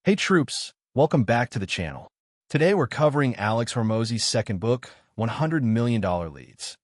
Hey troops, welcome back to the channel. Today we're covering Alex Hormozi's second book, $100 Million Leads.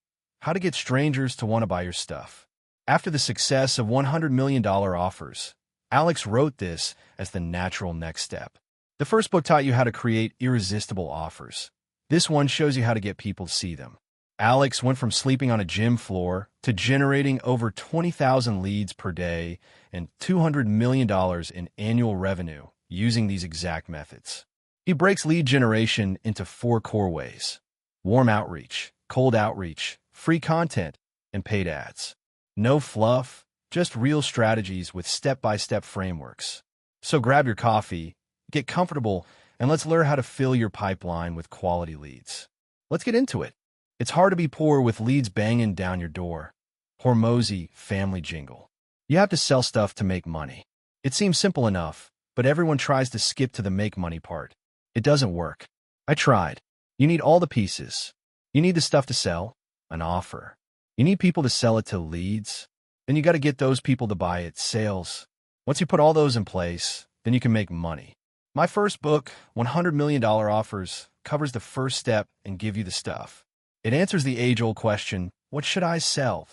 How to get strangers to want to buy your stuff. After the success of $100 million offers, Alex wrote this as the natural next step. The first book taught you how to create irresistible offers. This one shows you how to get people to see them. Alex went from sleeping on a gym floor to generating over 20,000 leads per day and $200 million in annual revenue using these exact methods. He breaks lead generation into 4 core ways: warm outreach, cold outreach, free content, and paid ads. No fluff, just real strategies with step-by-step frameworks. So grab your coffee, get comfortable, and let's learn how to fill your pipeline with quality leads. Let's get into it. It's hard to be poor with leads banging down your door. Hormozi family jingle. You have to sell stuff to make money. It seems simple enough, but everyone tries to skip to the make money part. It doesn't work. I tried. You need all the pieces. You need the stuff to sell, an offer. You need people to sell it to leads. Then you got to get those people to buy it, sales. Once you put all those in place, then you can make money. My first book, $100 Million Offers, covers the first step and give you the stuff. It answers the age-old question, what should I sell?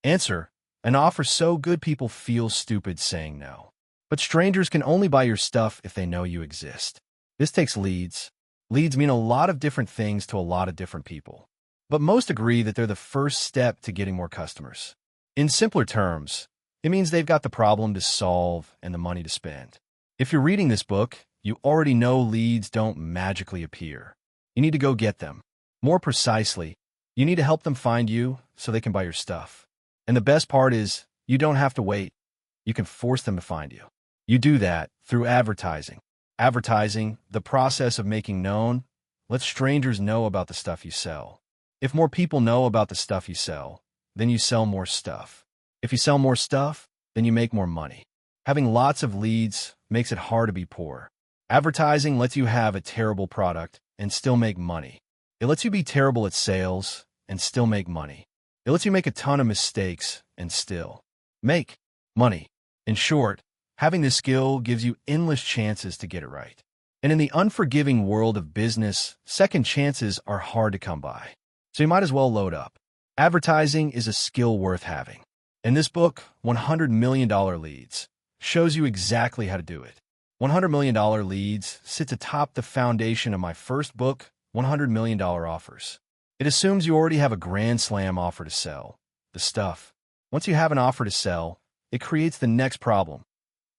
Answer, an offer so good people feel stupid saying no. But strangers can only buy your stuff if they know you exist. This takes leads. Leads mean a lot of different things to a lot of different people. But most agree that they're the first step to getting more customers. In simpler terms, it means they've got the problem to solve and the money to spend. If you're reading this book, you already know leads don't magically appear. You need to go get them. More precisely, you need to help them find you so they can buy your stuff. And the best part is, you don't have to wait. You can force them to find you. You do that through advertising. Advertising, the process of making known, let strangers know about the stuff you sell. If more people know about the stuff you sell, then you sell more stuff. If you sell more stuff, then you make more money. Having lots of leads makes it hard to be poor. Advertising lets you have a terrible product and still make money. It lets you be terrible at sales and still make money. It lets you make a ton of mistakes and still make money. In short, having this skill gives you endless chances to get it right. And in the unforgiving world of business, second chances are hard to come by. So you might as well load up. Advertising is a skill worth having. In this book, $100 Million Leads, shows you exactly how to do it. $100 Million Leads sits atop the foundation of my first book, $100 Million Offers. It assumes you already have a grand slam offer to sell, the stuff. Once you have an offer to sell, it creates the next problem.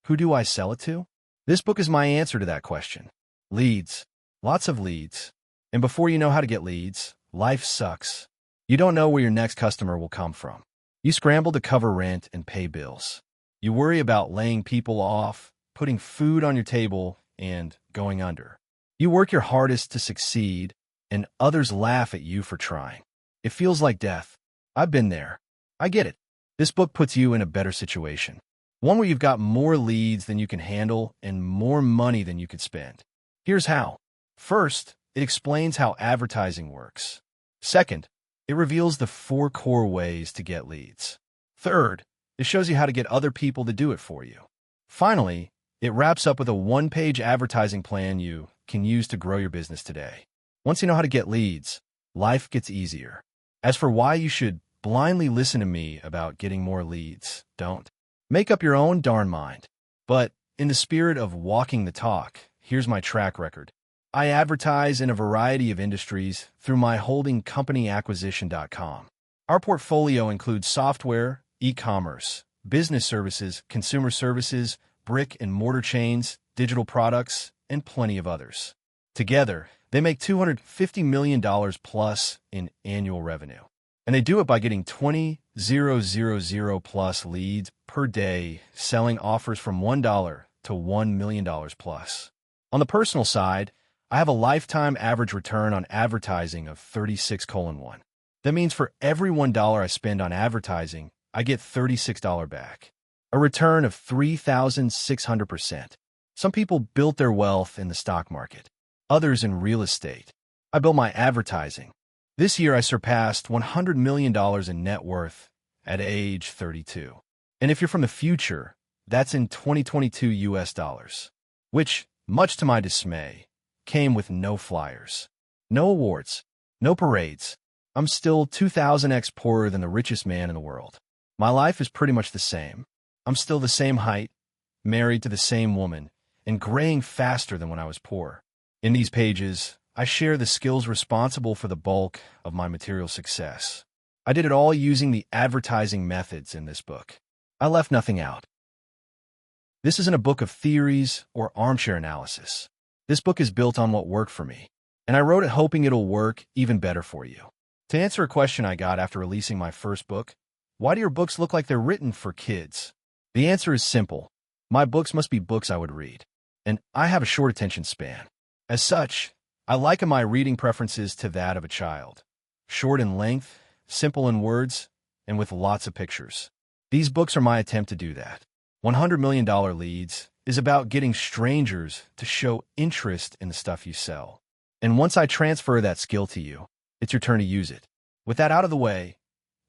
Who do I sell it to? This book is my answer to that question. Leads. Lots of leads. And before you know how to get leads, life sucks. You don't know where your next customer will come from. You scramble to cover rent and pay bills. You worry about laying people off, putting food on your table, and going under. You work your hardest to succeed, and others laugh at you for trying. It feels like death. I've been there. I get it. This book puts you in a better situation. One where you've got more leads than you can handle and more money than you could spend. Here's how. First, it explains how advertising works. Second, it reveals the 4 core ways to get leads. Third, it shows you how to get other people to do it for you. Finally, it wraps up with a 1-page advertising plan you can use to grow your business today. Once you know how to get leads, life gets easier. As for why you should blindly listen to me about getting more leads, don't. Make up your own darn mind. But in the spirit of walking the talk, here's my track record. I advertise in a variety of industries through my holding company acquisition.com. Our portfolio includes software, e-commerce, business services, consumer services, brick and mortar chains, digital products, and plenty of others. Together, they make $250 million plus in annual revenue. And they do it by getting 20,000 plus leads per day, selling offers from $1 to $1 million plus. On the personal side, I have a lifetime average return on advertising of 36:1. That means for every $1 I spend on advertising, I get $36 back. A return of 3,600%. Some people built their wealth in the stock market, others in real estate. I built my advertising. This year, I surpassed $100 million in net worth at age 32. And if you're from the future, that's in 2022 US dollars, which much to my dismay, came with no flyers, no awards, no parades. I'm still 2000x poorer than the richest man in the world. My life is pretty much the same. I'm still the same height, married to the same woman, and graying faster than when I was poor. In these pages, I share the skills responsible for the bulk of my material success. I did it all using the advertising methods in this book. I left nothing out. This isn't a book of theories or armchair analysis. This book is built on what worked for me, and I wrote it hoping it'll work even better for you. To answer a question I got after releasing my first book, why do your books look like they're written for kids? The answer is simple. My books must be books I would read, and I have a short attention span. As such, I liken my reading preferences to that of a child. Short in length, simple in words, and with lots of pictures. These books are my attempt to do that. $100 Million Leads is about getting strangers to show interest in the stuff you sell. And once I transfer that skill to you, it's your turn to use it. With that out of the way,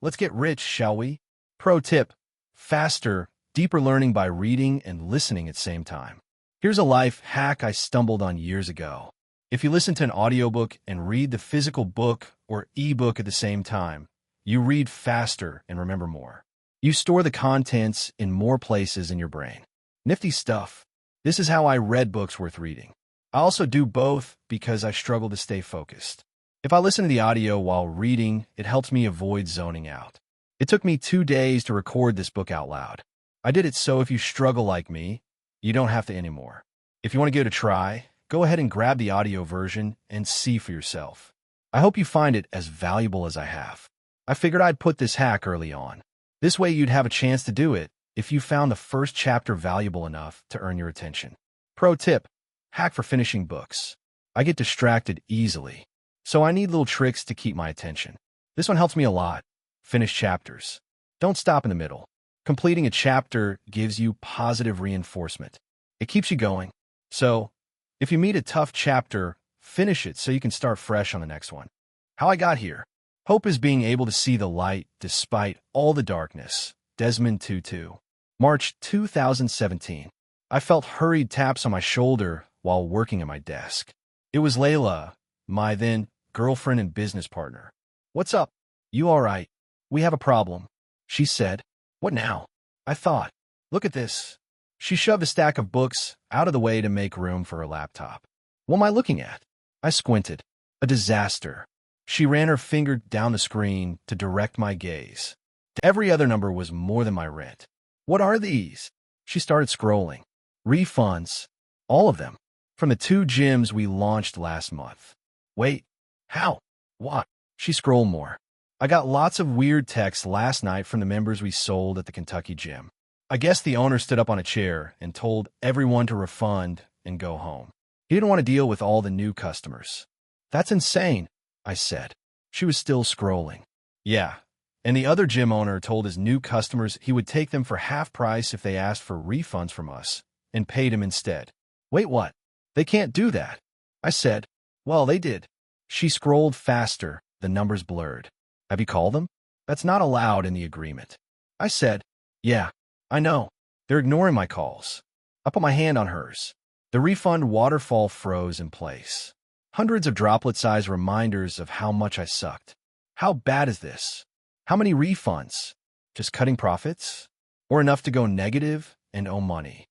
let's get rich, shall we? Pro tip: faster, deeper learning by reading and listening at the same time. Here's a life hack I stumbled on years ago. If you listen to an audiobook and read the physical book or ebook at the same time, you read faster and remember more. You store the contents in more places in your brain. Nifty stuff. This is how I read books worth reading. I also do both because I struggle to stay focused. If I listen to the audio while reading, it helps me avoid zoning out. It took me 2 days to record this book out loud. I did it so if you struggle like me, you don't have to anymore. If you want to give it a try, go ahead and grab the audio version and see for yourself. I hope you find it as valuable as I have. I figured I'd put this hack early on. This way you'd have a chance to do it if you found the first chapter valuable enough to earn your attention. Pro tip: hack for finishing books. I get distracted easily, so I need little tricks to keep my attention. This one helps me a lot. Finish chapters. Don't stop in the middle. Completing a chapter gives you positive reinforcement. It keeps you going. So, if you meet a tough chapter, finish it so you can start fresh on the next one. How I got here. Hope is being able to see the light despite all the darkness. Desmond Tutu. March 2017. I felt hurried taps on my shoulder while working at my desk. It was Layla, my then girlfriend and business partner. "What's up? You all right? We have a problem," she said. "What now?" I thought. "Look at this." She shoved a stack of books out of the way to make room for her laptop. "What am I looking at?" I squinted. A disaster. She ran her finger down the screen to direct my gaze. Every other number was more than my rent. "What are these?" She started scrolling. "Refunds. All of them. From the 2 gyms we launched last month." "Wait. How? What?" She scrolled more. "I got lots of weird texts last night from the members we sold at the Kentucky gym. I guess the owner stood up on a chair and told everyone to refund and go home. He didn't want to deal with all the new customers." "That's insane," I said. She was still scrolling. "Yeah, and the other gym owner told his new customers he would take them for half price if they asked for refunds from us, and paid him instead." "Wait, what? They can't do that," I said. "Well, they did." She scrolled faster, the numbers blurred. "Have you called them?" "That's not allowed in the agreement." I said. "Yeah, I know. They're ignoring my calls." I put my hand on hers. The refund waterfall froze in place. Hundreds of droplet-sized reminders of how much I sucked. How bad is this? How many refunds? Just cutting profits? Or enough to go negative and owe money?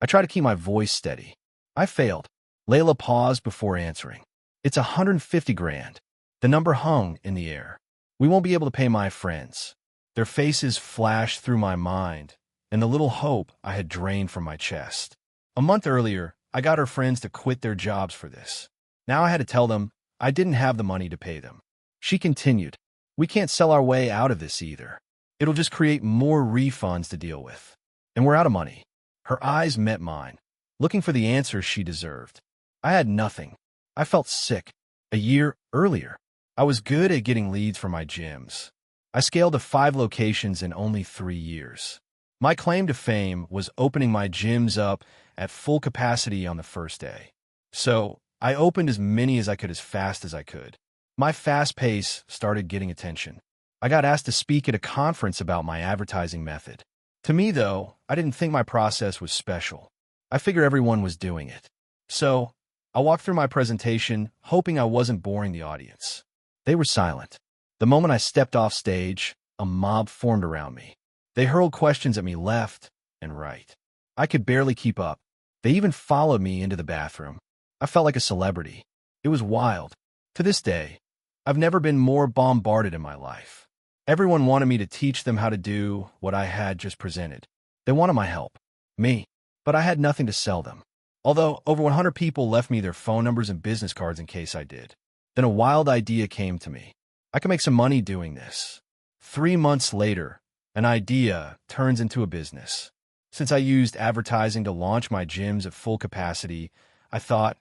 I tried to keep my voice steady. I failed. Layla paused before answering. "It's 150 grand. The number hung in the air. We won't be able to pay my friends." Their faces flashed through my mind, and the little hope I had drained from my chest. A month earlier, I got her friends to quit their jobs for this. Now I had to tell them I didn't have the money to pay them. She continued, "We can't sell our way out of this either. It'll just create more refunds to deal with. And we're out of money." Her eyes met mine, looking for the answers she deserved. I had nothing. I felt sick. A year earlier, I was good at getting leads for my gyms. I scaled to 5 locations in only 3 years. My claim to fame was opening my gyms up at full capacity on the first day. So I opened as many as I could as fast as I could. My fast pace started getting attention. I got asked to speak at a conference about my advertising method. To me, though, I didn't think my process was special. I figured everyone was doing it. So I walked through my presentation, hoping I wasn't boring the audience. They were silent. The moment I stepped off stage, a mob formed around me. They hurled questions at me left and right. I could barely keep up. They even followed me into the bathroom. I felt like a celebrity. It was wild. To this day, I've never been more bombarded in my life. Everyone wanted me to teach them how to do what I had just presented. They wanted my help. Me. But I had nothing to sell them. Although over 100 people left me their phone numbers and business cards in case I did. Then a wild idea came to me. I could make some money doing this. 3 months later, an idea turns into a business. Since I used advertising to launch my gyms at full capacity, I thought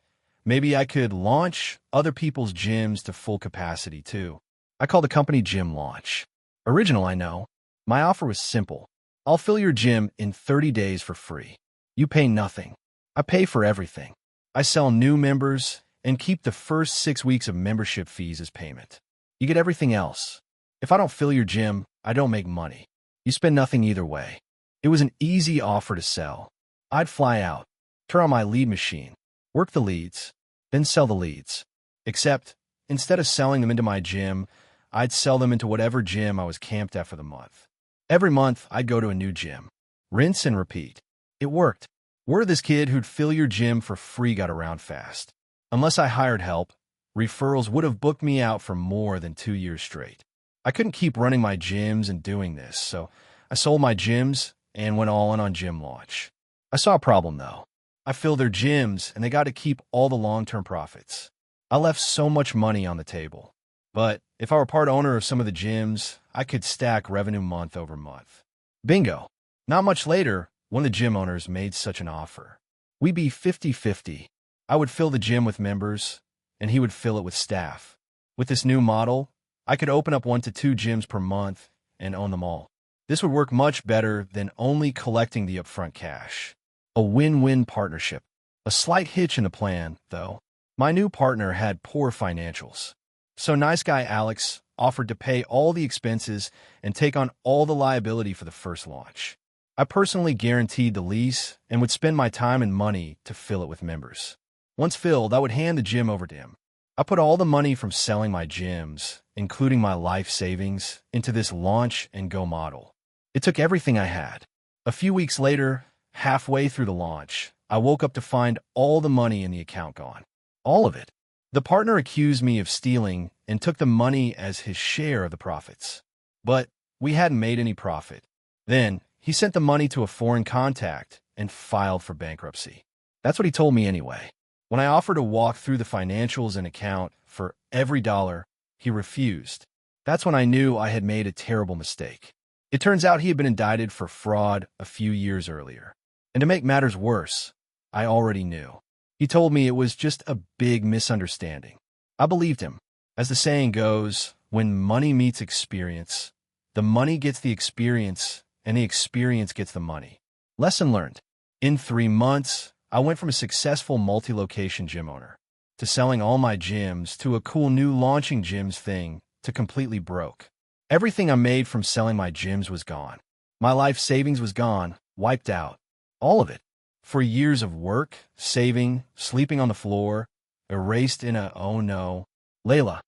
maybe I could launch other people's gyms to full capacity too. I called the company Gym Launch. Original, I know. My offer was simple. I'll fill your gym in 30 days for free. You pay nothing. I pay for everything. I sell new members and keep the first 6 weeks of membership fees as payment. You get everything else. If I don't fill your gym, I don't make money. You spend nothing either way. It was an easy offer to sell. I'd fly out, turn on my lead machine, work the leads, then sell the leads. Except, instead of selling them into my gym, I'd sell them into whatever gym I was camped at for the month. Every month, I'd go to a new gym. Rinse and repeat. It worked. Word of this kid who'd fill your gym for free got around fast. Unless I hired help, Referrals would have booked me out for more than 2 years straight. I couldn't keep running my gyms and doing this, so I sold my gyms and went all in on Gym Launch. I saw a problem, though. I filled their gyms, and they got to keep all the long-term profits. I left so much money on the table. But if I were part owner of some of the gyms, I could stack revenue month over month. Bingo. Not much later, one of the gym owners made such an offer. We'd be 50-50. I would fill the gym with members, and he would fill it with staff. With this new model, I could open up 1 to 2 gyms per month and own them all. This would work much better than only collecting the upfront cash. A win-win partnership. A slight hitch in the plan, though. My new partner had poor financials. So nice guy Alex offered to pay all the expenses and take on all the liability for the first launch. I personally guaranteed the lease and would spend my time and money to fill it with members. Once filled, I would hand the gym over to him. I put all the money from selling my gyms, including my life savings, into this launch and go model. It took everything I had. A few weeks later, halfway through the launch, I woke up to find all the money in the account gone. All of it. The partner accused me of stealing and took the money as his share of the profits. But we hadn't made any profit. Then, he sent the money to a foreign contact and filed for bankruptcy. That's what he told me anyway. When I offered to walk through the financials and account for every dollar, he refused. That's when I knew I had made a terrible mistake. It turns out he had been indicted for fraud a few years earlier. And to make matters worse, I already knew. He told me it was just a big misunderstanding. I believed him. As the saying goes, when money meets experience, the money gets the experience and the experience gets the money. Lesson learned. In 3 months, I went from a successful multi-location gym owner to selling all my gyms to a cool new launching gyms thing to completely broke. Everything I made from selling my gyms was gone. My life savings was gone, wiped out. All of it. For years of work, saving, sleeping on the floor, erased in a oh no. Layla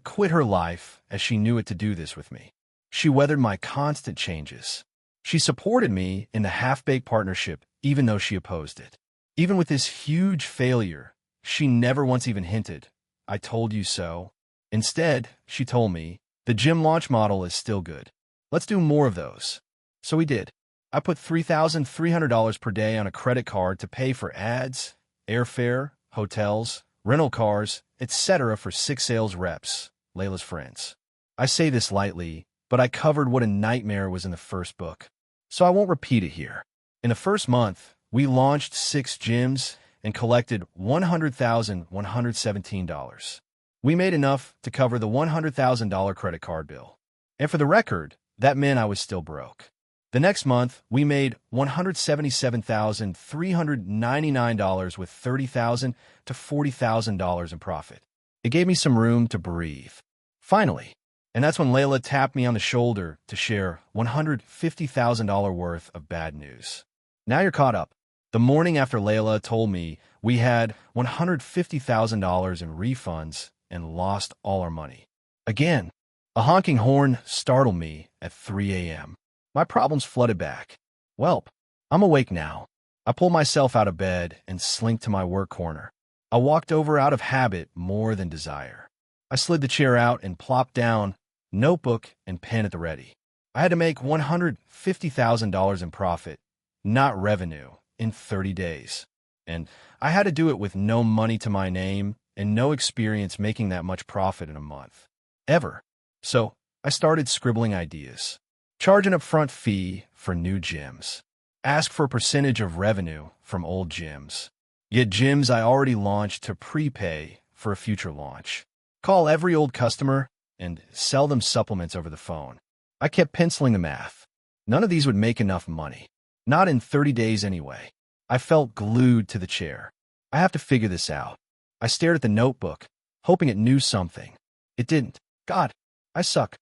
quit her life as she knew it to do this with me. She weathered my constant changes. She supported me in the half-baked partnership even though she opposed it. Even with this huge failure, she never once even hinted, "I told you so." Instead, she told me, "The gym launch model is still good. Let's do more of those." So we did. I put $3,300 per day on a credit card to pay for ads, airfare, hotels, rental cars, etc. for 6 sales reps, Layla's friends. I say this lightly, but I covered what a nightmare was in the first book, so I won't repeat it here. In the first month, we launched 6 gyms and collected $100,117. We made enough to cover the $100,000 credit card bill. And for the record, that meant I was still broke. The next month, we made $177,399 with $30,000 to $40,000 in profit. It gave me some room to breathe. Finally, and that's when Layla tapped me on the shoulder to share $150,000 worth of bad news. Now you're caught up. The morning after Layla told me We had $150,000 in refunds and lost all our money. Again, a honking horn startled me at 3 a.m. My problems flooded back. Welp, I'm awake now. I pulled myself out of bed and slinked to my work corner. I walked over out of habit more than desire. I slid the chair out and plopped down, notebook and pen at the ready. I had to make $150,000 in profit, not revenue, in 30 days. And I had to do it with no money to my name and no experience making that much profit in a month. Ever. So I started scribbling ideas. Charge an upfront fee for new gyms. Ask for a percentage of revenue from old gyms. Get gyms I already launched to prepay for a future launch. Call every old customer and sell them supplements over the phone. I kept penciling the math. None of these would make enough money. Not in 30 days anyway. I felt glued to the chair. I have to figure this out. I stared at the notebook, hoping it knew something. It didn't. God, I suck.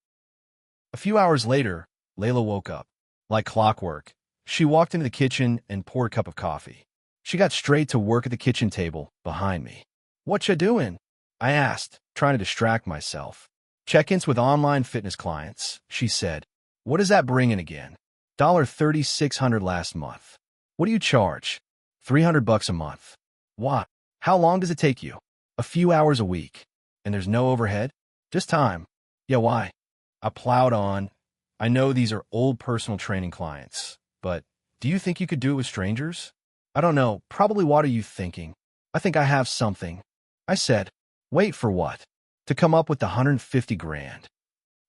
A few hours later, Layla woke up. Like clockwork, she walked into the kitchen and poured a cup of coffee. She got straight to work at the kitchen table behind me. "What you doing?" I asked, trying to distract myself. "Check-ins with online fitness clients," she said. "What does that bring in again?" $3,600 last month. "What do you charge?" $300 a month. "What? How long does it take you?" "A few hours a week." "And there's no overhead?" "Just time." "Yeah, why?" I plowed on. "I know these are old personal training clients, but do you think you could do it with strangers?" "I don't know. Probably. What are you thinking?" "I think I have something." I said. "Wait for what?" "To come up with the 150 grand.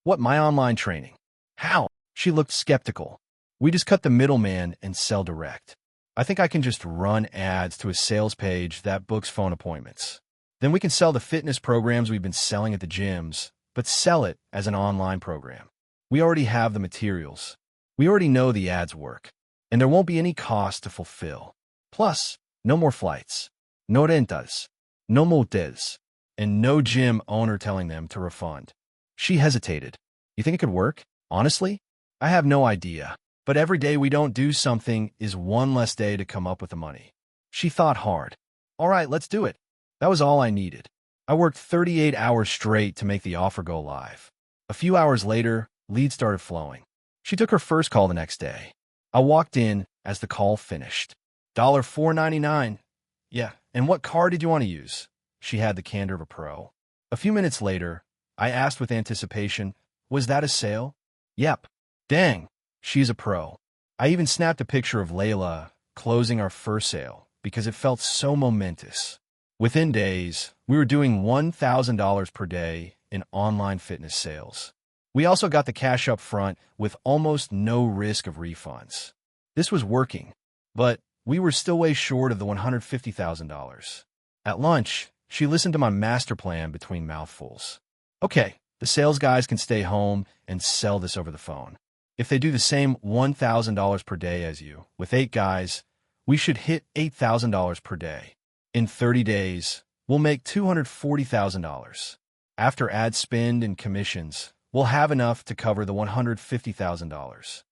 "What, my online training?" "How?" She looked skeptical. "We just cut the middleman and sell direct. I think I can just run ads to a sales page that books phone appointments. Then we can sell the fitness programs we've been selling at the gyms, but sell it as an online program. We already have the materials. We already know the ads work, and there won't be any cost to fulfill. Plus, no more flights, no rentas, no multas, and no gym owner telling them to refund." She hesitated. "You think it could work? Honestly? I have no idea. But every day we don't do something is one less day to come up with the money." She thought hard. "All right, let's do it." That was all I needed. I worked 38 hours straight to make the offer go live. A few hours later, leads started flowing. She took her first call the next day. I walked in as the call finished. $4.99. "Yeah, and what card did you want to use?" She had the candor of a pro. A few minutes later, I asked with anticipation, "Was that a sale?" "Yep." "Dang, she's a pro." I even snapped a picture of Layla closing our first sale because it felt so momentous. Within days, we were doing $1,000 per day in online fitness sales. We also got the cash up front with almost no risk of refunds. This was working, but we were still way short of the $150,000. At lunch, she listened to my master plan between mouthfuls. "Okay, the sales guys can stay home and sell this over the phone. If they do the same $1,000 per day as you, with 8 guys, we should hit $8,000 per day. In 30 days, we'll make $240,000. After ad spend and commissions, we'll have enough to cover the $150,000.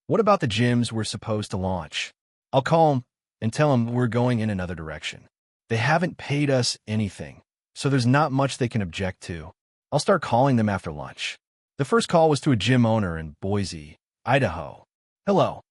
What about the gyms we're supposed to launch? I'll call them and tell them we're going in another direction. They haven't paid us anything, so there's not much they can object to. I'll start calling them after lunch." The first call was to a gym owner in Boise, Idaho. "Hello."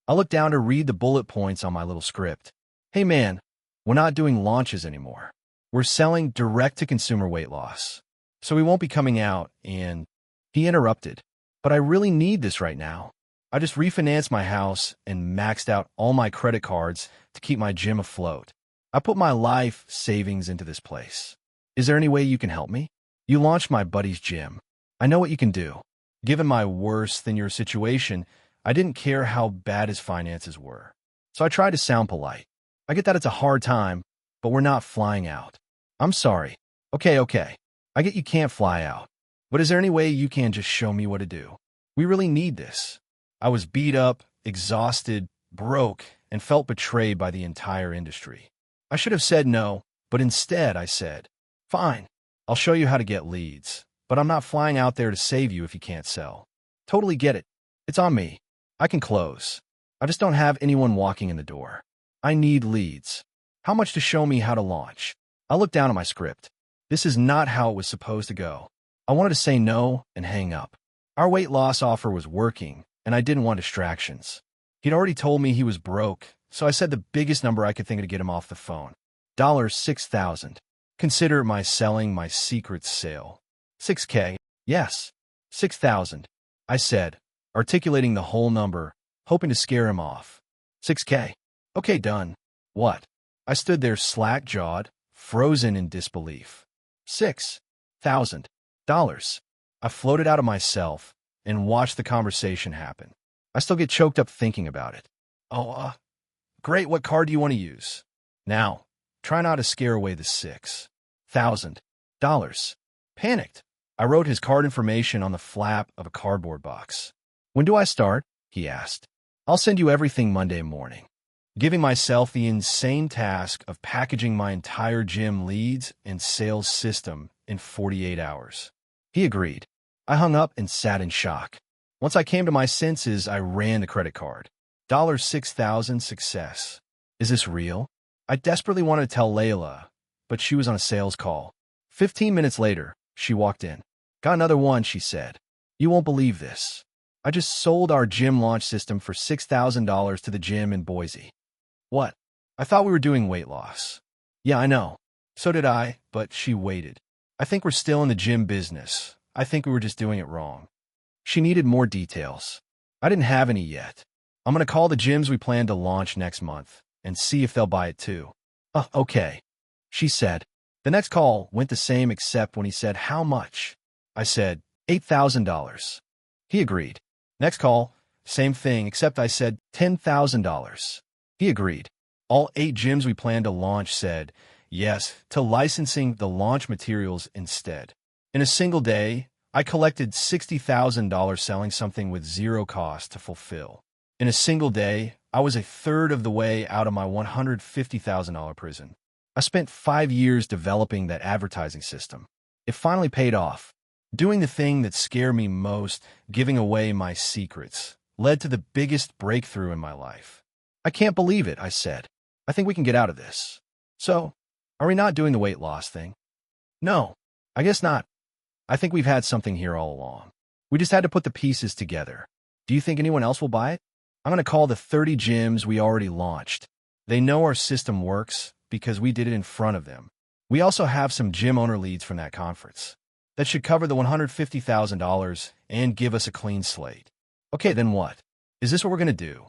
I looked down to read the bullet points on my little script. "Hey man, we're not doing launches anymore. We're selling direct-to-consumer weight loss. So we won't be coming out and—" He interrupted. "But I really need this right now. I just refinanced my house and maxed out all my credit cards to keep my gym afloat. I put my life savings into this place. Is there any way you can help me? You launched my buddy's gym. I know what you can do." Given my worse-than-your situation, I didn't care how bad his finances were. So I tried to sound polite. "I get that it's a hard time, but we're not flying out." "I'm sorry." Okay. I get you can't fly out. But is there any way you can just show me what to do? We really need this." I was beat up, exhausted, broke, and felt betrayed by the entire industry. I should have said no, but instead I said, "Fine, I'll show you how to get leads, but I'm not flying out there to save you if you can't sell." "Totally get it. It's on me. I can close. I just don't have anyone walking in the door. I need leads." How much to show me how to launch? I looked down at my script. This is not how it was supposed to go. I wanted to say no and hang up. Our weight loss offer was working, and I didn't want distractions. He'd already told me he was broke, so I said the biggest number I could think of to get him off the phone. $6,000. Consider my selling my secret sale. $6K? Yes. $6,000. I said, articulating the whole number, hoping to scare him off. $6K. Okay, done. What? I stood there slack-jawed, frozen in disbelief. $6,000. I floated out of myself and watched the conversation happen. I still get choked up thinking about it. Oh, great, what card do you want to use? Now, try not to scare away the $6,000. Panicked, I wrote his card information on the flap of a cardboard box. When do I start? He asked. I'll send you everything Monday morning. Giving myself the insane task of packaging my entire gym leads and sales system in 48 hours. He agreed. I hung up and sat in shock. Once I came to my senses, I ran the credit card. $6,000 success. Is this real? I desperately wanted to tell Layla, but she was on a sales call. 15 minutes later, she walked in. Got another one, she said. You won't believe this. I just sold our gym launch system for $6,000 to the gym in Boise. What? I thought we were doing weight loss. Yeah, I know. So did I, but she waited. I think we're still in the gym business. I think we were just doing it wrong. She needed more details. I didn't have any yet. I'm going to call the gyms we plan to launch next month and see if they'll buy it too. Okay, she said. The next call went the same except when he said, how much? I said, $8,000. He agreed. Next call, same thing except I said $10,000. He agreed. All 8 gyms we plan to launch said yes to licensing the launch materials instead. In a single day, I collected $60,000 selling something with zero cost to fulfill. In a single day, I was a third of the way out of my $150,000 prison. I spent 5 years developing that advertising system. It finally paid off. Doing the thing that scared me most, giving away my secrets, led to the biggest breakthrough in my life. I can't believe it, I said. I think we can get out of this. So, are we not doing the weight loss thing? No, I guess not. I think we've had something here all along. We just had to put the pieces together. Do you think anyone else will buy it? I'm going to call the 30 gyms we already launched. They know our system works because we did it in front of them. We also have some gym owner leads from that conference. That should cover the $150,000 and give us a clean slate. Okay, then what? Is this what we're going to do?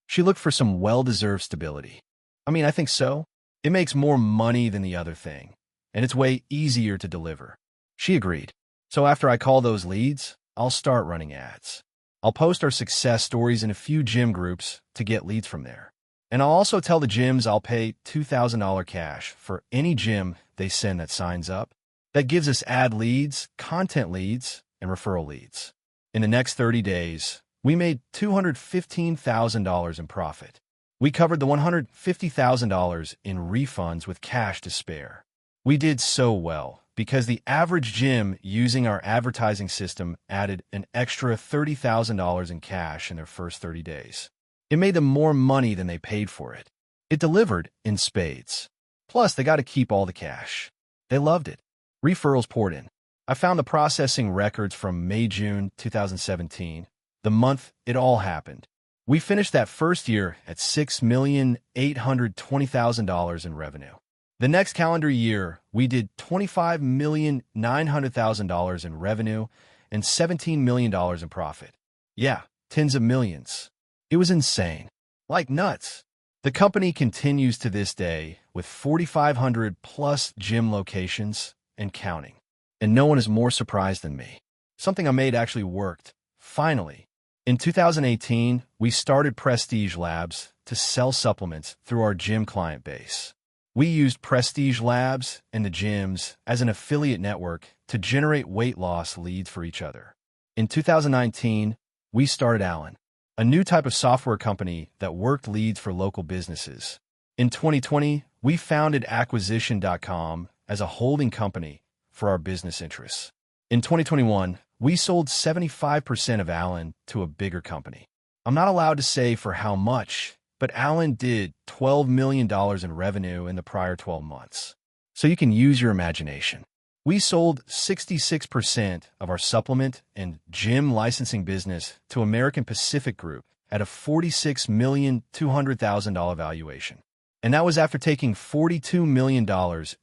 She looked for some well-deserved stability. I think so. It makes more money than the other thing, and it's way easier to deliver. She agreed. So after I call those leads, I'll start running ads. I'll post our success stories in a few gym groups to get leads from there. And I'll also tell the gyms I'll pay $2,000 cash for any gym they send that signs up. That gives us ad leads, content leads, and referral leads. In the next 30 days, we made $215,000 in profit. We covered the $150,000 in refunds with cash to spare. We did so well because the average gym using our advertising system added an extra $30,000 in cash in their first 30 days. It made them more money than they paid for it. It delivered in spades. Plus, they got to keep all the cash. They loved it. Referrals poured in. I found the processing records from May-June 2017, the month it all happened. We finished that first year at $6,820,000 in revenue. The next calendar year, we did $25,900,000 in revenue and $17 million in profit. Yeah, tens of millions. It was insane. Like nuts. The company continues to this day with 4,500 plus gym locations and counting. And no one is more surprised than me. Something I made actually worked. Finally. In 2018, we started Prestige Labs to sell supplements through our gym client base. We used Prestige Labs and the gyms as an affiliate network to generate weight loss leads for each other. In 2019, we started Allen, a new type of software company that worked leads for local businesses. In 2020, we founded Acquisition.com as a holding company for our business interests. In 2021, we sold 75% of Allen to a bigger company. I'm not allowed to say for how much but Alan did $12 million in revenue in the prior 12 months. So you can use your imagination. We sold 66% of our supplement and gym licensing business to American Pacific Group at a $46,200,000 valuation. And that was after taking $42 million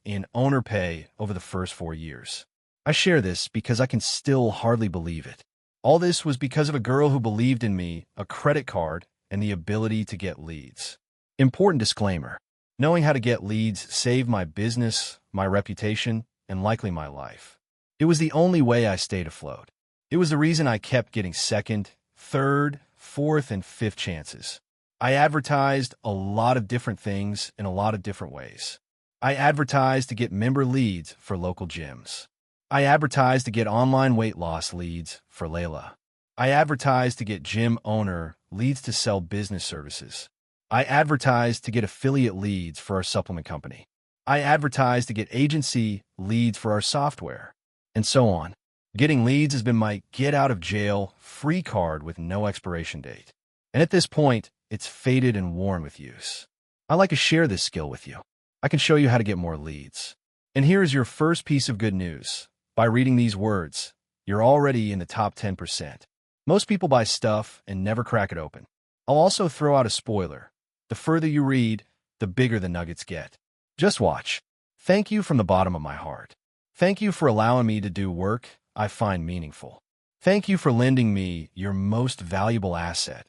in owner pay over the first 4 years. I share this because I can still hardly believe it. All this was because of a girl who believed in me, a credit card, and the ability to get leads. Important disclaimer: knowing how to get leads saved my business, my reputation, and likely my life. It was the only way I stayed afloat. It was the reason I kept getting second, third, fourth, and fifth chances. I advertised a lot of different things in a lot of different ways. I advertised to get member leads for local gyms. I advertised to get online weight loss leads for Layla. I advertised to get gym owner leads to sell business services. I advertised to get affiliate leads for our supplement company. I advertised to get agency leads for our software, and so on. Getting leads has been my get-out-of-jail free card with no expiration date. And at this point, it's faded and worn with use. I like to share this skill with you. I can show you how to get more leads. And here is your first piece of good news. By reading these words, you're already in the top 10%. Most people buy stuff and never crack it open. I'll also throw out a spoiler. The further you read, the bigger the nuggets get. Just watch. Thank you from the bottom of my heart. Thank you for allowing me to do work I find meaningful. Thank you for lending me your most valuable asset,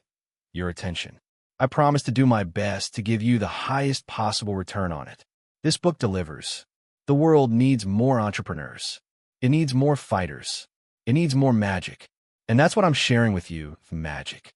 your attention. I promise to do my best to give you the highest possible return on it. This book delivers. The world needs more entrepreneurs. It needs more fighters. It needs more magic. And that's what I'm sharing with you, magic.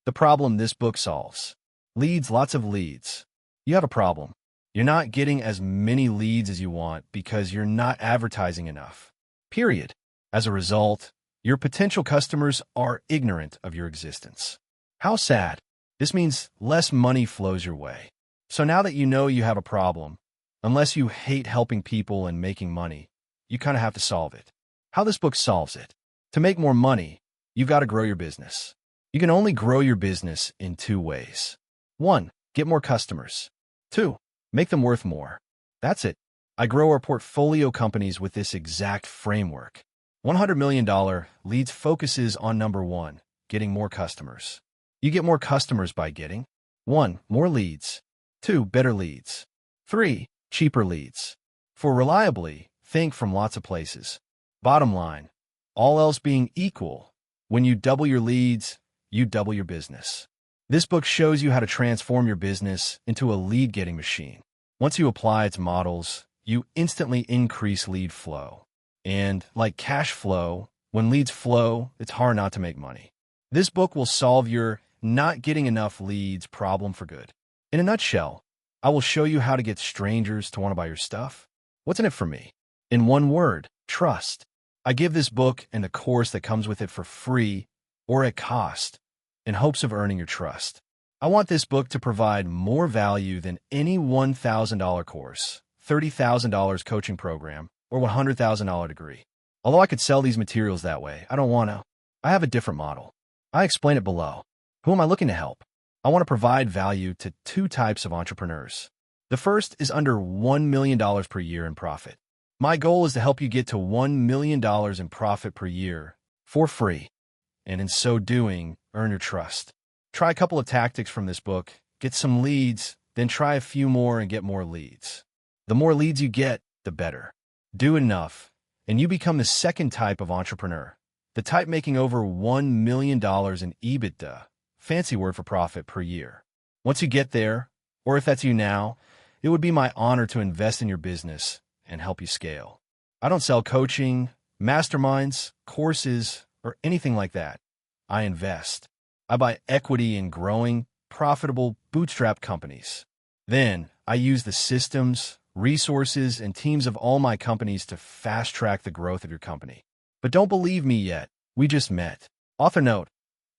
The problem this book solves. Leads, lots of leads. You have a problem. You're not getting as many leads as you want because you're not advertising enough. Period. As a result, your potential customers are ignorant of your existence. How sad. This means less money flows your way. So now that you know you have a problem, unless you hate helping people and making money, you kind of have to solve it. How this book solves it. To make more money, you've got to grow your business. You can only grow your business in 2 ways. 1, get more customers. 2, make them worth more. That's it. I grow our portfolio companies with this exact framework. $100 million leads focuses on number 1, getting more customers. You get more customers by getting 1, more leads. 2, better leads. 3, cheaper leads. 4, reliably, think from lots of places. Bottom line, all else being equal, when you double your leads, you double your business. This book shows you how to transform your business into a lead-getting machine. Once you apply its models, you instantly increase lead flow. And like cash flow, when leads flow, it's hard not to make money. This book will solve your not getting enough leads problem for good. In a nutshell, I will show you how to get strangers to want to buy your stuff. What's in it for me? In one word, trust. I give this book and the course that comes with it for free or at cost in hopes of earning your trust. I want this book to provide more value than any $1,000 course, $30,000 coaching program, or $100,000 degree. Although I could sell these materials that way, I don't want to. I have a different model. I explain it below. Who am I looking to help? I want to provide value to 2 types of entrepreneurs. The first is under $1 million per year in profit. My goal is to help you get to $1 million in profit per year for free, and in so doing, earn your trust. Try a couple of tactics from this book, get some leads, then try a few more and get more leads. The more leads you get, the better. Do enough, and you become the second type of entrepreneur, the type making over $1 million in EBITDA, fancy word for profit, per year. Once you get there, or if that's you now, it would be my honor to invest in your business and help you scale. I don't sell coaching, masterminds, courses, or anything like that. I invest. I buy equity in growing, profitable, bootstrap companies. Then, I use the systems, resources, and teams of all my companies to fast-track the growth of your company. But don't believe me yet. We just met. Author note,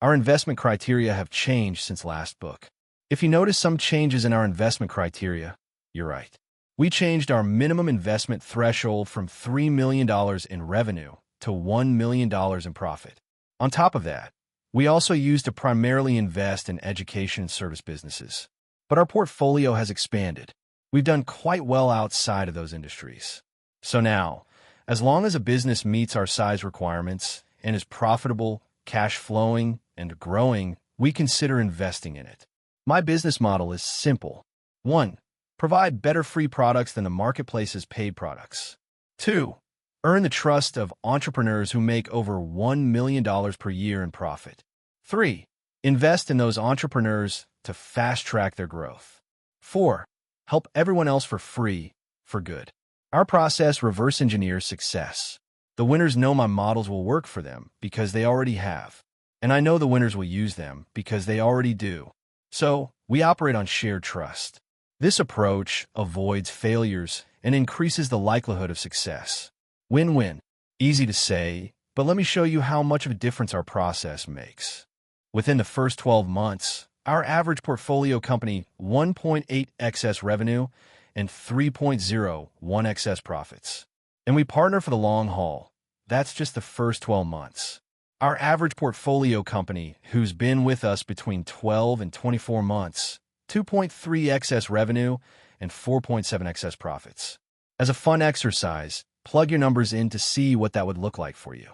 our investment criteria have changed since last book. If you notice some changes in our investment criteria, you're right. We changed our minimum investment threshold from $3 million in revenue to $1 million in profit. On top of that, we also used to primarily invest in education and service businesses. but our portfolio has expanded. We've done quite well outside of those industries. So now, as long as a business meets our size requirements and is profitable, cash flowing, and growing, we consider investing in it. My business model is simple. 1. Provide better free products than the marketplace's paid products. 2. Earn the trust of entrepreneurs who make over $1 million per year in profit. 3. Invest in those entrepreneurs to fast-track their growth. 4. Help everyone else for free, for good. Our process reverse engineers success. The winners know my models will work for them because they already have. And I know the winners will use them because they already do. So, we operate on shared trust. This approach avoids failures and increases the likelihood of success. Win-win. Easy to say, but let me show you how much of a difference our process makes. Within the first 12 months, our average portfolio company 1.8x revenue and 3.01x profits. And we partner for the long haul. That's just the first 12 months. Our average portfolio company, who's been with us between 12 and 24 months, 2.3x revenue and 4.7x profits. As a fun exercise, plug your numbers in to see what that would look like for you.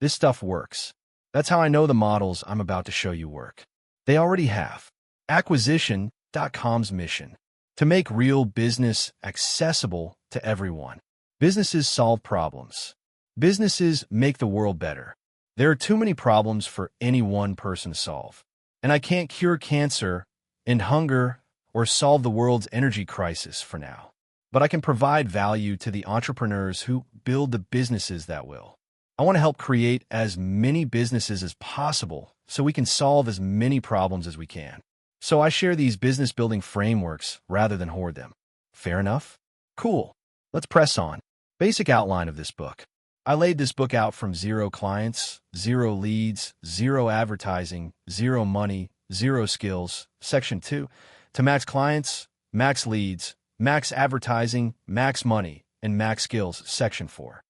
This stuff works. That's how I know the models I'm about to show you work. They already have. Acquisition.com's mission: to make real business accessible to everyone. Businesses solve problems. Businesses make the world better. There are too many problems for any one person to solve. And I can't cure cancer and hunger or solve the world's energy crisis for now. But I can provide value to the entrepreneurs who build the businesses that will. I want to help create as many businesses as possible so we can solve as many problems as we can. So I share these business building frameworks rather than hoard them. Fair enough? Cool. Let's press on. Basic outline of this book. I laid this book out from 0 clients, 0 leads, 0 advertising, 0 money, 0 skills, Section 2, to max clients, max leads, max advertising, max money, and max skills, Section 4.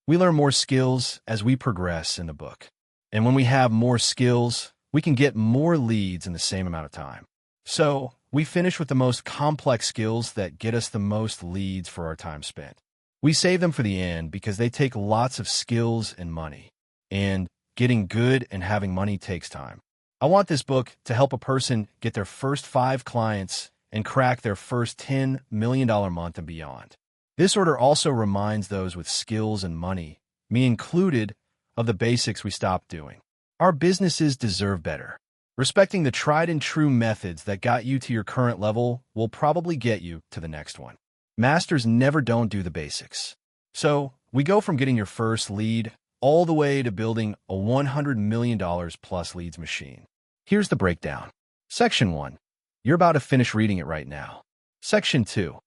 We learn more skills as we progress in the book. And when we have more skills, we can get more leads in the same amount of time. So, we finish with the most complex skills that get us the most leads for our time spent. We save them for the end because they take lots of skills and money. And getting good and having money takes time. I want this book to help a person get their first 5 clients and crack their first $10 million month and beyond. This order also reminds those with skills and money, me included, of the basics we stopped doing. Our businesses deserve better. Respecting the tried and true methods that got you to your current level will probably get you to the next one. Masters never don't do the basics. So, we go from getting your first lead all the way to building a $100 million plus leads machine. Here's the breakdown. Section 1. You're about to finish reading it right now. Section 2.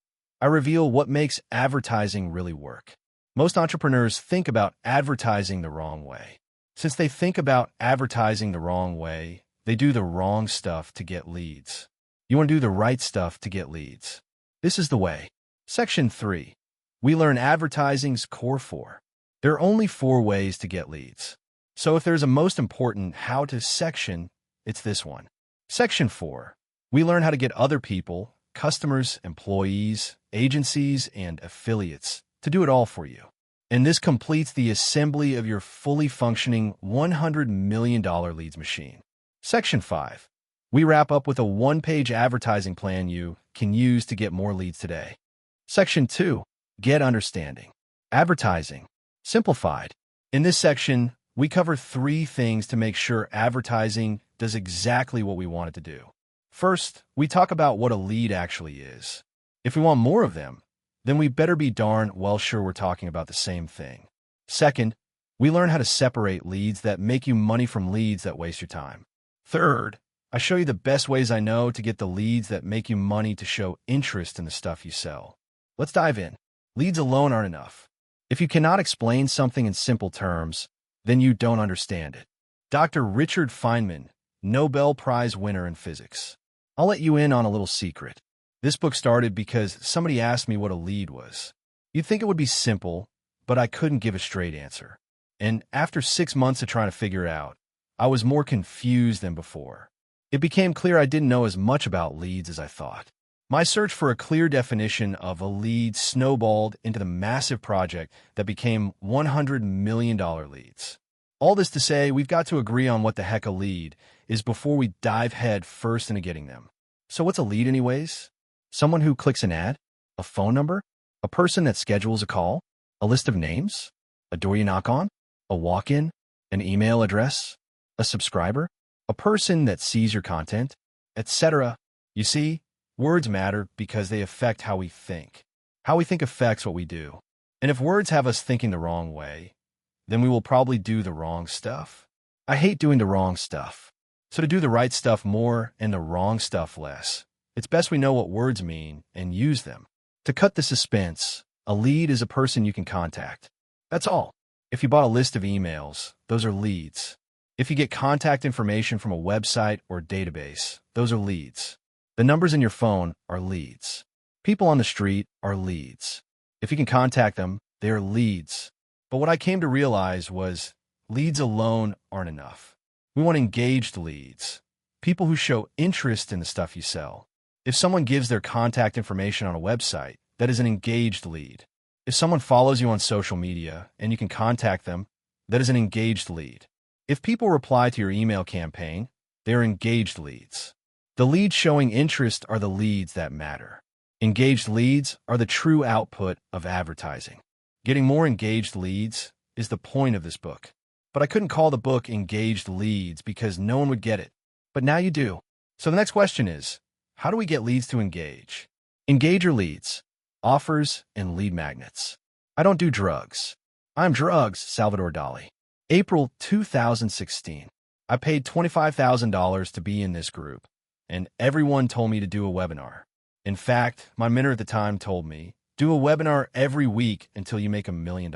I reveal what makes advertising really work. Most entrepreneurs think about advertising the wrong way. Since they think about advertising the wrong way, they do the wrong stuff to get leads. You want to do the right stuff to get leads. This is the way. Section 3. We learn advertising's core 4. There are only 4 ways to get leads. So if there's a most important how-to section, it's this one. Section 4. We learn how to get other people, customers, employees, agencies, and affiliates to do it all for you. And this completes the assembly of your fully functioning $100 million leads machine. Section 5. We wrap up with a 1-page advertising plan you can use to get more leads today. Section 2. Get understanding. Advertising. Simplified. In this section, we cover 3 things to make sure advertising does exactly what we want it to do. First, we talk about what a lead actually is. If we want more of them, then we better be darn well sure we're talking about the same thing. Second, we learn how to separate leads that make you money from leads that waste your time. Third, I show you the best ways I know to get the leads that make you money to show interest in the stuff you sell. Let's dive in. Leads alone aren't enough. If you cannot explain something in simple terms, then you don't understand it. Dr. Richard Feynman, Nobel Prize winner in physics. I'll let you in on a little secret. This book started because somebody asked me what a lead was. You'd think it would be simple, but I couldn't give a straight answer. And after 6 months of trying to figure it out, I was more confused than before. It became clear I didn't know as much about leads as I thought. My search for a clear definition of a lead snowballed into the massive project that became $100 million leads. All this to say, we've got to agree on what the heck a lead is before we dive head first into getting them. So what's a lead anyways? Someone who clicks an ad? A phone number? A person that schedules a call? A list of names? A door you knock on? A walk-in? An email address? A subscriber? A person that sees your content? Etc. You see, words matter because they affect how we think. How we think affects what we do. And if words have us thinking the wrong way, then we will probably do the wrong stuff. I hate doing the wrong stuff. So to do the right stuff more and the wrong stuff less, it's best we know what words mean and use them. To cut the suspense, a lead is a person you can contact. That's all. If you bought a list of emails, those are leads. If you get contact information from a website or database, those are leads. The numbers in your phone are leads. People on the street are leads. If you can contact them, they are leads. But what I came to realize was leads alone aren't enough. We want engaged leads, people who show interest in the stuff you sell. If someone gives their contact information on a website, that is an engaged lead. If someone follows you on social media and you can contact them, that is an engaged lead. If people reply to your email campaign, they are engaged leads. The leads showing interest are the leads that matter. Engaged leads are the true output of advertising. Getting more engaged leads is the point of this book. But I couldn't call the book Engaged Leads because no one would get it. But now you do. So the next question is, how do we get leads to engage? Engage your leads, offers, and lead magnets. I don't do drugs. I'm drugs, Salvador Dali. April 2016. I paid $25,000 to be in this group, and everyone told me to do a webinar. In fact, my mentor at the time told me, do a webinar every week until you make $1 million.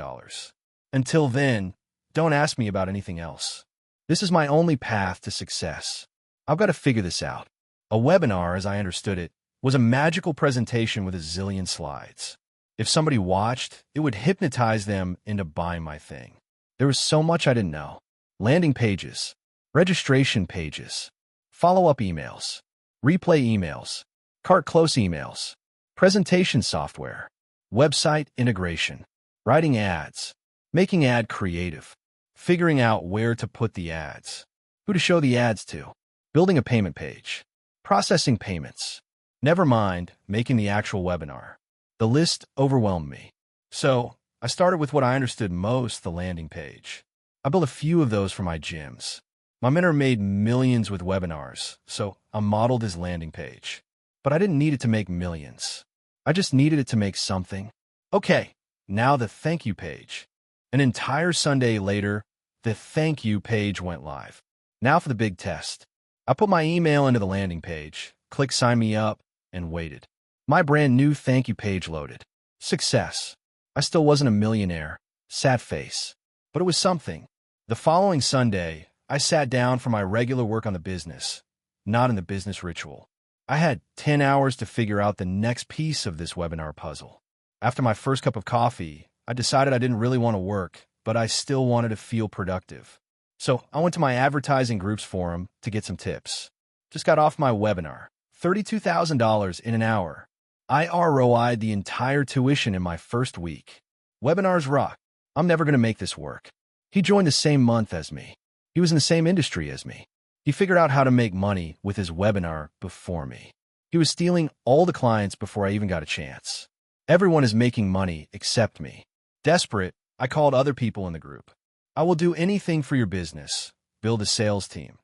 Until then, don't ask me about anything else. This is my only path to success. I've got to figure this out. A webinar, as I understood it, was a magical presentation with a zillion slides. If somebody watched, it would hypnotize them into buying my thing. There was so much I didn't know. Landing pages, registration pages, follow-up emails, replay emails, cart close emails, presentation software, website integration, writing ads, making ad creative, figuring out where to put the ads, who to show the ads to, building a payment page, processing payments. Never mind making the actual webinar. The list overwhelmed me. So I started with what I understood most, the landing page. I built a few of those for my gyms. My mentor made millions with webinars, so I modeled his landing page. But I didn't need it to make millions. I just needed it to make something. Okay, now the thank you page. An entire Sunday later, the thank you page went live. Now for the big test. I put my email into the landing page, clicked sign me up, and waited. My brand new thank you page loaded. Success. I still wasn't a millionaire. Sad face. But it was something. The following Sunday, I sat down for my regular work on the business, not in the business ritual. I had 10 hours to figure out the next piece of this webinar puzzle. After my first cup of coffee, I decided I didn't really want to work, but I still wanted to feel productive. So I went to my advertising groups forum to get some tips. Just got off my webinar. $32,000 in an hour. I ROI'd the entire tuition in my first week. Webinars rock. I'm never going to make this work. He joined the same month as me. He was in the same industry as me. He figured out how to make money with his webinar before me. He was stealing all the clients before I even got a chance. Everyone is making money except me. Desperate, I called other people in the group. I will do anything for your business. Build a sales team.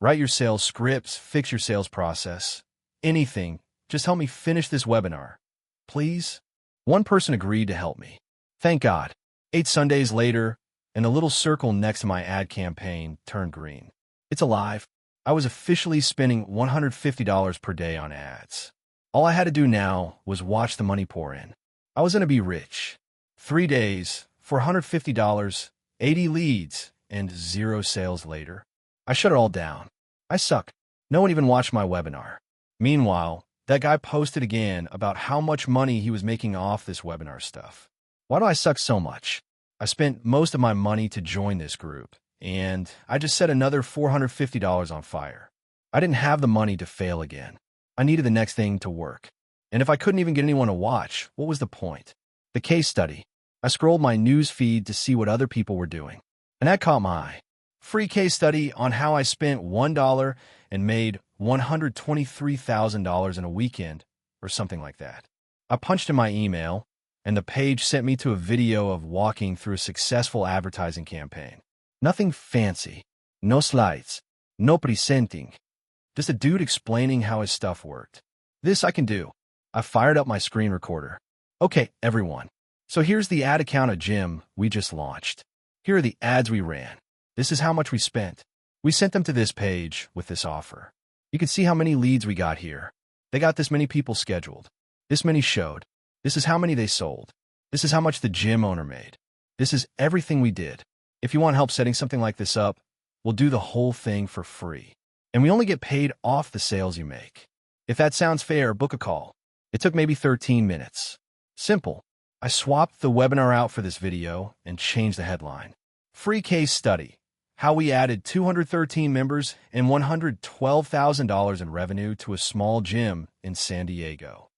Write your sales scripts, fix your sales process. Anything. Just help me finish this webinar. Please? One person agreed to help me. Thank God. 8 Sundays later, and the little circle next to my ad campaign turned green. It's alive. I was officially spending $150 per day on ads. All I had to do now was watch the money pour in. I was going to be rich. 3 days, for $150, 80 leads, and 0 sales later. I shut it all down. I suck. No one even watched my webinar. Meanwhile, that guy posted again about how much money he was making off this webinar stuff. Why do I suck so much? I spent most of my money to join this group, and I just set another $450 on fire. I didn't have the money to fail again. I needed the next thing to work. And if I couldn't even get anyone to watch, what was the point? The case study. I scrolled my news feed to see what other people were doing, and that caught my eye. Free case study on how I spent $1 and made $123,000 in a weekend, or something like that. I punched in my email, and the page sent me to a video of walking through a successful advertising campaign. Nothing fancy, no slides, no presenting, just a dude explaining how his stuff worked. This I can do. I fired up my screen recorder. Okay, everyone. So here's the ad account at gym we just launched. Here are the ads we ran. This is how much we spent. We sent them to this page with this offer. You can see how many leads we got here. They got this many people scheduled. This many showed. This is how many they sold. This is how much the gym owner made. This is everything we did. If you want help setting something like this up, we'll do the whole thing for free. And we only get paid off the sales you make. If that sounds fair, book a call. It took maybe 13 minutes. Simple. I swapped the webinar out for this video and changed the headline. Free case study. How we added 213 members and $112,000 in revenue to a small gym in San Diego.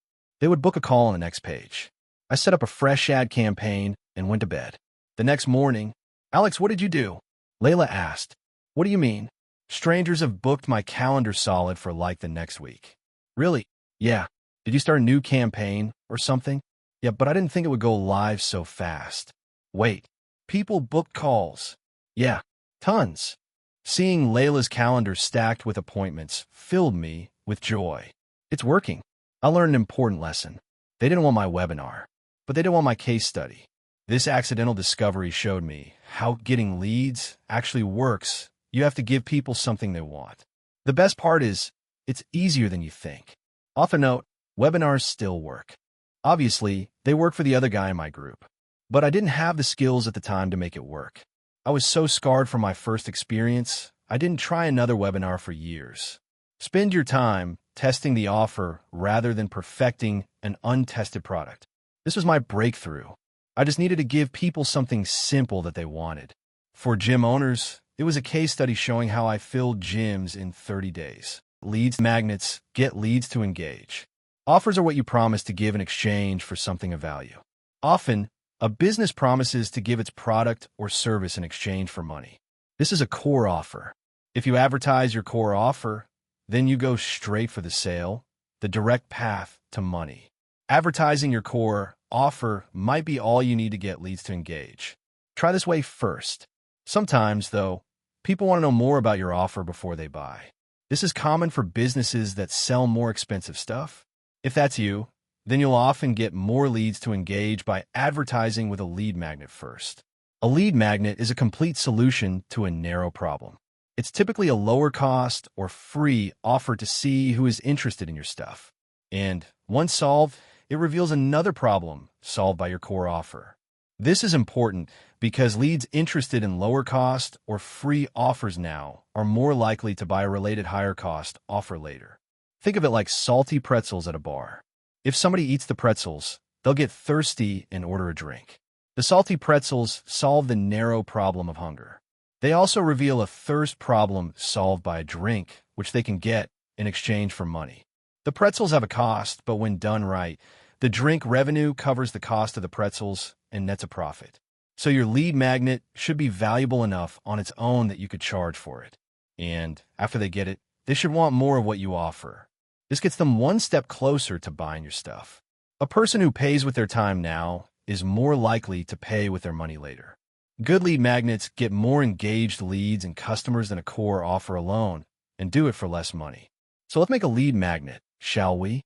They would book a call on the next page. I set up a fresh ad campaign and went to bed. The next morning, Alex, what did you do? Layla asked. What do you mean? Strangers have booked my calendar solid for like the next week. Really? Yeah. Did you start a new campaign or something? Yeah, but I didn't think it would go live so fast. Wait, people booked calls. Yeah, tons. Seeing Layla's calendar stacked with appointments filled me with joy. It's working. I learned an important lesson. They didn't want my webinar, but they didn't want my case study. This accidental discovery showed me how getting leads actually works. You have to give people something they want. The best part is, it's easier than you think. Author note, webinars still work. Obviously, they work for the other guy in my group, but I didn't have the skills at the time to make it work. I was so scarred from my first experience, I didn't try another webinar for years. Spend your time testing the offer rather than perfecting an untested product. This was my breakthrough. I just needed to give people something simple that they wanted. For gym owners, it was a case study showing how I filled gyms in 30 days. Leads magnets get leads to engage. Offers are what you promise to give in exchange for something of value. Often, a business promises to give its product or service in exchange for money. This is a core offer. If you advertise your core offer, then you go straight for the sale, the direct path to money. Advertising your core offer might be all you need to get leads to engage. Try this way first. Sometimes, though, people want to know more about your offer before they buy. This is common for businesses that sell more expensive stuff. If that's you, then you'll often get more leads to engage by advertising with a lead magnet first. A lead magnet is a complete solution to a narrow problem. It's typically a lower cost or free offer to see who is interested in your stuff. And once solved, it reveals another problem solved by your core offer. This is important because leads interested in lower cost or free offers now are more likely to buy a related higher cost offer later. Think of it like salty pretzels at a bar. If somebody eats the pretzels, they'll get thirsty and order a drink. The salty pretzels solve the narrow problem of hunger. They also reveal a thirst problem solved by a drink, which they can get in exchange for money. The pretzels have a cost, but when done right, the drink revenue covers the cost of the pretzels and nets a profit. So your lead magnet should be valuable enough on its own that you could charge for it. And after they get it, they should want more of what you offer. This gets them one step closer to buying your stuff. A person who pays with their time now is more likely to pay with their money later. Good lead magnets get more engaged leads and customers than a core offer alone, and do it for less money. So let's make a lead magnet, shall we?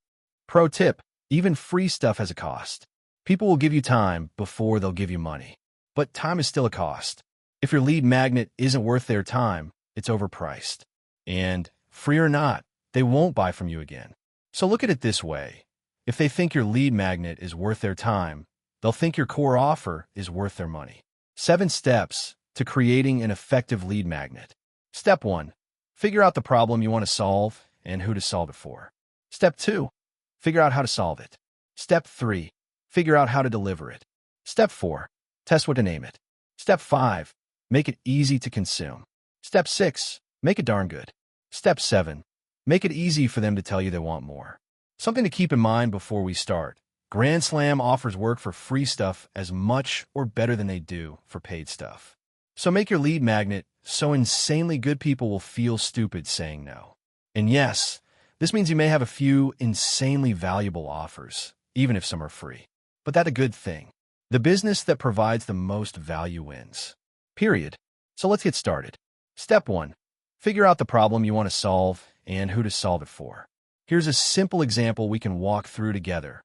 Pro tip, even free stuff has a cost. People will give you time before they'll give you money. But time is still a cost. If your lead magnet isn't worth their time, it's overpriced. And free or not, they won't buy from you again. So look at it this way. If they think your lead magnet is worth their time, they'll think your core offer is worth their money. 7 steps to creating an effective lead magnet. Step 1. Figure out the problem you want to solve and who to solve it for. Step 2. Figure out how to solve it. Step 3. Figure out how to deliver it. Step 4. Test what to name it. Step 5. Make it easy to consume. Step 6. Make it darn good. Step 7. Make it easy for them to tell you they want more. Something to keep in mind before we start. Grand Slam offers work for free stuff as much or better than they do for paid stuff. So make your lead magnet so insanely good people will feel stupid saying no. And yes, this means you may have a few insanely valuable offers, even if some are free. But that's a good thing. The business that provides the most value wins. Period. So let's get started. Step 1. Figure out the problem you want to solve and who to solve it for. Here's a simple example we can walk through together.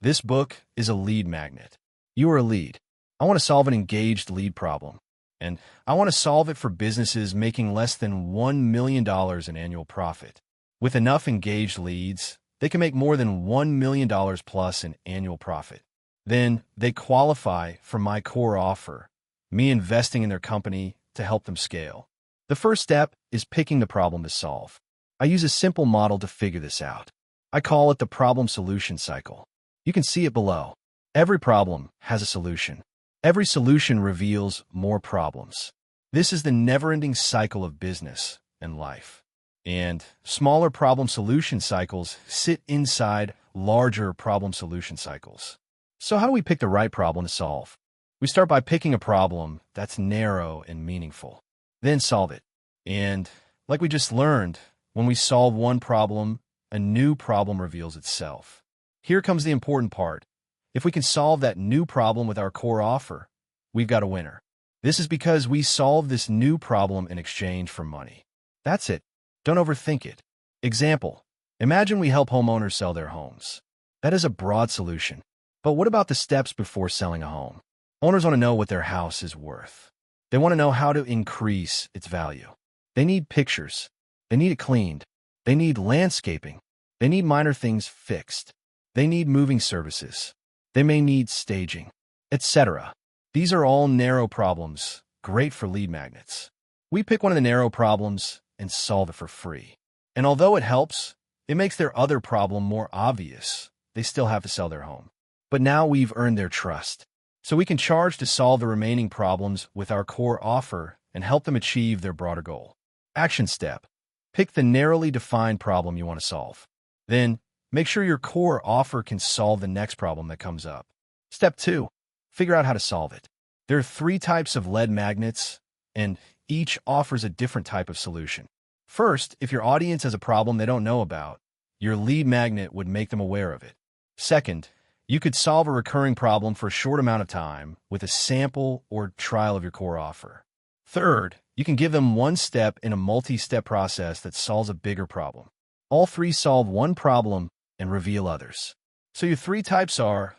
This book is a lead magnet. You are a lead. I want to solve an engaged lead problem. And I want to solve it for businesses making less than $1 million in annual profit. With enough engaged leads, they can make more than $1 million plus in annual profit. Then they qualify for my core offer, me investing in their company to help them scale. The first step is picking the problem to solve. I use a simple model to figure this out. I call it the problem-solution cycle. You can see it below. Every problem has a solution. Every solution reveals more problems. This is the never-ending cycle of business and life. And smaller problem-solution cycles sit inside larger problem-solution cycles. So how do we pick the right problem to solve? We start by picking a problem that's narrow and meaningful. Then solve it. And like we just learned, when we solve one problem, a new problem reveals itself. Here comes the important part. If we can solve that new problem with our core offer, we've got a winner. This is because we solve this new problem in exchange for money. That's it. Don't overthink it. Example. Imagine we help homeowners sell their homes. That is a broad solution. But what about the steps before selling a home? Owners want to know what their house is worth. They want to know how to increase its value. They need pictures. They need it cleaned. They need landscaping. They need minor things fixed. They need moving services. They may need staging, etc. These are all narrow problems, great for lead magnets. We pick one of the narrow problems and solve it for free. And although it helps, it makes their other problem more obvious. They still have to sell their home. But now we've earned their trust. So we can charge to solve the remaining problems with our core offer and help them achieve their broader goal. Action step. Pick the narrowly defined problem you want to solve. Then, make sure your core offer can solve the next problem that comes up. Step 2. Figure out how to solve it. There are 3 types of lead magnets, and each offers a different type of solution. First, if your audience has a problem they don't know about, your lead magnet would make them aware of it. Second, you could solve a recurring problem for a short amount of time with a sample or trial of your core offer. Third, you can give them one step in a multi-step process that solves a bigger problem. All 3 solve one problem and reveal others. So your 3 types are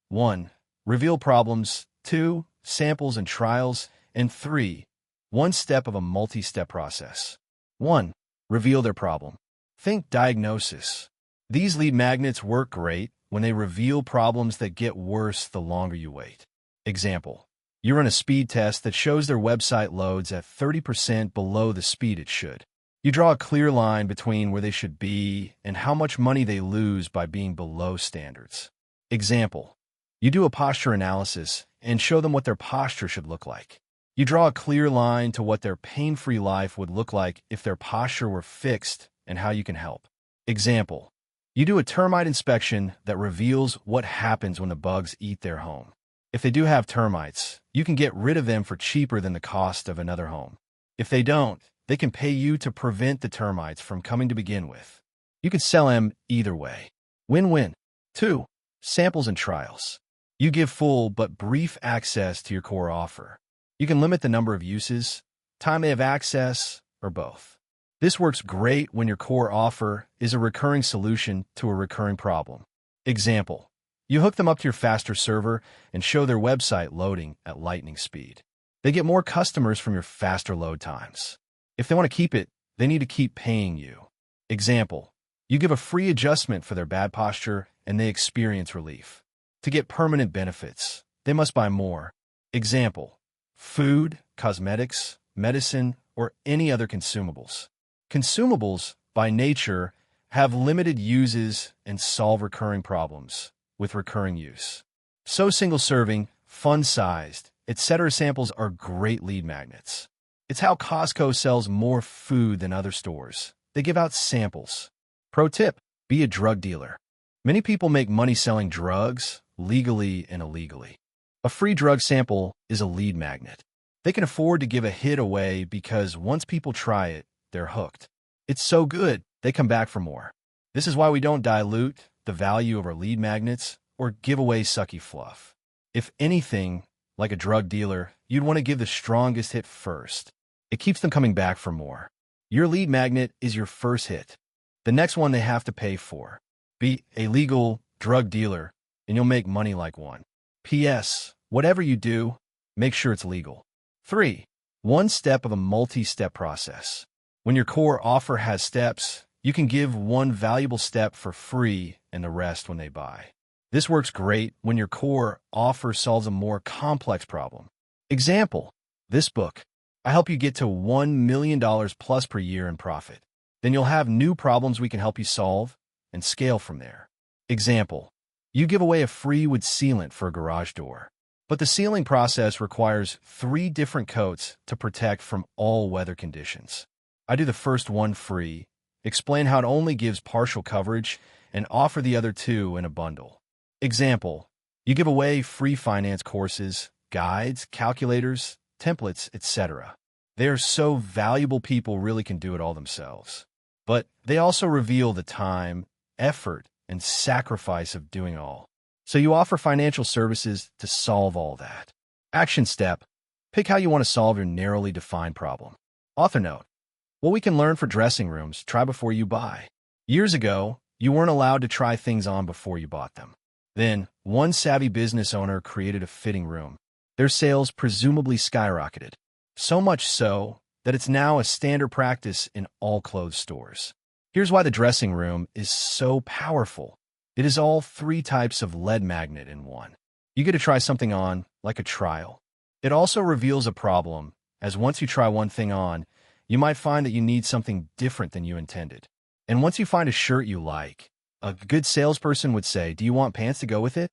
1. Reveal problems, 2. Samples and trials, and 3. One step of a multi-step process. 1. Reveal their problem. Think diagnosis. These lead magnets work great when they reveal problems that get worse the longer you wait. Example. You run a speed test that shows their website loads at 30% below the speed it should. You draw a clear line between where they should be and how much money they lose by being below standards. Example. You do a posture analysis and show them what their posture should look like. You draw a clear line to what their pain-free life would look like if their posture were fixed and how you can help. Example. You do a termite inspection that reveals what happens when the bugs eat their home. If they do have termites, you can get rid of them for cheaper than the cost of another home. If they don't, they can pay you to prevent the termites from coming to begin with. You can sell them either way. Win-win. 2. Samples and trials. You give full but brief access to your core offer. You can limit the number of uses, time they have access, or both. This works great when your core offer is a recurring solution to a recurring problem. Example. You hook them up to your faster server and show their website loading at lightning speed. They get more customers from your faster load times. If they want to keep it, they need to keep paying you. Example. You give a free adjustment for their bad posture and they experience relief. To get permanent benefits, they must buy more. Example. Food, cosmetics, medicine, or any other consumables. Consumables, by nature, have limited uses and solve recurring problems with recurring use. So single-serving, fun-sized, etc. samples are great lead magnets. It's how Costco sells more food than other stores. They give out samples. Pro tip, be a drug dealer. Many people make money selling drugs, legally and illegally. A free drug sample is a lead magnet. They can afford to give a hit away because once people try it, they're hooked. It's so good, they come back for more. This is why we don't dilute the value of our lead magnets or give away sucky fluff. If anything, like a drug dealer, you'd want to give the strongest hit first. It keeps them coming back for more. Your lead magnet is your first hit. The next one they have to pay for. Be a legal drug dealer, and you'll make money like one. P.S. Whatever you do, make sure it's legal. 3. One step of a multi-step process. When your core offer has steps, you can give one valuable step for free and the rest when they buy. This works great when your core offer solves a more complex problem. Example, this book. I help you get to $1 million plus per year in profit. Then you'll have new problems we can help you solve and scale from there. Example, you give away a free wood sealant for a garage door. But the sealing process requires 3 different coats to protect from all weather conditions. I do the first one free, explain how it only gives partial coverage, and offer the other 2 in a bundle. Example, you give away free finance courses, guides, calculators, templates, etc. They are so valuable people really can do it all themselves. But they also reveal the time, effort, and sacrifice of doing all. So you offer financial services to solve all that. Action step, pick how you want to solve your narrowly defined problem. Author note, what we can learn for dressing rooms, try before you buy. Years ago, you weren't allowed to try things on before you bought them. Then, one savvy business owner created a fitting room. Their sales presumably skyrocketed. So much so that it's now a standard practice in all clothes stores. Here's why the dressing room is so powerful. It is all 3 types of lead magnet in one. You get to try something on, like a trial. It also reveals a problem, as once you try one thing on, you might find that you need something different than you intended. And once you find a shirt you like, a good salesperson would say, do you want pants to go with it?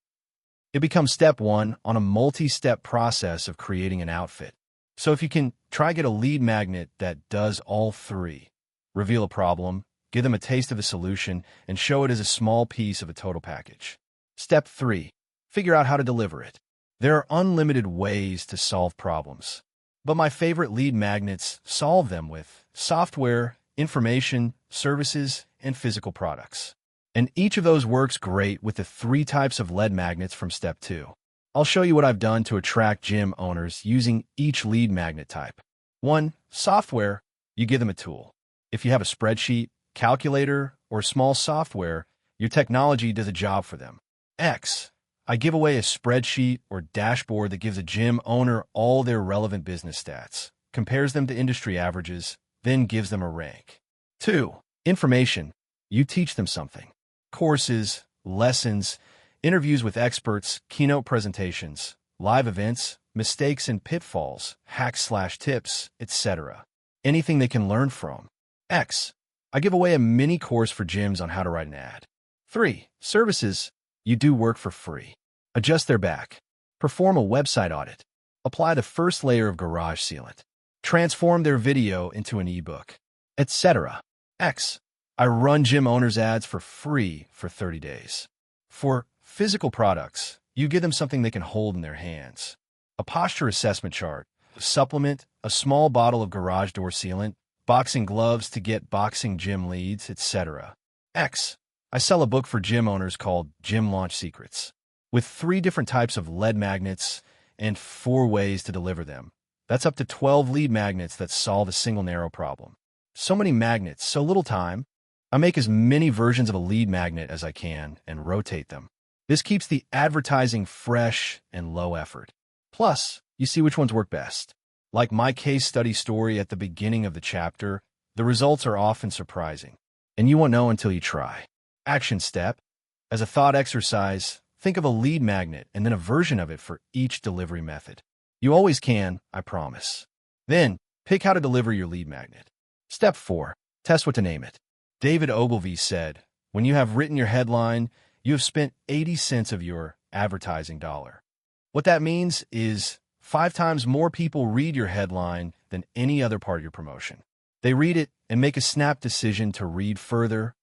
It becomes step 1 on a multi-step process of creating an outfit. So if you can try get a lead magnet that does all 3, reveal a problem, give them a taste of a solution, and show it as a small piece of a total package. Step 3, figure out how to deliver it. There are unlimited ways to solve problems, but my favorite lead magnets solve them with software, information, services, and physical products. And each of those works great with the 3 types of lead magnets from step 2. I'll show you what I've done to attract gym owners using each lead magnet type. 1. Software. You give them a tool. If you have a spreadsheet, calculator, or small software, your technology does a job for them. X. I give away a spreadsheet or dashboard that gives a gym owner all their relevant business stats, compares them to industry averages, then gives them a rank. 2. Information. You teach them something. Courses, lessons, interviews with experts, keynote presentations, live events, mistakes and pitfalls, hacks/tips, etc. Anything they can learn from. X. I give away a mini course for gyms on how to write an ad. 3. Services. You do work for free. Adjust their back. Perform a website audit. Apply the first layer of garage sealant. Transform their video into an ebook, etc. X. I run gym owners' ads for free for 30 days. For physical products, you give them something they can hold in their hands. A posture assessment chart, a supplement, a small bottle of garage door sealant, boxing gloves to get boxing gym leads, etc. X. I sell a book for gym owners called Gym Launch Secrets, with 3 different types of lead magnets and 4 ways to deliver them. That's up to 12 lead magnets that solve a single narrow problem. So many magnets, so little time. I make as many versions of a lead magnet as I can and rotate them. This keeps the advertising fresh and low effort. Plus, you see which ones work best. Like my case study story at the beginning of the chapter, the results are often surprising, and you won't know until you try. Action step. As a thought exercise, think of a lead magnet and then a version of it for each delivery method. You always can, I promise. Then, pick how to deliver your lead magnet. Step 4. Test what to name it. David Ogilvy said, when you have written your headline, you have spent 80 cents of your advertising dollar. What that means is 5 times more people read your headline than any other part of your promotion. They read it and make a snap decision to read further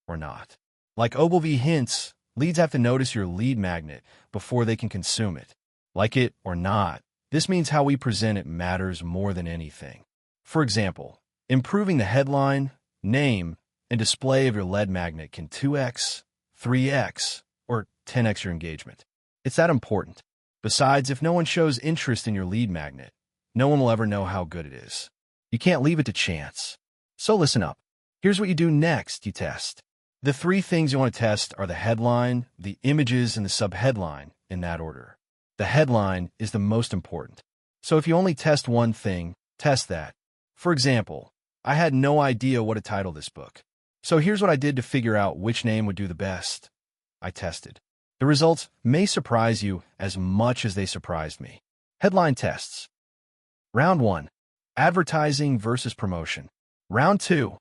or not. Like Ogilvy hints, leads have to notice your lead magnet before they can consume it. Like it or not, this means how we present it matters more than anything. For example, improving the headline, name, and display of your lead magnet can 2x, 3x, or 10x your engagement. It's that important. Besides, if no one shows interest in your lead magnet, no one will ever know how good it is. You can't leave it to chance. So listen up. Here's what you do next. You test. The 3 things you want to test are the headline, the images, and the subheadline, in that order. The headline is the most important. So if you only test one thing, test that. For example, I had no idea what to title this book. So here's what I did to figure out which name would do the best. I tested. The results may surprise you as much as they surprised me. Headline tests. Round 1. Advertising versus promotion. Round 2.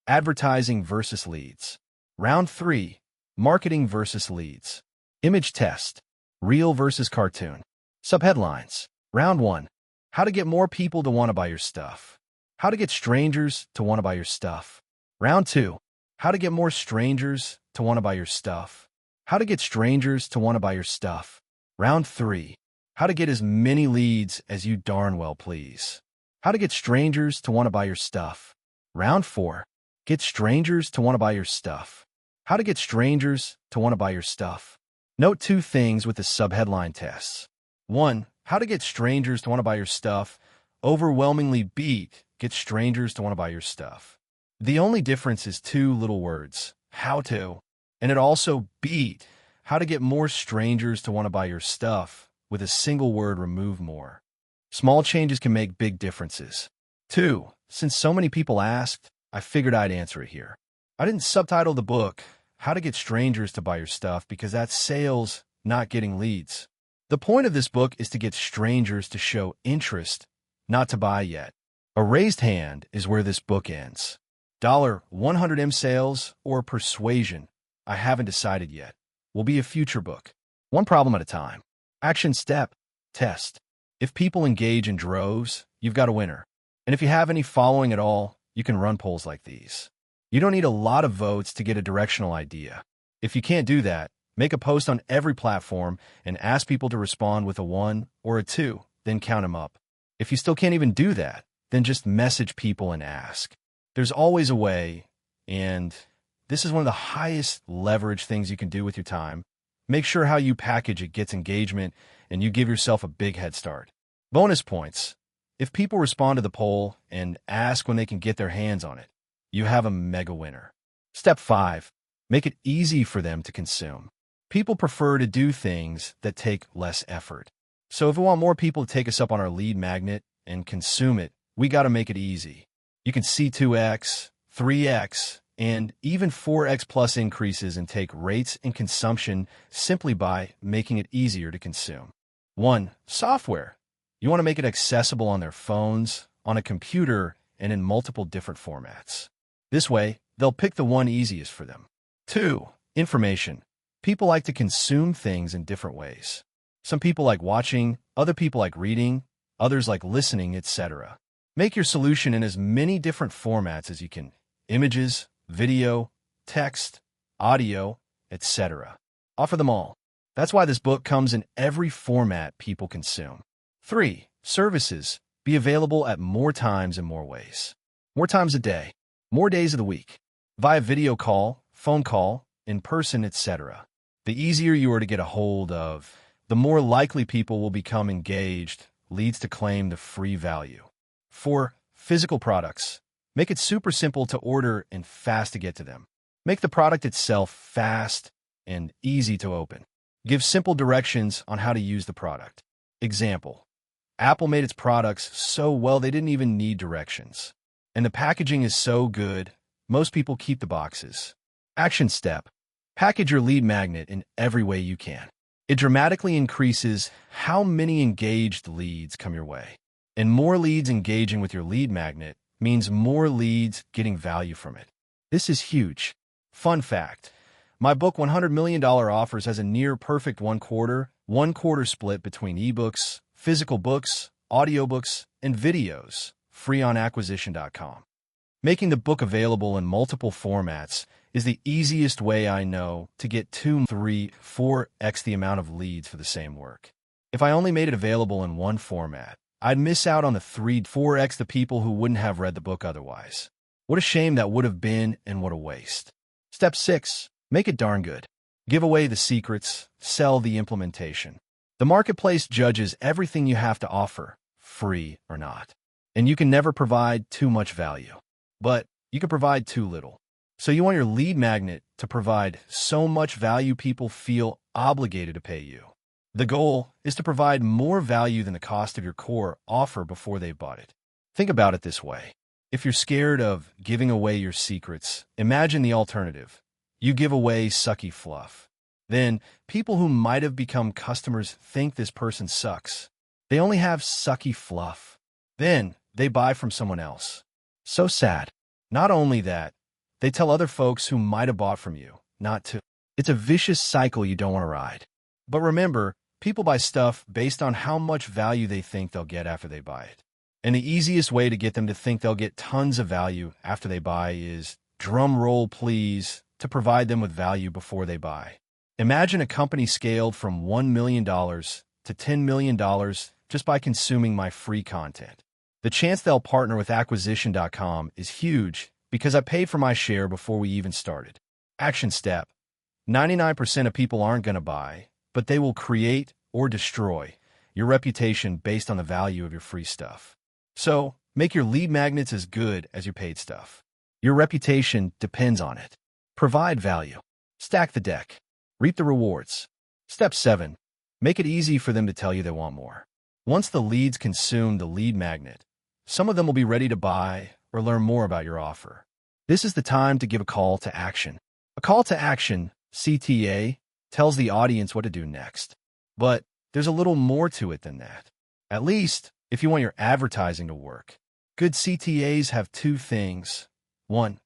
Advertising versus leads. Round 3. Marketing versus leads. Image test. Real versus cartoon. Subheadlines. Round 1. How to get more people to want to buy your stuff. How to get strangers to want to buy your stuff. Round 2. How to get more strangers to want to buy your stuff. How to get strangers to want to buy your stuff. Round 3. How to get as many leads as you darn well please. How to get strangers to want to buy your stuff. Round 4. Get strangers to want to buy your stuff. How to get strangers to want to buy your stuff. Note 2 things with the subheadline tests. 1. How to get strangers to want to buy your stuff overwhelmingly beat get strangers to want to buy your stuff. The only difference is 2 little words, how to, and it also beat how to get more strangers to want to buy your stuff with a single word, remove more. Small changes can make big differences. 2. Since so many people asked, I figured I'd answer it here. I didn't subtitle the book, How to Get Strangers to Buy Your Stuff, because that's sales, not getting leads. The point of this book is to get strangers to show interest, not to buy yet. A raised hand is where this book ends. $100M sales or persuasion, I haven't decided yet, will be a future book. One problem at a time. Action step, test. If people engage in droves, you've got a winner. And if you have any following at all, you can run polls like these. You don't need a lot of votes to get a directional idea. If you can't do that, make a post on every platform and ask people to respond with a 1 or a 2, then count them up. If you still can't even do that, then just message people and ask. There's always a way, and this is one of the highest leverage things you can do with your time. Make sure how you package it gets engagement, and you give yourself a big head start. Bonus points. If people respond to the poll and ask when they can get their hands on it, you have a mega winner. Step 5. Make it easy for them to consume. People prefer to do things that take less effort. So if we want more people to take us up on our lead magnet and consume it, we got to make it easy. You can see 2x, 3x, and even 4x plus increases in take rates and consumption simply by making it easier to consume. 1. Software. You want to make it accessible on their phones, on a computer, and in multiple different formats. This way, they'll pick the one easiest for them. 2. Information. People like to consume things in different ways. Some people like watching, other people like reading, others like listening, etc. Make your solution in as many different formats as you can. Images, video, text, audio, etc. Offer them all. That's why this book comes in every format people consume. 3. Services. Be available at more times and more ways. More times a day. More days of the week. Via video call, phone call, in person, etc. The easier you are to get a hold of, the more likely people will become engaged, leads to claim the free value. 4. Physical products. Make it super simple to order and fast to get to them. Make the product itself fast and easy to open. Give simple directions on how to use the product. Example. Apple made its products so well they didn't even need directions. And the packaging is so good, most people keep the boxes. Action step. Package your lead magnet in every way you can. It dramatically increases how many engaged leads come your way. And more leads engaging with your lead magnet means more leads getting value from it. This is huge. Fun fact. My book $100 Million Offers has a near-perfect one-quarter split between ebooks, physical books, audiobooks, and videos, free on acquisition.com. Making the book available in multiple formats is the easiest way I know to get 2, 3, 4x the amount of leads for the same work. If I only made it available in one format, I'd miss out on the 3, 4x the people who wouldn't have read the book otherwise. What a shame that would have been, and what a waste. Step 6. Make it darn good. Give away the secrets, sell the implementation. The marketplace judges everything you have to offer, free or not. And you can never provide too much value. But you can provide too little. So you want your lead magnet to provide so much value people feel obligated to pay you. The goal is to provide more value than the cost of your core offer before they've bought it. Think about it this way. If you're scared of giving away your secrets, imagine the alternative. You give away sucky fluff. Then, people who might have become customers think this person sucks. They only have sucky fluff. Then, they buy from someone else. So sad. Not only that, they tell other folks who might have bought from you not to. It's a vicious cycle you don't want to ride. But remember, people buy stuff based on how much value they think they'll get after they buy it. And the easiest way to get them to think they'll get tons of value after they buy is, drum roll please, to provide them with value before they buy. Imagine a company scaled from $1 million to $10 million just by consuming my free content. The chance they'll partner with acquisition.com is huge because I paid for my share before we even started. Action step. 99% of people aren't going to buy, but they will create or destroy your reputation based on the value of your free stuff. So, make your lead magnets as good as your paid stuff. Your reputation depends on it. Provide value. Stack the deck. Reap the rewards. Step 7. Make it easy for them to tell you they want more. Once the leads consume the lead magnet, some of them will be ready to buy or learn more about your offer. This is the time to give a call to action. A call to action, CTA, tells the audience what to do next. But there's a little more to it than that. At least, if you want your advertising to work. Good CTAs have 2 things. 1.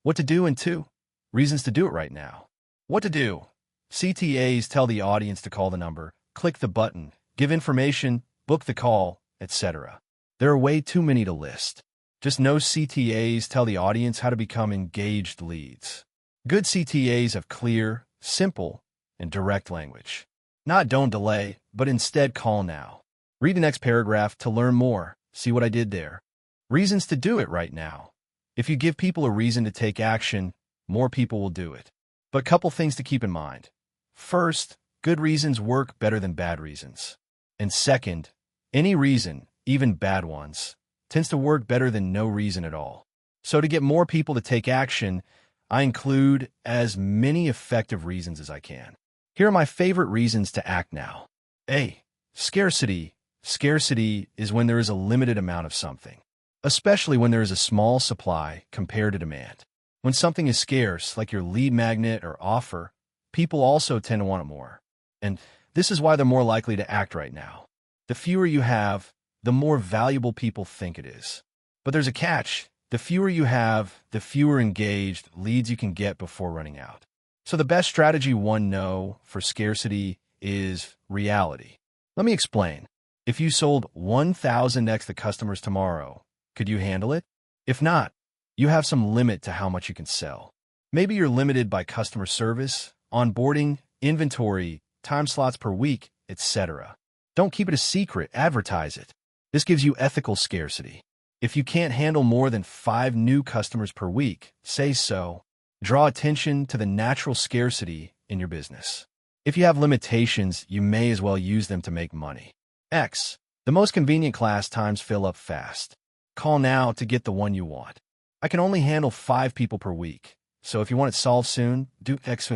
What to do, and 2. Reasons to do it right now. What to do. CTAs tell the audience to call the number, click the button, give information, book the call, etc. There are way too many to list. Just no CTAs tell the audience how to become engaged leads. Good CTAs have clear, simple, and direct language. Not don't delay, but instead call now. Read the next paragraph to learn more. See what I did there? Reasons to do it right now. If you give people a reason to take action, more people will do it. But couple things to keep in mind. First, good reasons work better than bad reasons. And second, any reason, even bad ones, tends to work better than no reason at all. So to get more people to take action, I include as many effective reasons as I can. Here are my favorite reasons to act now. A. Scarcity. Scarcity is when there is a limited amount of something, especially when there is a small supply compared to demand. When something is scarce, like your lead magnet or offer, people also tend to want it more. And this is why they're more likely to act right now. The fewer you have, the more valuable people think it is. But there's a catch. The fewer you have, the fewer engaged leads you can get before running out. So the best strategy for scarcity is reality. Let me explain. If you sold 1,000x to customers tomorrow, could you handle it? If not, you have some limit to how much you can sell. Maybe you're limited by customer service, onboarding, inventory, time slots per week, etc. Don't keep it a secret, advertise it. This gives you ethical scarcity. If you can't handle more than 5 new customers per week, say so. Draw attention to the natural scarcity in your business. If you have limitations, you may as well use them to make money. X. The most convenient class times fill up fast. Call now to get the one you want. I can only handle 5 people per week, so if you want it solved soon, do X.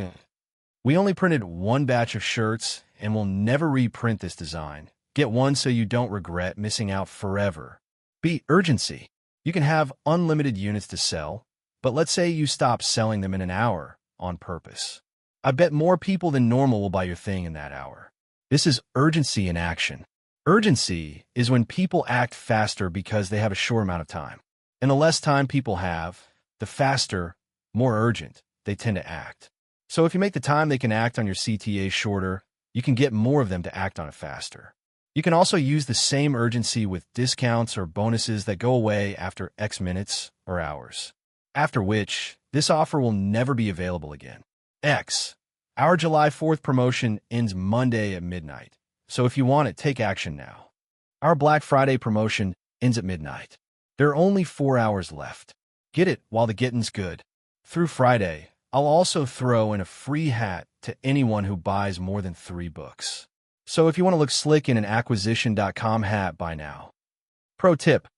We only printed 1 batch of shirts and will never reprint this design. Get one so you don't regret missing out forever. B. Urgency. You can have unlimited units to sell, but let's say you stop selling them in an hour on purpose. I bet more people than normal will buy your thing in that hour. This is urgency in action. Urgency is when people act faster because they have a short amount of time. And the less time people have, the faster, more urgent they tend to act. So if you make the time they can act on your CTA shorter, you can get more of them to act on it faster. You You can also use the same urgency with discounts or bonuses that go away after X minutes or hours, after which this offer will never be available again. Our July 4th promotion ends Monday at midnight, so if you want it, take action now. Our Black Friday promotion ends at midnight. There are only 4 hours left. Get it while the getting's good. Through Friday, I'll also throw in a free hat to anyone who buys more than 3 books. So if you want to look slick in an acquisition.com hat, buy now. Pro tip: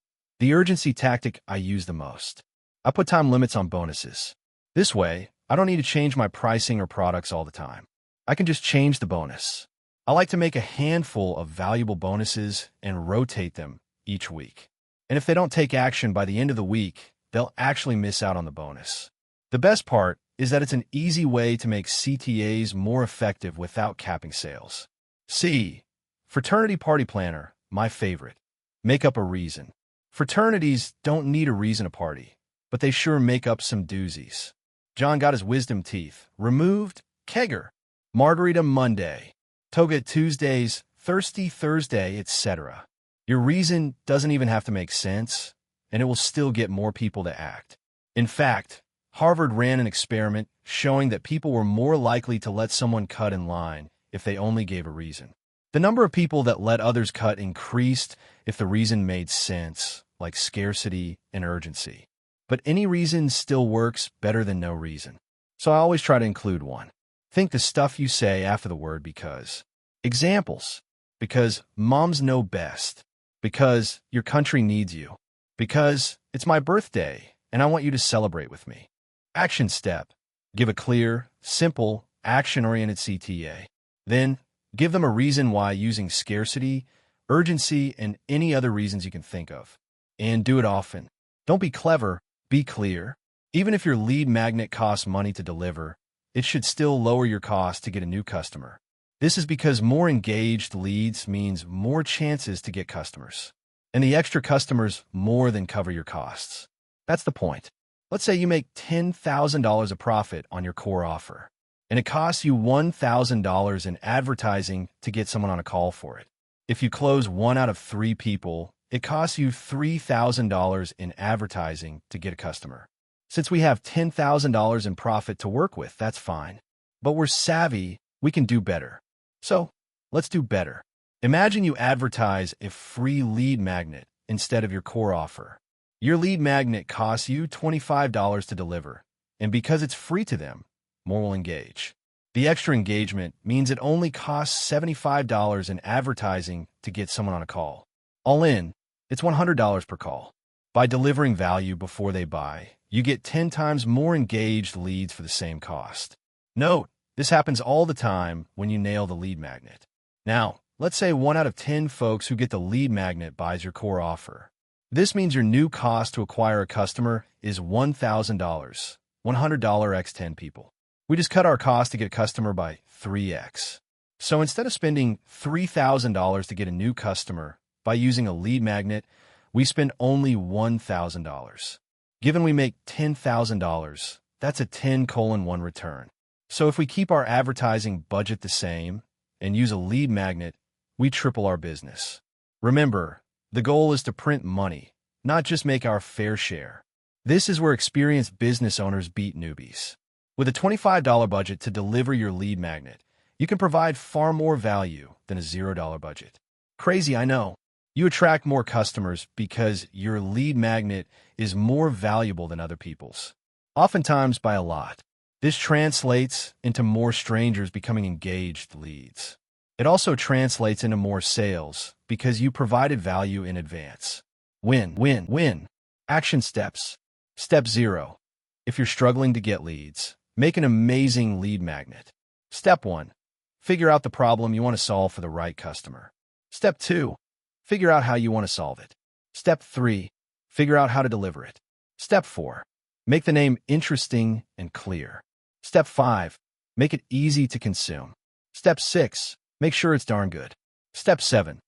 the urgency tactic I use the most. I put time limits on bonuses. This way, I don't need to change my pricing or products all the time. I can just change the bonus. I like to make a handful of valuable bonuses and rotate them each week. And if they don't take action by the end of the week, they'll actually miss out on the bonus. The best part is that it's an easy way to make CTAs more effective without capping sales. C. Fraternity Party Planner, my favorite. Make up a reason. Fraternities don't need a reason to party, but they sure make up some doozies. John got his wisdom teeth removed, kegger, Margarita Monday, toga Tuesdays, thirsty Thursday, etc. Your reason doesn't even have to make sense, and it will still get more people to act. In fact, Harvard ran an experiment showing that people were more likely to let someone cut in line if they only gave a reason. The number of people that let others cut increased if the reason made sense, like scarcity and urgency. But any reason still works better than no reason. So I always try to include one. Think the stuff you say after the word because. Examples: because moms know best, because your country needs you, because it's my birthday and I want you to celebrate with me. Action step: give a clear, simple, action-oriented CTA. Then, give them a reason why using scarcity, urgency, and any other reasons you can think of. And do it often. Don't be clever, be clear. Even if your lead magnet costs money to deliver, it should still lower your cost to get a new customer. This is because more engaged leads means more chances to get customers. And the extra customers more than cover your costs. That's the point. Let's say you make $10,000 of profit on your core offer, and it costs you $1,000 in advertising to get someone on a call for it. If you close 1 out of 3 people, it costs you $3,000 in advertising to get a customer. Since we have $10,000 in profit to work with, that's fine. But we're savvy, we can do better. So, let's do better. Imagine you advertise a free lead magnet instead of your core offer. Your lead magnet costs you $25 to deliver, and because it's free to them, more will engage. The extra engagement means it only costs $75 in advertising to get someone on a call. All in, it's $100 per call. By delivering value before they buy, you get 10 times more engaged leads for the same cost. Note, this happens all the time when you nail the lead magnet. Now, let's say 1 out of 10 folks who get the lead magnet buys your core offer. This means your new cost to acquire a customer is $1,000, $100 x 10 people. We just cut our cost to get a customer by 3x. So instead of spending $3,000 to get a new customer by using a lead magnet, we spend only $1,000. Given we make $10,000, that's a 10:1 return. So if we keep our advertising budget the same and use a lead magnet, we triple our business. Remember, the goal is to print money, not just make our fair share. This is where experienced business owners beat newbies. With a $25 budget to deliver your lead magnet, you can provide far more value than a $0 budget. Crazy, I know. You attract more customers because your lead magnet is more valuable than other people's, oftentimes by a lot. This translates into more strangers becoming engaged leads. It also translates into more sales because you provided value in advance. Win, win, win. Action steps. Step 0. If you're struggling to get leads, make an amazing lead magnet. Step 1. Figure out the problem you want to solve for the right customer. Step 2. Figure out how you want to solve it. Step 3. Figure out how to deliver it. Step 4. Make the name interesting and clear. Step 5. Make it easy to consume. Step 6. Make sure it's darn good. Step 7.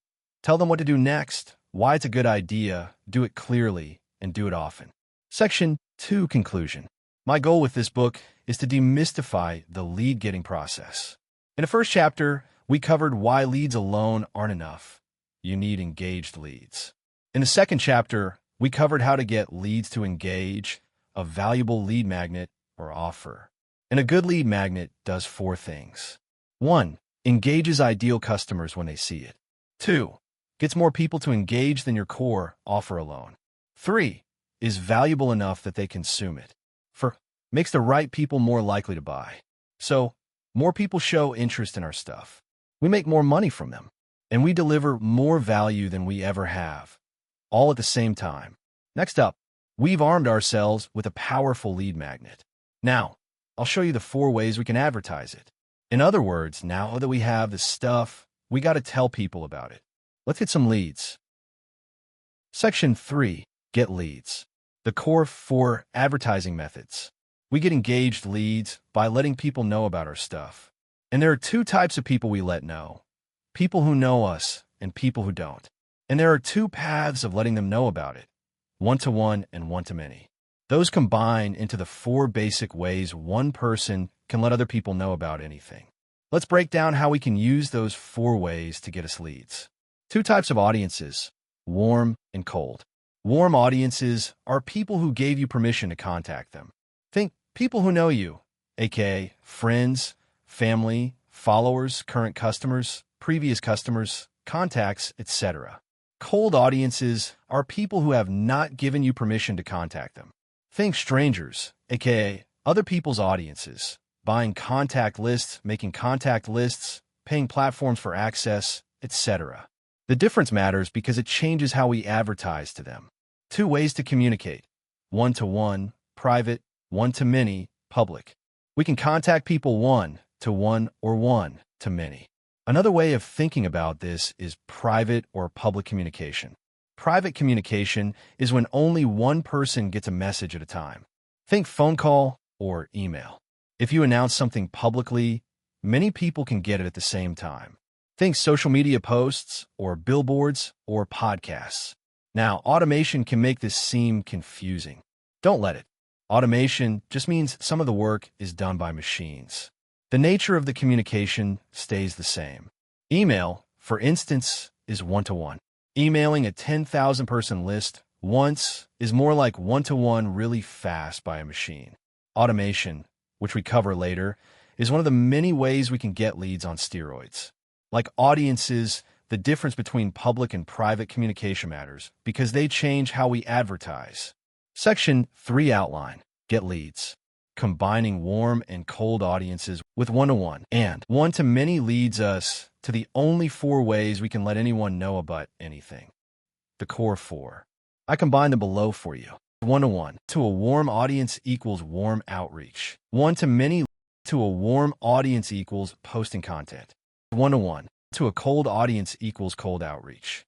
Tell them what to do next, why it's a good idea, do it clearly, and do it often. Section 2. Conclusion. My goal with this book is to demystify the lead-getting process. In the first chapter, we covered why leads alone aren't enough, you need engaged leads. In the second chapter, we covered how to get leads to engage, a valuable lead magnet or offer. And a good lead magnet does 4 things. 1. Engages ideal customers when they see it. 2. Gets more people to engage than your core offer alone. 3. Is valuable enough that they consume it. 4. Makes the right people more likely to buy. So, more people show interest in our stuff. We make more money from them. And we deliver more value than we ever have, all at the same time. Next up, we've armed ourselves with a powerful lead magnet. Now, I'll show you the 4 ways we can advertise it. In other words, now that we have the stuff, we got to tell people about it. Let's get some leads. Section 3, Get Leads. The core 4 advertising methods. We get engaged leads by letting people know about our stuff. And there are 2 types of people we let know. People who know us and people who don't. And there are 2 paths of letting them know about it, one-to-one and one-to-many. Those combine into the 4 basic ways one person can let other people know about anything. Let's break down how we can use those 4 ways to get us leads. 2 types of audiences, warm and cold. Warm audiences are people who gave you permission to contact them. Think people who know you, aka friends, family, followers, current customers, previous customers, contacts, etc. Cold audiences are people who have not given you permission to contact them. Think strangers, aka other people's audiences, buying contact lists, making contact lists, paying platforms for access, etc. The difference matters because it changes how we advertise to them. 2 ways to communicate: one-to-one, private; one-to-many, public. We can contact people one-to-one or one-to-many. Another way of thinking about this is private or public communication. Private communication is when only one person gets a message at a time. Think phone call or email. If you announce something publicly, many people can get it at the same time. Think social media posts or billboards or podcasts. Now, automation can make this seem confusing. Don't let it. Automation just means some of the work is done by machines. The nature of the communication stays the same. Email, for instance, is one-to-one. Emailing a 10,000-person list once is more like one-to-one really fast by a machine. Automation, which we cover later, is one of the many ways we can get leads on steroids. Like audiences, the difference between public and private communication matters because they change how we advertise. Section 3 Outline. Get leads. Combining warm and cold audiences with one-to-one and one-to-many leads us to the only 4 ways we can let anyone know about anything. The core 4. I combine them below for you. One-to-one to a warm audience equals warm outreach. One-to-many to a warm audience equals posting content. One-to-one to a cold audience equals cold outreach.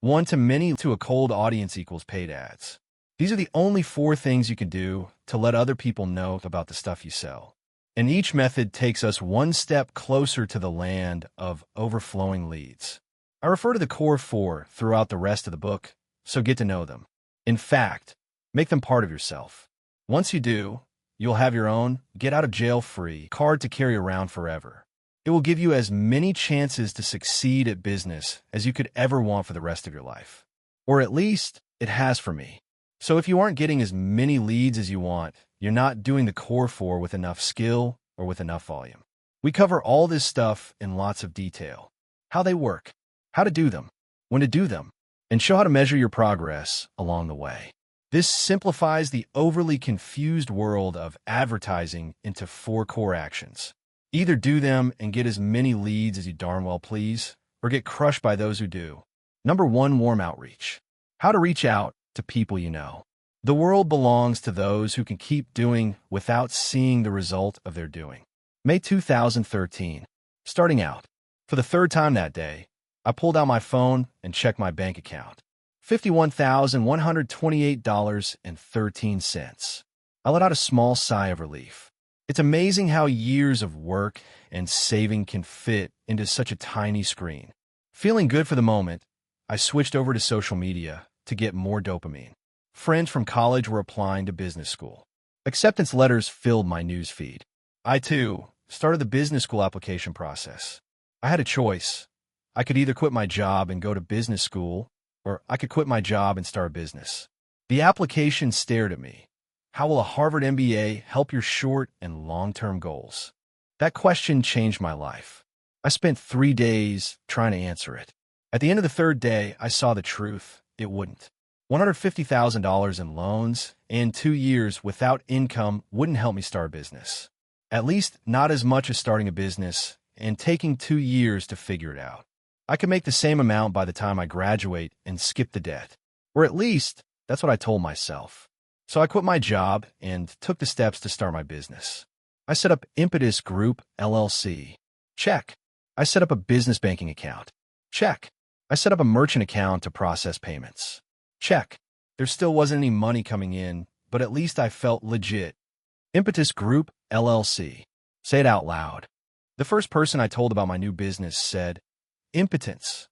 One-to-many to a cold audience equals paid ads. These are the only 4 things you can do to let other people know about the stuff you sell. And each method takes us one step closer to the land of overflowing leads. I refer to the core 4 throughout the rest of the book, so get to know them. In fact, make them part of yourself. Once you do, you'll have your own get-out-of-jail-free card to carry around forever. It will give you as many chances to succeed at business as you could ever want for the rest of your life. Or at least, it has for me. So if you aren't getting as many leads as you want, you're not doing the core 4 with enough skill or with enough volume. We cover all this stuff in lots of detail. How they work, how to do them, when to do them, and show how to measure your progress along the way. This simplifies the overly confused world of advertising into 4 core actions. Either do them and get as many leads as you darn well please, or get crushed by those who do. Number 1, warm outreach. How to reach out to people you know. The world belongs to those who can keep doing without seeing the result of their doing. May 2013. Starting out. For the 3rd time that day, I pulled out my phone and checked my bank account. $51,128.13. I let out a small sigh of relief. It's amazing how years of work and saving can fit into such a tiny screen. Feeling good for the moment, I switched over to social media to get more dopamine. Friends from college were applying to business school. Acceptance letters filled my news feed. I, too, started the business school application process. I had a choice. I could either quit my job and go to business school, or I could quit my job and start a business. The application stared at me. How will a Harvard MBA help your short and long-term goals? That question changed my life. I spent 3 days trying to answer it. At the end of the third day, I saw the truth. It wouldn't. $150,000 in loans and 2 years without income wouldn't help me start a business. At least not as much as starting a business and taking 2 years to figure it out. I could make the same amount by the time I graduate and skip the debt. Or at least, that's what I told myself. So I quit my job and took the steps to start my business. I set up Impetus Group, LLC. Check. I set up a business banking account. Check. I set up a merchant account to process payments. Check. There still wasn't any money coming in, but at least I felt legit. Impetus Group, LLC. Say it out loud. The first person I told about my new business said, impotence.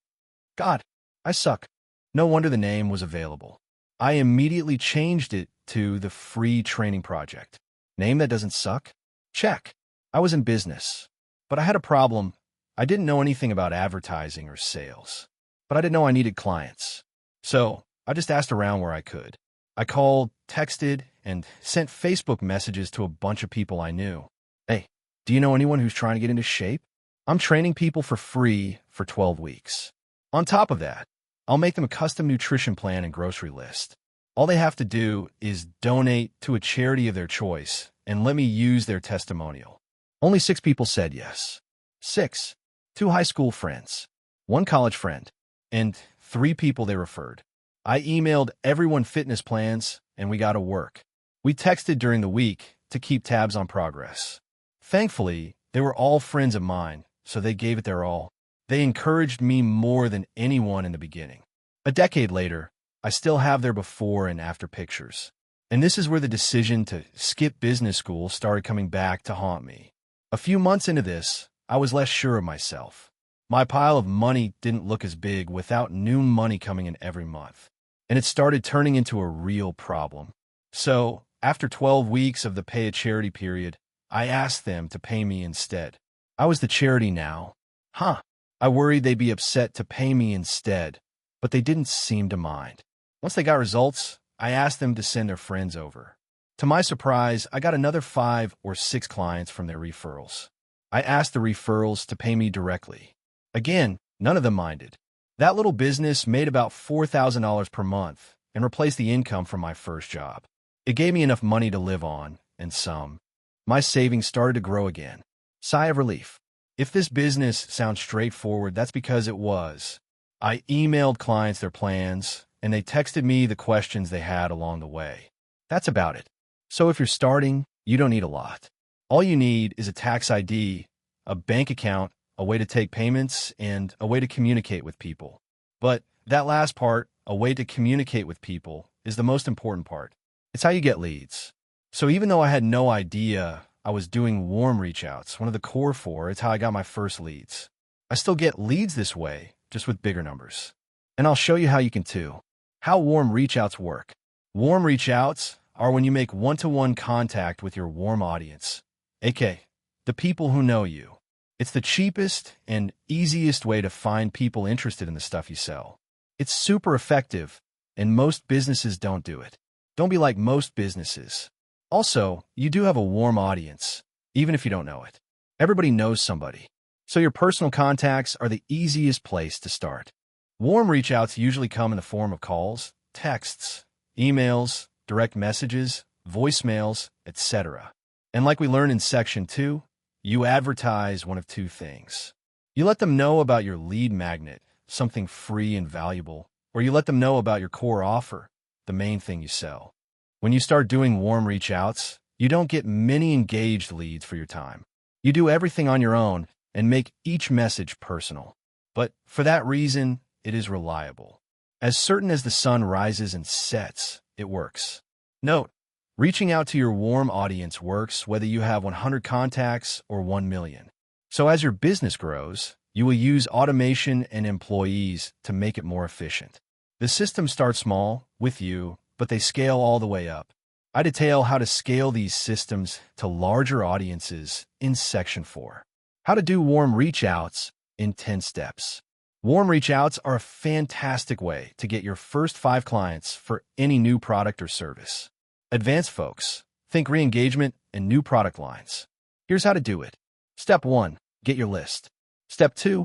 God, I suck. No wonder the name was available. I immediately changed it to the Free Training Project. Name that doesn't suck? Check. I was in business, but I had a problem. I didn't know anything about advertising or sales, but I didn't know I needed clients. So I just asked around where I could. I called, texted, and sent Facebook messages to a bunch of people I knew. Hey, do you know anyone who's trying to get into shape? I'm training people for free for 12 weeks. On top of that, I'll make them a custom nutrition plan and grocery list. All they have to do is donate to a charity of their choice and let me use their testimonial. Only 6 people said yes. 6. 2 high school friends, 1 college friend, and 3 people they referred. I emailed everyone fitness plans, and we got to work. We texted during the week to keep tabs on progress. Thankfully, they were all friends of mine, so they gave it their all. They encouraged me more than anyone in the beginning. A decade later, I still have their before and after pictures. And this is where the decision to skip business school started coming back to haunt me. A few months into this, I was less sure of myself. My pile of money didn't look as big without new money coming in every month. And it started turning into a real problem. So, after 12 weeks of the pay a charity period, I asked them to pay me instead. I was the charity now. I worried they'd be upset to pay me instead, but they didn't seem to mind. Once they got results, I asked them to send their friends over. To my surprise, I got another 5 or 6 clients from their referrals. I asked the referrals to pay me directly. Again, none of them minded. That little business made about $4,000 per month and replaced the income from my first job. It gave me enough money to live on, and some. My savings started to grow again. Sigh of relief. If this business sounds straightforward, that's because it was. I emailed clients their plans, and they texted me the questions they had along the way. That's about it. So if you're starting, you don't need a lot. All you need is a tax ID, a bank account, a way to take payments, and a way to communicate with people. But that last part, a way to communicate with people, is the most important part. It's how you get leads. So even though I had no idea I was doing warm reach outs, one of the core 4, it's how I got my first leads. I still get leads this way, just with bigger numbers. And I'll show you how you can too. How warm reach outs work. Warm reach outs are when you make one-to-one contact with your warm audience, aka the people who know you. It's the cheapest and easiest way to find people interested in the stuff you sell. It's super effective, and most businesses don't do it. Don't be like most businesses. Also, you do have a warm audience, even if you don't know it. Everybody knows somebody. So your personal contacts are the easiest place to start. Warm reach outs usually come in the form of calls, texts, emails, direct messages, voicemails, etc. And like we learned in Section 2, you advertise one of 2 things. You let them know about your lead magnet, something free and valuable, or you let them know about your core offer, the main thing you sell. When you start doing warm reach outs, you don't get many engaged leads for your time. You do everything on your own and make each message personal. But for that reason, it is reliable. As certain as the sun rises and sets, it works. Note, reaching out to your warm audience works whether you have 100 contacts or 1 million. So as your business grows, you will use automation and employees to make it more efficient. The system starts small, with you, but they scale all the way up. I detail how to scale these systems to larger audiences in Section 4. How to do warm reach outs in 10 steps. Warm reach outs are a fantastic way to get your first 5 clients for any new product or service. Advanced folks, think re-engagement and new product lines. Here's how to do it. Step 1, get your list. Step 2,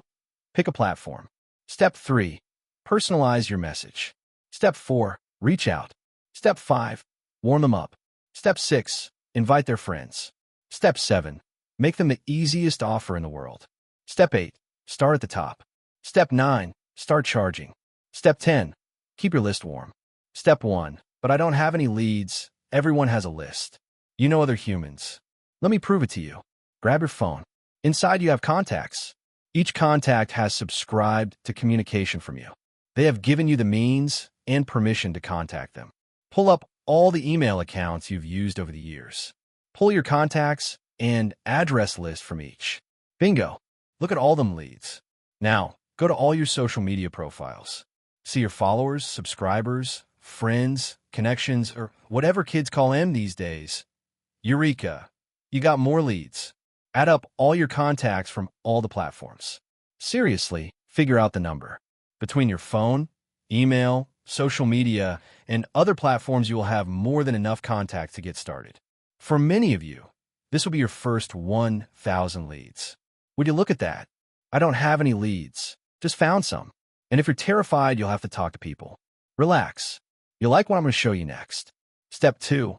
pick a platform. Step 3, personalize your message. Step 4, reach out. Step 5, warm them up. Step 6, invite their friends. Step 7, make them the easiest offer in the world. Step 8, start at the top. Step 9, start charging. Step 10, keep your list warm. Step 1, but I don't have any leads. Everyone has a list. You know other humans. Let me prove it to you. Grab your phone. Inside you have contacts. Each contact has subscribed to communication from you. They have given you the means and permission to contact them. Pull up all the email accounts you've used over the years. Pull your contacts and address list from each. Bingo. Look at all them leads. Now, go to all your social media profiles. See your followers, subscribers, friends, connections, or whatever kids call them these days. Eureka! You got more leads. Add up all your contacts from all the platforms. Seriously, figure out the number. Between your phone, email, social media, and other platforms, you will have more than enough contacts to get started. For many of you, this will be your first 1,000 leads. Would you look at that? I don't have any leads. Just found some. And if you're terrified, you'll have to talk to people. Relax. You'll like what I'm going to show you next. Step 2.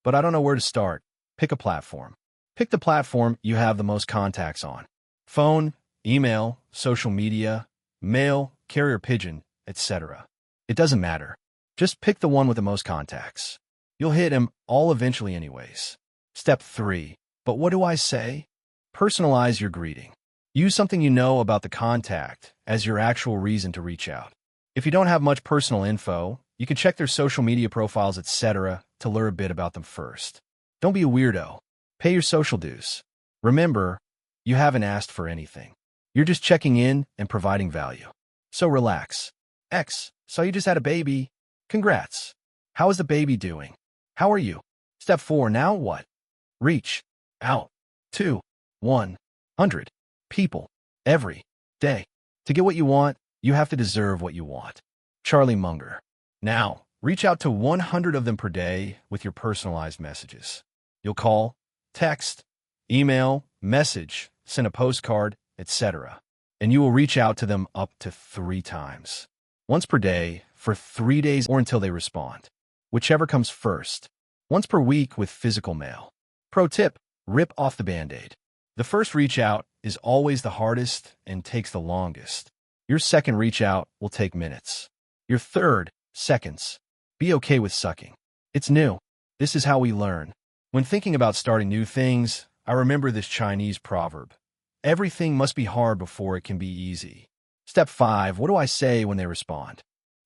But I don't know where to start. Pick a platform. Pick the platform you have the most contacts on. Phone, email, social media, mail, carrier pigeon, etc. It doesn't matter. Just pick the one with the most contacts. You'll hit them all eventually anyways. Step 3. But what do I say? Personalize your greeting. Use something you know about the contact as your actual reason to reach out. If you don't have much personal info, you can check their social media profiles, etc. to learn a bit about them first. Don't be a weirdo. Pay your social dues. Remember, you haven't asked for anything. You're just checking in and providing value. So relax. X, so you just had a baby. Congrats. How is the baby doing? How are you? Step 4, now what? Reach out to 100 people every day. To get what you want, you have to deserve what you want. Charlie Munger. Now, reach out to 100 of them per day with your personalized messages. You'll call, text, email, message, send a postcard, etc. And you will reach out to them up to 3 times. Once per day, for 3 days or until they respond. Whichever comes first. Once per week with physical mail. Pro tip, rip off the Band-Aid. The first reach out is always the hardest and takes the longest. Your second reach out will take minutes. Your third, seconds. Be okay with sucking. It's new. This is how we learn. When thinking about starting new things, I remember this Chinese proverb. Everything must be hard before it can be easy. Step 5, what do I say when they respond?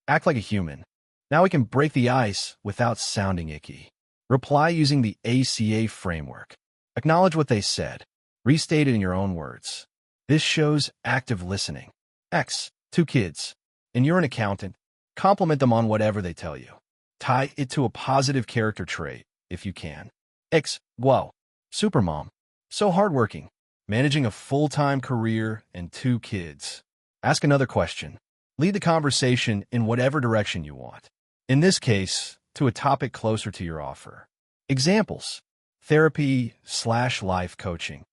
Act like a human. Now we can break the ice without sounding icky. Reply using the ACA framework. Acknowledge what they said. Restate it in your own words. This shows active listening. X, 2 kids, and you're an accountant. Compliment them on whatever they tell you. Tie it to a positive character trait, if you can. X, wow, supermom. So hardworking. Managing a full-time career and 2 kids. Ask another question. Lead the conversation in whatever direction you want. In this case, to a topic closer to your offer. Examples. Therapy/life coaching.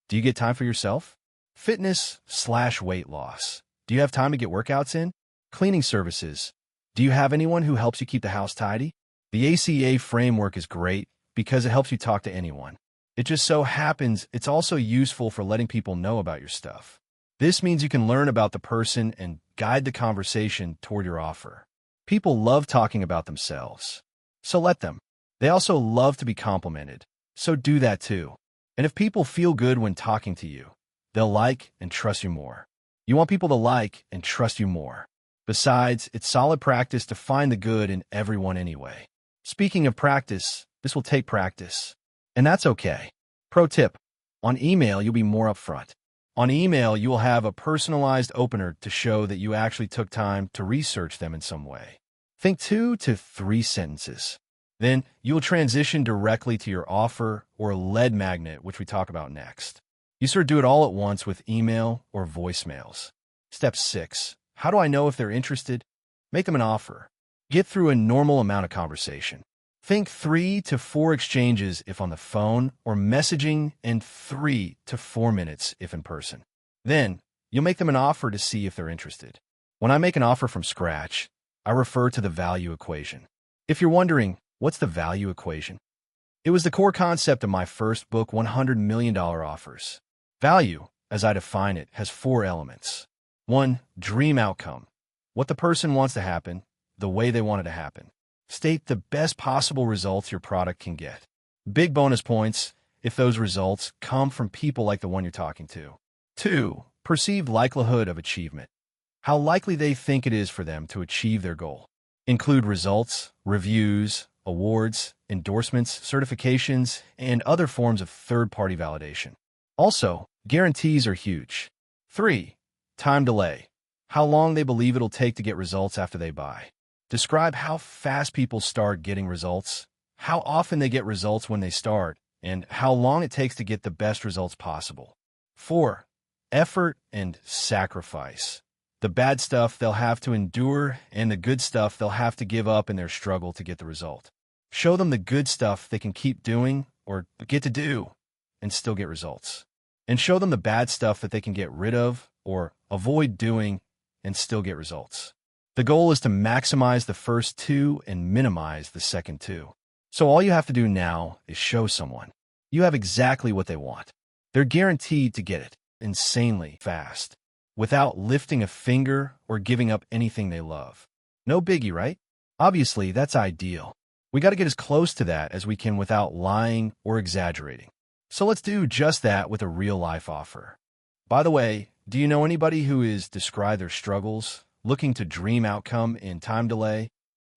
Do you get time for yourself? Fitness/weight loss. Do you have time to get workouts in? Cleaning services. Do you have anyone who helps you keep the house tidy? The ACA framework is great because it helps you talk to anyone. It just so happens it's also useful for letting people know about your stuff. This means you can learn about the person and guide the conversation toward your offer. People love talking about themselves, so let them. They also love to be complimented, so do that too. And if people feel good when talking to you, they'll like and trust you more. You want people to like and trust you more. Besides, it's solid practice to find the good in everyone anyway. Speaking of practice, this will take practice. And that's okay. Pro tip, on email, you'll be more upfront. On email, you will have a personalized opener to show that you actually took time to research them in some way. Think 2 to 3 sentences. Then you will transition directly to your offer or lead magnet, which we talk about next. You sort of do it all at once with email or voicemails. Step 6. How do I know if they're interested? Make them an offer. Get through a normal amount of conversation. Think 3 to 4 exchanges if on the phone or messaging, and 3 to 4 minutes if in person. Then, you'll make them an offer to see if they're interested. When I make an offer from scratch, I refer to the value equation. If you're wondering, what's the value equation? It was the core concept of my first book, $100 million Offers. Value, as I define it, has 4 elements. 1. Dream outcome. What the person wants to happen, the way they want it to happen. State the best possible results your product can get. Big bonus points if those results come from people like the one you're talking to. 2. Perceived likelihood of achievement. How likely they think it is for them to achieve their goal. Include results, reviews, awards, endorsements, certifications, and other forms of third-party validation. Also, guarantees are huge. 3. Time delay. How long they believe it'll take to get results after they buy. Describe how fast people start getting results, how often they get results when they start, and how long it takes to get the best results possible. 4. Effort and sacrifice. The bad stuff they'll have to endure, and the good stuff they'll have to give up in their struggle to get the result. Show them the good stuff they can keep doing or get to do and still get results. And show them the bad stuff that they can get rid of or avoid doing and still get results. The goal is to maximize the first 2 and minimize the second 2. So all you have to do now is show someone. You have exactly what they want. They're guaranteed to get it insanely fast, without lifting a finger or giving up anything they love. No biggie, right? Obviously, that's ideal. We got to get as close to that as we can without lying or exaggerating. So let's do just that with a real-life offer. By the way, do you know anybody who is describe their struggles, looking to dream outcome in time delay?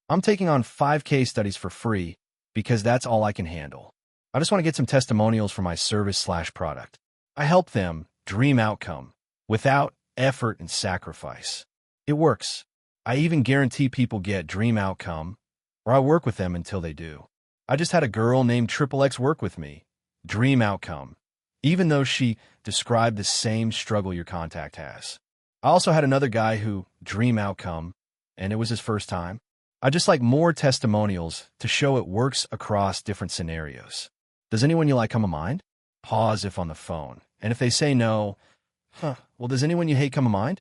I'm taking on 5 case studies for free because that's all I can handle. I just want to get some testimonials for my service/product. I help them dream outcome without effort and sacrifice. It works. I even guarantee people get dream outcome, or I work with them until they do. I just had a girl named XXX work with me, dream outcome, even though she described the same struggle your contact has. I also had another guy who dream outcome, and it was his first time. I just like more testimonials to show it works across different scenarios. Does anyone you like come to mind? Pause if on the phone. And if they say no, well, does anyone you hate come to mind?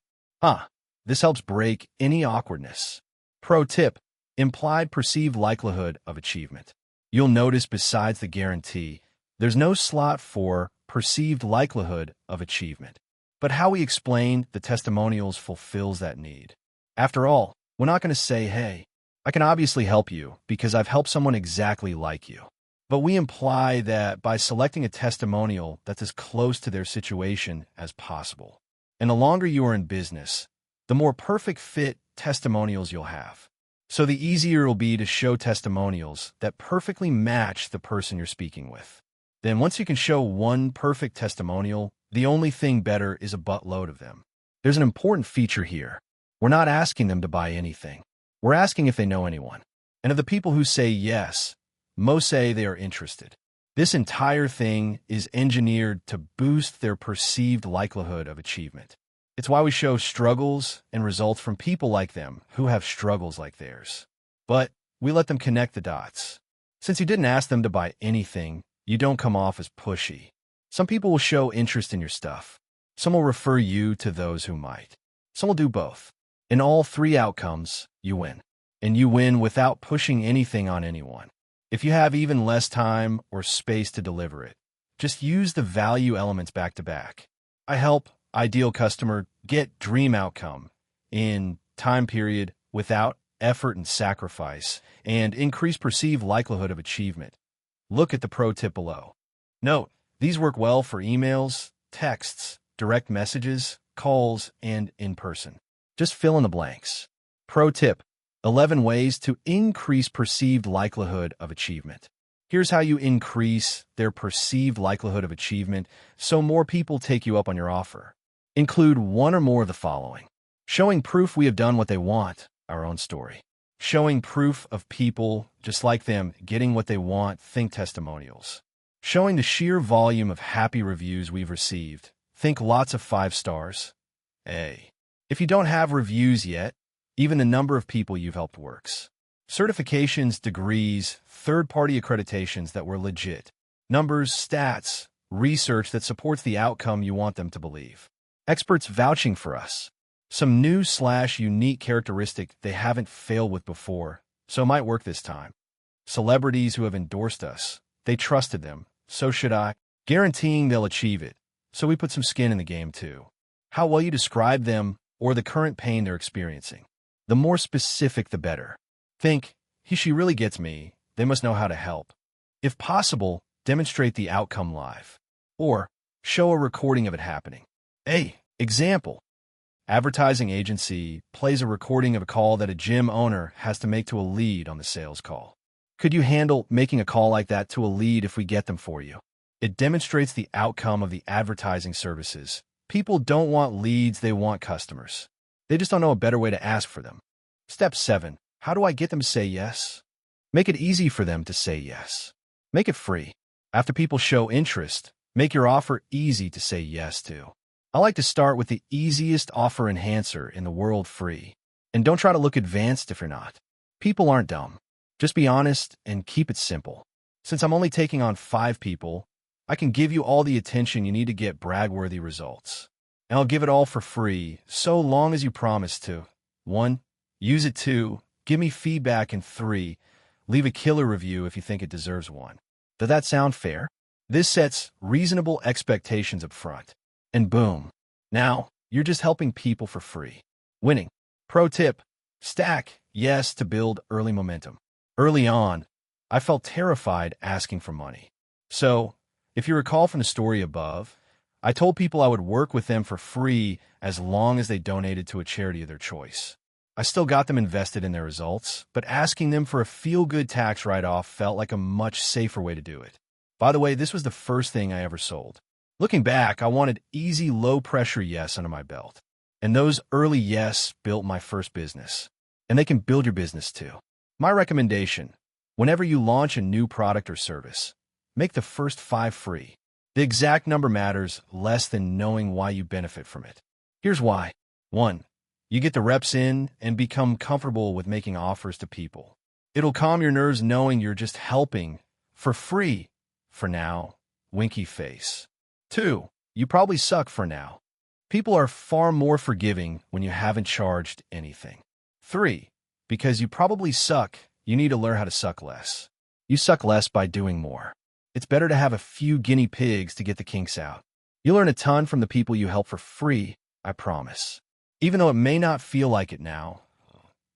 This helps break any awkwardness. Pro tip, implied perceived likelihood of achievement. You'll notice besides the guarantee, there's no slot for perceived likelihood of achievement. But how we explain the testimonials fulfills that need. After all, we're not going to say, hey, I can obviously help you because I've helped someone exactly like you. But we imply that by selecting a testimonial that's as close to their situation as possible. And the longer you are in business, the more perfect fit testimonials you'll have. So the easier it will be to show testimonials that perfectly match the person you're speaking with. Then once you can show one perfect testimonial, the only thing better is a buttload of them. There's an important feature here. We're not asking them to buy anything. We're asking if they know anyone. And of the people who say yes, most say they are interested. This entire thing is engineered to boost their perceived likelihood of achievement. It's why we show struggles and results from people like them who have struggles like theirs. But we let them connect the dots. Since you didn't ask them to buy anything, you don't come off as pushy. Some people will show interest in your stuff. Some will refer you to those who might. Some will do both. In all 3 outcomes, you win. And you win without pushing anything on anyone. If you have even less time or space to deliver it, just use the value elements back to back. I help ideal customer get dream outcome in time period without effort and sacrifice, and increase perceived likelihood of achievement. Look at the pro tip below. Note, these work well for emails, texts, direct messages, calls, and in person. Just fill in the blanks. Pro tip, 11 ways to increase perceived likelihood of achievement. Here's how you increase their perceived likelihood of achievement so more people take you up on your offer. Include one or more of the following. Showing proof we have done what they want, our own story. Showing proof of people, just like them, getting what they want, think testimonials. Showing the sheer volume of happy reviews we've received, think lots of 5 stars. A. If you don't have reviews yet, even the number of people you've helped works. Certifications, degrees, third-party accreditations that were legit. Numbers, stats, research that supports the outcome you want them to believe. Experts vouching for us. Some new/unique characteristic they haven't failed with before, so it might work this time. Celebrities who have endorsed us. They trusted them, so should I. Guaranteeing they'll achieve it, so we put some skin in the game too. How well you describe them or the current pain they're experiencing. The more specific, the better. Think, she really gets me, they must know how to help. If possible, demonstrate the outcome live. Or, show a recording of it happening. Example. Advertising agency plays a recording of a call that a gym owner has to make to a lead on the sales call. Could you handle making a call like that to a lead if we get them for you? It demonstrates the outcome of the advertising services. People don't want leads, they want customers. They just don't know a better way to ask for them. Step 7. How do I get them to say yes? Make it easy for them to say yes. Make it free. After people show interest, make your offer easy to say yes to. I like to start with the easiest offer enhancer in the world, free. And don't try to look advanced if you're not. People aren't dumb. Just be honest and keep it simple. Since I'm only taking on 5 people, I can give you all the attention you need to get brag-worthy results. And I'll give it all for free, so long as you promise to. 1. Use it. 2. Give me feedback. And 3. Leave a killer review if you think it deserves one. Does that sound fair? This sets reasonable expectations up front. And boom. Now, you're just helping people for free. Winning. Pro tip. Stack yes to build early momentum. Early on, I felt terrified asking for money. So, if you recall from the story above, I told people I would work with them for free as long as they donated to a charity of their choice. I still got them invested in their results, but asking them for a feel-good tax write-off felt like a much safer way to do it. By the way, this was the first thing I ever sold. Looking back, I wanted easy, low-pressure yes under my belt. And those early yes built my first business. And they can build your business too. My recommendation, whenever you launch a new product or service, make the first 5 free. The exact number matters less than knowing why you benefit from it. Here's why. 1. You get the reps in and become comfortable with making offers to people. It'll calm your nerves knowing you're just helping for free for now. Winky face. 2. You probably suck for now. People are far more forgiving when you haven't charged anything. 3. Because you probably suck, you need to learn how to suck less. You suck less by doing more. It's better to have a few guinea pigs to get the kinks out. You learn a ton from the people you help for free, I promise. Even though it may not feel like it now,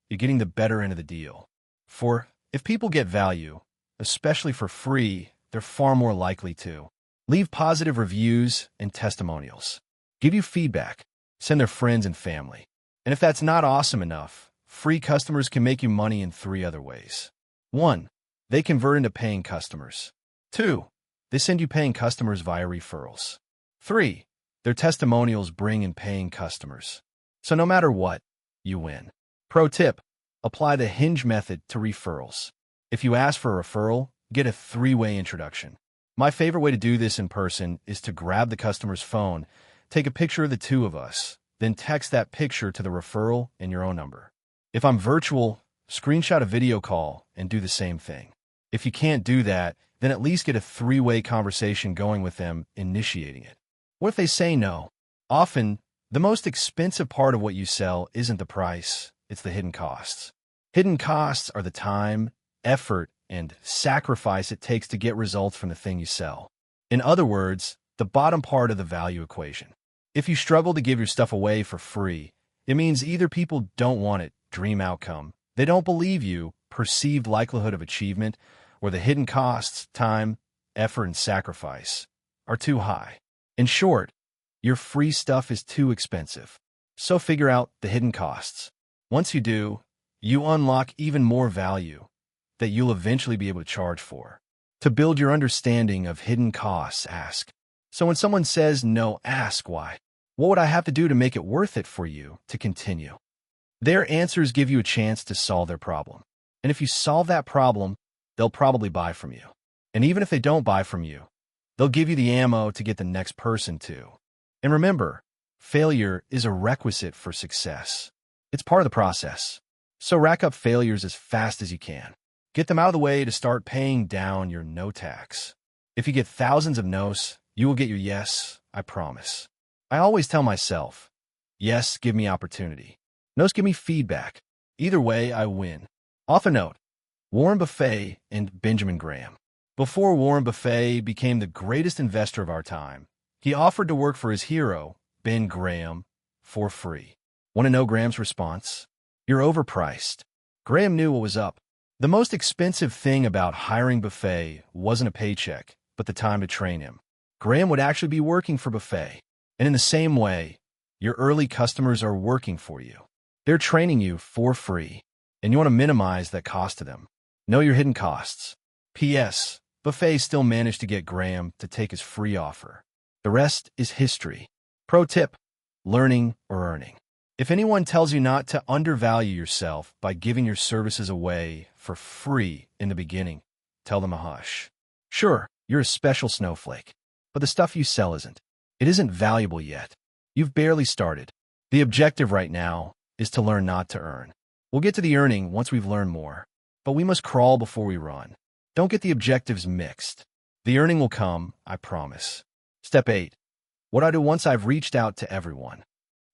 you're getting the better end of the deal. For if people get value, especially for free, they're far more likely to leave positive reviews and testimonials, give you feedback, send their friends and family. And if that's not awesome enough, free customers can make you money in 3 other ways. 1. They convert into paying customers. 2. They send you paying customers via referrals. 3. Their testimonials bring in paying customers. So no matter what, you win. Pro tip. Apply the hinge method to referrals. If you ask for a referral, get a 3-way introduction. My favorite way to do this in person is to grab the customer's phone, take a picture of the 2 of us, then text that picture to the referral and your own number. If I'm virtual, screenshot a video call and do the same thing. If you can't do that, then at least get a 3-way conversation going with them, initiating it. What if they say no? Often, the most expensive part of what you sell isn't the price, it's the hidden costs. Hidden costs are the time, effort, and sacrifice it takes to get results from the thing you sell. In other words, the bottom part of the value equation. If you struggle to give your stuff away for free, it means either people don't want it, dream outcome, they don't believe you, perceived likelihood of achievement, or the hidden costs, time, effort, and sacrifice are too high. In short, your free stuff is too expensive. So figure out the hidden costs. Once you do, you unlock even more value that you'll eventually be able to charge for. To build your understanding of hidden costs, ask. So when someone says no, ask why. What would I have to do to make it worth it for you to continue? Their answers give you a chance to solve their problem. And if you solve that problem, they'll probably buy from you. And even if they don't buy from you, they'll give you the ammo to get the next person to. And remember, Failure is a requisite for success. It's part of the process. So rack up failures as fast as you can. Get them out of the way to start paying down your no tax. If you get thousands of no's, you will get your yes, I promise. I always tell myself, yes, give me opportunity. No's give me feedback. Either way, I win. Author note, Warren Buffett and Benjamin Graham. Before Warren Buffett became the greatest investor of our time, he offered to work for his hero, Ben Graham, for free. Want to know Graham's response? You're overpriced. Graham knew what was up. The most expensive thing about hiring Buffett wasn't a paycheck, but the time to train him. Graham would actually be working for Buffett. And in the same way, your early customers are working for you. They're training you for free, and you want to minimize that cost to them. Know your hidden costs. P.S. Buffett still managed to get Graham to take his free offer. The rest is history. Pro tip, learning or earning. If anyone tells you not to undervalue yourself by giving your services away for free in the beginning, tell them a hush. Sure, you're a special snowflake, but the stuff you sell isn't. It isn't valuable yet. You've barely started. The objective right now is to learn not to earn. We'll get to the earning once we've learned more, but we must crawl before we run. Don't get the objectives mixed. The earning will come, I promise. Step 8. What I do once I've reached out to everyone.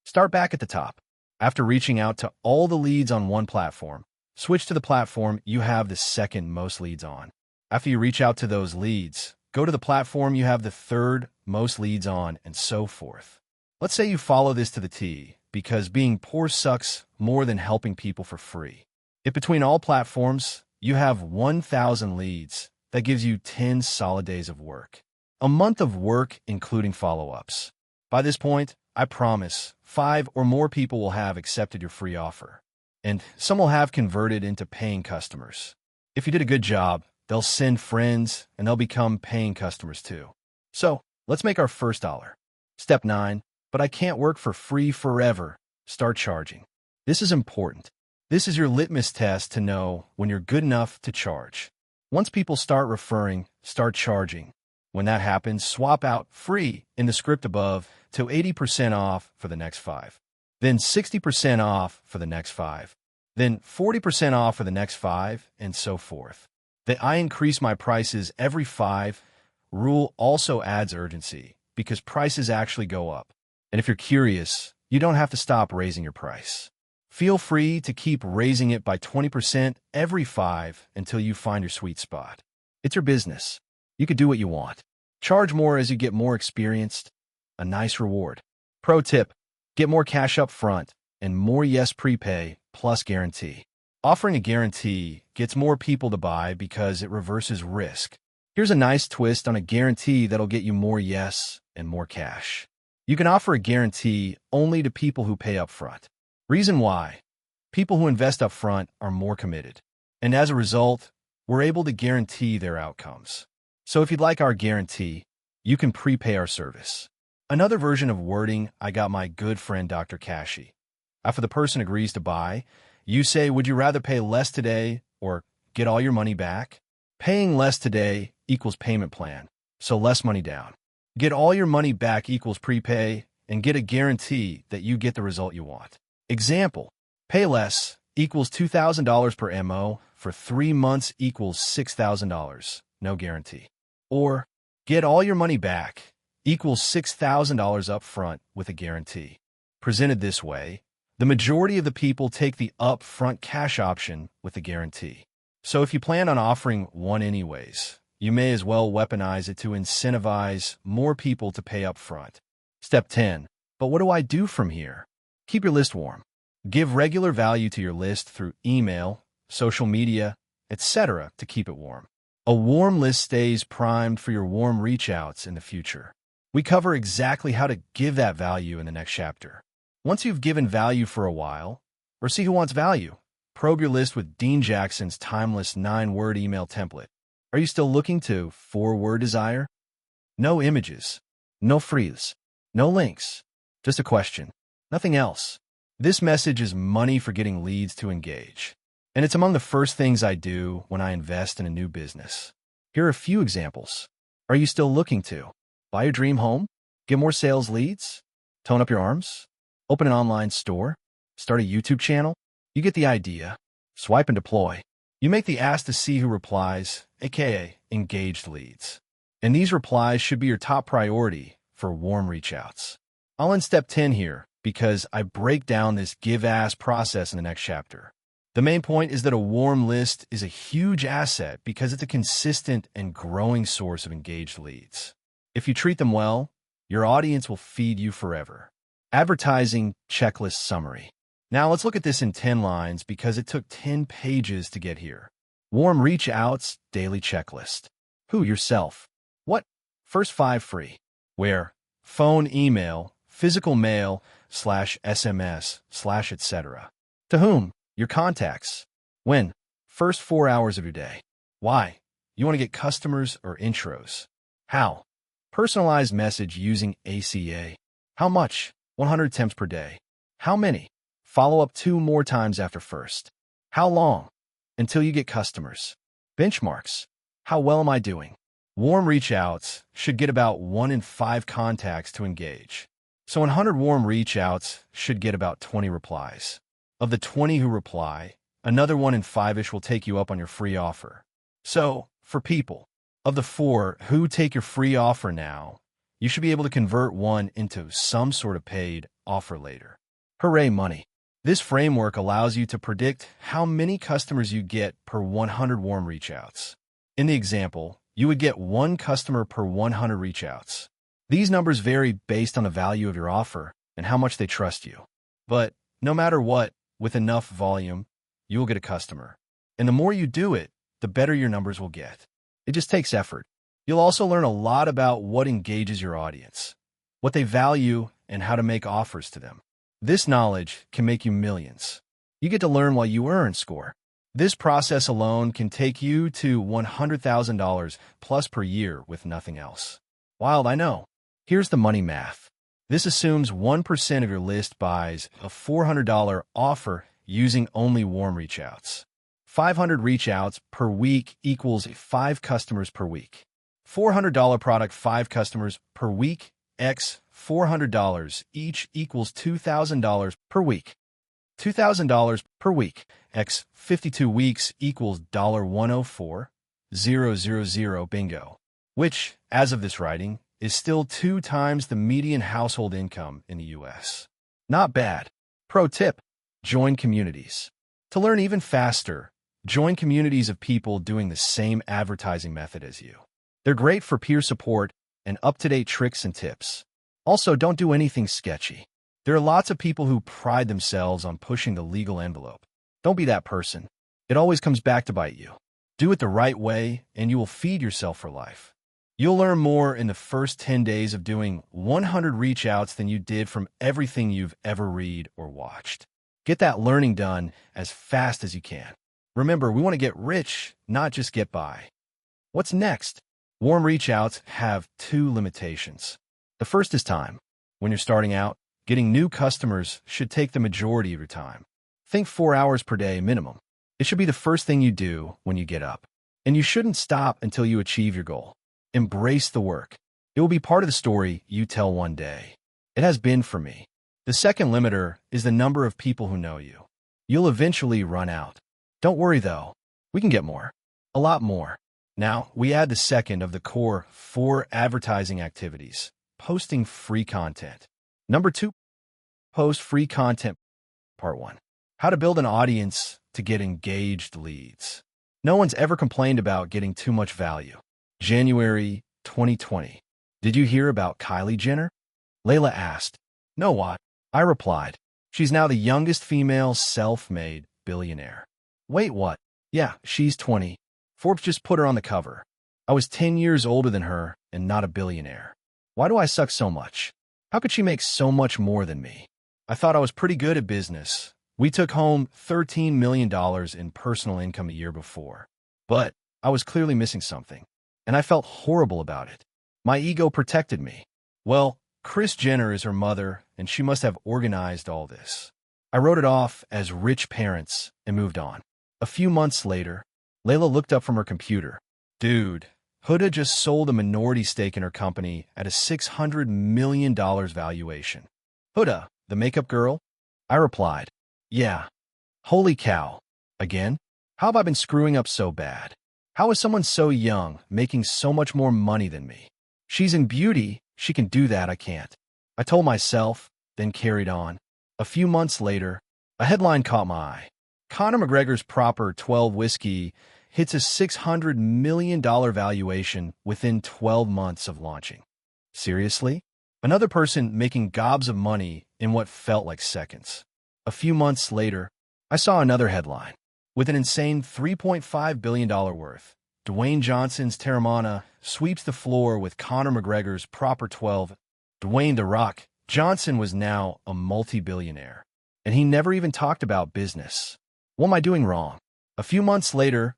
Start back at the top. After reaching out to all the leads on one platform, switch to the platform you have the second most leads on. After you reach out to those leads, go to the platform you have the third most leads on, and so forth. Let's say you follow this to the T, because being poor sucks more than helping people for free. If between all platforms, you have 1,000 leads, that gives you 10 solid days of work. A month of work, including follow-ups. By this point, I promise, 5 or more people will have accepted your free offer, and some will have converted into paying customers. If you did a good job, they'll send friends, and they'll become paying customers too. So, let's make our first dollar. Step 9, but I can't work for free forever. Start charging. This is important. This is your litmus test to know when you're good enough to charge. Once people start referring, start charging. When that happens, swap out free in the script above to 80% off for the next 5. Then 60% off for the next 5. Then 40% off for the next 5, and so forth. The I increase my prices every 5 rule also adds urgency because prices actually go up. And if you're curious, you don't have to stop raising your price. Feel free to keep raising it by 20% every 5 until you find your sweet spot. It's your business. You could do what you want. Charge more as you get more experienced. A nice reward. Pro tip, get more cash up front and more yes prepay plus guarantee. Offering a guarantee gets more people to buy because it reverses risk. Here's a nice twist on a guarantee that'll get you more yes and more cash. You can offer a guarantee only to people who pay up front. Reason why? People who invest up front are more committed. And as a result, we're able to guarantee their outcomes. So if you'd like our guarantee, you can prepay our service. Another version of wording I got my good friend Dr. Kashi. After the person agrees to buy, you say, would you rather pay less today or get all your money back? Paying less today equals payment plan, so less money down. Get all your money back equals prepay, and get a guarantee that you get the result you want. Example, pay less equals $2,000 per MO for 3 months equals $6,000, no guarantee. Or get all your money back equals $6,000 up front with a guarantee. Presented this way, the majority of the people take the upfront cash option with a guarantee. So if you plan on offering one anyways, you may as well weaponize it to incentivize more people to pay up front. Step 10. But what do I do from here? Keep your list warm. Give regular value to your list through email, social media, etc. to keep it warm. A warm list stays primed for your warm reach-outs in the future. We cover exactly how to give that value in the next chapter. Once you've given value for a while, or see who wants value, probe your list with Dean Jackson's timeless 9-word email template. Are you still looking to 4-word desire? No images, no frills, no links, just a question, nothing else. This message is money for getting leads to engage. And it's among the first things I do when I invest in a new business. Here are a few examples. Are you still looking to buy your dream home? Get more sales leads? Tone up your arms? Open an online store? Start a YouTube channel? You get the idea. Swipe and deploy. You make the ask to see who replies, aka engaged leads. And these replies should be your top priority for warm reach outs. I'll end step 10 here because I break down this give-ask process in the next chapter. The main point is that a warm list is a huge asset because it's a consistent and growing source of engaged leads. If you treat them well, your audience will feed you forever. Advertising checklist summary. Now let's look at this in 10 lines because it took 10 pages to get here. Warm reach outs daily checklist. Who? Yourself. What? First 5 free. Where? Phone, email, physical mail, /SMS, /etc. To whom? Your contacts. When? First 4 hours of your day. Why? You want to get customers or intros. How? Personalized message using ACA. How much? 100 attempts per day. How many? Follow up 2 more times after first. How long? Until you get customers. Benchmarks. How well am I doing? Warm reach outs should get about 1 in 5 contacts to engage. So 100 warm reach outs should get about 20 replies. Of the 20 who reply, another 1 in 5-ish will take you up on your free offer. So, for people, of the 4 who take your free offer now, you should be able to convert 1 into some sort of paid offer later. Hooray money. This framework allows you to predict how many customers you get per 100 warm reach outs. In the example, you would get 1 customer per 100 reach outs. These numbers vary based on the value of your offer and how much they trust you. But no matter what, with enough volume, you will get a customer. And the more you do it, the better your numbers will get. It just takes effort. You'll also learn a lot about what engages your audience, what they value, and how to make offers to them. This knowledge can make you millions. You get to learn while you earn score. This process alone can take you to $100,000 plus per year with nothing else. Wild, I know. Here's the money math. This assumes 1% of your list buys a $400 offer using only warm reach outs. 500 reach outs per week equals 5 customers per week. $400 product, 5 customers per week, x $400 each equals $2,000 per week. $2,000 per week, x 52 weeks equals $104,000, bingo. Which, as of this writing, is still 2 times the median household income in the US. Not bad. Pro tip, join communities. To learn even faster, join communities of people doing the same advertising method as you. They're great for peer support and up-to-date tricks and tips. Also, don't do anything sketchy. There are lots of people who pride themselves on pushing the legal envelope. Don't be that person. It always comes back to bite you. Do it the right way, and you will feed yourself for life. You'll learn more in the first 10 days of doing 100 reach outs than you did from everything you've ever read or watched. Get that learning done as fast as you can. Remember, we want to get rich, not just get by. What's next? Warm reach outs have 2 limitations. The first is time. When you're starting out, getting new customers should take the majority of your time. Think 4 hours per day minimum. It should be the first thing you do when you get up. And you shouldn't stop until you achieve your goal. Embrace the work. It will be part of the story you tell one day. It has been for me. The second limiter is the number of people who know you. You'll eventually run out. Don't worry though. We can get more. A lot more. Now, we add the second of the core 4 advertising activities, posting free content. Number 2, post free content. Part 1. How to build an audience to get engaged leads. No one's ever complained about getting too much value. January 2020. Did you hear about Kylie Jenner? Layla asked. No, what? I replied. She's now the youngest female self-made billionaire. Wait, what? Yeah, she's 20. Forbes just put her on the cover. I was 10 years older than her and not a billionaire. Why do I suck so much? How could she make so much more than me? I thought I was pretty good at business. We took home $13 million in personal income a year before. But I was clearly missing something, and I felt horrible about it. My ego protected me. Well, Kris Jenner is her mother, and she must have organized all this. I wrote it off as rich parents and moved on. A few months later, Layla looked up from her computer. Dude, Huda just sold a minority stake in her company at a $600 million valuation. Huda, the makeup girl? I replied, yeah. Holy cow. Again? How have I been screwing up so bad? How is someone so young making so much more money than me? She's in beauty, she can do that, I can't. I told myself, then carried on. A few months later, a headline caught my eye. Conor McGregor's Proper 12 whiskey hits a $600 million valuation within 12 months of launching. Seriously? Another person making gobs of money in what felt like seconds. A few months later, I saw another headline. With an insane $3.5 billion worth, Dwayne Johnson's Terramana sweeps the floor with Conor McGregor's Proper 12. Dwayne "The Rock" Johnson was now a multi-billionaire, and he never even talked about business. What am I doing wrong? A few months later,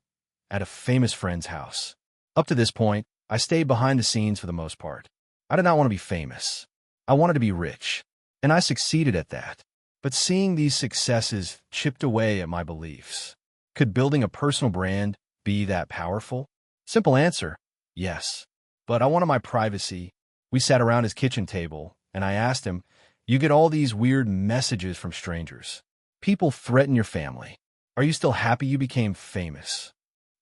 at a famous friend's house. Up to this point, I stayed behind the scenes for the most part. I did not want to be famous. I wanted to be rich, and I succeeded at that. But seeing these successes chipped away at my beliefs. Could building a personal brand be that powerful? Simple answer, yes. But I wanted my privacy. We sat around his kitchen table, and I asked him, you get all these weird messages from strangers. People threaten your family. Are you still happy you became famous?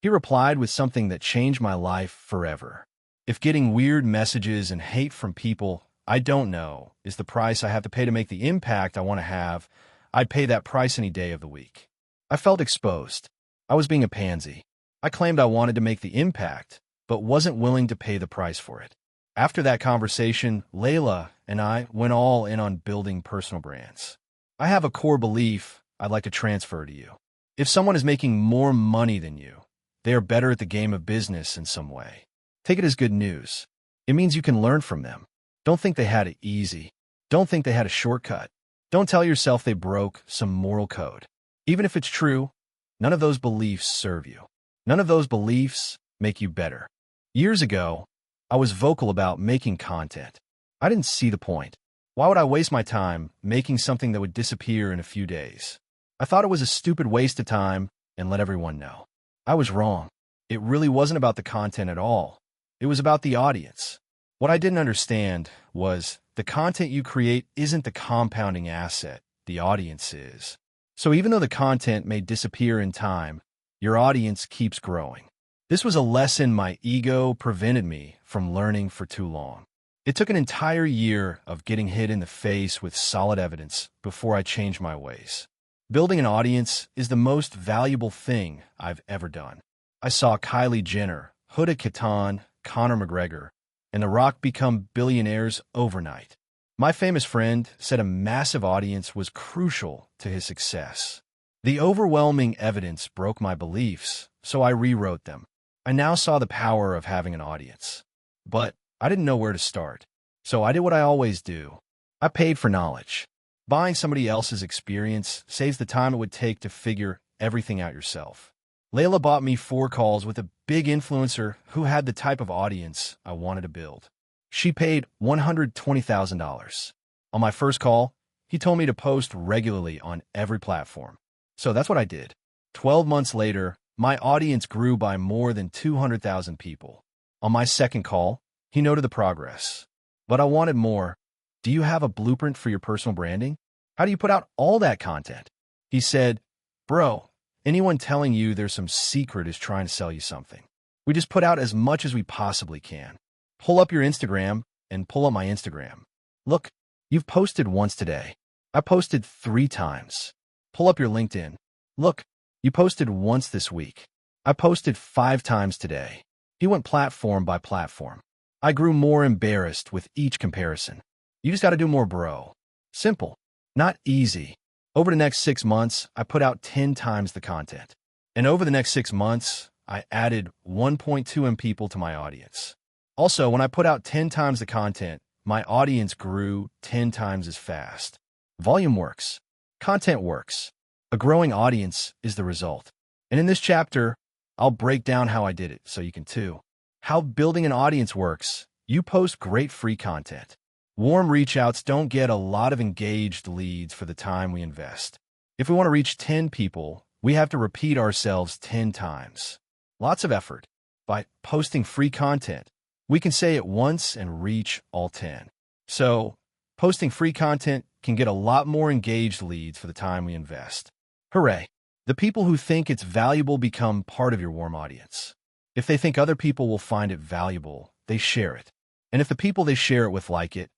He replied with something that changed my life forever. If getting weird messages and hate from people I don't know is the price I have to pay to make the impact I want to have, I'd pay that price any day of the week. I felt exposed. I was being a pansy. I claimed I wanted to make the impact, but wasn't willing to pay the price for it. After that conversation, Layla and I went all in on building personal brands. I have a core belief I'd like to transfer to you. If someone is making more money than you, they are better at the game of business in some way. Take it as good news. It means you can learn from them. Don't think they had it easy. Don't think they had a shortcut. Don't tell yourself they broke some moral code. Even if it's true, none of those beliefs serve you. None of those beliefs make you better. Years ago, I was vocal about making content. I didn't see the point. Why would I waste my time making something that would disappear in a few days? I thought it was a stupid waste of time and let everyone know. I was wrong. It really wasn't about the content at all. It was about the audience. What I didn't understand was the content you create isn't the compounding asset, the audience is. So even though the content may disappear in time, your audience keeps growing. This was a lesson my ego prevented me from learning for too long. It took an entire year of getting hit in the face with solid evidence before I changed my ways. Building an audience is the most valuable thing I've ever done. I saw Kylie Jenner, Huda Katan, Conor McGregor, and The Rock become billionaires overnight. My famous friend said a massive audience was crucial to his success. The overwhelming evidence broke my beliefs, so I rewrote them. I now saw the power of having an audience. But I didn't know where to start, so I did what I always do. I paid for knowledge. Buying somebody else's experience saves the time it would take to figure everything out yourself. Layla bought me 4 calls with a big influencer who had the type of audience I wanted to build. She paid $120,000. On my first call, he told me to post regularly on every platform. So that's what I did. 12 months later, my audience grew by more than 200,000 people. On my second call, he noted the progress. But I wanted more. Do you have a blueprint for your personal branding? How do you put out all that content? He said, bro, anyone telling you there's some secret is trying to sell you something. We just put out as much as we possibly can. Pull up your Instagram and pull up my Instagram. Look, you've posted once today. I posted 3 times. Pull up your LinkedIn. Look, you posted once this week. I posted 5 times today. He went platform by platform. I grew more embarrassed with each comparison. You just got to do more, bro. Simple, not easy. Over the next 6 months, I put out 10 times the content. And over the next 6 months, I added 1.2 million people to my audience. Also, when I put out 10 times the content, my audience grew 10 times as fast. Volume works. Content works. A growing audience is the result. And in this chapter, I'll break down how I did it so you can too. How building an audience works. You post great free content. Warm reach-outs don't get a lot of engaged leads for the time we invest. If we want to reach 10 people, we have to repeat ourselves 10 times. Lots of effort. By posting free content, we can say it once and reach all 10. So, posting free content can get a lot more engaged leads for the time we invest. Hooray! The people who think it's valuable become part of your warm audience. If they think other people will find it valuable, they share it. And if the people they share it with like it,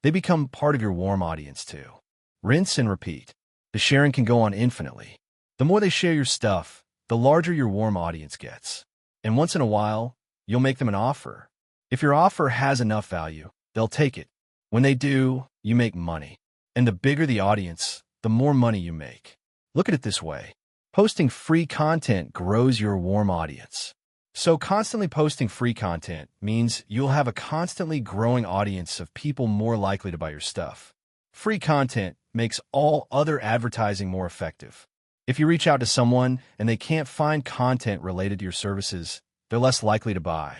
they become part of your warm audience too. Rinse and repeat. The sharing can go on infinitely. The more they share your stuff, the larger your warm audience gets. And once in a while, you'll make them an offer. If your offer has enough value, they'll take it. When they do, you make money. And the bigger the audience, the more money you make. Look at it this way. Posting free content grows your warm audience. So constantly posting free content means you'll have a constantly growing audience of people more likely to buy your stuff. Free content makes all other advertising more effective. If you reach out to someone and they can't find content related to your services, they're less likely to buy.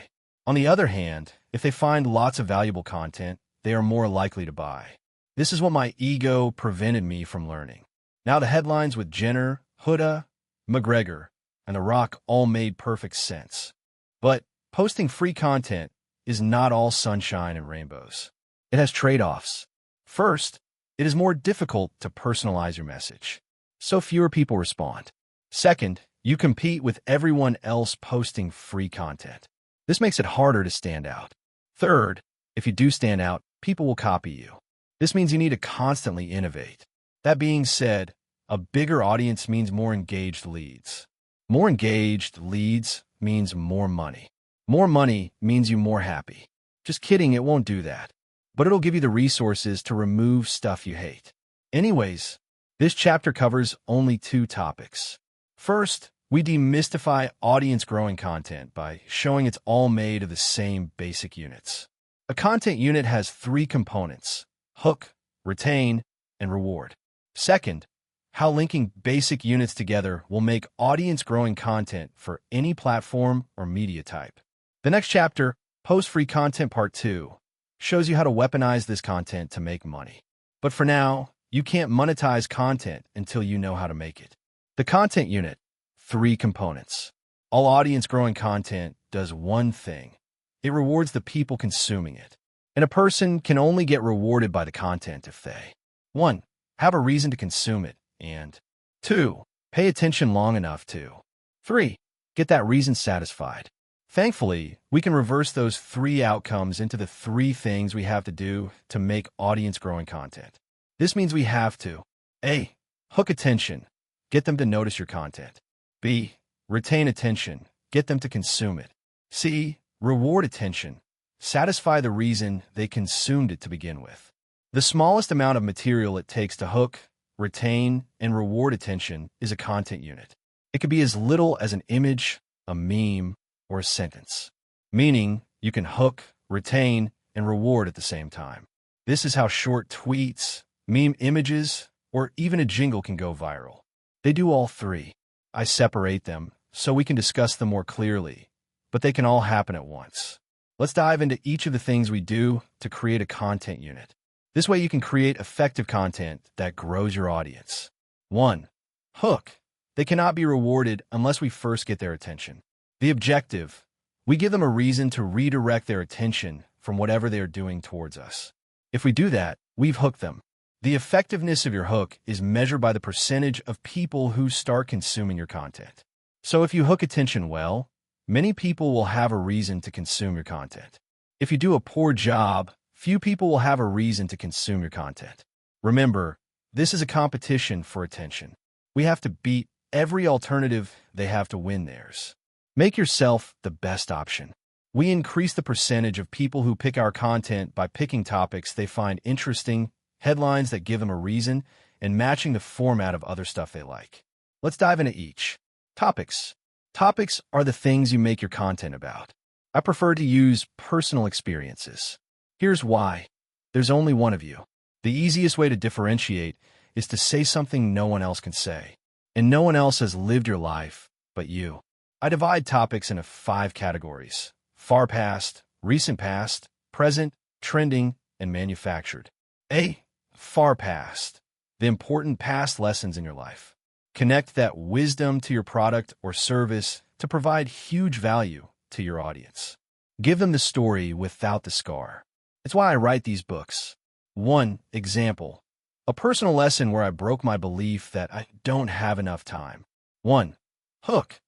On the other hand, if they find lots of valuable content, they are more likely to buy. This is what my ego prevented me from learning. Now the headlines with Jenner, Huda, McGregor, and The Rock all made perfect sense. But posting free content is not all sunshine and rainbows. It has trade-offs. First, it is more difficult to personalize your message, so fewer people respond. Second, you compete with everyone else posting free content. This makes it harder to stand out. Third, if you do stand out, people will copy you. This means you need to constantly innovate. That being said, a bigger audience means more engaged leads. More engaged leads means more money. More money means you more happy. Just kidding, it won't do that. But it'll give you the resources to remove stuff you hate. Anyways, this chapter covers only 2 topics. First, we demystify audience-growing content by showing it's all made of the same basic units. A content unit has 3 components: hook, retain, and reward. Second, how linking basic units together will make audience-growing content for any platform or media type. The next chapter, Post-Free Content Part 2, shows you how to weaponize this content to make money. But for now, you can't monetize content until you know how to make it. The content unit, 3 components. All audience-growing content does one thing. It rewards the people consuming it. And a person can only get rewarded by the content if they 1. Have a reason to consume it, and 2. Pay attention long enough to 3. Get that reason satisfied. Thankfully, we can reverse those 3 outcomes into the 3 things we have to do to make audience-growing content. This means we have to A. Hook attention. Get them to notice your content. B. Retain attention. Get them to consume it. C. Reward attention. Satisfy the reason they consumed it to begin with. The smallest amount of material it takes to hook, retain, and reward attention is a content unit. It could be as little as an image, a meme, or a sentence. Meaning, you can hook, retain, and reward at the same time. This is how short tweets, meme images, or even a jingle can go viral. They do all 3. I separate them so we can discuss them more clearly, but they can all happen at once. Let's dive into each of the things we do to create a content unit. This way you can create effective content that grows your audience. 1. Hook. They cannot be rewarded unless we first get their attention. The objective. We give them a reason to redirect their attention from whatever they are doing towards us. If we do that, we've hooked them. The effectiveness of your hook is measured by the percentage of people who start consuming your content. So if you hook attention well, many people will have a reason to consume your content. If you do a poor job, few people will have a reason to consume your content. Remember, this is a competition for attention. We have to beat every alternative they have to win theirs. Make yourself the best option. We increase the percentage of people who pick our content by picking topics they find interesting, headlines that give them a reason, and matching the format of other stuff they like. Let's dive into each. Topics. Topics are the things you make your content about. I prefer to use personal experiences. Here's why. There's only one of you. The easiest way to differentiate is to say something no one else can say. And no one else has lived your life but you. I divide topics into 5 categories: far past, recent past, present, trending, and manufactured. A. Far past. The important past lessons in your life. Connect that wisdom to your product or service to provide huge value to your audience. Give them the story without the scar. It's why I write these books. 1 example. A personal lesson where I broke my belief that I don't have enough time. 1. Hook.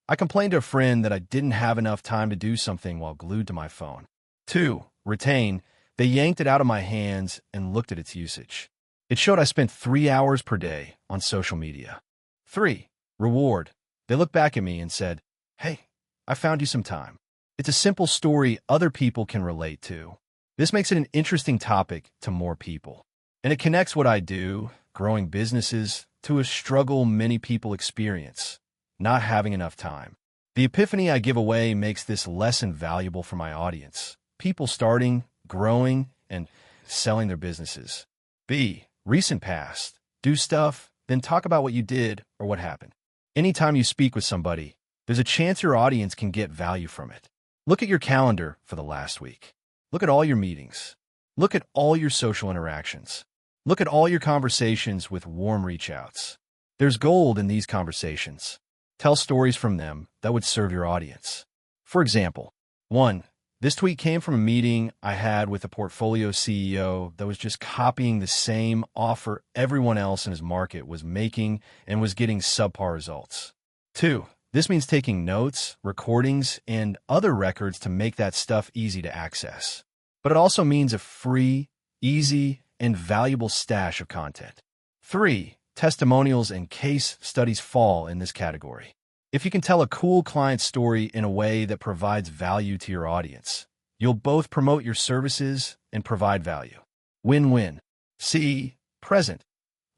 I complained to a friend that I didn't have enough time to do something while glued to my phone. 2. Retain. They yanked it out of my hands and looked at its usage. It showed I spent 3 hours per day on social media. 3. Reward. They looked back at me and said, "Hey, I found you some time." It's a simple story other people can relate to. This makes it an interesting topic to more people. And it connects what I do, growing businesses, to a struggle many people experience, not having enough time. The epiphany I give away makes this lesson valuable for my audience, people starting, growing, and selling their businesses. B. Recent past. Do stuff, then talk about what you did or what happened. Anytime you speak with somebody, there's a chance your audience can get value from it. Look at your calendar for the last week. Look at all your meetings. Look at all your social interactions. Look at all your conversations with warm reach-outs. There's gold in these conversations. Tell stories from them that would serve your audience. For example, 1. This tweet came from a meeting I had with a portfolio CEO that was just copying the same offer everyone else in his market was making and was getting subpar results. 2. This means taking notes, recordings, and other records to make that stuff easy to access. But it also means a free, easy, and valuable stash of content. 3. Testimonials and case studies fall in this category. If you can tell a cool client story in a way that provides value to your audience, you'll both promote your services and provide value. Win-win. C. Present.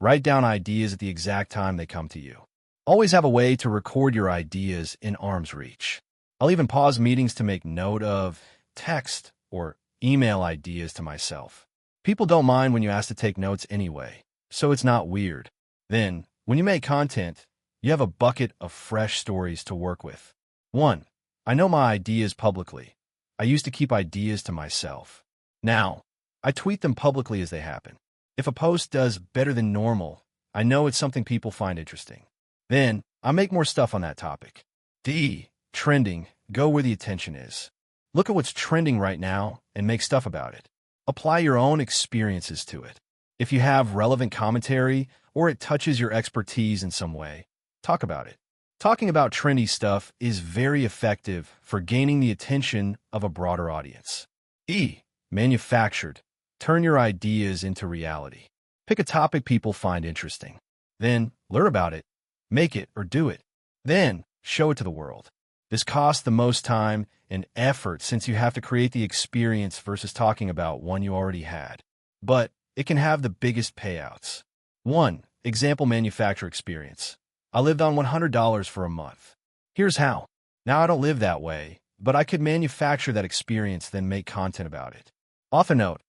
Write down ideas at the exact time they come to you. Always have a way to record your ideas in arm's reach. I'll even pause meetings to make note of, text, or email ideas to myself. People don't mind when you ask to take notes anyway, so it's not weird. Then, when you make content, you have a bucket of fresh stories to work with. 1. I know my ideas publicly. I used to keep ideas to myself. Now, I tweet them publicly as they happen. If a post does better than normal, I know it's something people find interesting. Then, I make more stuff on that topic. D. Trending. Go where the attention is. Look at what's trending right now and make stuff about it. Apply your own experiences to it. If you have relevant commentary or it touches your expertise in some way, talk about it. Talking about trendy stuff is very effective for gaining the attention of a broader audience. E. Manufactured. Turn your ideas into reality. Pick a topic people find interesting. Then, learn about it. Make it or do it. Then, show it to the world. This costs the most time and effort since you have to create the experience versus talking about one you already had. But it can have the biggest payouts. 1. Example manufacturer experience. I lived on $100 for a month. Here's how. Now I don't live that way, but I could manufacture that experience then make content about it. Author note,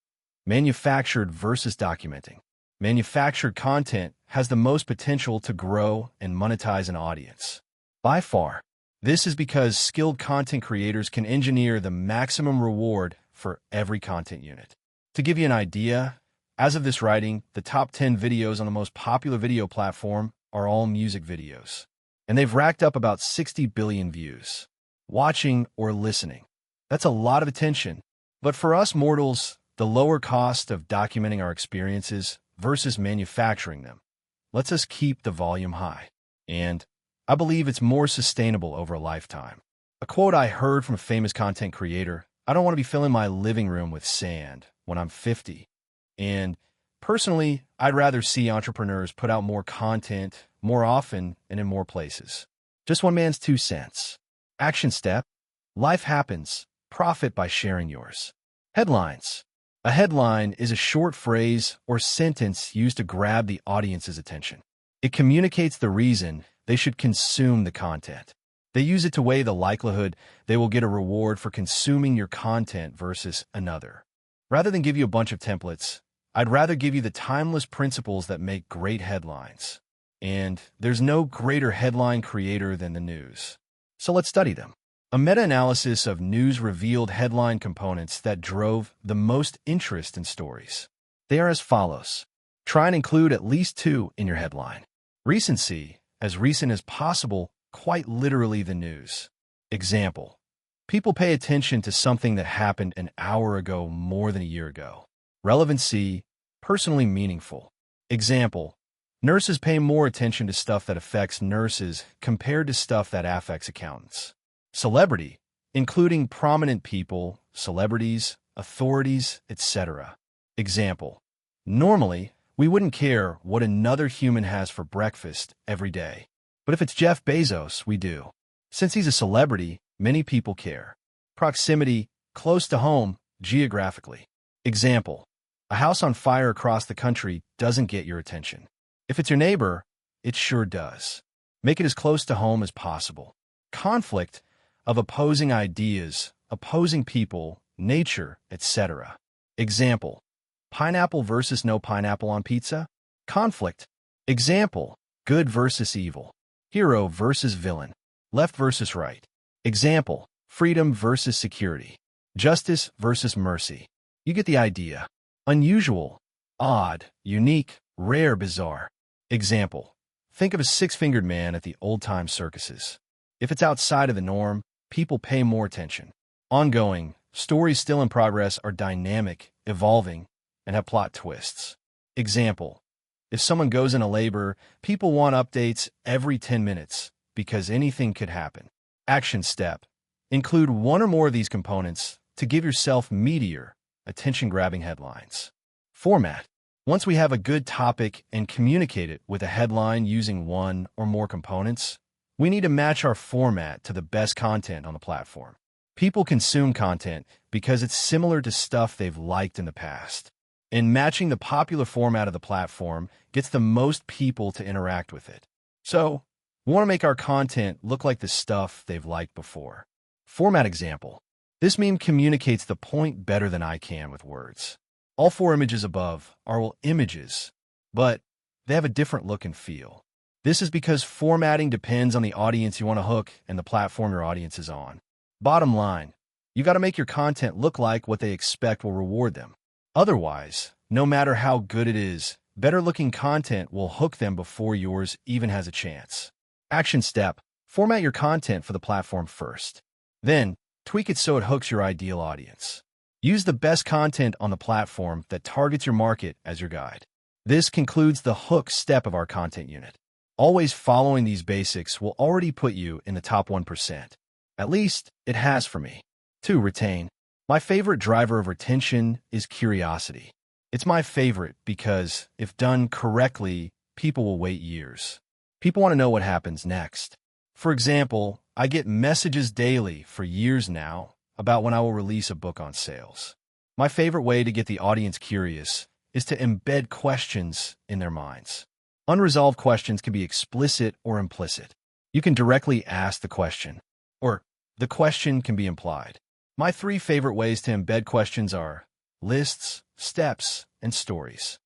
manufactured versus documenting. Manufactured content has the most potential to grow and monetize an audience. By far. This is because skilled content creators can engineer the maximum reward for every content unit. To give you an idea, as of this writing, the top 10 videos on the most popular video platform are all music videos, and they've racked up about 60 billion views. Watching or listening. That's a lot of attention. But for us mortals, the lower cost of documenting our experiences versus manufacturing them lets us keep the volume high. And I believe it's more sustainable over a lifetime. A quote I heard from a famous content creator, I don't want to be filling my living room with sand when I'm 50. And personally, I'd rather see entrepreneurs put out more content more often and in more places. Just one man's 2 cents. Action step. Life happens. Profit by sharing yours. Headlines. A headline is a short phrase or sentence used to grab the audience's attention. It communicates the reason they should consume the content. They use it to weigh the likelihood they will get a reward for consuming your content versus another. Rather than give you a bunch of templates, I'd rather give you the timeless principles that make great headlines. And there's no greater headline creator than the news. So let's study them. A meta-analysis of news revealed headline components that drove the most interest in stories. They are as follows. Try and include at least 2 in your headline. Recency, as recent as possible, quite literally the news. Example. People pay attention to something that happened an hour ago more than a year ago. Relevancy, personally meaningful. Example: nurses pay more attention to stuff that affects nurses compared to stuff that affects accountants. Celebrity, including prominent people, celebrities, authorities, etc. Example: normally, we wouldn't care what another human has for breakfast every day. But if it's Jeff Bezos, we do. Since he's a celebrity, many people care. Proximity, close to home, geographically. Example: a house on fire across the country doesn't get your attention. If it's your neighbor, it sure does. Make it as close to home as possible. Conflict of opposing ideas, opposing people, nature, etc. Example: pineapple versus no pineapple on pizza. Conflict. Example: good versus evil. Hero versus villain. Left versus right. Example: freedom versus security. Justice versus mercy. You get the idea. Unusual, odd, unique, rare, bizarre. Example: think of a six-fingered man at the old-time circuses. If it's outside of the norm, people pay more attention. Ongoing, stories still in progress are dynamic, evolving, and have plot twists. Example: if someone goes into labor, people want updates every 10 minutes because anything could happen. Action step: include one or more of these components to give yourself meatier, attention-grabbing headlines. Format: once we have a good topic and communicate it with a headline using one or more components, we need to match our format to the best content on the platform. People consume content because it's similar to stuff they've liked in the past. And matching the popular format of the platform gets the most people to interact with it. So, we want to make our content look like the stuff they've liked before. Format example: this meme communicates the point better than I can with words. All 4 images above are all images, but they have a different look and feel. This is because formatting depends on the audience you want to hook and the platform your audience is on. Bottom line, you got to make your content look like what they expect will reward them. Otherwise, no matter how good it is, better-looking content will hook them before yours even has a chance. Action step: format your content for the platform first. Then, tweak it so it hooks your ideal audience. Use the best content on the platform that targets your market as your guide. This concludes the hook step of our content unit. Always following these basics will already put you in the top 1%. At least, it has for me. 2. Retain. My favorite driver of retention is curiosity. It's my favorite because, if done correctly, people will wait years. People want to know what happens next. For example, I get messages daily for years now about when I will release a book on sales. My favorite way to get the audience curious is to embed questions in their minds. Unresolved questions can be explicit or implicit. You can directly ask the question, or the question can be implied. My 3 favorite ways to embed questions are lists, steps, and stories.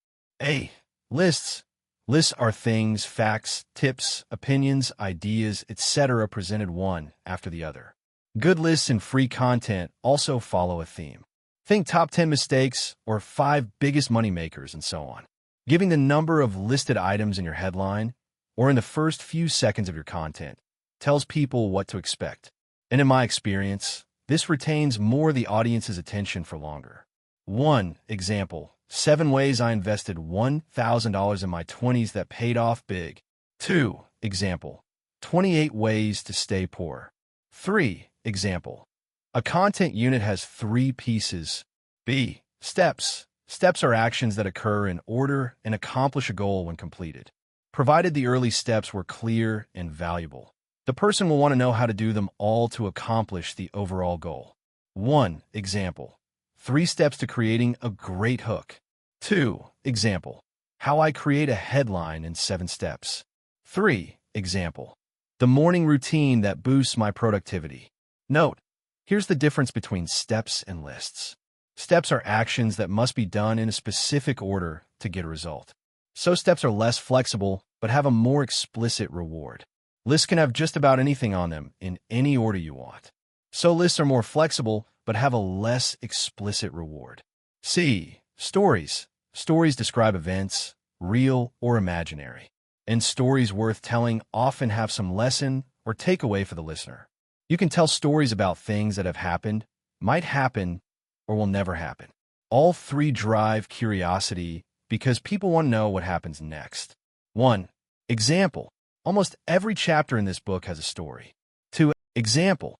A. Lists. Lists are things, facts, tips, opinions, ideas, etc. presented one after the other. Good lists and free content also follow a theme. Think top 10 mistakes or 5 biggest moneymakers and so on. Giving the number of listed items in your headline or in the first few seconds of your content tells people what to expect. And in my experience, this retains more of the audience's attention for longer. 1. Example: 7 ways I invested $1,000 in my 20s that paid off big. 2. Example: 28 ways to stay poor. 3. Example: a content unit has 3 pieces. B. Steps. Steps are actions that occur in order and accomplish a goal when completed. Provided the early steps were clear and valuable, the person will want to know how to do them all to accomplish the overall goal. 1. Example: 3 steps to creating a great hook. 2. Example: how I create a headline in 7 steps. 3. Example: the morning routine that boosts my productivity. Note: here's the difference between steps and lists. Steps are actions that must be done in a specific order to get a result. So steps are less flexible, but have a more explicit reward. Lists can have just about anything on them in any order you want. So lists are more flexible, but have a less explicit reward. C. Stories. Stories describe events, real or imaginary. And stories worth telling often have some lesson or takeaway for the listener. You can tell stories about things that have happened, might happen, or will never happen. All 3 drive curiosity because people want to know what happens next. 1. Example. Almost every chapter in this book has a story. 2. Example.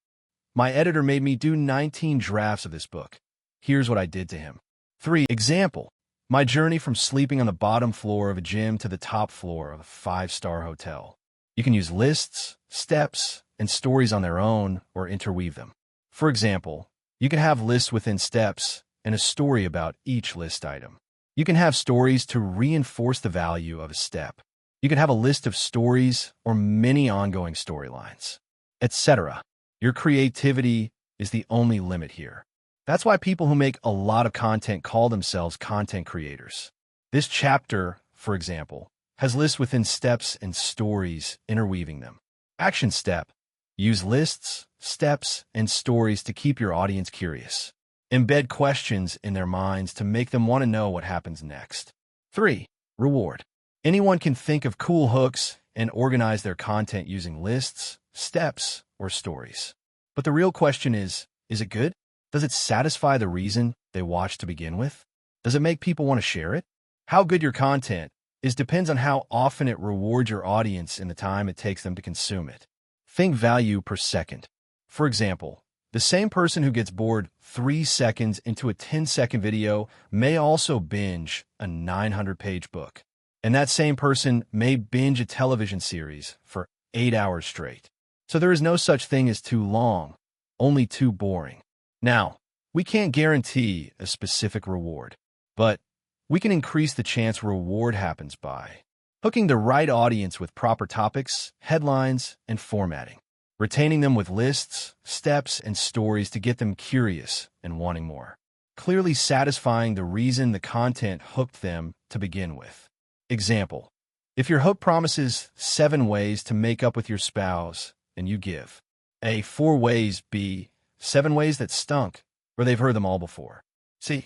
My editor made me do 19 drafts of this book. Here's what I did to him. 3. Example. My journey from sleeping on the bottom floor of a gym to the top floor of a 5-star hotel. You can use lists, steps, and stories on their own or interweave them. For example, you can have lists within steps and a story about each list item. You can have stories to reinforce the value of a step. You can have a list of stories or many ongoing storylines, etc. Your creativity is the only limit here. That's why people who make a lot of content call themselves content creators. This chapter, for example, has lists within steps and stories interweaving them. Action step. Use lists, steps, and stories to keep your audience curious. Embed questions in their minds to make them want to know what happens next. 3. Reward. Anyone can think of cool hooks and organize their content using lists, steps, or stories. But the real question is it good? Does it satisfy the reason they watch to begin with? Does it make people want to share it? How good your content is depends on how often it rewards your audience in the time it takes them to consume it. Think value per second. For example, the same person who gets bored 3 seconds into a 10-second video may also binge a 900-page book. And that same person may binge a television series for 8 hours straight. So there is no such thing as too long, only too boring. Now, we can't guarantee a specific reward, but we can increase the chance reward happens by hooking the right audience with proper topics, headlines, and formatting, retaining them with lists, steps, and stories to get them curious and wanting more, clearly satisfying the reason the content hooked them to begin with. Example. If your hook promises 7 ways to make up with your spouse, and you give A, 4 ways, B, 7 ways that stunk, or they've heard them all before. See,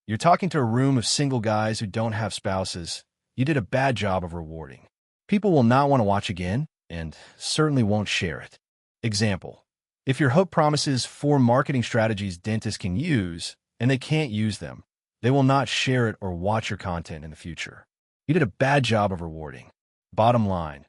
you're talking to a room of single guys who don't have spouses. You did a bad job of rewarding. People will not want to watch again, and certainly won't share it. Example. If your hook promises 4 marketing strategies dentists can use, and they can't use them, they will not share it or watch your content in the future. You did a bad job of rewarding. Bottom line.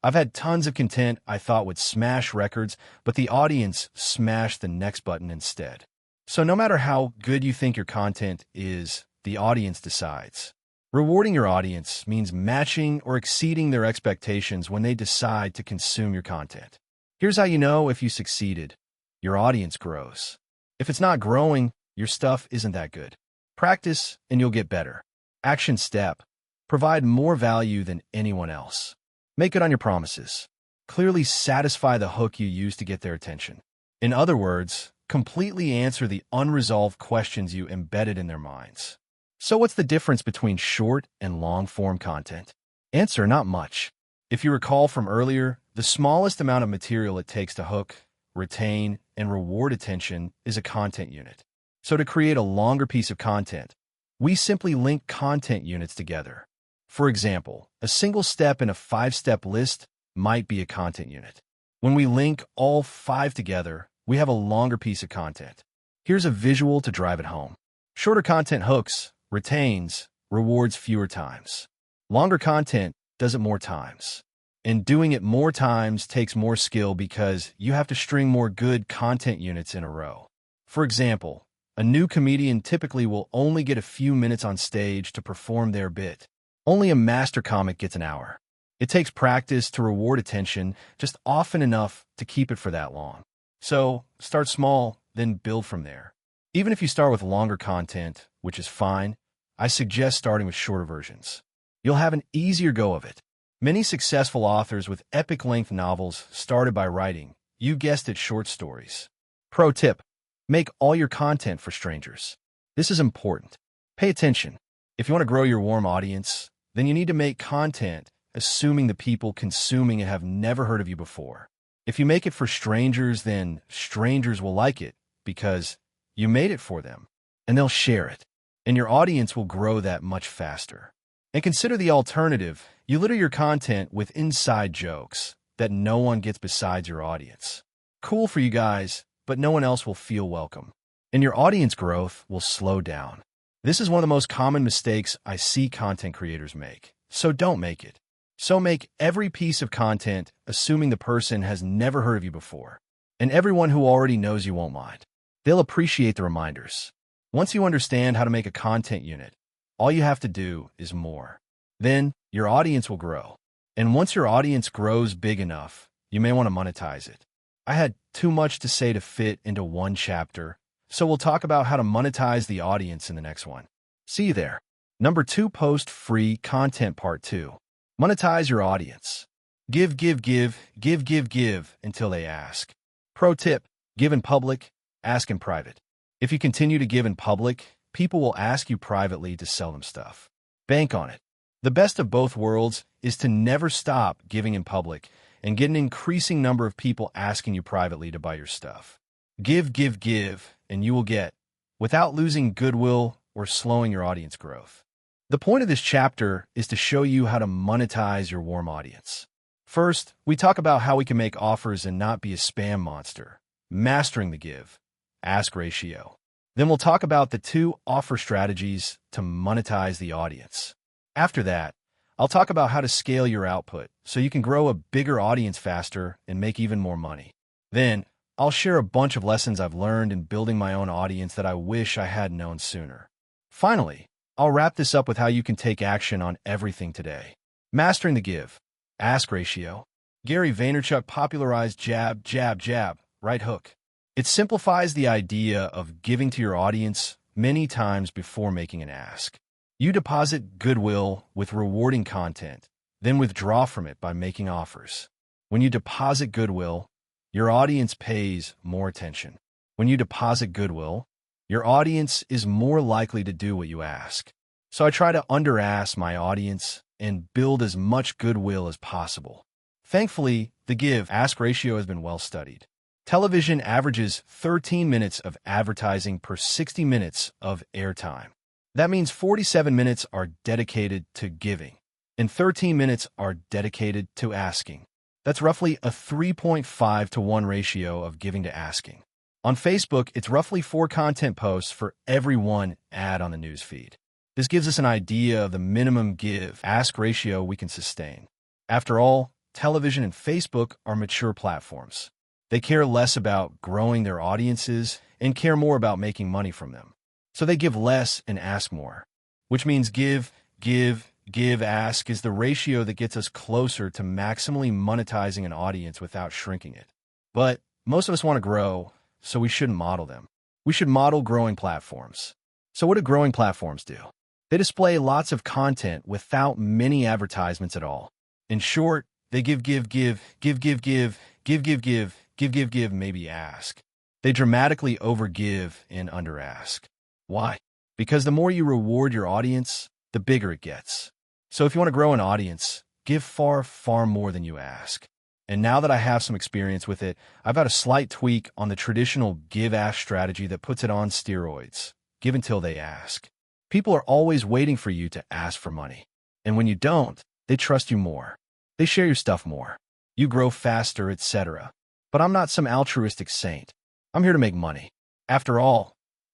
I've had tons of content I thought would smash records, but the audience smashed the next button instead. So no matter how good you think your content is, the audience decides. Rewarding your audience means matching or exceeding their expectations when they decide to consume your content. Here's how you know if you succeeded. Your audience grows. If it's not growing, your stuff isn't that good. Practice and you'll get better. Action step. Provide more value than anyone else. Make good on your promises. Clearly satisfy the hook you use to get their attention. In other words, completely answer the unresolved questions you embedded in their minds. So what's the difference between short and long-form content? Answer: not much. If you recall from earlier, the smallest amount of material it takes to hook, retain, and reward attention is a content unit. So to create a longer piece of content, we simply link content units together. For example, a single step in a 5-step list might be a content unit. When we link all 5 together, we have a longer piece of content. Here's a visual to drive it home. Shorter content hooks, retains, rewards fewer times. Longer content does it more times. And doing it more times takes more skill because you have to string more good content units in a row. For example, a new comedian typically will only get a few minutes on stage to perform their bit. Only a master comic gets an hour. It takes practice to reward attention, just often enough to keep it for that long. So start small, then build from there. Even if you start with longer content, which is fine, I suggest starting with shorter versions. You'll have an easier go of it. Many successful authors with epic-length novels started by writing, you guessed it, short stories. Pro tip: make all your content for strangers. This is important. Pay attention. If you want to grow your warm audience, then you need to make content assuming the people consuming it have never heard of you before. If you make it for strangers, then strangers will like it because you made it for them, and they'll share it, and your audience will grow that much faster. And consider the alternative. You litter your content with inside jokes that no one gets besides your audience. Cool for you guys, but no one else will feel welcome. And your audience growth will slow down. This is one of the most common mistakes I see content creators make, so don't make it. So make every piece of content assuming the person has never heard of you before, and everyone who already knows you won't mind. They'll appreciate the reminders. Once you understand how to make a content unit, all you have to do is more. Then your audience will grow. And once your audience grows big enough, you may want to monetize it. I had too much to say to fit into one chapter, so we'll talk about how to monetize the audience in the next one. See you there. Number 2, post free content part 2. Monetize your audience. Give until they ask. Pro tip, give in public, ask in private. If you continue to give in public, people will ask you privately to sell them stuff. Bank on it. The best of both worlds is to never stop giving in public and get an increasing number of people asking you privately to buy your stuff. Give, and you will get, without losing goodwill or slowing your audience growth. The point of this chapter is to show you how to monetize your warm audience. First, we talk about how we can make offers and not be a spam monster, mastering the give-ask ratio. Then we'll talk about the 2 offer strategies to monetize the audience. After that, I'll talk about how to scale your output so you can grow a bigger audience faster and make even more money. Then, I'll share a bunch of lessons I've learned in building my own audience that I wish I had known sooner. Finally, I'll wrap this up with how you can take action on everything today. Mastering the give-ask ratio. Gary Vaynerchuk popularized jab, right hook. It simplifies the idea of giving to your audience many times before making an ask. You deposit goodwill with rewarding content, then withdraw from it by making offers. When you deposit goodwill, your audience pays more attention. When you deposit goodwill, your audience is more likely to do what you ask. So I try to under-ask my audience and build as much goodwill as possible. Thankfully, the give-ask ratio has been well studied. Television averages 13 minutes of advertising per 60 minutes of airtime. That means 47 minutes are dedicated to giving, and 13 minutes are dedicated to asking. That's roughly a 3.5 to 1 ratio of giving to asking. On Facebook, it's roughly 4 content posts for every 1 ad on the newsfeed. This gives us an idea of the minimum give-ask ratio we can sustain. After all, television and Facebook are mature platforms. They care less about growing their audiences and care more about making money from them. So they give less and ask more, which means give, ask is the ratio that gets us closer to maximally monetizing an audience without shrinking it. But most of us want to grow, so we shouldn't model them. We should model growing platforms. So what do growing platforms do? They display lots of content without many advertisements at all. In short, they give, maybe ask. They dramatically overgive and underask. Why? Because the more you reward your audience, the bigger it gets. So if you want to grow an audience, give far more than you ask. And now that I have some experience with it, I've got a slight tweak on the traditional give-ask strategy that puts it on steroids. Give until they ask. People are always waiting for you to ask for money. And when you don't, they trust you more. They share your stuff more. You grow faster, etc. But I'm not some altruistic saint. I'm here to make money. After all,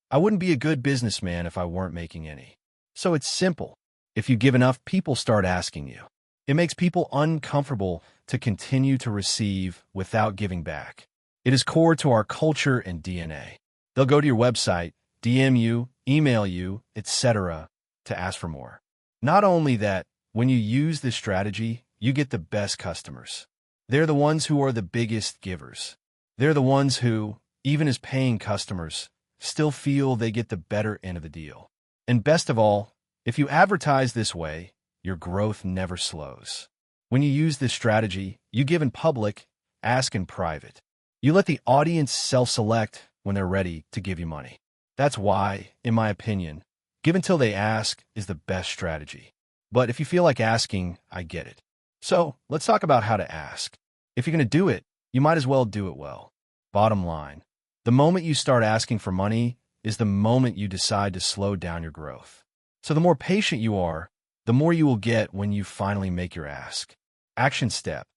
I wouldn't be a good businessman if I weren't making any. So it's simple. If you give enough, people start asking you. It makes people uncomfortable to continue to receive without giving back. It is core to our culture and DNA. They'll go to your website, DM you, email you, etc. to ask for more. Not only that, when you use this strategy, you get the best customers. They're the ones who are the biggest givers. They're the ones who, even as paying customers, still feel they get the better end of the deal. And best of all, if you advertise this way, your growth never slows. When you use this strategy, you give in public, ask in private. You let the audience self-select when they're ready to give you money. That's why, in my opinion, give until they ask is the best strategy. But if you feel like asking, I get it. So let's talk about how to ask. If you're going to do it, you might as well do it well. Bottom line, the moment you start asking for money is the moment you decide to slow down your growth. So the more patient you are, the more you will get when you finally make your ask. Action step.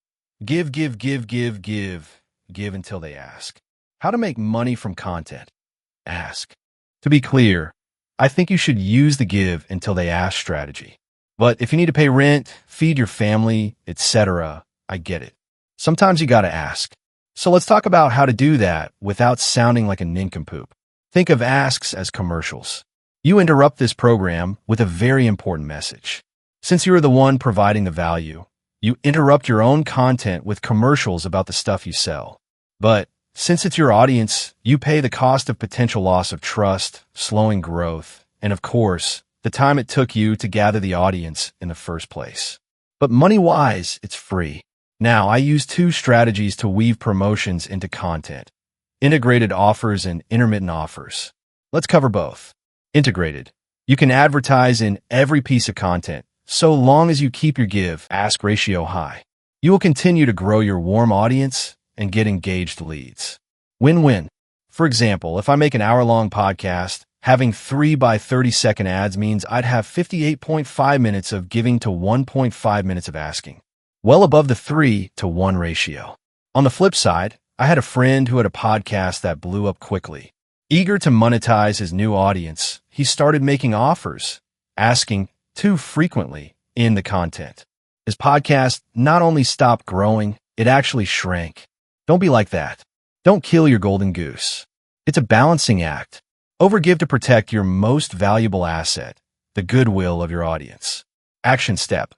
Give until they ask. How to make money from content. Ask. To be clear, I think you should use the give until they ask strategy. But if you need to pay rent, feed your family, etc., I get it. Sometimes you gotta ask. So let's talk about how to do that without sounding like a nincompoop. Think of asks as commercials. You interrupt this program with a very important message. Since you are the one providing the value, you interrupt your own content with commercials about the stuff you sell. But since it's your audience, you pay the cost of potential loss of trust, slowing growth, and of course, the time it took you to gather the audience in the first place. But money-wise, it's free. Now, I use two strategies to weave promotions into content: integrated offers and intermittent offers. Let's cover both. Integrated. You can advertise in every piece of content, so long as you keep your give-ask ratio high. You will continue to grow your warm audience and get engaged leads. Win-win. For example, if I make an hour-long podcast, having 3 by 30-second ads means I'd have 58.5 minutes of giving to 1.5 minutes of asking, well above the 3-to-1 ratio. On the flip side, I had a friend who had a podcast that blew up quickly. Eager to monetize his new audience, he started making offers, asking too frequently in the content. His podcast not only stopped growing, it actually shrank. Don't be like that. Don't kill your golden goose. It's a balancing act. Overgive to protect your most valuable asset, the goodwill of your audience. Action step.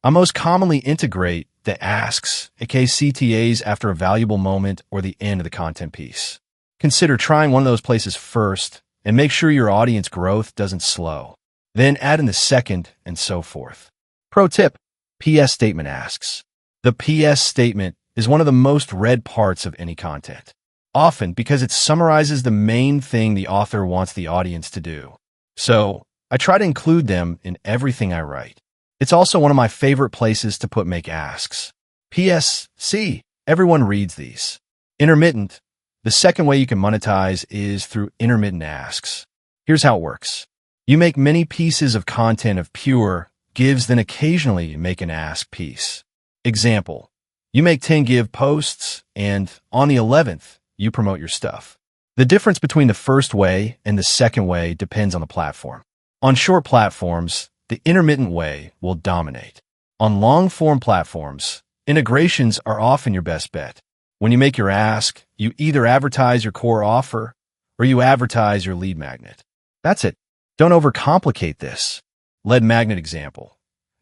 I most commonly integrate the asks, aka CTAs, after a valuable moment or the end of the content piece. Consider trying one of those places first and make sure your audience growth doesn't slow. Then add in the second and so forth. Pro tip: PS statement asks. The PS statement is one of the most read parts of any content, often because it summarizes the main thing the author wants the audience to do. So I try to include them in everything I write. It's also one of my favorite places to put make asks. P.S. See, everyone reads these. Intermittent. The second way you can monetize is through intermittent asks. Here's how it works. You make many pieces of content of pure gives, then occasionally make an ask piece. Example, you make 10 give posts, and on the 11th, you promote your stuff. The difference between the first way and the second way depends on the platform. On short platforms, the intermittent way will dominate. On long-form platforms, integrations are often your best bet. When you make your ask, you either advertise your core offer or you advertise your lead magnet. That's it. Don't overcomplicate this. Lead magnet example.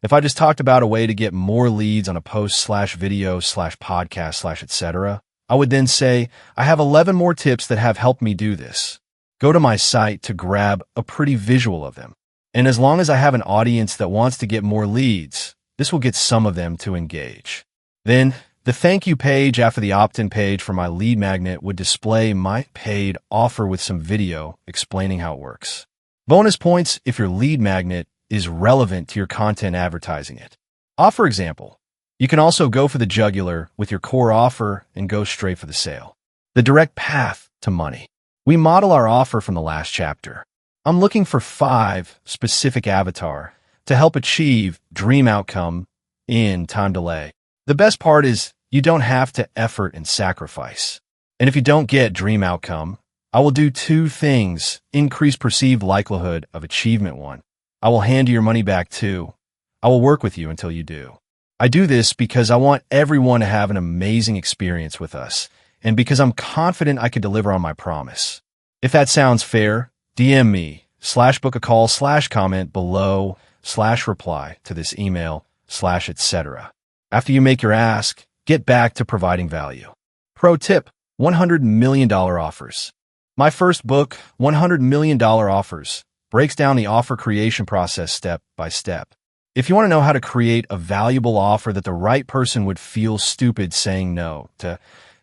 If I just talked about a way to get more leads on a post/video/podcast/etc., I would then say, I have 11 more tips that have helped me do this. Go to my site to grab a pretty visual of them. And as long as I have an audience that wants to get more leads, this will get some of them to engage. Then, the thank you page after the opt-in page for my lead magnet would display my paid offer with some video explaining how it works. Bonus points if your lead magnet is relevant to your content advertising it. Offer example. You can also go for the jugular with your core offer and go straight for the sale. The direct path to money. We model our offer from the last chapter. I'm looking for 5 specific avatar to help achieve dream outcome in time delay. The best part is you don't have to effort and sacrifice. And if you don't get dream outcome, I will do 2 things: increase perceived likelihood of achievement. 1, I will hand you your money back. 2, I will work with you until you do. I do this because I want everyone to have an amazing experience with us, and because I'm confident I could deliver on my promise. If that sounds fair, DM me, /book a call, /comment below, /reply to this email, /etc. After you make your ask, get back to providing value. Pro tip: $100 million offers. My first book, $100 million Offers, breaks down the offer creation process step by step. If you want to know how to create a valuable offer that the right person would feel stupid saying no to,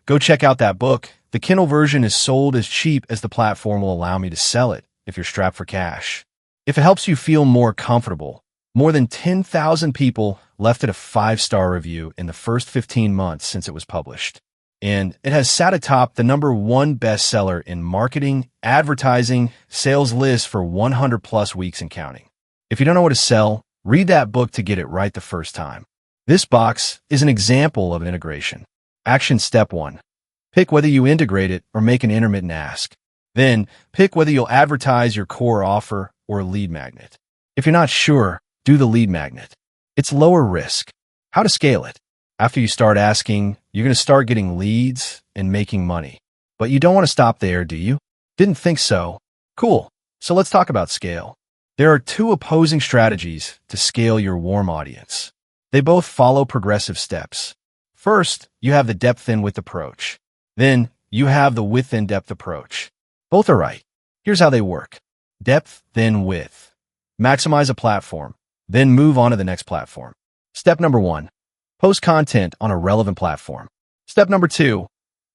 go check out that book. The Kindle version is sold as cheap as the platform will allow me to sell it if you're strapped for cash. If it helps you feel more comfortable, more than 10,000 people left it a 5-star review in the first 15 months since it was published. And it has sat atop the #1 bestseller in marketing, advertising, sales lists for 100+ weeks and counting. If you don't know what to sell, read that book to get it right the first time. This box is an example of an integration. Action step 1. Pick whether you integrate it or make an intermittent ask. Then, pick whether you'll advertise your core offer or a lead magnet. If you're not sure, do the lead magnet. It's lower risk. How to scale it? After you start asking, you're going to start getting leads and making money. But you don't want to stop there, do you? Didn't think so. Cool. So let's talk about scale. There are two opposing strategies to scale your warm audience. They both follow progressive steps. First, you have the depth and width approach. Then, you have the width and depth approach. Both are right. Here's how they work. Depth, then width. Maximize a platform, then move on to the next platform. Step number 1, post content on a relevant platform. Step number 2,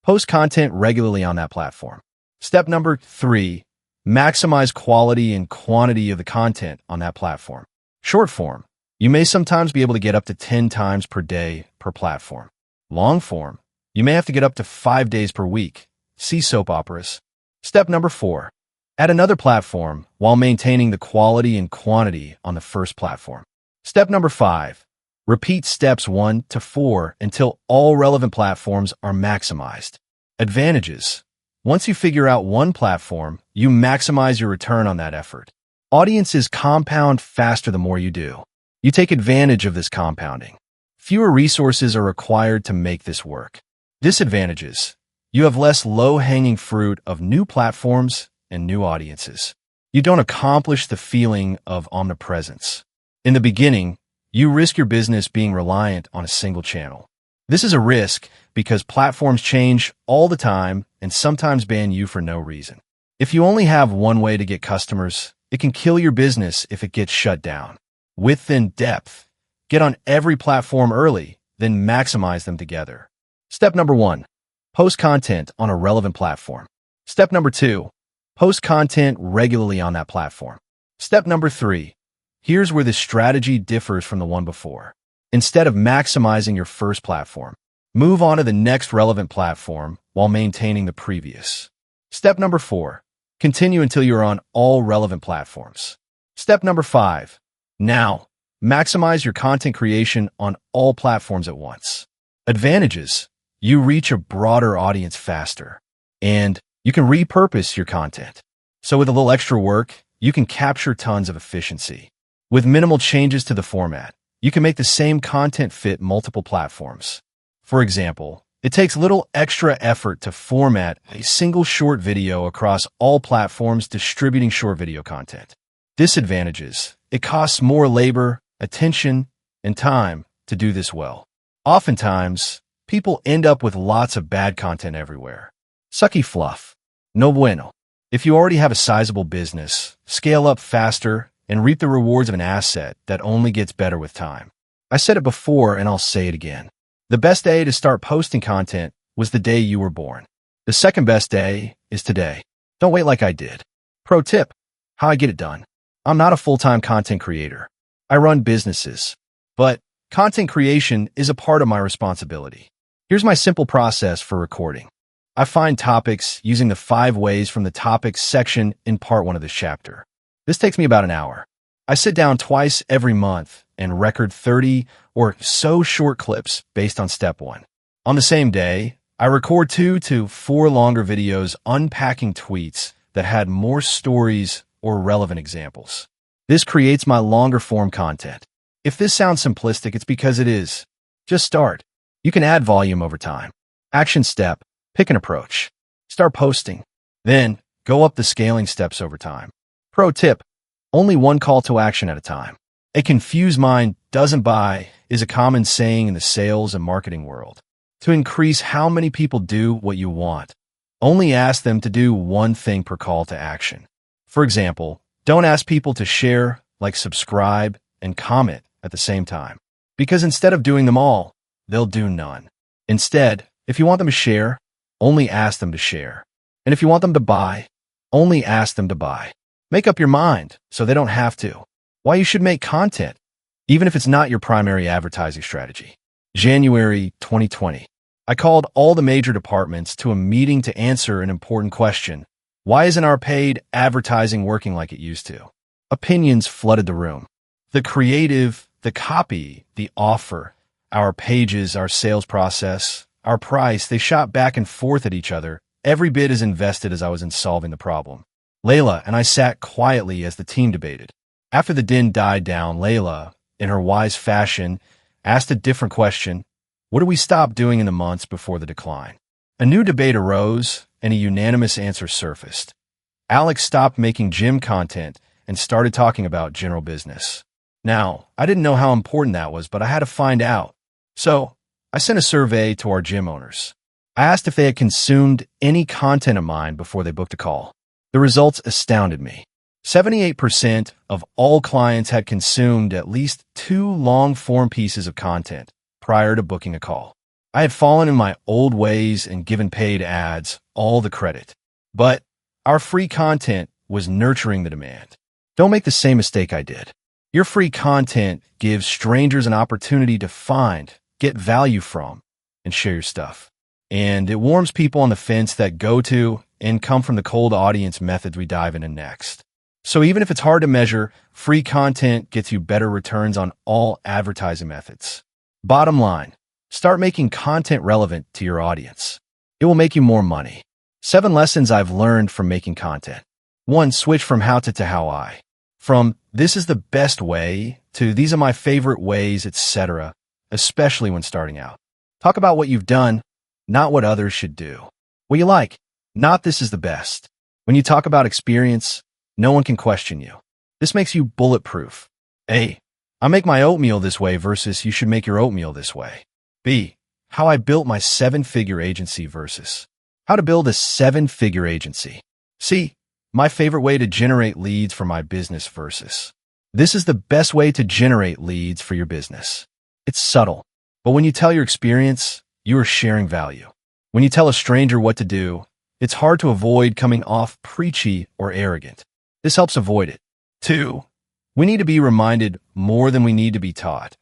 post content regularly on that platform. Step number 3, maximize quality and quantity of the content on that platform. Short form, you may sometimes be able to get up to 10 times per day per platform. Long form, you may have to get up to 5 days per week. See soap operas. Step number 4, add another platform while maintaining the quality and quantity on the first platform. Step number 5, repeat steps 1 to 4 until all relevant platforms are maximized. Advantages. Once you figure out one platform, you maximize your return on that effort. Audiences compound faster the more you do. You take advantage of this compounding. Fewer resources are required to make this work. Disadvantages. You have less low-hanging fruit of new platforms and new audiences. You don't accomplish the feeling of omnipresence. In the beginning, you risk your business being reliant on a single channel. This is a risk because platforms change all the time and sometimes ban you for no reason. If you only have one way to get customers, it can kill your business if it gets shut down. Width and depth. Get on every platform early, then maximize them together. Step number 1, post content on a relevant platform. Step number 2, post content regularly on that platform. Step number 3, here's where the strategy differs from the one before. Instead of maximizing your first platform, move on to the next relevant platform while maintaining the previous. Step number 4, continue until you're on all relevant platforms. Step number 5, now, maximize your content creation on all platforms at once. Advantages. You reach a broader audience faster, and you can repurpose your content. So with a little extra work, you can capture tons of efficiency. With minimal changes to the format, you can make the same content fit multiple platforms. For example, it takes little extra effort to format a single short video across all platforms distributing short video content. Disadvantages. It costs more labor, attention, and time to do this well. Oftentimes, people end up with lots of bad content everywhere. Sucky fluff. No bueno. If you already have a sizable business, scale up faster and reap the rewards of an asset that only gets better with time. I said it before and I'll say it again. The best day to start posting content was the day you were born. The second best day is today. Don't wait like I did. Pro tip: how I get it done. I'm not a full-time content creator. I run businesses, but content creation is a part of my responsibility. Here's my simple process for recording. I find topics using the 5 ways from the topics section in part 1 of this chapter. This takes me about an hour. I sit down twice every month and record 30 or so short clips based on step 1. On the same day, I record 2 to 4 longer videos unpacking tweets that had more stories or relevant examples. This creates my longer form content. If this sounds simplistic, it's because it is. Just start. You can add volume over time. Action step: pick an approach. Start posting. Then, go up the scaling steps over time. Pro tip: only one call to action at a time. A confused mind doesn't buy is a common saying in the sales and marketing world. To increase how many people do what you want, only ask them to do one thing per call to action. For example, don't ask people to share, like, subscribe, and comment at the same time, because instead of doing them all, they'll do none. Instead, if you want them to share, only ask them to share. And if you want them to buy, only ask them to buy. Make up your mind so they don't have to. Why you should make content, even if it's not your primary advertising strategy. January 2020. I called all the major departments to a meeting to answer an important question. Why isn't our paid advertising working like it used to? Opinions flooded the room. The creative, the copy, the offer, our pages, our sales process, our price, they shot back and forth at each other, every bit as invested as I was in solving the problem. Layla and I sat quietly as the team debated. After the din died down, Layla, in her wise fashion, asked a different question. What do we stop doing in the months before the decline? A new debate arose, and a unanimous answer surfaced. Alex stopped making gym content and started talking about general business. Now, I didn't know how important that was, but I had to find out. So, I sent a survey to our gym owners. I asked if they had consumed any content of mine before they booked a call. The results astounded me. 78% of all clients had consumed at least 2 long-form pieces of content prior to booking a call. I had fallen in my old ways and given paid ads all the credit. But our free content was nurturing the demand. Don't make the same mistake I did. Your free content gives strangers an opportunity to find, get value from, and share your stuff. And it warms people on the fence that go to and come from the cold audience methods we dive into next. So even if it's hard to measure, free content gets you better returns on all advertising methods. Bottom line, start making content relevant to your audience. It will make you more money. 7 lessons I've learned from making content. 1. Switch from how to how I. From this is the best way to these are my favorite ways, etc., especially when starting out. Talk about what you've done, not what others should do. What you like, not this is the best. When you talk about experience, no one can question you. This makes you bulletproof. A. I make my oatmeal this way versus you should make your oatmeal this way. B. How I built my 7-figure agency versus how to build a 7-figure agency. C. My favorite way to generate leads for my business versus this is the best way to generate leads for your business. It's subtle, but when you tell your experience, you are sharing value. When you tell a stranger what to do, it's hard to avoid coming off preachy or arrogant. This helps avoid it. 2. We need to be reminded more than we need to be taught.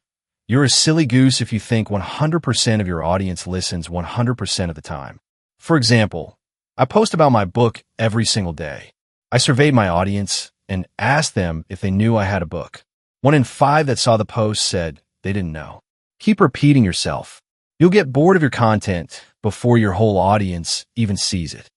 You're a silly goose if you think 100% of your audience listens 100% of the time. For example, I post about my book every single day. I surveyed my audience and asked them if they knew I had a book. 1 in 5 that saw the post said they didn't know. Keep repeating yourself. You'll get bored of your content before your whole audience even sees it.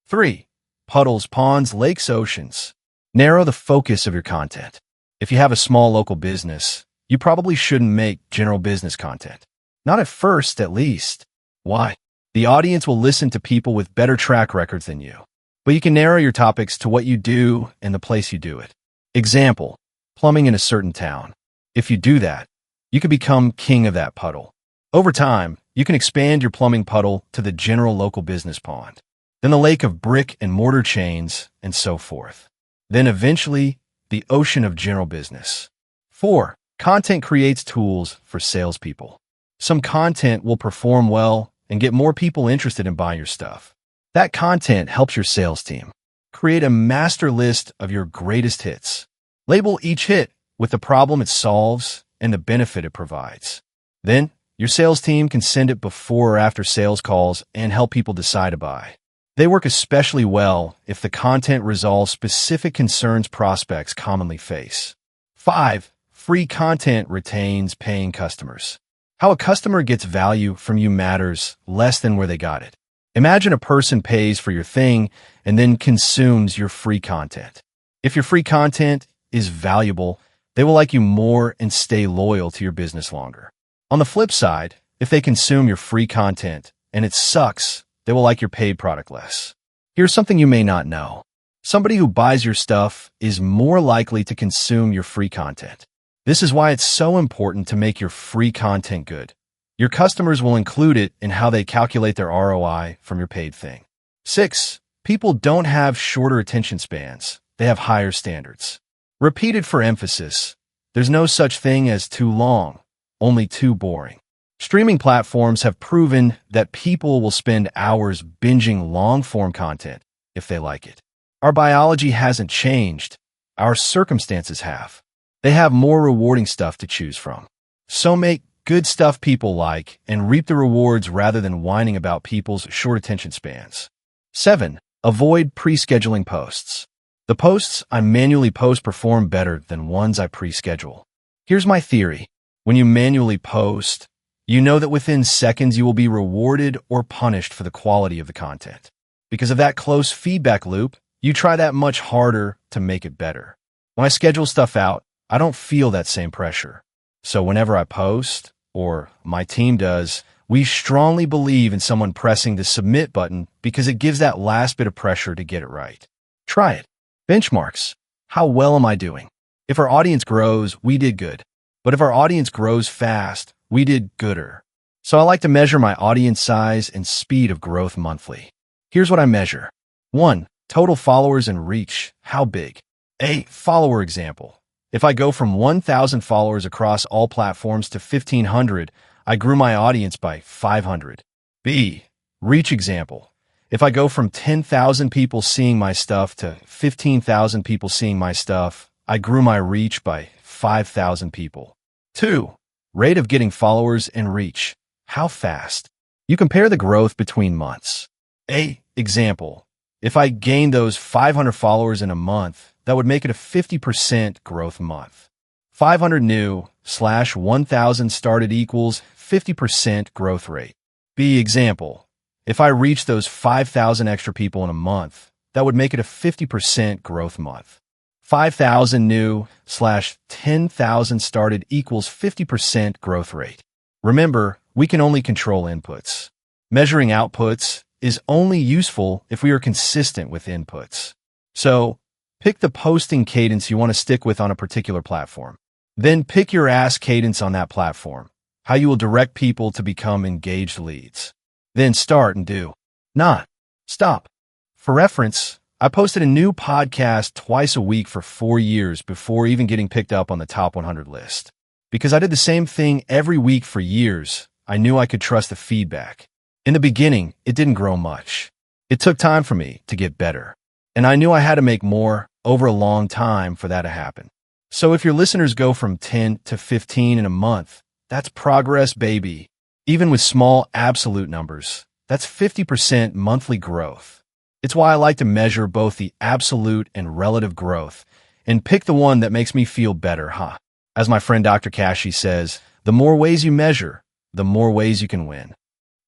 3. Puddles, ponds, lakes, oceans. Narrow the focus of your content. If you have a small local business, you probably shouldn't make general business content. Not at first, at least. Why? The audience will listen to people with better track records than you. But you can narrow your topics to what you do and the place you do it. Example, plumbing in a certain town. If you do that, you can become king of that puddle. Over time, you can expand your plumbing puddle to the general local business pond, then the lake of brick and mortar chains, and so forth. Then eventually, the ocean of general business. 4. Content creates tools for salespeople. Some content will perform well and get more people interested in buying your stuff. That content helps your sales team. Create a master list of your greatest hits. Label each hit with the problem it solves and the benefit it provides. Then, your sales team can send it before or after sales calls and help people decide to buy. They work especially well if the content resolves specific concerns prospects commonly face. 5. Free content retains paying customers. How a customer gets value from you matters less than where they got it. Imagine a person pays for your thing and then consumes your free content. If your free content is valuable, they will like you more and stay loyal to your business longer. On the flip side, if they consume your free content and it sucks, they will like your paid product less. Here's something you may not know. Somebody who buys your stuff is more likely to consume your free content. This is why it's so important to make your free content good. Your customers will include it in how they calculate their ROI from your paid thing. 6. People don't have shorter attention spans. They have higher standards. Repeated for emphasis. There's no such thing as too long, only too boring. Streaming platforms have proven that people will spend hours binging long-form content if they like it. Our biology hasn't changed. Our circumstances have. They have more rewarding stuff to choose from. So make good stuff people like and reap the rewards rather than whining about people's short attention spans. 7. Avoid pre-scheduling posts. The posts I manually post perform better than ones I pre-schedule. Here's my theory. When you manually post, you know that within seconds you will be rewarded or punished for the quality of the content. Because of that close feedback loop, you try that much harder to make it better. When I schedule stuff out, I don't feel that same pressure. So whenever I post, or my team does, we strongly believe in someone pressing the submit button because it gives that last bit of pressure to get it right. Try it. Benchmarks. How well am I doing? If our audience grows, we did good. But if our audience grows fast, we did gooder. So I like to measure my audience size and speed of growth monthly. Here's what I measure. 1. Total followers and reach. How big? A. Follower example. If I go from 1,000 followers across all platforms to 1,500, I grew my audience by 500. B. Reach example. If I go from 10,000 people seeing my stuff to 15,000 people seeing my stuff, I grew my reach by 5,000 people. 2. Rate of getting followers and reach. How fast? You compare the growth between months. A. Example. If I gain those 500 followers in a month, that would make it a 50% growth month. 500 new / 1,000 started equals 50% growth rate. B. Example. If I reach those 5,000 extra people in a month, that would make it a 50% growth month. 5,000 new / 10,000 started equals 50% growth rate. Remember, we can only control inputs. Measuring outputs is only useful if we are consistent with inputs. So, pick the posting cadence you want to stick with on a particular platform. Then pick your ask cadence on that platform, how you will direct people to become engaged leads. Then start and do not stop. For reference, I posted a new podcast twice a week for 4 years before even getting picked up on the top 100 list. Because I did the same thing every week for years, I knew I could trust the feedback. In the beginning, it didn't grow much. It took time for me to get better. And I knew I had to make more over a long time for that to happen. So if your listeners go from 10 to 15 in a month, that's progress, baby. Even with small absolute numbers, that's 50% monthly growth. It's why I like to measure both the absolute and relative growth and pick the one that makes me feel better, huh? As my friend Dr. Kashi says, the more ways you measure, the more ways you can win.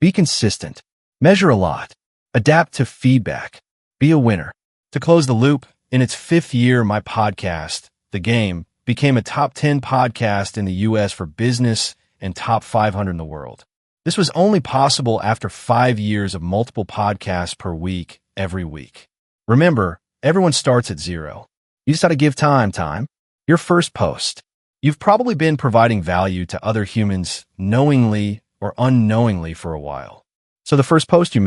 Be consistent. Measure a lot. Adapt to feedback. Be a winner. To close the loop, in its 5th year, my podcast, The Game, became a top 10 podcast in the U.S. for business and top 500 in the world. This was only possible after 5 years of multiple podcasts per week, every week. Remember, everyone starts at 0. You just got to give time. Your first post. You've probably been providing value to other humans knowingly or unknowingly for a while. So the first post you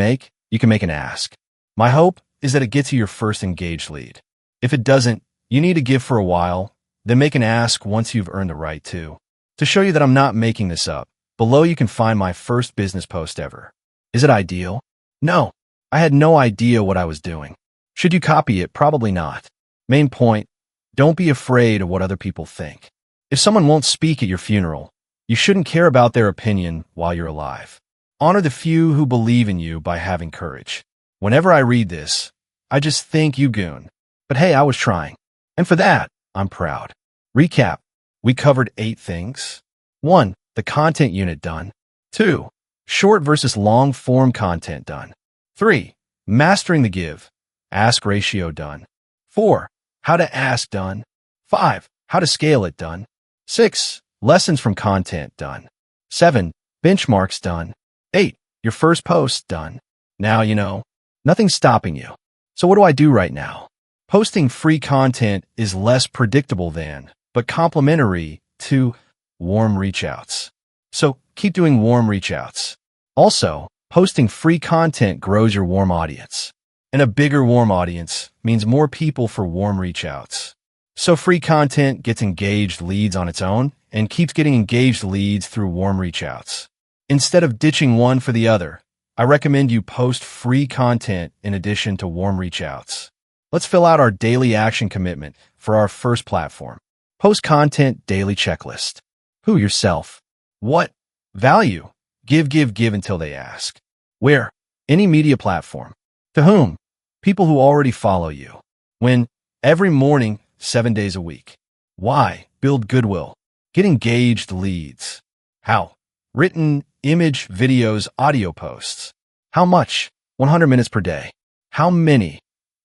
can make an ask. My hope is that it gets you your first engaged lead. If it doesn't, you need to give for a while, then make an ask once you've earned the right to. To show you that I'm not making this up, below you can find my first business post ever. Is it ideal? No. I had no idea what I was doing. Should you copy it? Probably not. Main point, don't be afraid of what other people think. If someone won't speak at your funeral, you shouldn't care about their opinion while you're alive. Honor the few who believe in you by having courage. Whenever I read this, I just think you goon. But hey, I was trying. And for that, I'm proud. Recap. We covered 8 things. 1. The content unit done. 2. Short versus long form content done. 3. Mastering the give. Ask ratio done. 4. How to ask done. 5. How to scale it done. 6. Lessons from content done. 7. Benchmarks done. 8. Your first post done. Now you know. Nothing's stopping you. So what do I do right now? Posting free content is less predictable than, but complementary to, warm reach outs. So keep doing warm reach outs. Also, posting free content grows your warm audience. And a bigger warm audience means more people for warm reach outs. So free content gets engaged leads on its own and keeps getting engaged leads through warm reach outs. Instead of ditching one for the other, I recommend you post free content in addition to warm reach outs. Let's fill out our daily action commitment for our first platform. Post content daily checklist. Who? Yourself. What? Value. Give until they ask. Where? Any media platform. To whom? People who already follow you. When? Every morning, 7 days a week. Why? Build goodwill. Get engaged leads. How? Written, image, videos, audio posts. How much? 100 minutes per day. How many?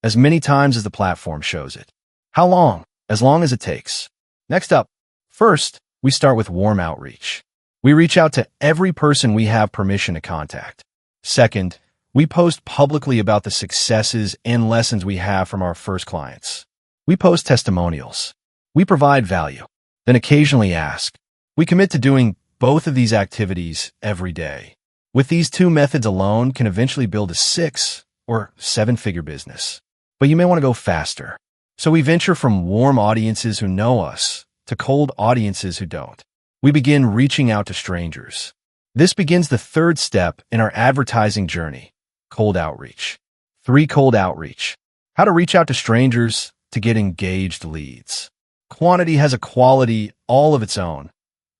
as many times as the platform shows it. How long? As long as it takes. Next up, first, we start with warm outreach. We reach out to every person we have permission to contact. Second, we post publicly about the successes and lessons we have from our first clients. We post testimonials. We provide value, then occasionally ask. We commit to doing both of these activities every day. With these two methods alone can eventually build a 6 or 7-figure business. But you may want to go faster. So we venture from warm audiences who know us to cold audiences who don't. We begin reaching out to strangers. This begins the third step in our advertising journey, cold outreach. 3. Cold outreach. How to reach out to strangers to get engaged leads. Quantity has a quality all of its own.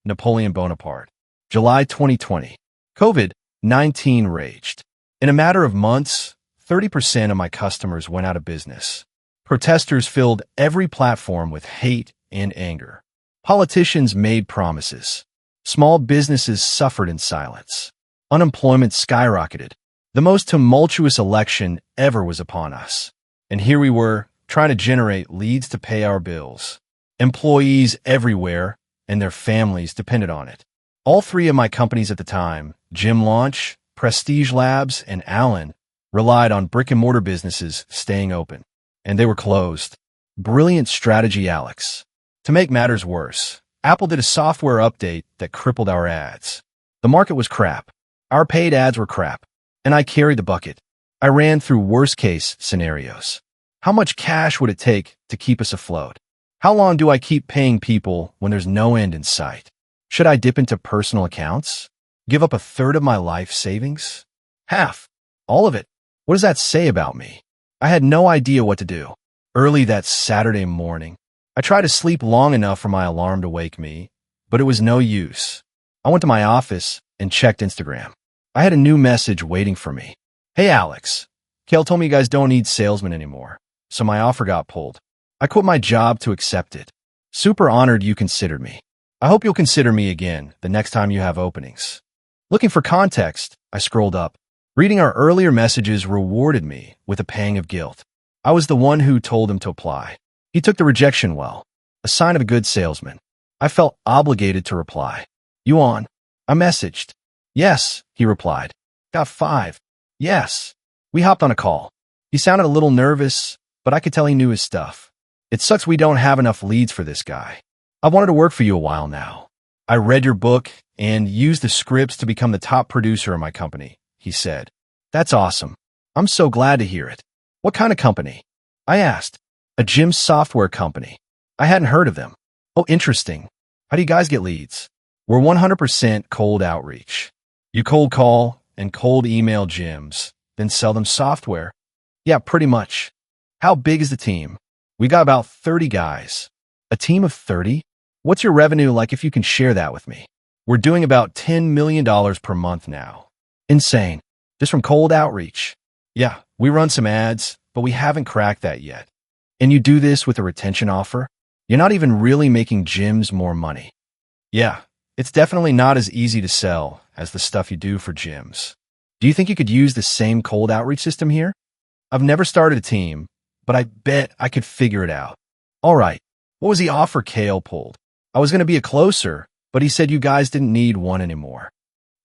Napoleon Bonaparte. July 2020. COVID-19 raged. In a matter of months, 30% of my customers went out of business. Protesters filled every platform with hate and anger. Politicians made promises. Small businesses suffered in silence. Unemployment skyrocketed. The most tumultuous election ever was upon us. And here we were, trying to generate leads to pay our bills. Employees everywhere and their families depended on it. All 3 of my companies at the time, Gym Launch, Prestige Labs, and Allen, relied on brick-and-mortar businesses staying open. And they were closed. Brilliant strategy, Alex. To make matters worse, Apple did a software update that crippled our ads. The market was crap. Our paid ads were crap. And I carried the bucket. I ran through worst-case scenarios. How much cash would it take to keep us afloat? How long do I keep paying people when there's no end in sight? Should I dip into personal accounts? Give up 1/3 of my life savings? Half? All of it? What does that say about me? I had no idea what to do. Early that Saturday morning, I tried to sleep long enough for my alarm to wake me, but it was no use. I went to my office and checked Instagram. I had a new message waiting for me. Hey, Alex. Kale told me you guys don't need salesmen anymore, so my offer got pulled. I quit my job to accept it. Super honored you considered me. I hope you'll consider me again the next time you have openings. Looking for context, I scrolled up. Reading our earlier messages rewarded me with a pang of guilt. I was the one who told him to apply. He took the rejection well, a sign of a good salesman. I felt obligated to reply. You on? I messaged. Yes, he replied. Got 5. Yes. We hopped on a call. He sounded a little nervous, but I could tell he knew his stuff. It sucks we don't have enough leads for this guy. I've wanted to work for you a while now. I read your book and used the scripts to become the top producer in my company, he said. That's awesome. I'm so glad to hear it. What kind of company? I asked. A gym software company. I hadn't heard of them. Oh, interesting. How do you guys get leads? We're 100% cold outreach. You cold call and cold email gyms, then sell them software. Yeah, pretty much. How big is the team? We got about 30 guys. A team of 30? What's your revenue like if you can share that with me? We're doing about $10 million per month now. Insane. Just from cold outreach. Yeah, we run some ads, but we haven't cracked that yet. And you do this with a retention offer? You're not even really making gyms more money. Yeah, it's definitely not as easy to sell as the stuff you do for gyms. Do you think you could use the same cold outreach system here? I've never started a team, but I bet I could figure it out. All right, what was the offer Kale pulled? I was going to be a closer, but he said you guys didn't need one anymore.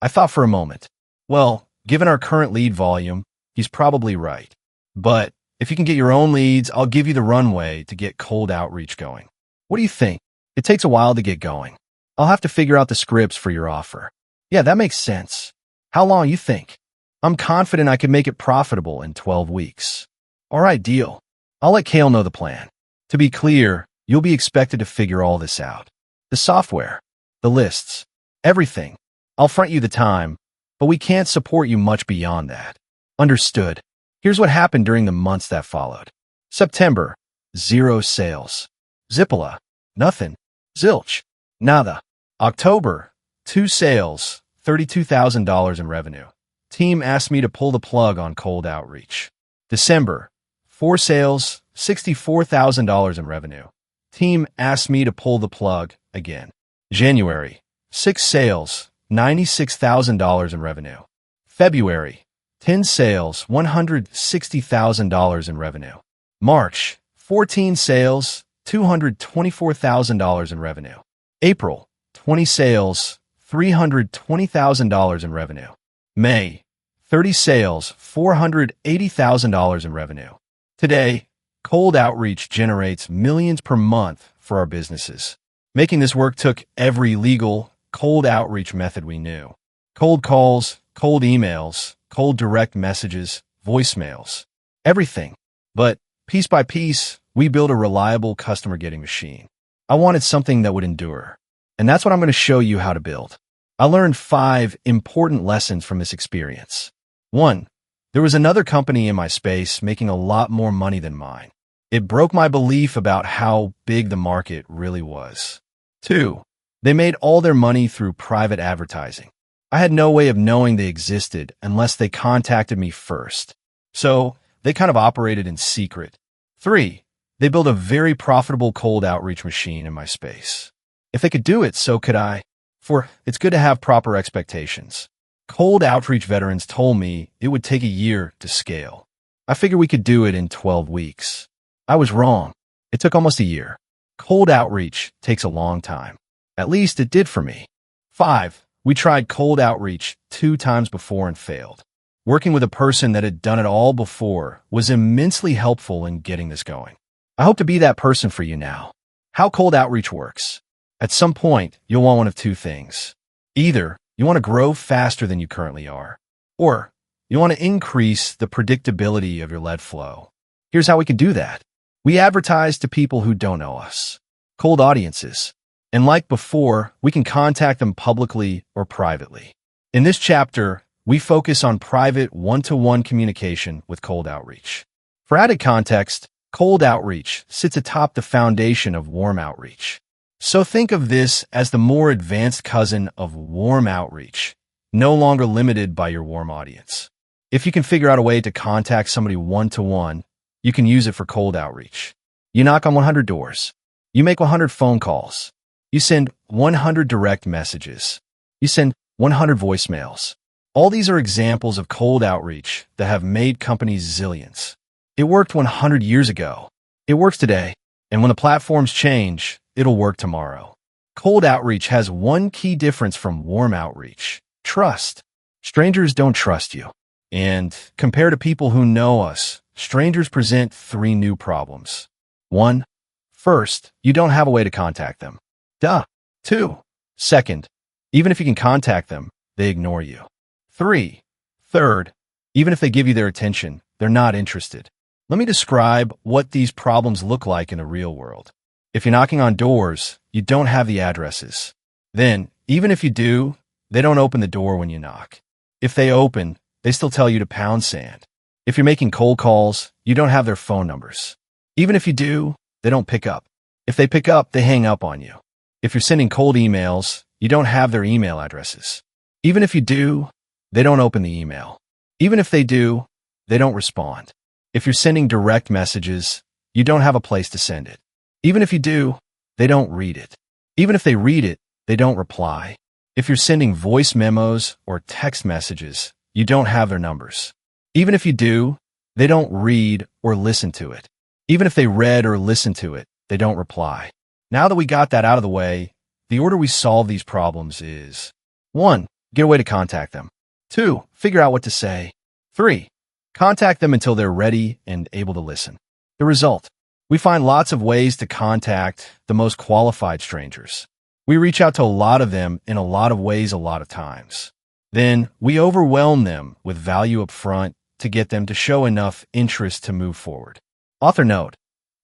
I thought for a moment. Well, given our current lead volume, he's probably right. But if you can get your own leads, I'll give you the runway to get cold outreach going. What do you think? It takes a while to get going. I'll have to figure out the scripts for your offer. Yeah, that makes sense. How long you think? I'm confident I can make it profitable in 12 weeks. All right, deal. I'll let Kale know the plan. To be clear, you'll be expected to figure all this out. The software, the lists, everything. I'll front you the time, but we can't support you much beyond that. Understood. Here's what happened during the months that followed. September, 0 sales. Zippala, nothing. Zilch, nada. October, 2 sales, $32,000 in revenue. Team asked me to pull the plug on cold outreach. December, 4 sales, $64,000 in revenue. Team asked me to pull the plug again. January, 6 sales, $96,000 in revenue. February, 10 sales, $160,000 in revenue. March, 14 sales, $224,000 in revenue. April, 20 sales, $320,000 in revenue. May, 30 sales, $480,000 in revenue. Today, cold outreach generates millions per month for our businesses. Making this work took every legal cold outreach method we knew. Cold calls, cold emails, cold direct messages, voicemails, everything. But piece by piece, we built a reliable customer getting machine. I wanted something that would endure. And that's what I'm going to show you how to build. I learned 5 important lessons from this experience. 1. There was another company in my space making a lot more money than mine. It broke my belief about how big the market really was. 2. They made all their money through private advertising. I had no way of knowing they existed unless they contacted me first. So they kind of operated in secret. 3. They built a very profitable cold outreach machine in my space. If they could do it, so could I. For it's good to have proper expectations. Cold outreach veterans told me it would take a year to scale. I figured we could do it in 12 weeks. I was wrong. It took almost a year. Cold outreach takes a long time. At least it did for me. 5. We tried cold outreach 2 times before and failed. Working with a person that had done it all before was immensely helpful in getting this going. I hope to be that person for you now. How cold outreach works. At some point, you'll want one of 2 things. Either you want to grow faster than you currently are, or you want to increase the predictability of your lead flow. Here's how we can do that. We advertise to people who don't know us, cold audiences. And like before, we can contact them publicly or privately. In this chapter, we focus on private one-to-one communication with cold outreach. For added context, cold outreach sits atop the foundation of warm outreach. So think of this as the more advanced cousin of warm outreach, no longer limited by your warm audience. If you can figure out a way to contact somebody one-to-one, you can use it for cold outreach. You knock on 100 doors. You make 100 phone calls. You send 100 direct messages. You send 100 voicemails. All these are examples of cold outreach that have made companies zillions. It worked 100 years ago. It works today. And when the platforms change, it'll work tomorrow. Cold outreach has one key difference from warm outreach: trust. Strangers don't trust you. And compared to people who know us, strangers present 3 new problems. 1. First, you don't have a way to contact them. Duh. 2. Second, even if you can contact them, they ignore you. 3. Third, even if they give you their attention, they're not interested. Let me describe what these problems look like in the real world. If you're knocking on doors, you don't have the addresses. Then, even if you do, they don't open the door when you knock. If they open, they still tell you to pound sand. If you're making cold calls, you don't have their phone numbers. Even if you do, they don't pick up. If they pick up, they hang up on you. If you're sending cold emails, you don't have their email addresses. Even if you do, they don't open the email. Even if they do, they don't respond. If you're sending direct messages, you don't have a place to send it. Even if you do, they don't read it. Even if they read it, they don't reply. If you're sending voice memos or text messages, you don't have their numbers. Even if you do, they don't read or listen to it. Even if they read or listened to it, they don't reply. Now that we got that out of the way, the order we solve these problems is: 1. Get a way to contact them. 2. Figure out what to say. 3. Contact them until they're ready and able to listen. The result: we find lots of ways to contact the most qualified strangers. We reach out to a lot of them in a lot of ways a lot of times. Then we overwhelm them with value up front to get them to show enough interest to move forward. Author note: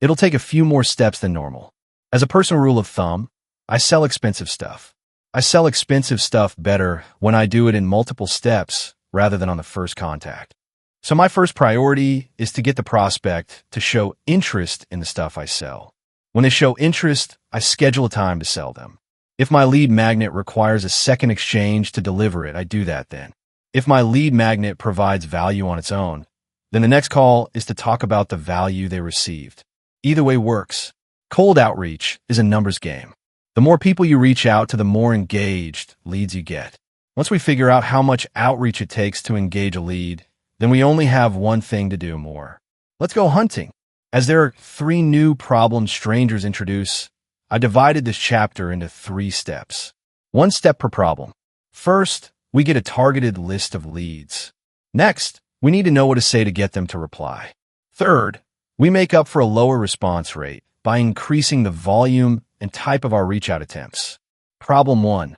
it'll take a few more steps than normal. As a personal rule of thumb, I sell expensive stuff. I sell expensive stuff better when I do it in multiple steps rather than on the first contact. So my first priority is to get the prospect to show interest in the stuff I sell. When they show interest, I schedule a time to sell them. If my lead magnet requires a second exchange to deliver it, I do that then. If my lead magnet provides value on its own, then the next call is to talk about the value they received. Either way works. Cold outreach is a numbers game. The more people you reach out to, the more engaged leads you get. Once we figure out how much outreach it takes to engage a lead, then we only have one thing to do more. Let's go hunting. As there are 3 new problems strangers introduce, I divided this chapter into 3 steps. 1 step per problem. First, we get a targeted list of leads. Next, we need to know what to say to get them to reply. Third, we make up for a lower response rate by increasing the volume and type of our reach-out attempts. Problem 1.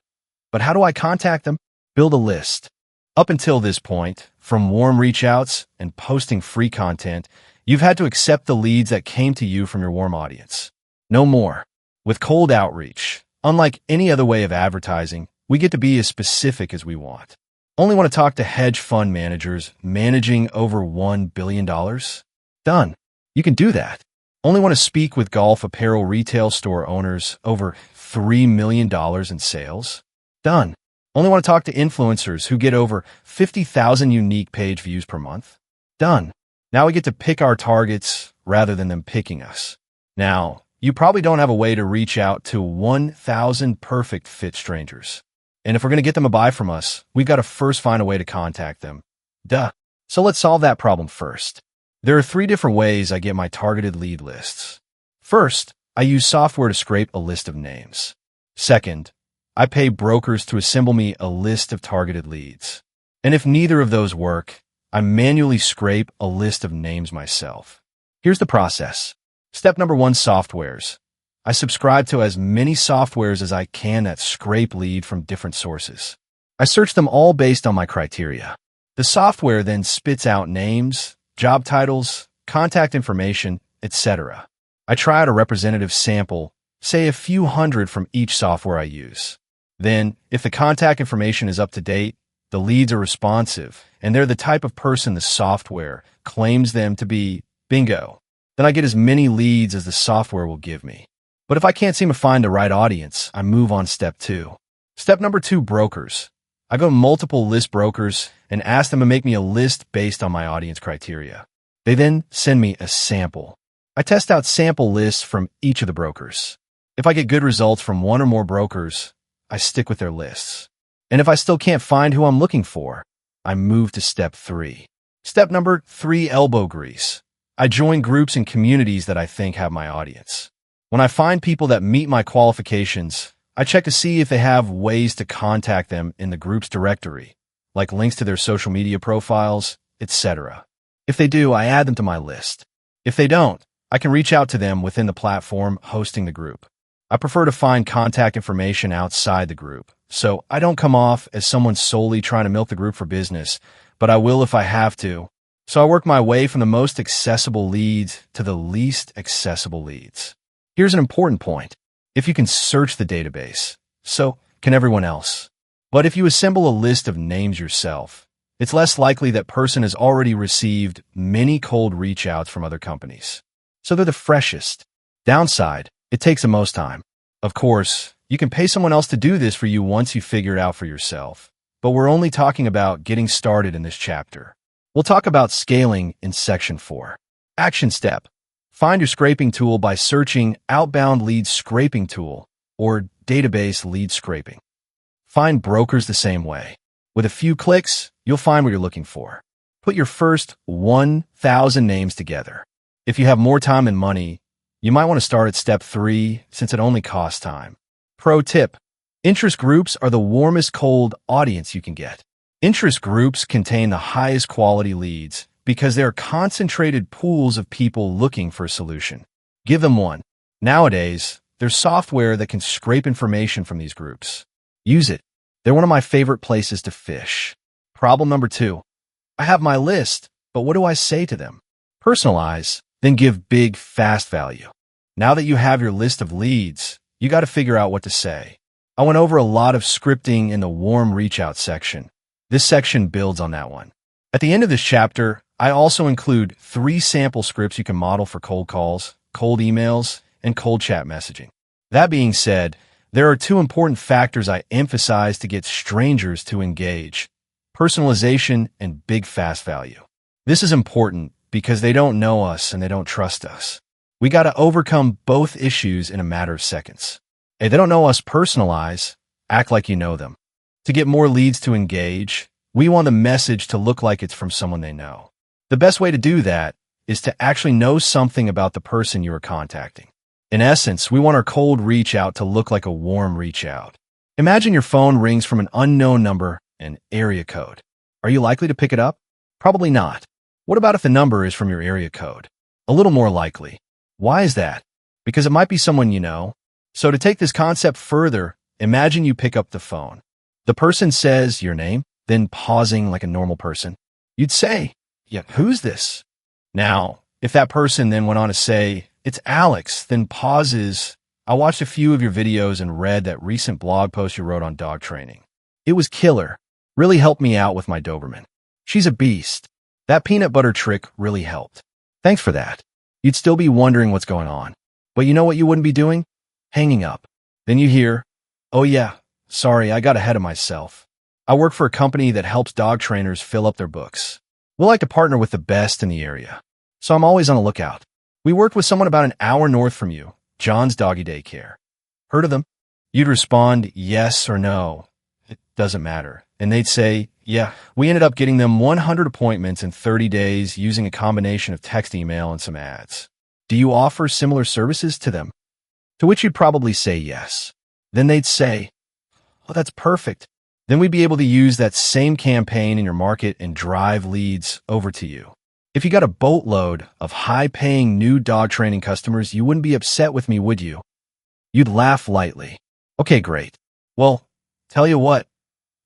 But how do I contact them? Build a list. Up until this point, from warm reach-outs and posting free content, you've had to accept the leads that came to you from your warm audience. No more. With cold outreach, unlike any other way of advertising, we get to be as specific as we want. Only want to talk to hedge fund managers managing over $1 billion? Done. You can do that. Only want to speak with golf apparel retail store owners over $3 million in sales? Done. Only want to talk to influencers who get over 50,000 unique page views per month? Done. Now we get to pick our targets rather than them picking us. Now, you probably don't have a way to reach out to 1,000 perfect fit strangers. And if we're going to get them to buy from us, we've got to first find a way to contact them. Duh. So let's solve that problem first. There are 3 different ways I get my targeted lead lists. First, I use software to scrape a list of names. Second, I pay brokers to assemble me a list of targeted leads. And if neither of those work, I manually scrape a list of names myself. Here's the process. Step number 1, softwares. I subscribe to as many softwares as I can that scrape lead from different sources. I search them all based on my criteria. The software then spits out names, job titles, contact information, etc. I try out a representative sample, say a few hundred from each software I use. Then, if the contact information is up to date, the leads are responsive, and they're the type of person the software claims them to be, bingo. Then I get as many leads as the software will give me. But if I can't seem to find the right audience, I move on step 2. Step number 2, brokers. I go to multiple list brokers and ask them to make me a list based on my audience criteria. They then send me a sample. I test out sample lists from each of the brokers. If I get good results from 1 or more brokers, I stick with their lists. And if I still can't find who I'm looking for, I move to step 3. Step number 3, elbow grease. I join groups and communities that I think have my audience. When I find people that meet my qualifications, I check to see if they have ways to contact them in the group's directory, like links to their social media profiles, etc. If they do, I add them to my list. If they don't, I can reach out to them within the platform hosting the group. I prefer to find contact information outside the group, so I don't come off as someone solely trying to milk the group for business, but I will if I have to. So I work my way from the most accessible leads to the least accessible leads. Here's an important point. If you can search the database, so can everyone else. But if you assemble a list of names yourself, it's less likely that person has already received many cold reach outs from other companies. So they're the freshest. Downside, it takes the most time. Of course, you can pay someone else to do this for you once you figure it out for yourself. But we're only talking about getting started in this chapter. We'll talk about scaling in section 4. Action step. Find your scraping tool by searching Outbound Lead Scraping Tool or Database Lead Scraping. Find brokers the same way. With a few clicks, you'll find what you're looking for. Put your first 1,000 names together. If you have more time and money, you might want to start at step 3 since it only costs time. Pro tip. Interest groups are the warmest cold audience you can get. Interest groups contain the highest quality leads because they're concentrated pools of people looking for a solution. Give them one. Nowadays, there's software that can scrape information from these groups. Use it. They're one of my favorite places to fish. Problem number 2. I have my list, but what do I say to them? Personalize, then give big, fast value. Now that you have your list of leads, you got to figure out what to say. I went over a lot of scripting in the warm reach out section. This section builds on that one. At the end of this chapter, I also include 3 sample scripts you can model for cold calls, cold emails, and cold chat messaging. That being said, there are 2 important factors I emphasize to get strangers to engage: personalization and big fast value. This is important because they don't know us and they don't trust us. We got to overcome both issues in a matter of seconds. If they don't know us, personalize, act like you know them. To get more leads to engage, we want the message to look like it's from someone they know. The best way to do that is to actually know something about the person you are contacting. In essence, we want our cold reach out to look like a warm reach out. Imagine your phone rings from an unknown number, an area code. Are you likely to pick it up? Probably not. What about if the number is from your area code? A little more likely. Why is that? Because it might be someone you know. So to take this concept further, imagine you pick up the phone. The person says your name, then pausing like a normal person. You'd say, yeah, who's this? Now, if that person then went on to say, it's Alex, then pauses. I watched a few of your videos and read that recent blog post you wrote on dog training. It was killer. Really helped me out with my Doberman. She's a beast. That peanut butter trick really helped. Thanks for that. You'd still be wondering what's going on. But you know what you wouldn't be doing? Hanging up. Then you hear, oh yeah, sorry, I got ahead of myself. I work for a company that helps dog trainers fill up their books. We like to partner with the best in the area. So I'm always on the lookout. We worked with someone about an hour north from you, John's Doggy Daycare. Heard of them? You'd respond yes or no. It doesn't matter. And they'd say, yeah, we ended up getting them 100 appointments in 30 days using a combination of text, email, and some ads. Do you offer similar services to them? To which you'd probably say yes. Then they'd say, oh, that's perfect. Then we'd be able to use that same campaign in your market and drive leads over to you. If you got a boatload of high-paying new dog training customers, you wouldn't be upset with me, would you? You'd laugh lightly. Okay, great. Well, tell you what,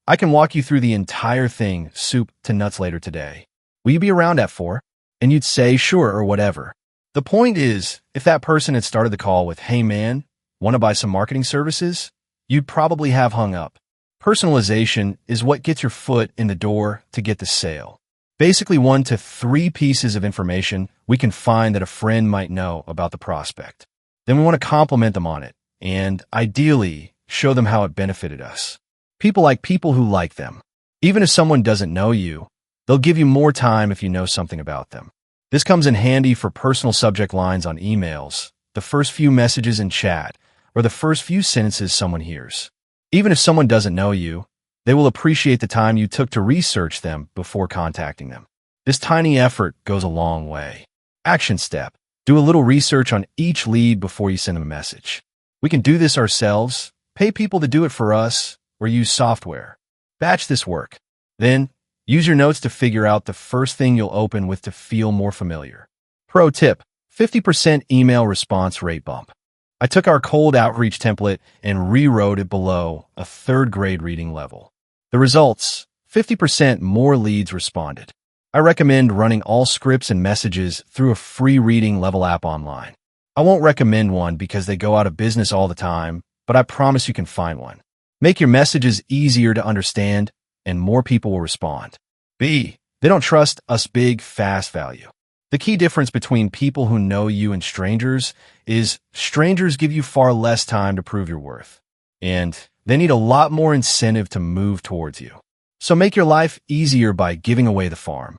I can walk you through the entire thing, soup to nuts, later today. Will you be around at 4? And you'd say sure or whatever. The point is, if that person had started the call with, hey man, want to buy some marketing services? You'd probably have hung up. Personalization is what gets your foot in the door to get the sale. Basically 1 to 3 pieces of information we can find that a friend might know about the prospect. Then we want to compliment them on it, and ideally, show them how it benefited us. People like people who like them. Even if someone doesn't know you, they'll give you more time if you know something about them. This comes in handy for personal subject lines on emails, the first few messages in chat, or the first few sentences someone hears. Even if someone doesn't know you, they will appreciate the time you took to research them before contacting them. This tiny effort goes a long way. Action step. Do a little research on each lead before you send them a message. We can do this ourselves, pay people to do it for us, or use software. Batch this work. Then, use your notes to figure out the first thing you'll open with to feel more familiar. Pro tip, 50% email response rate bump. I took our cold outreach template and rewrote it below a 3rd grade reading level. The results, 50% more leads responded. I recommend running all scripts and messages through a free reading level app online. I won't recommend one because they go out of business all the time, but I promise you can find one. Make your messages easier to understand, and more people will respond. B, they don't trust us. Big, fast value. The key difference between people who know you and strangers is strangers give you far less time to prove your worth, and they need a lot more incentive to move towards you. So make your life easier by giving away the farm.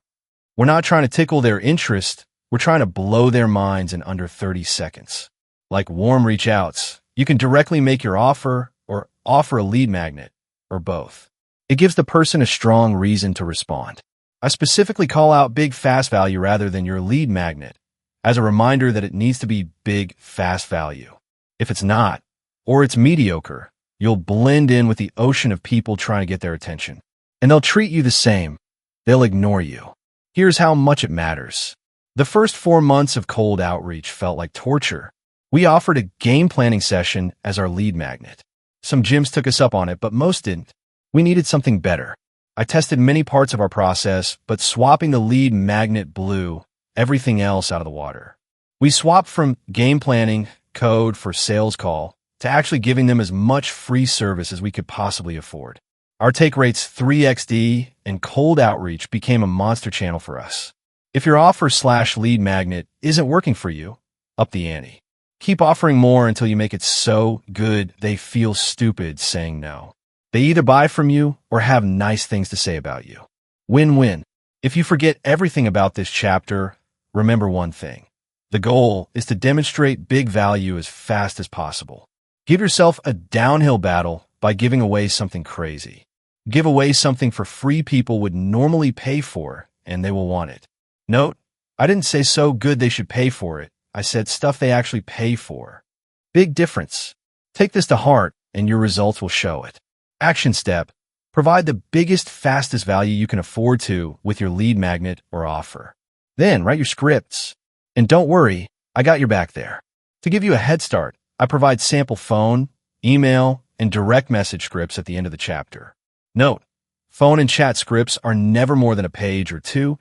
We're not trying to tickle their interest. We're trying to blow their minds in under 30 seconds. Like warm reach outs, you can directly make your offer or offer a lead magnet, or both. It gives the person a strong reason to respond. I specifically call out big, fast value rather than your lead magnet as a reminder that it needs to be big, fast value. If it's not, or it's mediocre, you'll blend in with the ocean of people trying to get their attention. And they'll treat you the same. They'll ignore you. Here's how much it matters. The first 4 months of cold outreach felt like torture. We offered a game planning session as our lead magnet. Some gyms took us up on it, but most didn't. We needed something better. I tested many parts of our process, but swapping the lead magnet blew everything else out of the water. We swapped from game planning code for sales call to actually giving them as much free service as we could possibly afford. Our take rates 3xd, and cold outreach became a monster channel for us. If your offer/lead magnet isn't working for you, up the ante. Keep offering more until you make it so good they feel stupid saying no. They either buy from you or have nice things to say about you. Win-win. If you forget everything about this chapter, remember one thing. The goal is to demonstrate big value as fast as possible. Give yourself a downhill battle by giving away something crazy. Give away something for free people would normally pay for, and they will want it. Note, I didn't say so good they should pay for it. I said stuff they actually pay for. Big difference. Take this to heart, and your results will show it. Action step. Provide the biggest, fastest value you can afford to with your lead magnet or offer. Then write your scripts. And don't worry, I got your back there. To give you a head start, I provide sample phone, email, and direct message scripts at the end of the chapter. Note, phone and chat scripts are never more than a page or two,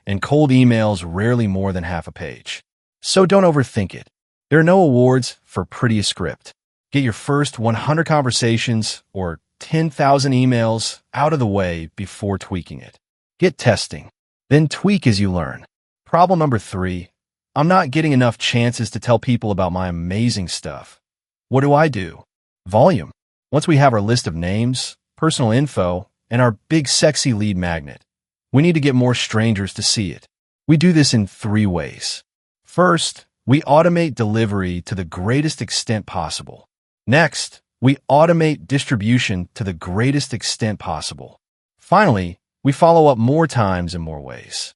and cold emails rarely more than half a page. So don't overthink it. There are no awards for prettiest script. Get your first 100 conversations or 10,000 emails out of the way before tweaking it. Get testing, then tweak as you learn. Problem number 3, I'm not getting enough chances to tell people about my amazing stuff. What do? Volume. Once we have our list of names, personal info, and our big sexy lead magnet, we need to get more strangers to see it. We do this in 3 ways. First, we automate delivery to the greatest extent possible. Next, we automate distribution to the greatest extent possible. Finally, we follow up more times in more ways.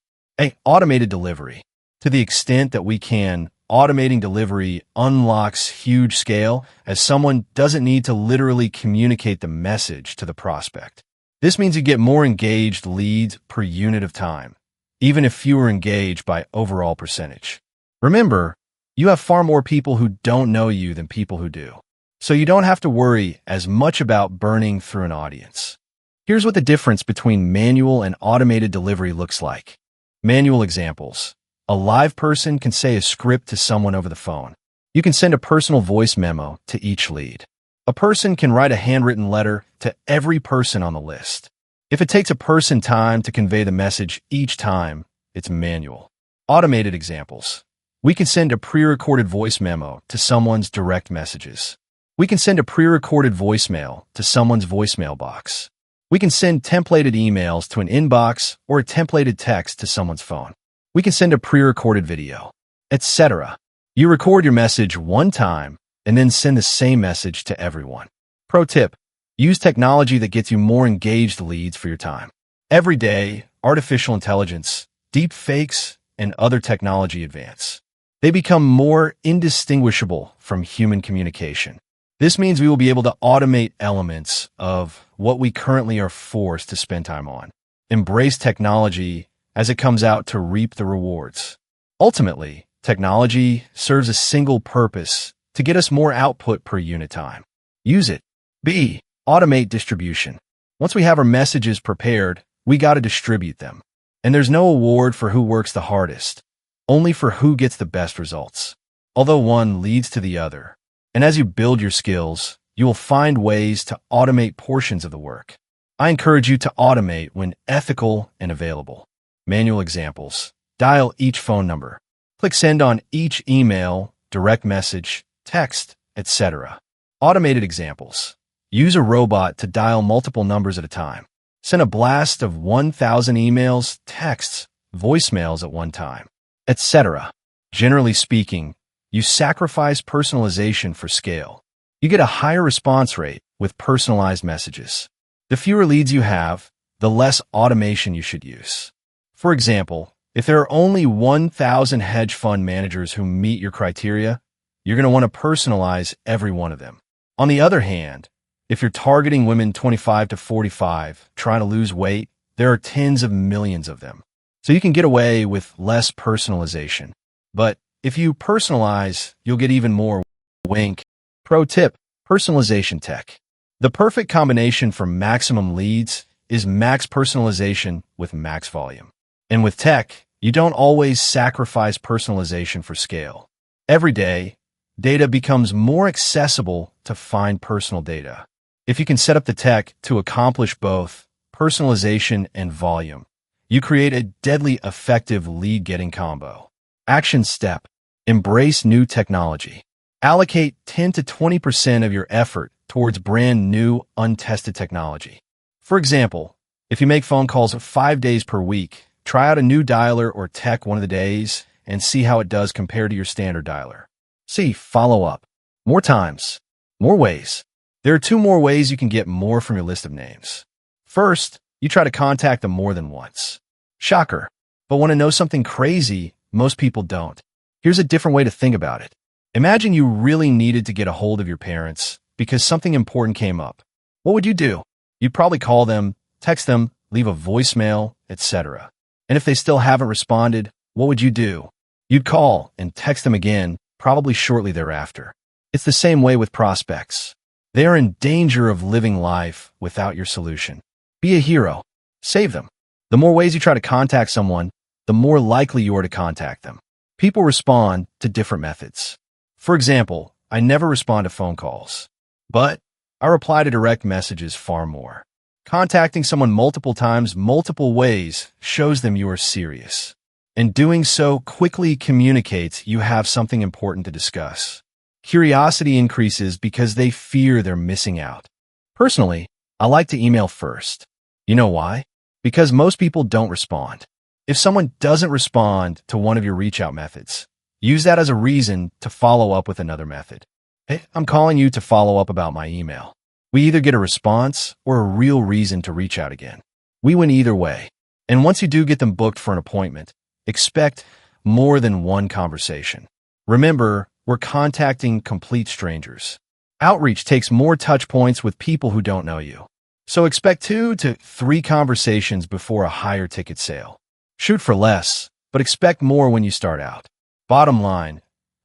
Automated delivery. To the extent that we can, automating delivery unlocks huge scale as someone doesn't need to literally communicate the message to the prospect. This means you get more engaged leads per unit of time, even if fewer engage by overall percentage. Remember, you have far more people who don't know you than people who do. So you don't have to worry as much about burning through an audience. Here's what the difference between manual and automated delivery looks like. Manual examples. A live person can say a script to someone over the phone. You can send a personal voice memo to each lead. A person can write a handwritten letter to every person on the list. If it takes a person time to convey the message each time, it's manual. Automated examples. We can send a pre-recorded voice memo to someone's direct messages. We can send a pre-recorded voicemail to someone's voicemail box. We can send templated emails to an inbox or a templated text to someone's phone. We can send a pre-recorded video, etc. You record your message one time and then send the same message to everyone. Pro tip, use technology that gets you more engaged leads for your time. Every day, artificial intelligence, deep fakes, and other technology advance. They become more indistinguishable from human communication. This means we will be able to automate elements of what we currently are forced to spend time on. Embrace technology as it comes out to reap the rewards. Ultimately, technology serves a single purpose to get us more output per unit time. Use it. B. Automate distribution. Once we have our messages prepared, we got to distribute them. And there's no award for who works the hardest, only for who gets the best results. Although one leads to the other. And as you build your skills, you will find ways to automate portions of the work. I encourage you to automate when ethical and available. Manual examples. Dial each phone number. Click send on each email, direct message, text, etc. Automated examples. Use a robot to dial multiple numbers at a time. Send a blast of 1,000 emails, texts, voicemails at one time, etc. Generally speaking, you sacrifice personalization for scale. You get a higher response rate with personalized messages. The fewer leads you have, the less automation you should use. For example, if there are only 1,000 hedge fund managers who meet your criteria, you're going to want to personalize every one of them. On the other hand, if you're targeting women 25 to 45 trying to lose weight, there are tens of millions of them. So you can get away with less personalization. But if you personalize, you'll get even more. Wink. Pro tip, personalization tech. The perfect combination for maximum leads is max personalization with max volume. And with tech, you don't always sacrifice personalization for scale. Every day, data becomes more accessible to find personal data. If you can set up the tech to accomplish both personalization and volume, you create a deadly effective lead-getting combo. Action step. Embrace new technology. Allocate 10 to 20% of your effort towards brand new, untested technology. For example, if you make phone calls 5 days per week, try out a new dialer or tech one of the days and see how it does compared to your standard dialer. C. Follow up. More times. More ways. There are 2 more ways you can get more from your list of names. First, you try to contact them more than once. Shocker. But want to know something crazy? most people don't. Here's a different way to think about it. Imagine you really needed to get a hold of your parents because something important came up. What would you do? You'd probably call them, text them, leave a voicemail, etc. And if they still haven't responded, what would you do? You'd call and text them again, probably shortly thereafter. It's the same way with prospects. They are in danger of living life without your solution. Be a hero. Save them. The more ways you try to contact someone, the more likely you are to contact them. People respond to different methods. For example, I never respond to phone calls, but I reply to direct messages far more. Contacting someone multiple times, multiple ways, shows them you are serious. And doing so quickly communicates you have something important to discuss. Curiosity increases because they fear they're missing out. Personally, I like to email first. You know why? Because most people don't respond. If someone doesn't respond to one of your reach-out methods, use that as a reason to follow up with another method. Hey, I'm calling you to follow up about my email. We either get a response or a real reason to reach out again. We win either way. And once you do get them booked for an appointment, expect more than one conversation. Remember, we're contacting complete strangers. Outreach takes more touch points with people who don't know you. So expect 2 to 3 conversations before a higher ticket sale. Shoot for less, but expect more when you start out. Bottom line,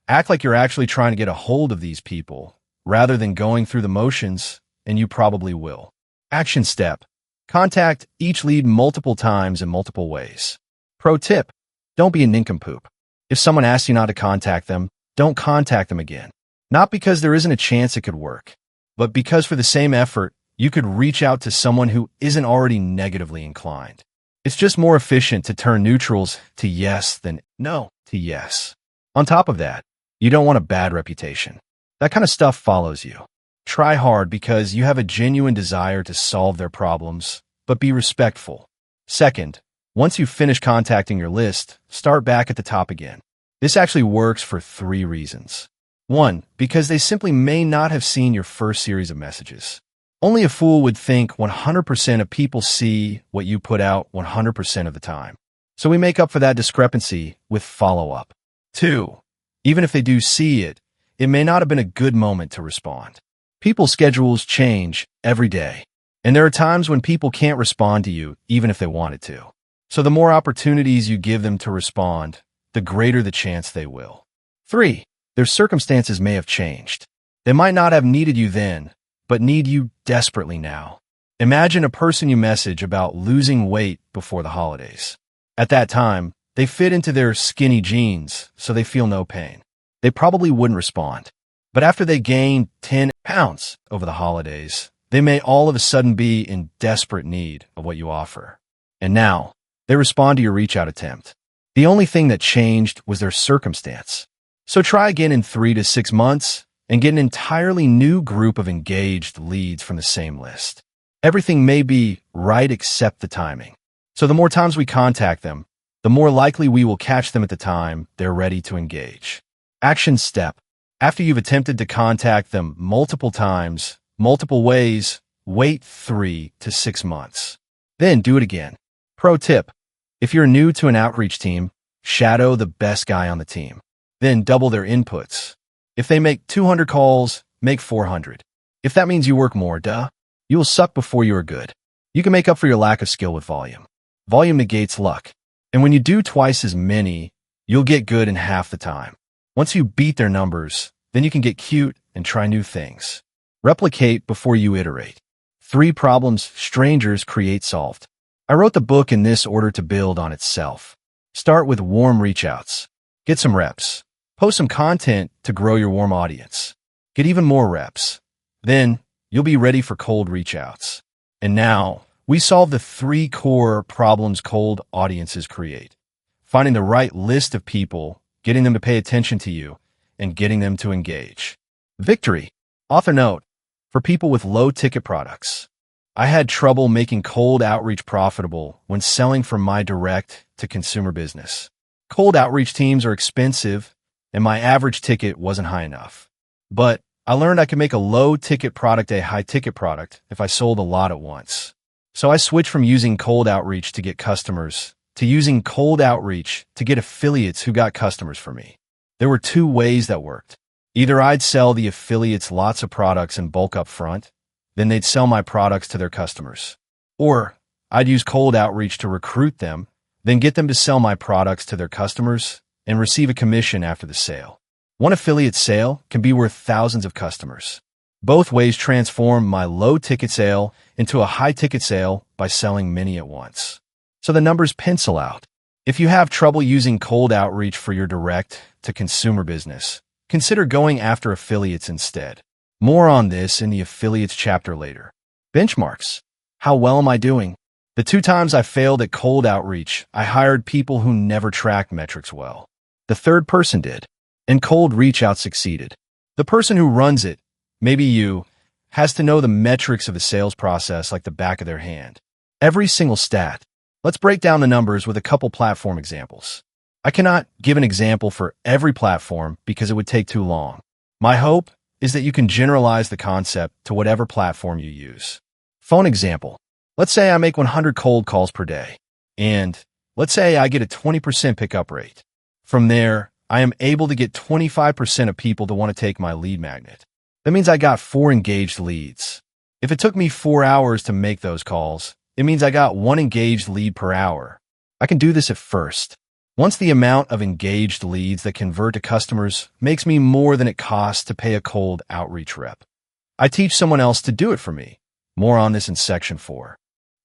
act like you're actually trying to get a hold of these people rather than going through the motions, and you probably will. Action step: contact each lead multiple times in multiple ways. Pro tip: don't be a nincompoop. If someone asks you not to contact them, don't contact them again. Not because there isn't a chance it could work, but because for the same effort, you could reach out to someone who isn't already negatively inclined. It's just more efficient to turn neutrals to yes than no to yes. On top of that, you don't want a bad reputation. That kind of stuff follows you. Try hard because you have a genuine desire to solve their problems, but be respectful. Second, once you finish contacting your list, start back at the top again. This actually works for 3 reasons. 1, because they simply may not have seen your first series of messages. Only a fool would think 100% of people see what you put out 100% of the time. So we make up for that discrepancy with follow-up. 2, even if they do see it, it may not have been a good moment to respond. People's schedules change every day, and there are times when people can't respond to you even if they wanted to. So the more opportunities you give them to respond, the greater the chance they will. 3, their circumstances may have changed. They might not have needed you then, but need you desperately now. Imagine a person you message about losing weight before the holidays. At that time, they fit into their skinny jeans, so they feel no pain. They probably wouldn't respond. But after they gain 10 pounds over the holidays, they may all of a sudden be in desperate need of what you offer. And now, they respond to your reach-out attempt. The only thing that changed was their circumstance. So try again in 3 to 6 months, and get an entirely new group of engaged leads from the same list. Everything may be right except the timing. So the more times we contact them, the more likely we will catch them at the time they're ready to engage. Action step: after you've attempted to contact them multiple times, multiple ways, wait 3 to 6 months. Then do it again. Pro tip: if you're new to an outreach team, shadow the best guy on the team. Then double their inputs. If they make 200 calls, make 400. If that means you work more, you will suck before you are good. You can make up for your lack of skill with volume. Volume negates luck. And when you do twice as many, you'll get good in half the time. Once you beat their numbers, then you can get cute and try new things. Replicate before you iterate. 3 problems strangers create solved. I wrote the book in this order to build on itself. Start with warm reach-outs. Get some reps. Post some content to grow your warm audience. Get even more reps. Then, you'll be ready for cold reach-outs. And now, we solve the 3 core problems cold audiences create: finding the right list of people, getting them to pay attention to you, and getting them to engage. Victory. Author note: for people with low-ticket products. I had trouble making cold outreach profitable when selling from my direct-to-consumer business. Cold outreach teams are expensive, and my average ticket wasn't high enough. But I learned I could make a low-ticket product a high-ticket product if I sold a lot at once. So I switched from using cold outreach to get customers to using cold outreach to get affiliates who got customers for me. There were two ways that worked. Either I'd sell the affiliates lots of products in bulk up front, then they'd sell my products to their customers. Or I'd use cold outreach to recruit them, then get them to sell my products to their customers and receive a commission after the sale. One affiliate sale can be worth thousands of customers. Both ways transform my low-ticket sale into a high-ticket sale by selling many at once. So the numbers pencil out. If you have trouble using cold outreach for your direct-to-consumer business, consider going after affiliates instead. More on this in the affiliates chapter later. Benchmarks. How well am I doing? The 2 times I failed at cold outreach, I hired people who never tracked metrics well. The third person did, and cold reach out succeeded. The person who runs it, maybe you, has to know the metrics of the sales process like the back of their hand. Every single stat. Let's break down the numbers with a couple platform examples. I cannot give an example for every platform because it would take too long. My hope is that you can generalize the concept to whatever platform you use. Phone example. Let's say I make 100 cold calls per day, and let's say I get a 20% pickup rate. From there, I am able to get 25% of people to want to take my lead magnet. That means I got 4 engaged leads. If it took me 4 hours to make those calls, it means I got 1 engaged lead per hour. I can do this at first. Once the amount of engaged leads that convert to customers makes me more than it costs to pay a cold outreach rep, I teach someone else to do it for me. More on this in section 4.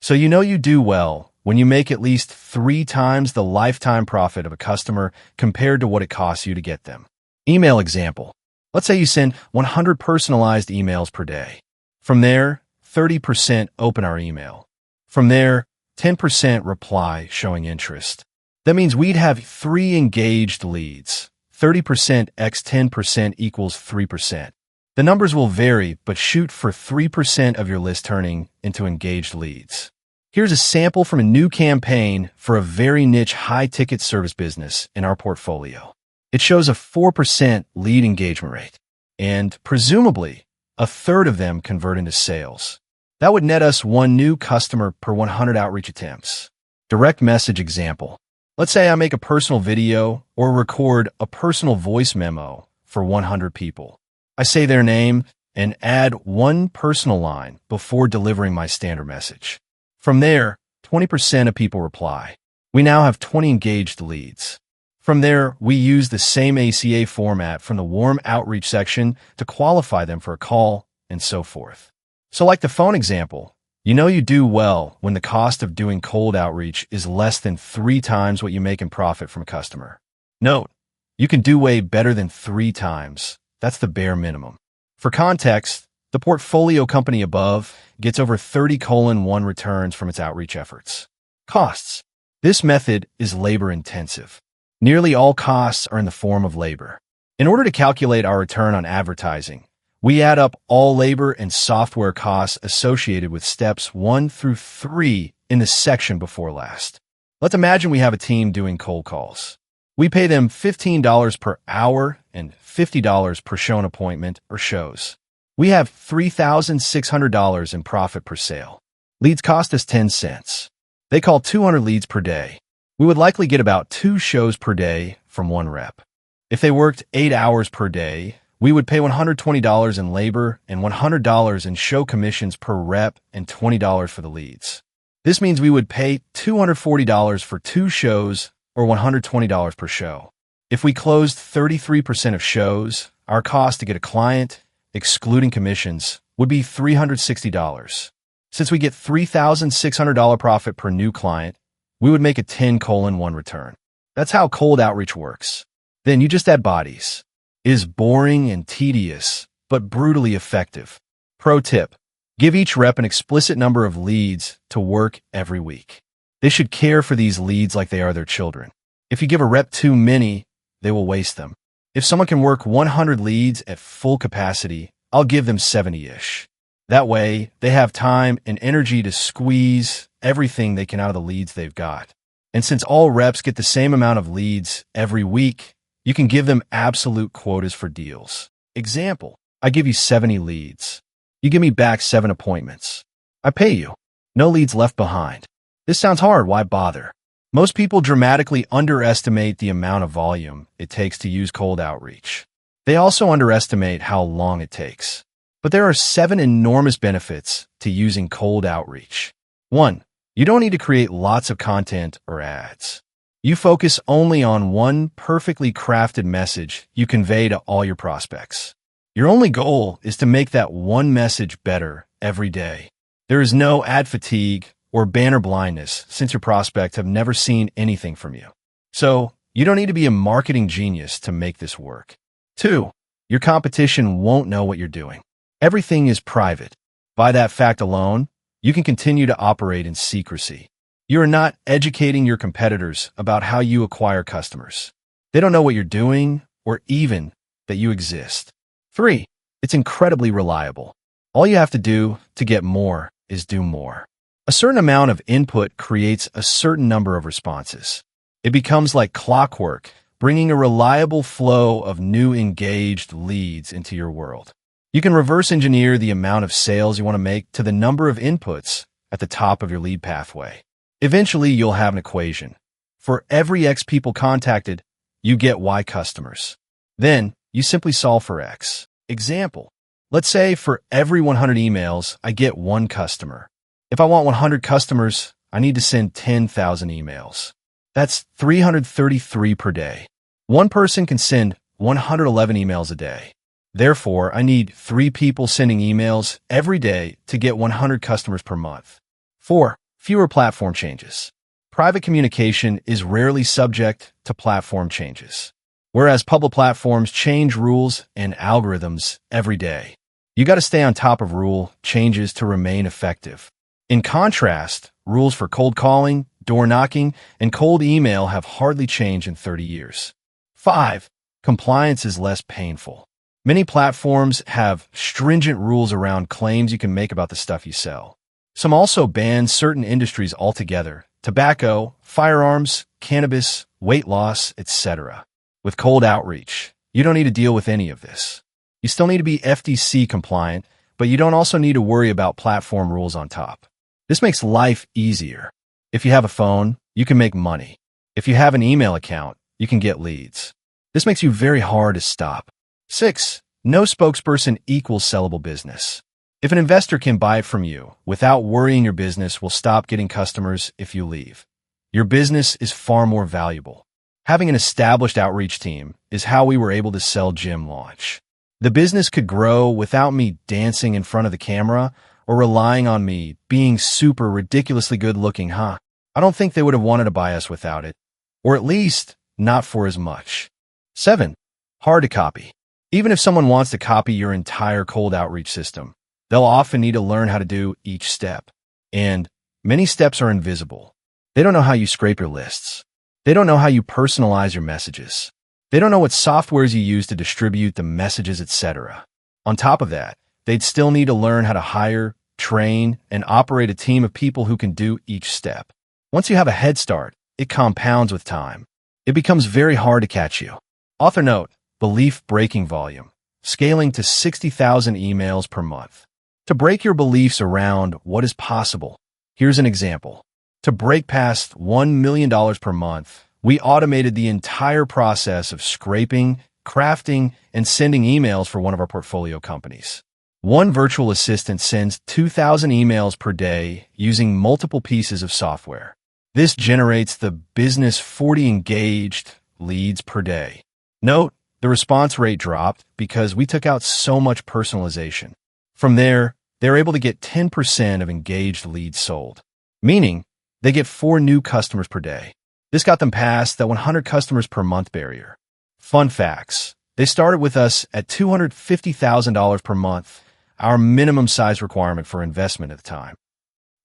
So you know you do well when you make at least 3 times the lifetime profit of a customer compared to what it costs you to get them. Email example. Let's say you send 100 personalized emails per day. From there, 30% open our email. From there, 10% reply showing interest. That means we'd have 3 engaged leads. 30% x 10% equals 3%. The numbers will vary, but shoot for 3% of your list turning into engaged leads. Here's a sample from a new campaign for a very niche high-ticket service business in our portfolio. It shows a 4% lead engagement rate, and presumably, a third of them convert into sales. That would net us 1 new customer per 100 outreach attempts. Direct message example. Let's say I make a personal video or record a personal voice memo for 100 people. I say their name and add 1 personal line before delivering my standard message. From there, 20% of people reply. We now have 20 engaged leads. From there, we use the same ACA format from the warm outreach section to qualify them for a call and so forth. So like the phone example, you know you do well when the cost of doing cold outreach is less than 3 times what you make in profit from a customer. Note, you can do way better than 3 times. That's the bare minimum. For context, the portfolio company above gets over 30:1 returns from its outreach efforts. Costs. This method is labor-intensive. Nearly all costs are in the form of labor. In order to calculate our return on advertising, we add up all labor and software costs associated with steps 1 through 3 in the section before last. Let's imagine we have a team doing cold calls. We pay them $15 per hour and $50 per shown appointment or shows. We have $3,600 in profit per sale. Leads cost us 10 cents. They call 200 leads per day. We would likely get about 2 shows per day from 1 rep. If they worked 8 hours per day, we would pay $120 in labor and $100 in show commissions per rep and $20 for the leads. This means we would pay $240 for 2 shows or $120 per show. If we closed 33% of shows, our cost to get a client, excluding commissions, would be $360. Since we get $3,600 profit per new client, we would make a 10:1 return. That's how cold outreach works. Then you just add bodies. It is boring and tedious, but brutally effective. Pro tip: give each rep an explicit number of leads to work every week. They should care for these leads like they are their children. If you give a rep too many, they will waste them. If someone can work 100 leads at full capacity, I'll give them 70-ish. That way, they have time and energy to squeeze everything they can out of the leads they've got. And since all reps get the same amount of leads every week, you can give them absolute quotas for deals. Example, I give you 70 leads. You give me back 7 appointments. I pay you. No leads left behind. This sounds hard, why bother? Most people dramatically underestimate the amount of volume it takes to use cold outreach. They also underestimate how long it takes. But there are 7 enormous benefits to using cold outreach. 1. You don't need to create lots of content or ads. You focus only on one perfectly crafted message you convey to all your prospects. Your only goal is to make that one message better every day. There is no ad fatigue or banner blindness since your prospects have never seen anything from you. So, you don't need to be a marketing genius to make this work. 2. Your competition won't know what you're doing. Everything is private. By that fact alone, you can continue to operate in secrecy. You are not educating your competitors about how you acquire customers. They don't know what you're doing or even that you exist. 3. It's incredibly reliable. All you have to do to get more is do more. A certain amount of input creates a certain number of responses. It becomes like clockwork, bringing a reliable flow of new engaged leads into your world. You can reverse engineer the amount of sales you want to make to the number of inputs at the top of your lead pathway. Eventually, you'll have an equation. For every X people contacted, you get Y customers. Then, you simply solve for X. Example. Let's say for every 100 emails, I get 1 customer. If I want 100 customers, I need to send 10,000 emails. That's 333 per day. One person can send 111 emails a day. Therefore, I need 3 people sending emails every day to get 100 customers per month. 4. Fewer platform changes. Private communication is rarely subject to platform changes, whereas public platforms change rules and algorithms every day. You got to stay on top of rule changes to remain effective. In contrast, rules for cold calling, door knocking, and cold email have hardly changed in 30 years. 5. Compliance is less painful. Many platforms have stringent rules around claims you can make about the stuff you sell. Some also ban certain industries altogether: tobacco, firearms, cannabis, weight loss, etc. With cold outreach, you don't need to deal with any of this. You still need to be FTC compliant, but you don't also need to worry about platform rules on top. This makes life easier. If you have a phone, you can make money. If you have an email account, you can get leads. This makes you very hard to stop. 6. No spokesperson equals sellable business. If an investor can buy it from you without worrying your business will stop getting customers if you leave, your business is far more valuable. Having an established outreach team is how we were able to sell Gym Launch. The business could grow without me dancing in front of the camera or relying on me being super ridiculously good looking, I don't think they would have wanted to buy us without it, or at least not for as much. 7. Hard to copy. Even if someone wants to copy your entire cold outreach system, they'll often need to learn how to do each step. And many steps are invisible. They don't know how you scrape your lists. They don't know how you personalize your messages. They don't know what softwares you use to distribute the messages, etc. On top of that, they'd still need to learn how to hire, train, and operate a team of people who can do each step. Once you have a head start, it compounds with time. It becomes very hard to catch you. Author note: belief-breaking volume, scaling to 60,000 emails per month. To break your beliefs around what is possible, here's an example. To break past $1 million per month, we automated the entire process of scraping, crafting, and sending emails for one of our portfolio companies. One virtual assistant sends 2,000 emails per day using multiple pieces of software. This generates the business 40 engaged leads per day. Note, the response rate dropped because we took out so much personalization. From there, they're able to get 10% of engaged leads sold, meaning they get 4 new customers per day. This got them past the 100 customers per month barrier. Fun facts: they started with us at $250,000 per month, our minimum size requirement for investment at the time.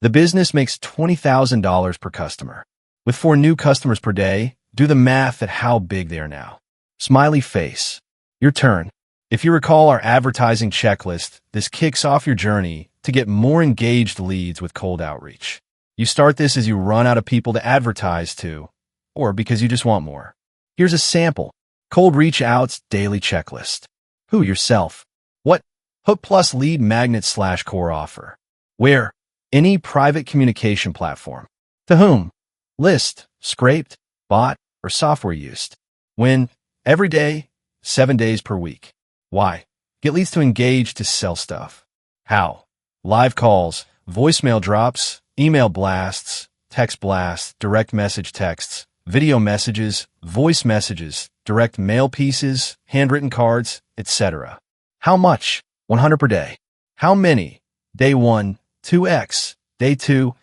The business makes $20,000 per customer. With 4 new customers per day, do the math at how big they are now. Smiley face. Your turn. If you recall our advertising checklist, this kicks off your journey to get more engaged leads with cold outreach. You start this as you run out of people to advertise to, or because you just want more. Here's a sample. Cold reach outs daily checklist. Who? Yourself. What? Hook plus lead magnet / core offer. Where? Any private communication platform. To whom? List, scraped, bought, or software used. When? Every day, 7 days per week. Why? Get leads to engage to sell stuff. How? Live calls, voicemail drops, email blasts, text blasts, direct message texts, video messages, voice messages, direct mail pieces, handwritten cards, etc. How much? 100 per day. How many? Day 1, 2x. Day 2,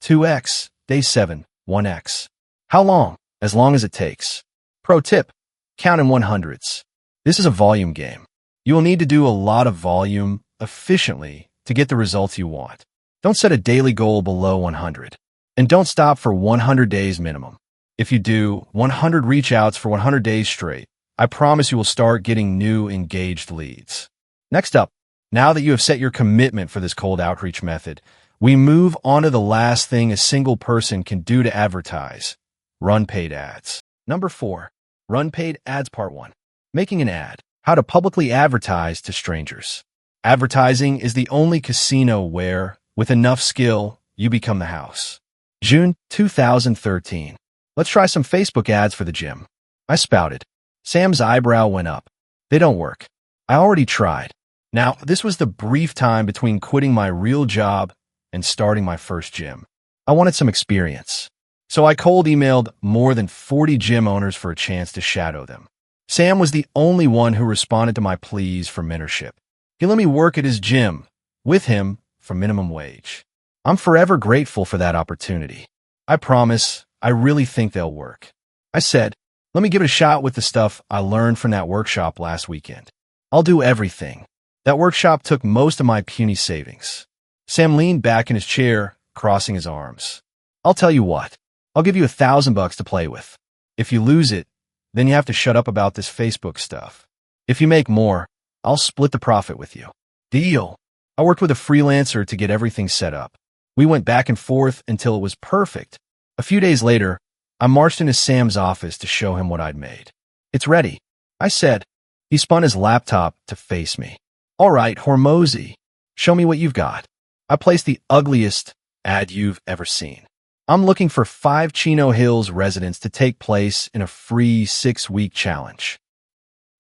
2x. Day 7, 1x. How long? As long as it takes. Pro tip: count in 100s. This is a volume game. You will need to do a lot of volume efficiently to get the results you want. Don't set a daily goal below 100. And don't stop for 100 days minimum. If you do 100 reach outs for 100 days straight, I promise you will start getting new engaged leads. Next up, now that you have set your commitment for this cold outreach method, we move on to the last thing a single person can do to advertise: run paid ads. Number 4, run paid ads part 1. Making an ad. How to publicly advertise to strangers. Advertising is the only casino where, with enough skill, you become the house. June 2013. Let's try some Facebook ads for the gym. I spouted. Sam's eyebrow went up. They don't work. I already tried. Now, this was the brief time between quitting my real job and starting my first gym. I wanted some experience. So I cold emailed more than 40 gym owners for a chance to shadow them. Sam was the only one who responded to my pleas for mentorship. He let me work at his gym, with him, for minimum wage. I'm forever grateful for that opportunity. I promise, I really think they'll work. I said, let me give it a shot with the stuff I learned from that workshop last weekend. I'll do everything. That workshop took most of my puny savings. Sam leaned back in his chair, crossing his arms. I'll tell you what, I'll give you $1,000 to play with. If you lose it, then you have to shut up about this Facebook stuff. If you make more, I'll split the profit with you. Deal. I worked with a freelancer to get everything set up. We went back and forth until it was perfect. A few days later, I marched into Sam's office to show him what I'd made. It's ready, I said. He spun his laptop to face me. All right, Hormozi, show me what you've got. I placed the ugliest ad you've ever seen. I'm looking for 5 Chino Hills residents to take place in a free 6-week challenge.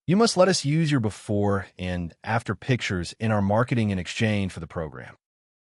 You must let us use your before and after pictures in our marketing in exchange for the program.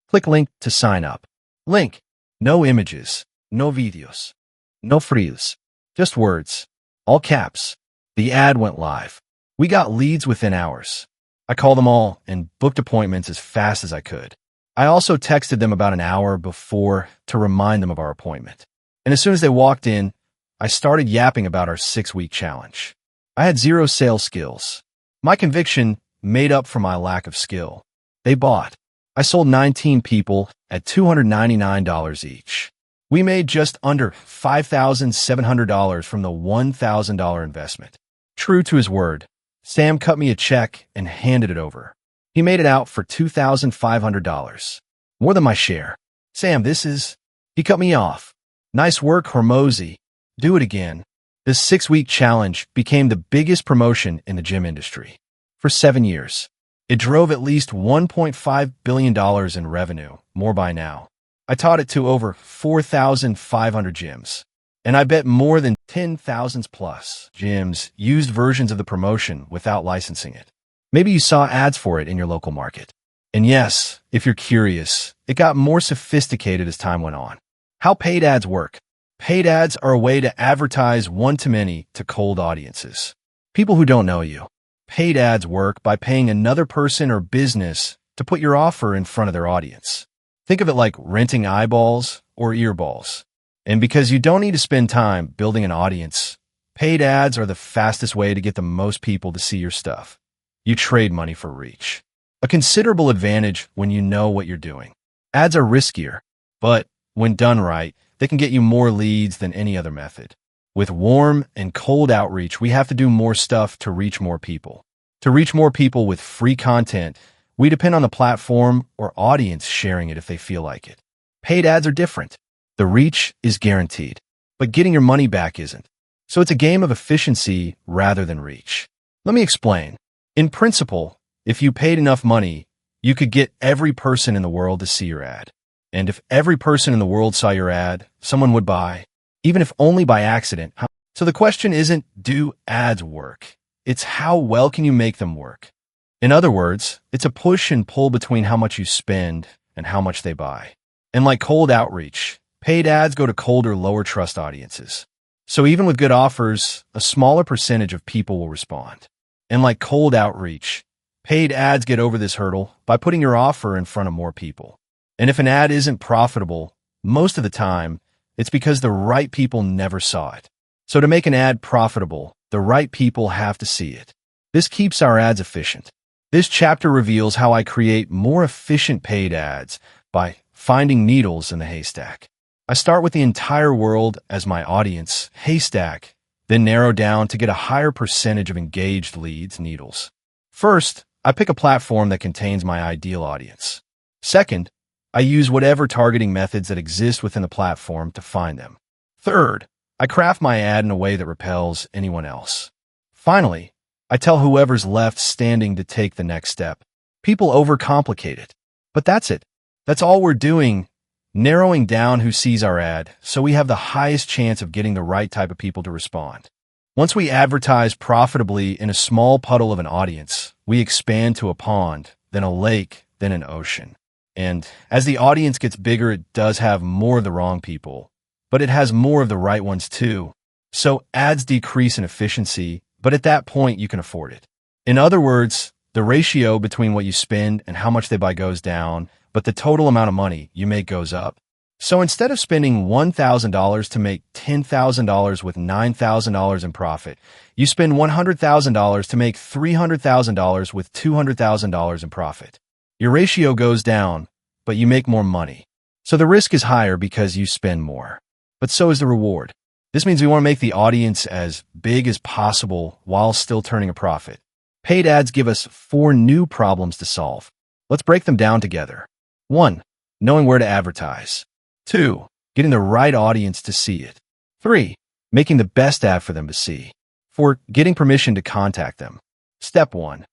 Click link to sign up. Link. No images, no videos, no frills, just words. All caps. The ad went live. We got leads within hours. I called them all and booked appointments as fast as I could. I also texted them about an hour before to remind them of our appointment. And as soon as they walked in, I started yapping about our 6-week challenge. I had 0 sales skills. My conviction made up for my lack of skill. They bought. I sold 19 people at $299 each. We made just under $5,700 from the $1,000 investment. True to his word, Sam cut me a check and handed it over. He made it out for $2,500. More than my share. Sam, He cut me off. Nice work, Hormozi. Do it again. This 6-week challenge became the biggest promotion in the gym industry. For 7 years. It drove at least $1.5 billion in revenue, more by now. I taught it to over 4,500 gyms. And I bet more than 10,000 plus gyms used versions of the promotion without licensing it. Maybe you saw ads for it in your local market. And yes, if you're curious, it got more sophisticated as time went on. How paid ads work. Paid ads are a way to advertise one-to-many to cold audiences. People who don't know you. Paid ads work by paying another person or business to put your offer in front of their audience. Think of it like renting eyeballs or earballs. And because you don't need to spend time building an audience, paid ads are the fastest way to get the most people to see your stuff. You trade money for reach. A considerable advantage when you know what you're doing. Ads are riskier, but when done right, they can get you more leads than any other method. With warm and cold outreach, we have to do more stuff to reach more people. To reach more people with free content, we depend on the platform or audience sharing it if they feel like it. Paid ads are different. The reach is guaranteed, but getting your money back isn't. So it's a game of efficiency rather than reach. Let me explain. In principle, if you paid enough money, you could get every person in the world to see your ad. And if every person in the world saw your ad, someone would buy. even if only by accident. So the question isn't, do ads work? It's how well can you make them work? In other words, it's a push and pull between how much you spend and how much they buy. And like cold outreach, paid ads go to colder, lower trust audiences. So even with good offers, a smaller percentage of people will respond. And like cold outreach, paid ads get over this hurdle by putting your offer in front of more people. And if an ad isn't profitable, most of the time, it's because the right people never saw it. So to make an ad profitable, the right people have to see it. This keeps our ads efficient. This chapter reveals how I create more efficient paid ads by finding needles in the haystack. I start with the entire world as my audience, haystack, then narrow down to get a higher percentage of engaged leads, needles. First, I pick a platform that contains my ideal audience. Second, I use whatever targeting methods that exist within the platform to find them. Third, I craft my ad in a way that repels anyone else. Finally, I tell whoever's left standing to take the next step. People overcomplicate it. But that's it. That's all we're doing, narrowing down who sees our ad so we have the highest chance of getting the right type of people to respond. Once we advertise profitably in a small puddle of an audience, we expand to a pond, then a lake, then an ocean. And as the audience gets bigger, it does have more of the wrong people, but it has more of the right ones too. So ads decrease in efficiency, but at that point you can afford it. In other words, the ratio between what you spend and how much they buy goes down, but the total amount of money you make goes up. So instead of spending $1,000 to make $10,000 with $9,000 in profit, you spend $100,000 to make $300,000 with $200,000 in profit. Your ratio goes down, but you make more money. So the risk is higher because you spend more. But so is the reward. This means we want to make the audience as big as possible while still turning a profit. Paid ads give us 4 new problems to solve. Let's break them down together. 1. Knowing where to advertise. 2. Getting the right audience to see it. 3. Making the best ad for them to see. 4. Getting permission to contact them. Step 1.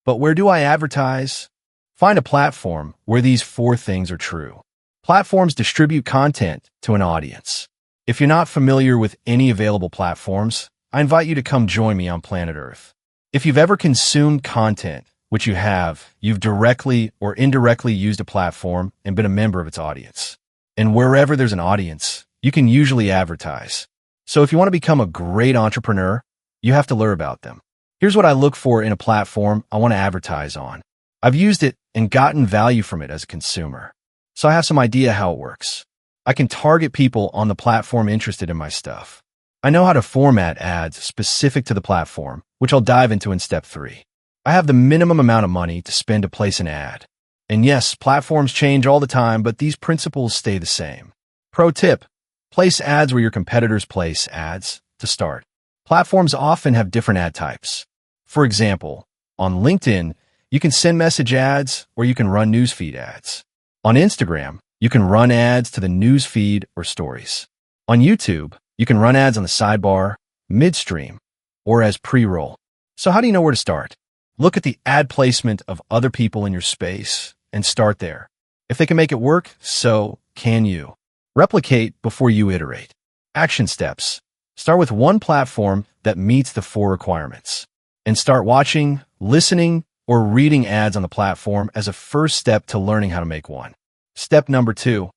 But where do I advertise? Find a platform where these 4 things are true. Platforms distribute content to an audience. If you're not familiar with any available platforms, I invite you to come join me on planet Earth. If you've ever consumed content, which you have, you've directly or indirectly used a platform and been a member of its audience. And wherever there's an audience, you can usually advertise. So if you want to become a great entrepreneur, you have to learn about them. Here's what I look for in a platform I want to advertise on. I've used it and gotten value from it as a consumer, so I have some idea how it works. I can target people on the platform interested in my stuff. I know how to format ads specific to the platform, which I'll dive into in step 3. I have the minimum amount of money to spend to place an ad. And yes, platforms change all the time, but these principles stay the same. Pro tip: place ads where your competitors place ads to start. Platforms often have different ad types. For example, on LinkedIn, you can send message ads or you can run newsfeed ads. On Instagram, you can run ads to the newsfeed or stories. On YouTube, you can run ads on the sidebar, midstream, or as pre-roll. So how do you know where to start? Look at the ad placement of other people in your space and start there. If they can make it work, so can you. Replicate before you iterate. Action steps. Start with one platform that meets the 4 requirements. And start watching, listening, or reading ads on the platform as a first step to learning how to make one. Step number 2.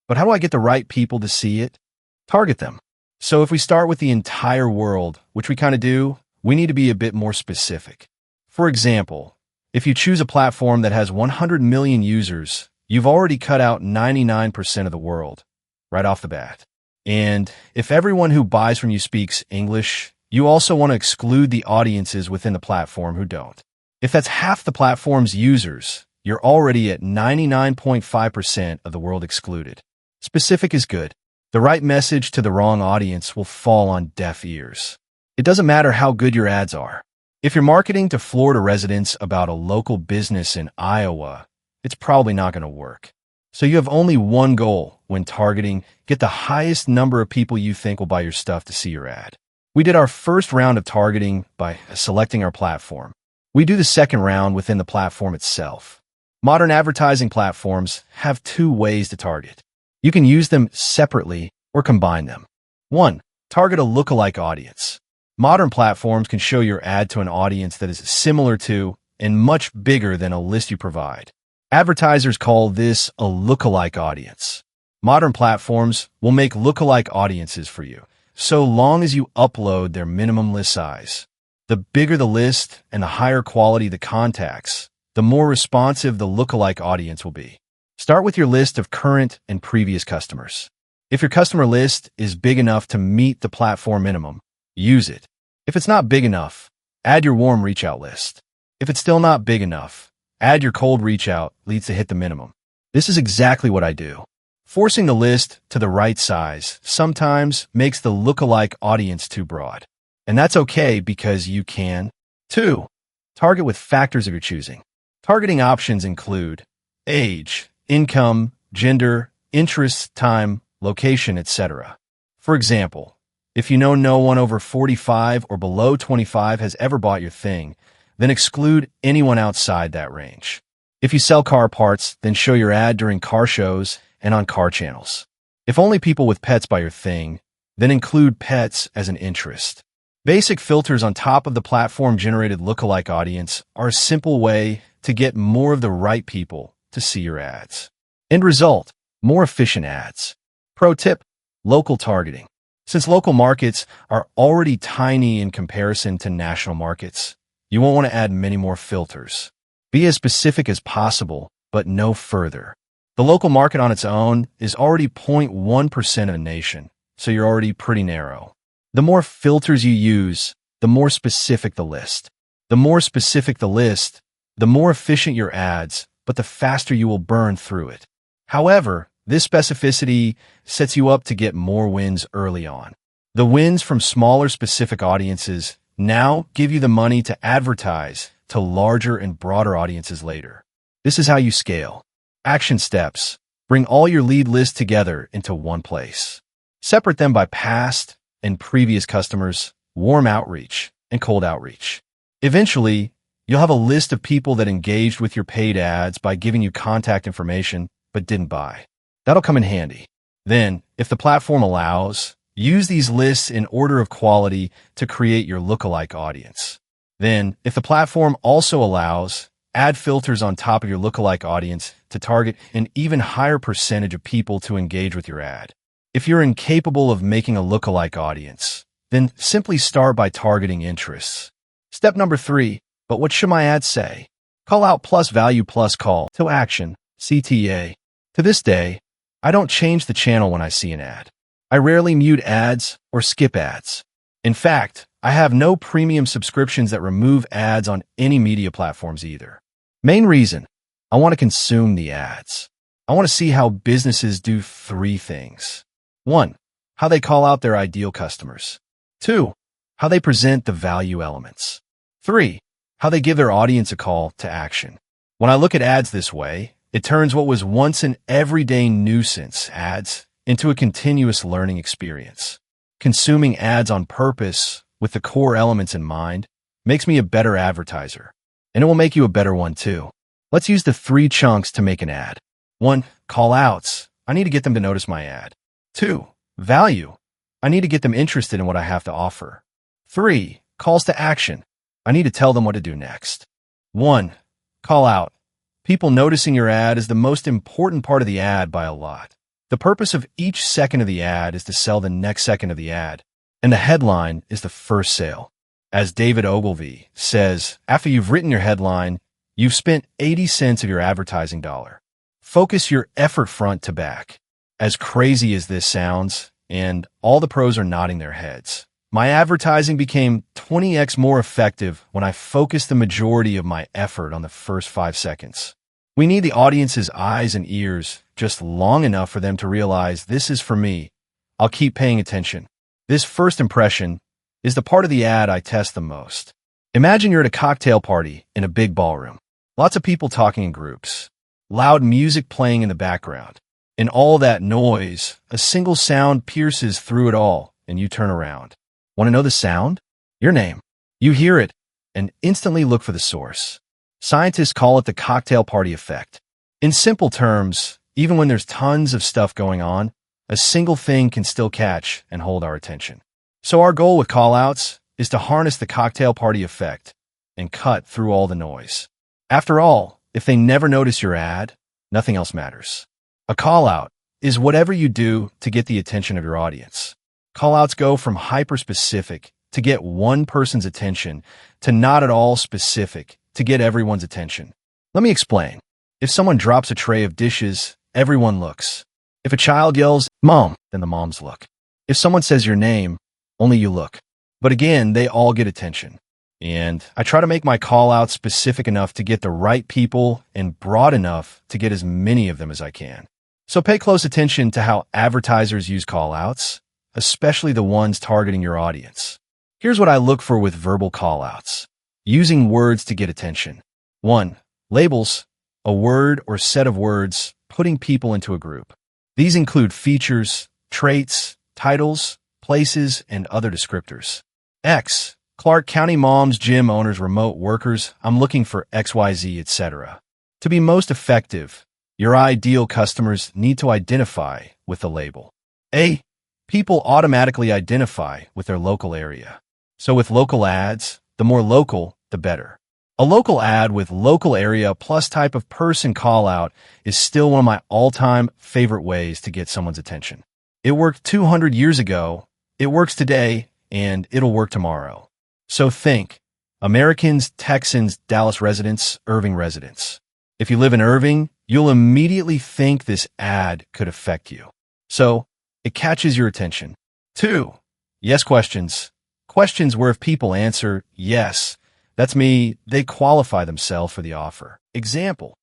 But how do I get the right people to see it? Target them. So if we start with the entire world, which we kind of do, we need to be a bit more specific. For example, if you choose a platform that has 100 million users, you've already cut out 99% of the world right off the bat. And if everyone who buys from you speaks English, you also want to exclude the audiences within the platform who don't. If that's half the platform's users, you're already at 99.5% of the world excluded. Specific is good. The right message to the wrong audience will fall on deaf ears. It doesn't matter how good your ads are. If you're marketing to Florida residents about a local business in Iowa, it's probably not going to work. So you have only one goal when targeting: get the highest number of people you think will buy your stuff to see your ad. We did our first round of targeting by selecting our platform. We do the second round within the platform itself. Modern advertising platforms have 2 ways to target. You can use them separately or combine them. 1. Target a lookalike audience. Modern platforms can show your ad to an audience that is similar to and much bigger than a list you provide. Advertisers call this a lookalike audience. Modern platforms will make lookalike audiences for you, so long as you upload their minimum list size. The bigger the list and the higher quality the contacts, the more responsive the lookalike audience will be. Start with your list of current and previous customers. If your customer list is big enough to meet the platform minimum, use it. If it's not big enough, add your warm reach out list. If it's still not big enough, add your cold reach out leads to hit the minimum. This is exactly what I do. Forcing the list to the right size sometimes makes the lookalike audience too broad. And that's okay because you can. 2. Target with factors of your choosing. Targeting options include age, income, gender, interests, time, location, etc. For example, if you know no one over 45 or below 25 has ever bought your thing, then exclude anyone outside that range. If you sell car parts, then show your ad during car shows and on car channels. If only people with pets buy your thing, then include pets as an interest. Basic filters on top of the platform-generated lookalike audience are a simple way to get more of the right people to see your ads. End result, more efficient ads. Pro tip, local targeting. Since local markets are already tiny in comparison to national markets, you won't want to add many more filters. Be as specific as possible, but no further. The local market on its own is already 0.1% of the nation, so you're already pretty narrow. The more filters you use, the more specific the list. The more specific the list, the more efficient your ads, but the faster you will burn through it. However, this specificity sets you up to get more wins early on. The wins from smaller specific audiences now give you the money to advertise to larger and broader audiences later. This is how you scale. Action steps. Bring all your lead lists together into one place. Separate them by past and previous customers, warm outreach, and cold outreach. Eventually, you'll have a list of people that engaged with your paid ads by giving you contact information but didn't buy. That'll come in handy. Then, if the platform allows, use these lists in order of quality to create your lookalike audience. Then, if the platform also allows, add filters on top of your lookalike audience to target an even higher percentage of people to engage with your ad. If you're incapable of making a lookalike audience, then simply start by targeting interests. Step number 3, but what should my ad say? Call out plus value plus call to action, CTA. To this day, I don't change the channel when I see an ad. I rarely mute ads or skip ads. In fact, I have no premium subscriptions that remove ads on any media platforms either. Main reason, I want to consume the ads. I want to see how businesses do 3 things. 1. How they call out their ideal customers. 2. How they present the value elements. 3. How they give their audience a call to action. When I look at ads this way, it turns what was once an everyday nuisance, ads, into a continuous learning experience. Consuming ads on purpose, with the core elements in mind, makes me a better advertiser. And it will make you a better one too. Let's use the 3 chunks to make an ad. 1. Call outs. I need to get them to notice my ad. 2. Value. I need to get them interested in what I have to offer. 3. Calls to action. I need to tell them what to do next. 1. Call out. People noticing your ad is the most important part of the ad by a lot. The purpose of each second of the ad is to sell the next second of the ad, and the headline is the first sale. As David Ogilvy says, after you've written your headline, you've spent 80 cents of your advertising dollar. Focus your effort front to back. As crazy as this sounds, and all the pros are nodding their heads, my advertising became 20x more effective when I focused the majority of my effort on the first 5 seconds. We need the audience's eyes and ears just long enough for them to realize this is for me. I'll keep paying attention. This first impression is the part of the ad I test the most. Imagine you're at a cocktail party in a big ballroom. Lots of people talking in groups. Loud music playing in the background. In all that noise, a single sound pierces through it all, and you turn around. Want to know the sound? Your name. You hear it, and instantly look for the source. Scientists call it the cocktail party effect. In simple terms, even when there's tons of stuff going on, a single thing can still catch and hold our attention. So our goal with callouts is to harness the cocktail party effect and cut through all the noise. After all, if they never notice your ad, nothing else matters. A callout is whatever you do to get the attention of your audience. Callouts go from hyper-specific to get one person's attention to not at all specific to get everyone's attention. Let me explain. If someone drops a tray of dishes, everyone looks. If a child yells, "Mom," then the moms look. If someone says your name, only you look. But again, they all get attention. And I try to make my call-out specific enough to get the right people and broad enough to get as many of them as I can. So pay close attention to how advertisers use call-outs, especially the ones targeting your audience. Here's what I look for with verbal call-outs. Using words to get attention. 1. Labels, a word or set of words putting people into a group. These include features, traits, titles, places, and other descriptors. X. Clark County moms, gym owners, remote workers. I'm looking for XYZ, etc. To be most effective, your ideal customers need to identify with the label. A. People automatically identify with their local area. So with local ads, the more local, the better. A local ad with local area plus type of person call out is still one of my all-time favorite ways to get someone's attention. It worked 200 years ago, it works today, and it'll work tomorrow. So think, Americans, Texans, Dallas residents, Irving residents. If you live in Irving, you'll immediately think this ad could affect you. So it catches your attention. 2. Yes questions. Questions where if people answer yes, that's me, they qualify themselves for the offer. Example,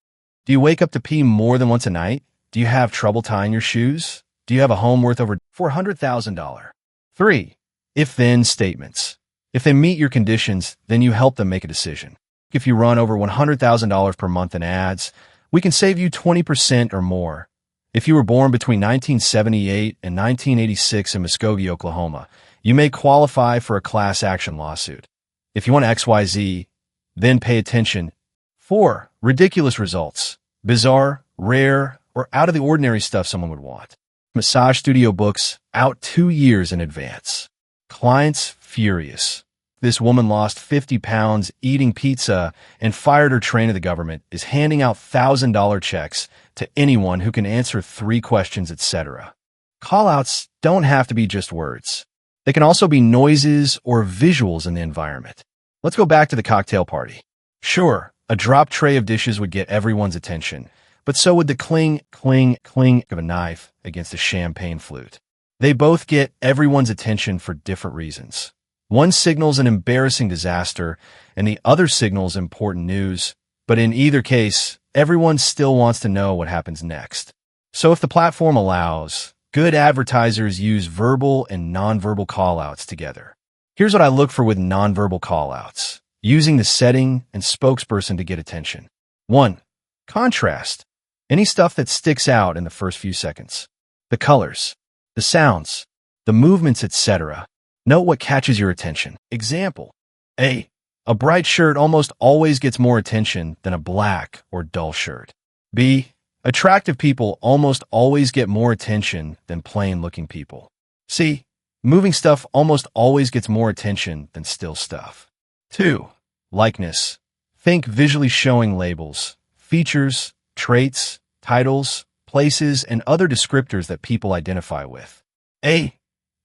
do you wake up to pee more than once a night? Do you have trouble tying your shoes? Do you have a home worth over $400,000? 3. If-then statements. If they meet your conditions, then you help them make a decision. If you run over $100,000 per month in ads, we can save you 20% or more. If you were born between 1978 and 1986 in Muskogee, Oklahoma, you may qualify for a class action lawsuit. If you want XYZ, then pay attention. 4. Ridiculous results. Bizarre, rare, or out of the ordinary stuff someone would want. Massage studio books out 2 years in advance. Clients furious. This woman lost 50 pounds eating pizza and fired her train of the government, is handing out $1,000 checks to anyone who can answer 3 questions, etc. Callouts don't have to be just words. They can also be noises or visuals in the environment. Let's go back to the cocktail party. Sure, a drop tray of dishes would get everyone's attention, but so would the cling, cling, cling of a knife against a champagne flute. They both get everyone's attention for different reasons. One signals an embarrassing disaster, and the other signals important news, but in either case, everyone still wants to know what happens next. So if the platform allows, good advertisers use verbal and nonverbal callouts together. Here's what I look for with nonverbal callouts, using the setting and spokesperson to get attention. 1. Contrast. Any stuff that sticks out in the first few seconds. The colors, the sounds, the movements, etc. Note what catches your attention. Example, A. A bright shirt almost always gets more attention than a black or dull shirt. B. Attractive people almost always get more attention than plain-looking people. C. Moving stuff almost always gets more attention than still stuff. 2. Likeness. Think visually showing labels, features, traits, titles, places, and other descriptors that people identify with. A.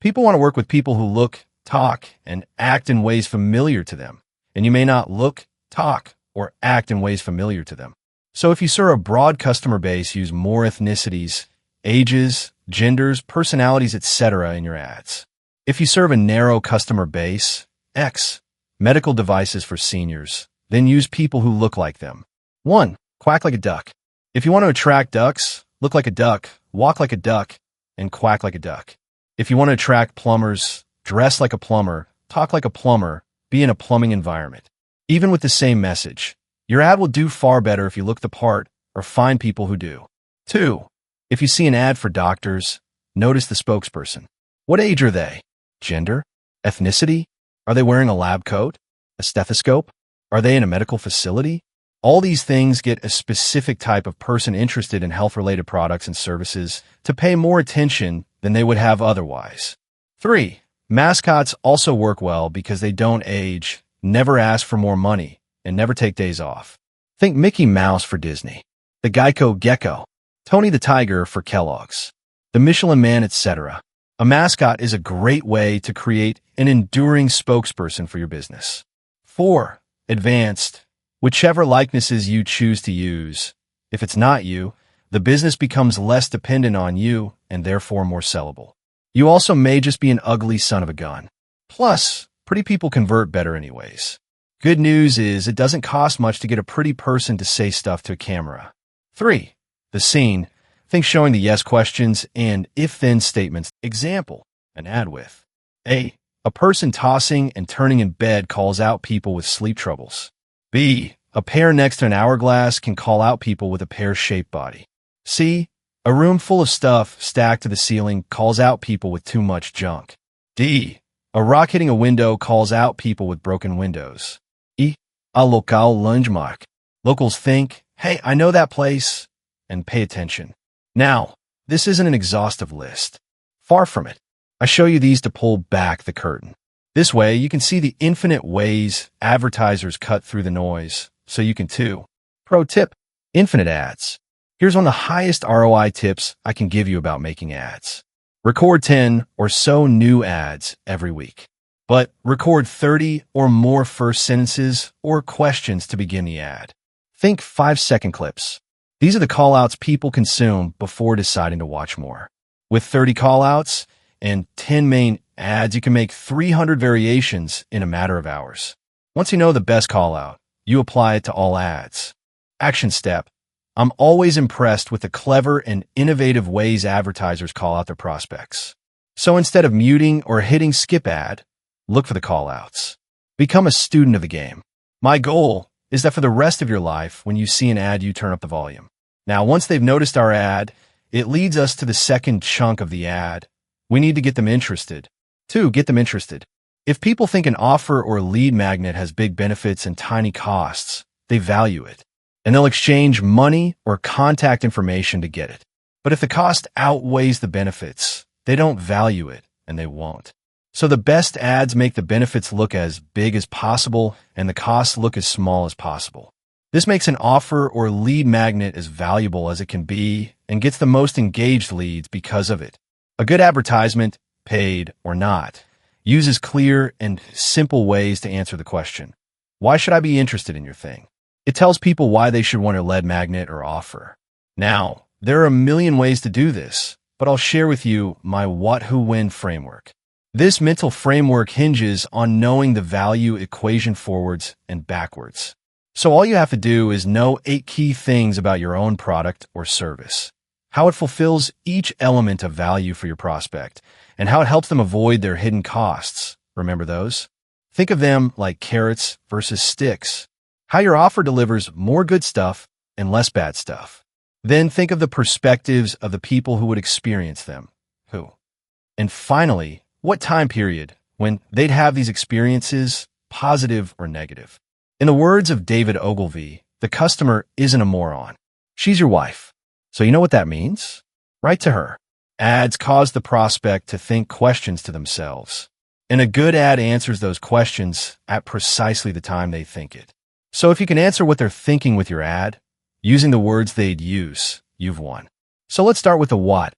People want to work with people who look, talk, and act in ways familiar to them, and you may not look, talk, or act in ways familiar to them. So if you serve a broad customer base, use more ethnicities, ages, genders, personalities, etc. in your ads. If you serve a narrow customer base, X, medical devices for seniors, then use people who look like them. 1. Quack like a duck. If you want to attract ducks, look like a duck, walk like a duck, and quack like a duck. If you want to attract plumbers, dress like a plumber, talk like a plumber, be in a plumbing environment. Even with the same message, your ad will do far better if you look the part or find people who do. 2. If you see an ad for doctors, notice the spokesperson. What age are they? Gender? Ethnicity? Are they wearing a lab coat? A stethoscope? Are they in a medical facility? All these things get a specific type of person interested in health-related products and services to pay more attention than they would have otherwise. 3. Mascots also work well because they don't age, never ask for more money, and never take days off. Think Mickey Mouse for Disney, the Geico Gecko, Tony the Tiger for Kellogg's, the Michelin Man, etc. A mascot is a great way to create an enduring spokesperson for your business. 4. Advanced. Whichever likenesses you choose to use. If it's not you, the business becomes less dependent on you and therefore more sellable. You also may just be an ugly son of a gun. Plus, pretty people convert better anyways. Good news is it doesn't cost much to get a pretty person to say stuff to a camera. 3. The scene. Think showing the yes questions and if-then statements. Example, an ad with A. A person tossing and turning in bed calls out people with sleep troubles. B. A pear next to an hourglass can call out people with a pear-shaped body. C. A room full of stuff stacked to the ceiling calls out people with too much junk. D. A rock hitting a window calls out people with broken windows. E. A local landmark. Locals think, hey, I know that place, and pay attention. Now, this isn't an exhaustive list. Far from it. I show you these to pull back the curtain. This way, you can see the infinite ways advertisers cut through the noise, so you can too. Pro tip, infinite ads. Here's one of the highest ROI tips I can give you about making ads. Record 10 or so new ads every week, but record 30 or more first sentences or questions to begin the ad. Think 5-second clips. These are the callouts people consume before deciding to watch more. With 30 callouts and 10 main ads, you can make 300 variations in a matter of hours. Once you know the best callout, you apply it to all ads. Action step. I'm always impressed with the clever and innovative ways advertisers call out their prospects. So instead of muting or hitting skip ad, look for the callouts. Become a student of the game. My goal is that for the rest of your life, when you see an ad, you turn up the volume. Now, once they've noticed our ad, it leads us to the second chunk of the ad. We need to get them interested. 2. Get them interested. If people think an offer or lead magnet has big benefits and tiny costs, they value it, and they'll exchange money or contact information to get it. But if the cost outweighs the benefits, they don't value it, and they won't. So the best ads make the benefits look as big as possible and the costs look as small as possible. This makes an offer or lead magnet as valuable as it can be and gets the most engaged leads because of it. A good advertisement, paid or not, uses clear and simple ways to answer the question, why should I be interested in your thing? It tells people why they should want a lead magnet or offer. Now, there are a million ways to do this, but I'll share with you my what, who, when framework. This mental framework hinges on knowing the value equation forwards and backwards. So all you have to do is know 8 key things about your own product or service, how it fulfills each element of value for your prospect, and how it helps them avoid their hidden costs. Remember those? Think of them like carrots versus sticks. How your offer delivers more good stuff and less bad stuff. Then think of the perspectives of the people who would experience them. Who? And finally, what time period when they'd have these experiences, positive or negative. In the words of David Ogilvy, the customer isn't a moron. She's your wife. So you know what that means? Write to her. Ads cause the prospect to think questions to themselves. And a good ad answers those questions at precisely the time they think it. So if you can answer what they're thinking with your ad, using the words they'd use, you've won. So let's start with the what.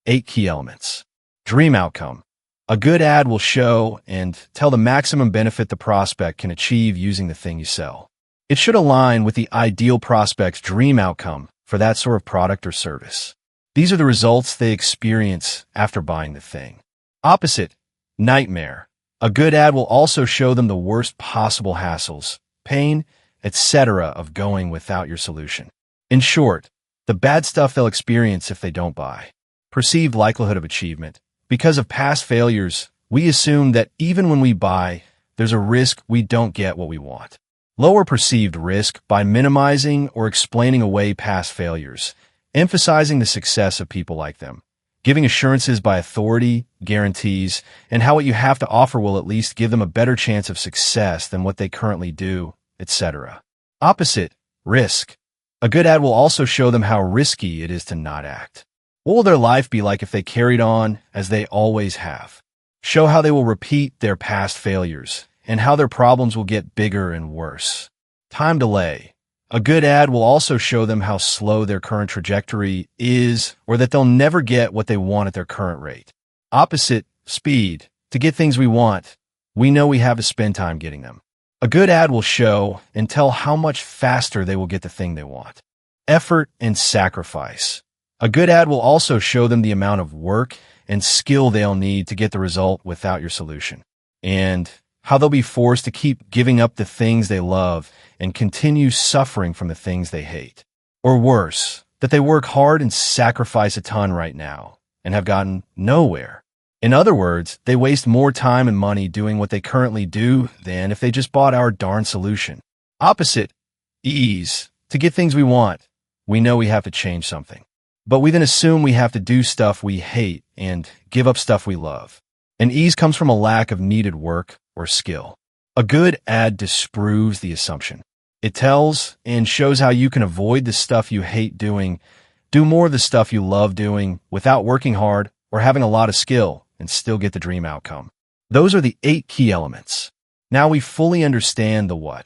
8 key elements. Dream outcome. A good ad will show and tell the maximum benefit the prospect can achieve using the thing you sell. It should align with the ideal prospect's dream outcome for that sort of product or service. These are the results they experience after buying the thing. Opposite, nightmare. A good ad will also show them the worst possible hassles, pain, etc. of going without your solution. In short, the bad stuff they'll experience if they don't buy. Perceived likelihood of achievement. Because of past failures, we assume that even when we buy, there's a risk we don't get what we want. Lower perceived risk by minimizing or explaining away past failures, emphasizing the success of people like them, giving assurances by authority, guarantees, and how what you have to offer will at least give them a better chance of success than what they currently do, etc. Opposite, risk. A good ad will also show them how risky it is to not act. What will their life be like if they carried on as they always have? Show how they will repeat their past failures and how their problems will get bigger and worse. Time delay. A good ad will also show them how slow their current trajectory is, or that they'll never get what they want at their current rate. Opposite, speed. To get things we want, we know we have to spend time getting them. A good ad will show and tell how much faster they will get the thing they want. Effort and sacrifice. A good ad will also show them the amount of work and skill they'll need to get the result without your solution, and how they'll be forced to keep giving up the things they love and continue suffering from the things they hate. Or worse, that they work hard and sacrifice a ton right now and have gotten nowhere. In other words, they waste more time and money doing what they currently do than if they just bought our darn solution. Opposite, ease. To get things we want, we know we have to change something. But we then assume we have to do stuff we hate and give up stuff we love. And ease comes from a lack of needed work or skill. A good ad disproves the assumption. It tells and shows how you can avoid the stuff you hate doing, do more of the stuff you love doing without working hard or having a lot of skill, and still get the dream outcome. Those are the 8 key elements. Now we fully understand the what,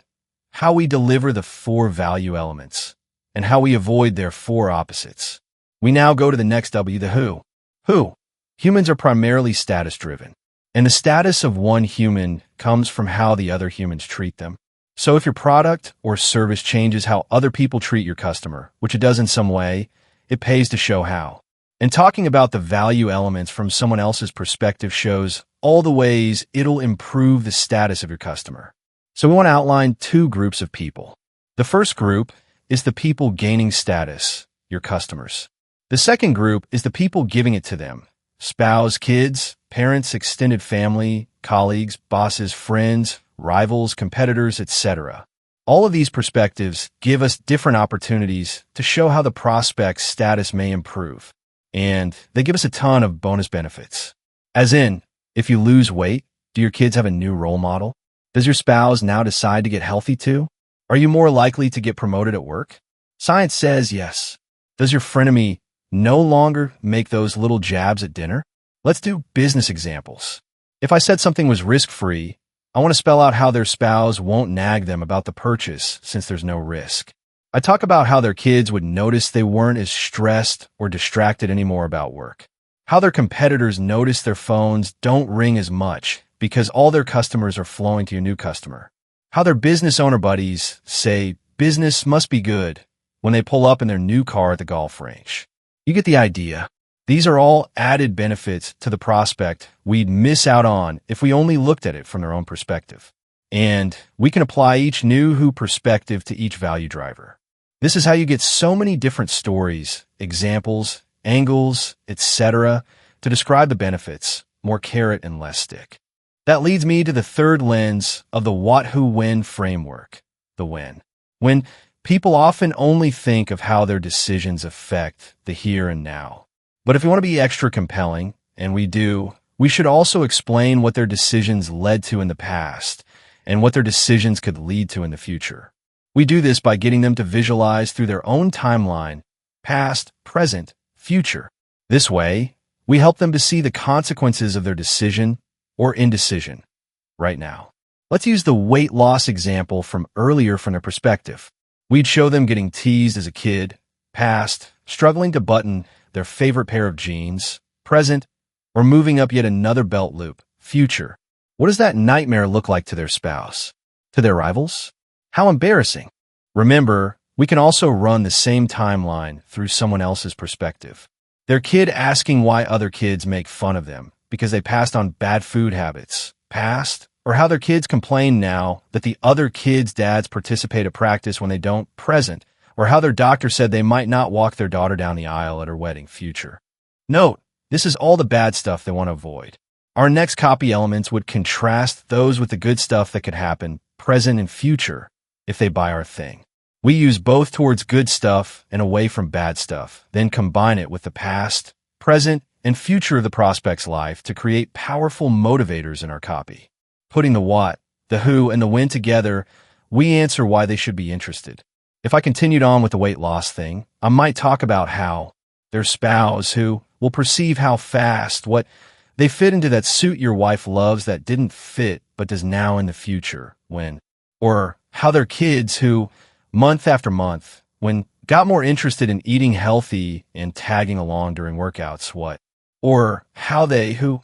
how we deliver the 4 value elements, and how we avoid their 4 opposites. We now go to the next W, the who. Who? Humans are primarily status-driven, and the status of one human comes from how the other humans treat them. So if your product or service changes how other people treat your customer, which it does in some way, it pays to show how. And talking about the value elements from someone else's perspective shows all the ways it'll improve the status of your customer. So we want to outline 2 groups of people. The first group is the people gaining status, your customers. The second group is the people giving it to them, spouse, kids, parents, extended family, colleagues, bosses, friends, rivals, competitors, etc. All of these perspectives give us different opportunities to show how the prospect's status may improve. And they give us a ton of bonus benefits. As in, if you lose weight, do your kids have a new role model? Does your spouse now decide to get healthy too? Are you more likely to get promoted at work? Science says yes. Does your frenemy no longer make those little jabs at dinner? Let's do business examples. If I said something was risk-free, I want to spell out how their spouse won't nag them about the purchase since there's no risk. I talk about how their kids would notice they weren't as stressed or distracted anymore about work. How their competitors notice their phones don't ring as much because all their customers are flowing to your new customer. How their business owner buddies say business must be good when they pull up in their new car at the golf range. You get the idea. These are all added benefits to the prospect we'd miss out on if we only looked at it from their own perspective. And we can apply each new who perspective to each value driver. This is how you get so many different stories, examples, angles, etc. to describe the benefits, more carrot and less stick. That leads me to the third lens of the what, who, when framework, the when. When people often only think of how their decisions affect the here and now. But if we want to be extra compelling, and we do, we should also explain what their decisions led to in the past and what their decisions could lead to in the future. We do this by getting them to visualize through their own timeline, past, present, future. This way, we help them to see the consequences of their decision or indecision right now. Let's use the weight loss example from earlier from their perspective. We'd show them getting teased as a kid, past, struggling to button their favorite pair of jeans, present, or moving up yet another belt loop, future. What does that nightmare look like to their spouse? To their rivals? How embarrassing. Remember, we can also run the same timeline through someone else's perspective. Their kid asking why other kids make fun of them because they passed on bad food habits, past, or how their kids complain now that the other kids' dads participate at practice when they don't, present, or how their doctor said they might not walk their daughter down the aisle at her wedding, future. Note, this is all the bad stuff they want to avoid. Our next copy elements would contrast those with the good stuff that could happen, present and future, if they buy our thing. We use both towards good stuff and away from bad stuff, then combine it with the past, present, and future of the prospect's life to create powerful motivators in our copy. Putting the what, the who, and the when together, we answer why they should be interested. If I continued on with the weight loss thing, I might talk about how their spouse, who will perceive how fast what they fit into that suit your wife loves that didn't fit but does now in the future when, or how their kids who, month after month, when got more interested in eating healthy and tagging along during workouts, what, or how they who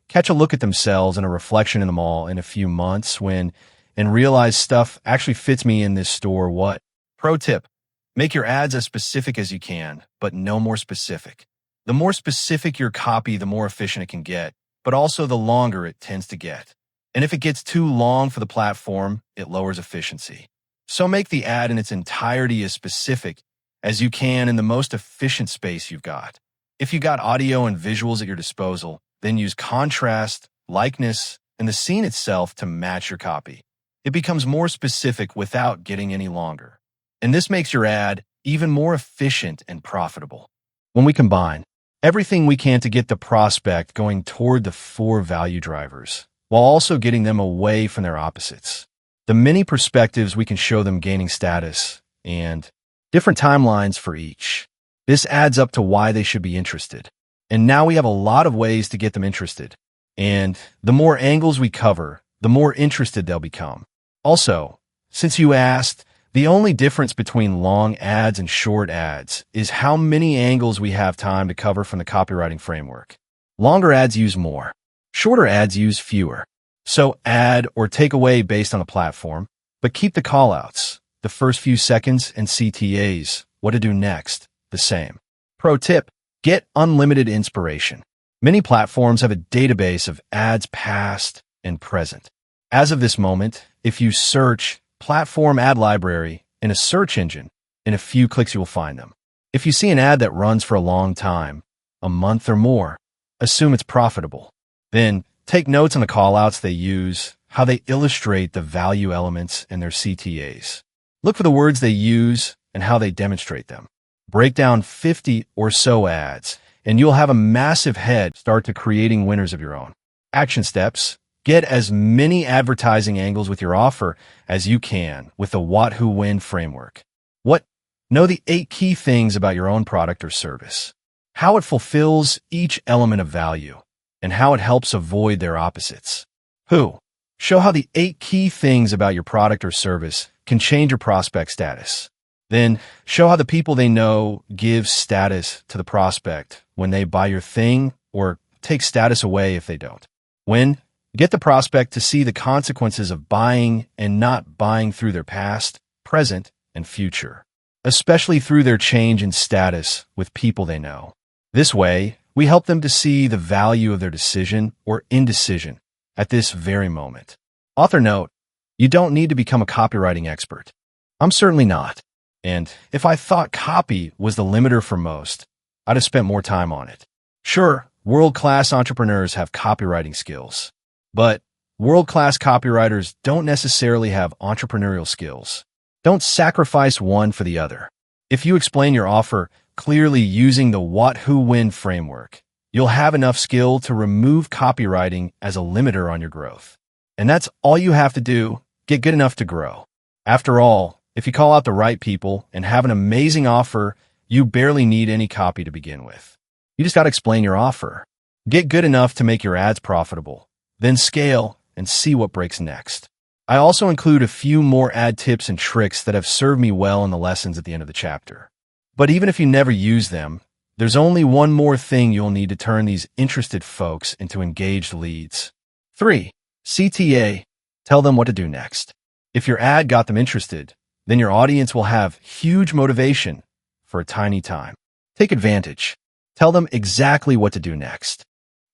catch a look at themselves in a reflection in the mall in a few months when and realize stuff actually fits me in this store, what. Pro tip: make your ads as specific as you can, but no more specific. The more specific your copy, the more efficient it can get, but also the longer it tends to get. And if it gets too long for the platform, it lowers efficiency. So make the ad in its entirety as specific as you can in the most efficient space you've got. If you got audio and visuals at your disposal, then use contrast, likeness, and the scene itself to match your copy. It becomes more specific without getting any longer. And this makes your ad even more efficient and profitable. When we combine everything we can to get the prospect going toward the 4 value drivers, while also getting them away from their opposites, the many perspectives we can show them gaining status, and different timelines for each, this adds up to why they should be interested. And now we have a lot of ways to get them interested. And the more angles we cover, the more interested they'll become. Also, since you asked, the only difference between long ads and short ads is how many angles we have time to cover from the copywriting framework. Longer ads use more. Shorter ads use fewer. So add or take away based on the platform, but keep the callouts, the first few seconds, and CTAs, what to do next, the same. Pro tip: get unlimited inspiration. Many platforms have a database of ads past and present. As of this moment, if you search Platform Ad Library in a search engine, in a few clicks you will find them. If you see an ad that runs for a long time, a month or more, assume it's profitable. Then take notes on the callouts they use, how they illustrate the value elements in their CTAs. Look for the words they use and how they demonstrate them. Break down 50 or so ads, and you'll have a massive head start to creating winners of your own. Action steps: get as many advertising angles with your offer as you can with the What, Who, When framework. What? Know the 8 key things about your own product or service, how it fulfills each element of value, and how it helps avoid their opposites. Who? Show how the 8 key things about your product or service can change your prospect status. Then show how the people they know give status to the prospect when they buy your thing, or take status away if they don't. When? Get the prospect to see the consequences of buying and not buying through their past, present, and future, especially through their change in status with people they know. This way, we help them to see the value of their decision or indecision at this very moment. Author note: you don't need to become a copywriting expert. I'm certainly not. And if I thought copy was the limiter for most, I'd have spent more time on it. Sure, world-class entrepreneurs have copywriting skills, but world-class copywriters don't necessarily have entrepreneurial skills. Don't sacrifice one for the other. If you explain your offer clearly using the What, Who, When framework, you'll have enough skill to remove copywriting as a limiter on your growth. And that's all you have to do: get good enough to grow. After all, if you call out the right people and have an amazing offer, you barely need any copy to begin with. You just got to explain your offer. Get good enough to make your ads profitable, then scale and see what breaks next. I also include a few more ad tips and tricks that have served me well in the lessons at the end of the chapter. But even if you never use them, there's only one more thing you'll need to turn these interested folks into engaged leads. 3. CTA. Tell them what to do next. If your ad got them interested, then your audience will have huge motivation for a tiny time. Take advantage. Tell them exactly what to do next.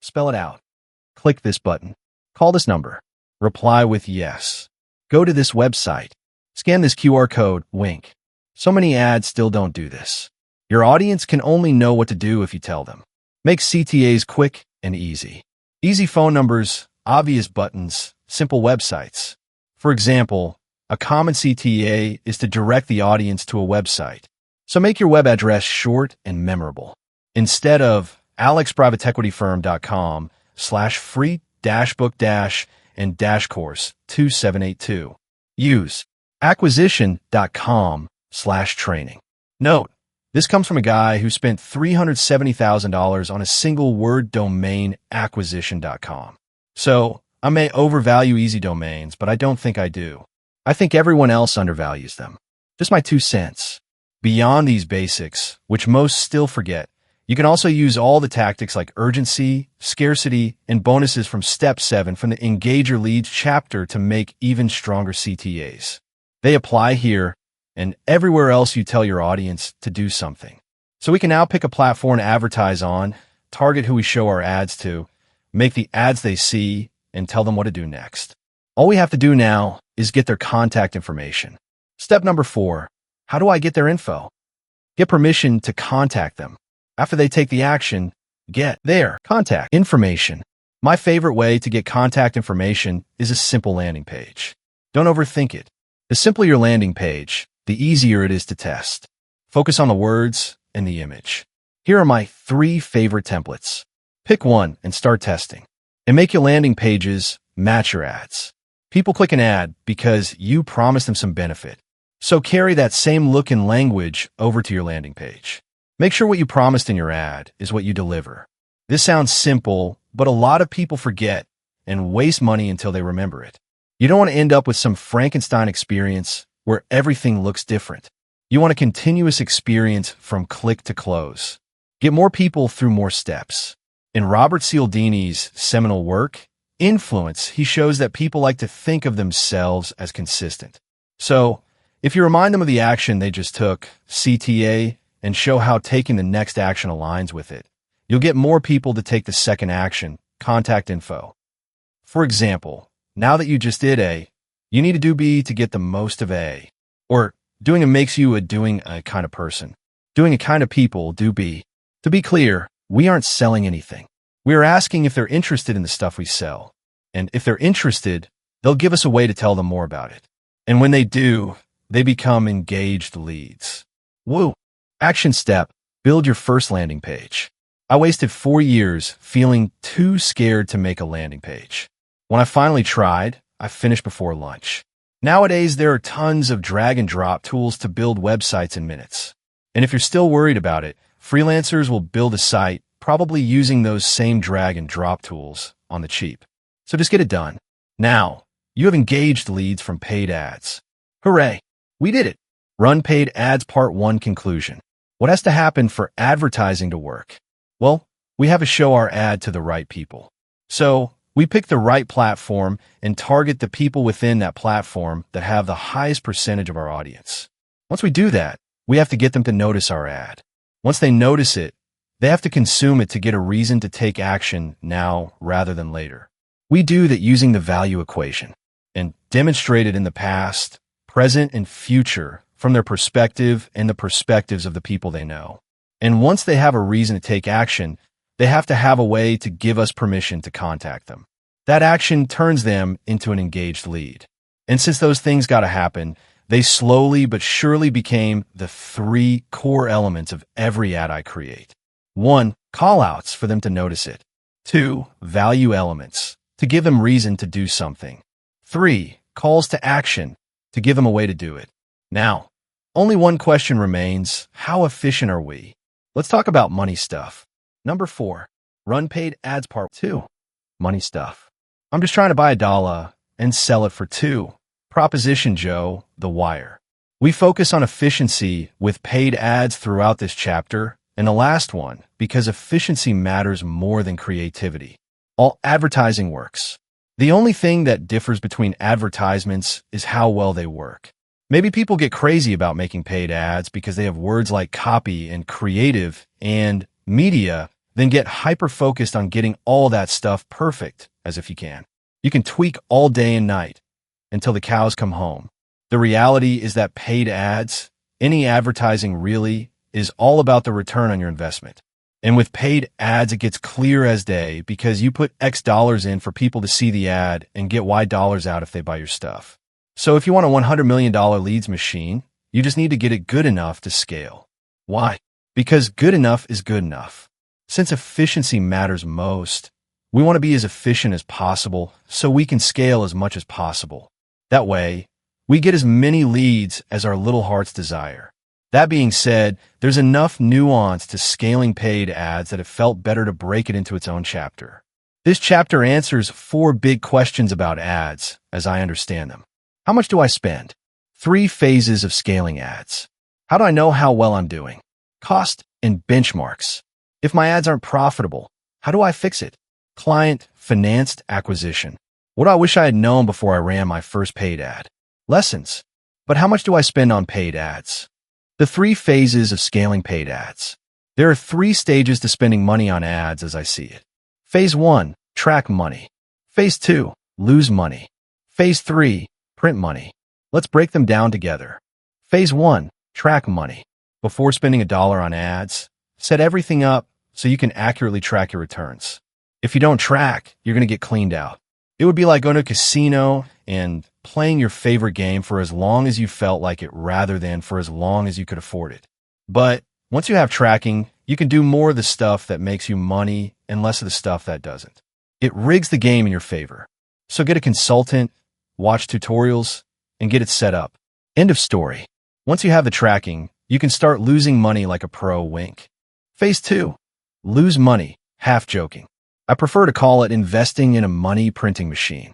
Spell it out. Click this button. Call this number. Reply with yes. Go to this website. Scan this QR code, wink. So many ads still don't do this. Your audience can only know what to do if you tell them. Make CTAs quick and easy. Easy phone numbers, obvious buttons, simple websites. For example, a common CTA is to direct the audience to a website. So make your web address short and memorable. Instead of alexprivateequityfirm.com/free-book- and -course2782, use acquisition.com/training. Note: This comes from a guy who spent $370,000 on a single word domain acquisition.com. So, I may overvalue easy domains, but I don't think I do. I think everyone else undervalues them. Just my 2 cents. Beyond these basics, which most still forget, you can also use all the tactics like urgency, scarcity, and bonuses from Step 7 from the Engage Your Leads chapter to make even stronger CTAs. They apply here and everywhere else you tell your audience to do something. So we can now pick a platform to advertise on, target who we show our ads to, make the ads they see, and tell them what to do next. All we have to do now is get their contact information. Step number 4. How do I get their info? Get permission to contact them. After they take the action, get their contact information. My favorite way to get contact information is a simple landing page. Don't overthink it. The simpler your landing page, the easier it is to test. Focus on the words and the image. Here are my 3 favorite templates. Pick one and start testing. And make your landing pages match your ads. People click an ad because you promised them some benefit. So carry that same look and language over to your landing page. Make sure what you promised in your ad is what you deliver. This sounds simple, but a lot of people forget and waste money until they remember it. You don't want to end up with some Frankenstein experience where everything looks different. You want a continuous experience from click to close. Get more people through more steps. In Robert Cialdini's seminal work, Influence, he shows that people like to think of themselves as consistent. So, if you remind them of the action they just took, CTA, and show how taking the next action aligns with it, you'll get more people to take the second action, contact info. For example, now that you just did A, you need to do B to get the most of A. Or, doing A makes you doing a kind of person. Doing a kind of people, do B. To be clear, we aren't selling anything. We are asking if they're interested in the stuff we sell. And if they're interested, they'll give us a way to tell them more about it. And when they do, they become engaged leads. Woo! Action step, build your first landing page. I wasted 4 years feeling too scared to make a landing page. When I finally tried, I finished before lunch. Nowadays, there are tons of drag and drop tools to build websites in minutes. And if you're still worried about it, freelancers will build a site probably using those same drag and drop tools on the cheap. So just get it done. Now, you have engaged leads from paid ads. Hooray! We did it! Run paid ads part 1 conclusion. What has to happen for advertising to work? Well, we have to show our ad to the right people. So, we pick the right platform and target the people within that platform that have the highest percentage of our audience. Once we do that, we have to get them to notice our ad. Once they notice it, they have to consume it to get a reason to take action now rather than later. We do that using the value equation and demonstrate it in the past, present, and future from their perspective and the perspectives of the people they know. And once they have a reason to take action, they have to have a way to give us permission to contact them. That action turns them into an engaged lead. And since those things got to happen, they slowly but surely became the 3 core elements of every ad I create. 1. Callouts for them to notice it. 2. Value elements, to give them reason to do something. 3. Calls to action, to give them a way to do it. Now, only one question remains: how efficient are we? Let's talk about money stuff. Number 4. Run paid ads part 2. Money stuff. I'm just trying to buy $1 and sell it for 2. Proposition Joe, The Wire. We focus on efficiency with paid ads throughout this chapter, and the last one, because efficiency matters more than creativity. All advertising works. The only thing that differs between advertisements is how well they work. Maybe people get crazy about making paid ads because they have words like copy and creative and media, then get hyper-focused on getting all that stuff perfect, as if you can. You can tweak all day and night until the cows come home. The reality is that paid ads, any advertising really, is all about the return on your investment. And with paid ads, it gets clear as day because you put X dollars in for people to see the ad and get Y dollars out if they buy your stuff. So if you want a $100 million leads machine, you just need to get it good enough to scale. Why? Because good enough is good enough. Since efficiency matters most, we want to be as efficient as possible so we can scale as much as possible. That way, we get as many leads as our little hearts desire. That being said, there's enough nuance to scaling paid ads that it felt better to break it into its own chapter. This chapter answers 4 big questions about ads, as I understand them. How much do I spend? 3 phases of scaling ads. How do I know how well I'm doing? Cost and benchmarks. If my ads aren't profitable, how do I fix it? Client financed acquisition. What do I wish I had known before I ran my first paid ad? Lessons. But how much do I spend on paid ads? The 3 phases of scaling paid ads. There are 3 stages to spending money on ads as I see it. Phase 1, track money. Phase 2, lose money. Phase 3, print money. Let's break them down together. Phase 1, track money. Before spending $1 on ads, set everything up so you can accurately track your returns. If you don't track, you're going to get cleaned out. It would be like going to a casino and playing your favorite game for as long as you felt like it rather than for as long as you could afford it. But once you have tracking, you can do more of the stuff that makes you money and less of the stuff that doesn't. It rigs the game in your favor. So get a consultant, watch tutorials, and get it set up. End of story. Once you have the tracking, you can start losing money like a pro. Wink. Phase 2. Lose money, half joking. I prefer to call it investing in a money printing machine.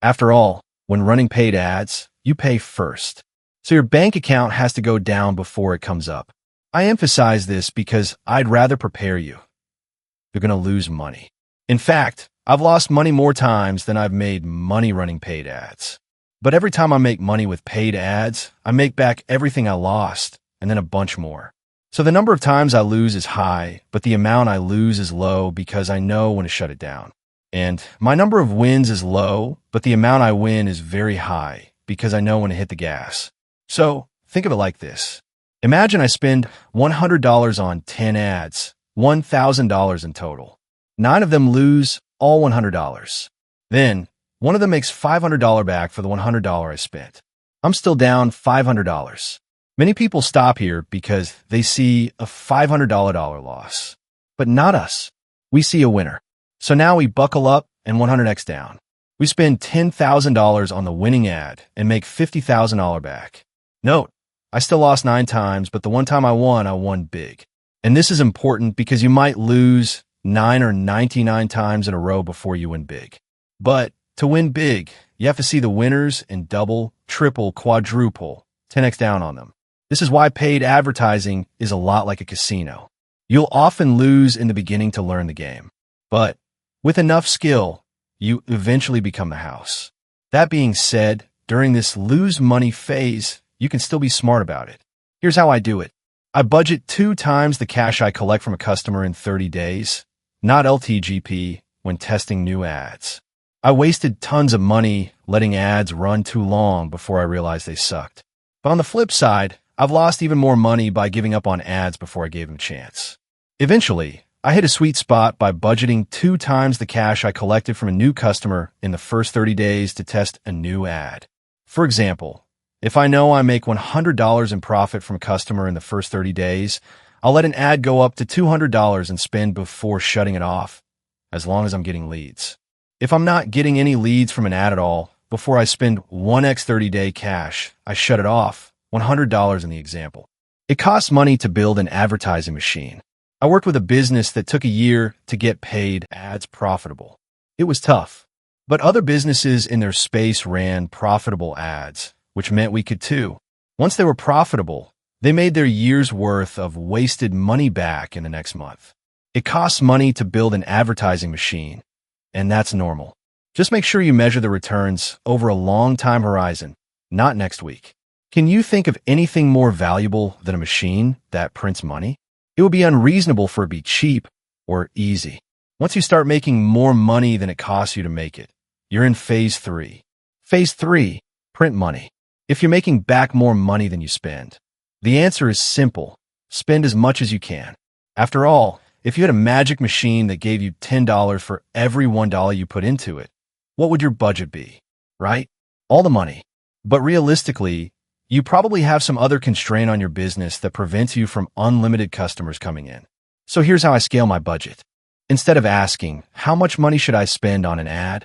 After all, when running paid ads, you pay first. So your bank account has to go down before it comes up. I emphasize this because I'd rather prepare you. You're going to lose money. In fact, I've lost money more times than I've made money running paid ads. But every time I make money with paid ads, I make back everything I lost and then a bunch more. So the number of times I lose is high, but the amount I lose is low because I know when to shut it down. And my number of wins is low, but the amount I win is very high because I know when to hit the gas. So think of it like this. Imagine I spend $100 on 10 ads, $1,000 in total. 9 of them lose all $100. Then one of them makes $500 back for the $100 I spent. I'm still down $500. Many people stop here because they see a $500 loss, but not us. We see a winner. So now we buckle up and 100x down. We spend $10,000 on the winning ad and make $50,000 back. Note, I still lost 9 times, but the one time I won big. And this is important because you might lose 9 or 99 times in a row before you win big. But to win big, you have to see the winners and double, triple, quadruple, 10x down on them. This is why paid advertising is a lot like a casino. You'll often lose in the beginning to learn the game, but with enough skill, you eventually become the house. That being said, during this lose money phase, you can still be smart about it. Here's how I do it. I budget 2 times the cash I collect from a customer in 30 days, not LTGP, when testing new ads. I wasted tons of money letting ads run too long before I realized they sucked. But on the flip side, I've lost even more money by giving up on ads before I gave them a chance. Eventually, I hit a sweet spot by budgeting 2 times the cash I collected from a new customer in the first 30 days to test a new ad. For example, if I know I make $100 in profit from a customer in the first 30 days, I'll let an ad go up to $200 and spend before shutting it off, as long as I'm getting leads. If I'm not getting any leads from an ad at all, before I spend 1x 30-day cash, I shut it off. $100 in the example. It costs money to build an advertising machine. I worked with a business that took a year to get paid ads profitable. It was tough, but other businesses in their space ran profitable ads, which meant we could too. Once they were profitable, they made their year's worth of wasted money back in the next month. It costs money to build an advertising machine, and that's normal. Just make sure you measure the returns over a long time horizon, not next week. Can you think of anything more valuable than a machine that prints money? It would be unreasonable for it to be cheap or easy. Once you start making more money than it costs you to make it, you're in phase 3. Phase 3, print money. If you're making back more money than you spend, the answer is simple. Spend as much as you can. After all, if you had a magic machine that gave you $10 for every $1 you put into it, what would your budget be, right? All the money. But realistically, you probably have some other constraint on your business that prevents you from unlimited customers coming in. So here's how I scale my budget. Instead of asking, how much money should I spend on an ad?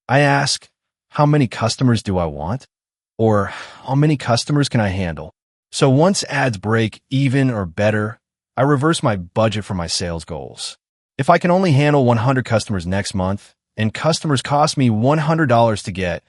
I ask, how many customers do I want? Or how many customers can I handle? So once ads break even or better, I reverse my budget for my sales goals. If I can only handle 100 customers next month, and customers cost me $100 to get,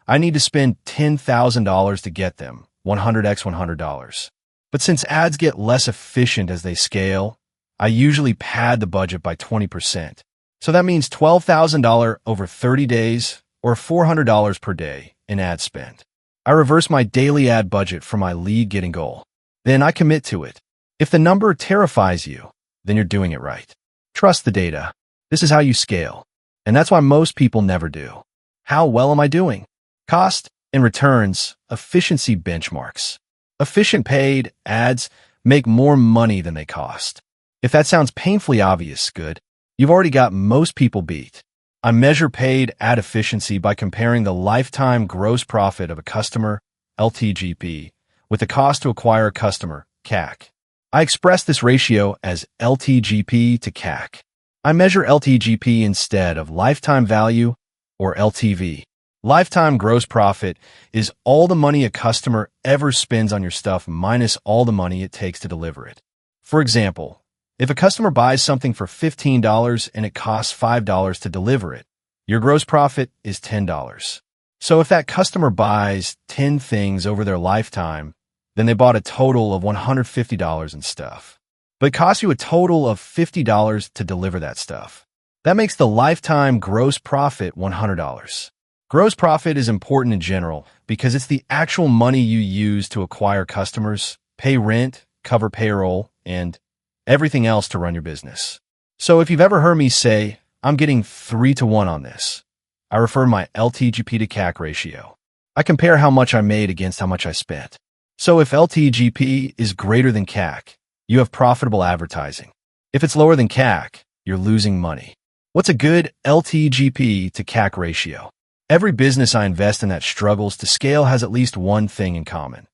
I need to spend $10,000 to get them, 100x $100. But since ads get less efficient as they scale, I usually pad the budget by 20%. So that means $12,000 over 30 days or $400 per day in ad spend. I reverse my daily ad budget for my lead getting goal. Then I commit to it. If the number terrifies you, then you're doing it right. Trust the data. This is how you scale. And that's why most people never do. How well am I doing? Cost and returns, efficiency benchmarks. Efficient paid ads make more money than they cost. If that sounds painfully obvious, good. You've already got most people beat. I measure paid ad efficiency by comparing the lifetime gross profit of a customer, LTGP, with the cost to acquire a customer, CAC. I express this ratio as LTGP to CAC. I measure LTGP instead of lifetime value, or LTV. Lifetime gross profit is all the money a customer ever spends on your stuff minus all the money it takes to deliver it. For example, if a customer buys something for $15 and it costs $5 to deliver it, your gross profit is $10. So if that customer buys 10 things over their lifetime, then they bought a total of $150 in stuff. But it costs you a total of $50 to deliver that stuff. That makes the lifetime gross profit $100. Gross profit is important in general because it's the actual money you use to acquire customers, pay rent, cover payroll, and everything else to run your business. So if you've ever heard me say, I'm getting 3-to-1 on this, I refer to my LTGP to CAC ratio. I compare how much I made against how much I spent. So if LTGP is greater than CAC, you have profitable advertising. If it's lower than CAC, you're losing money. What's a good LTGP to CAC ratio? Every business I invest in that struggles to scale has at least one thing in common.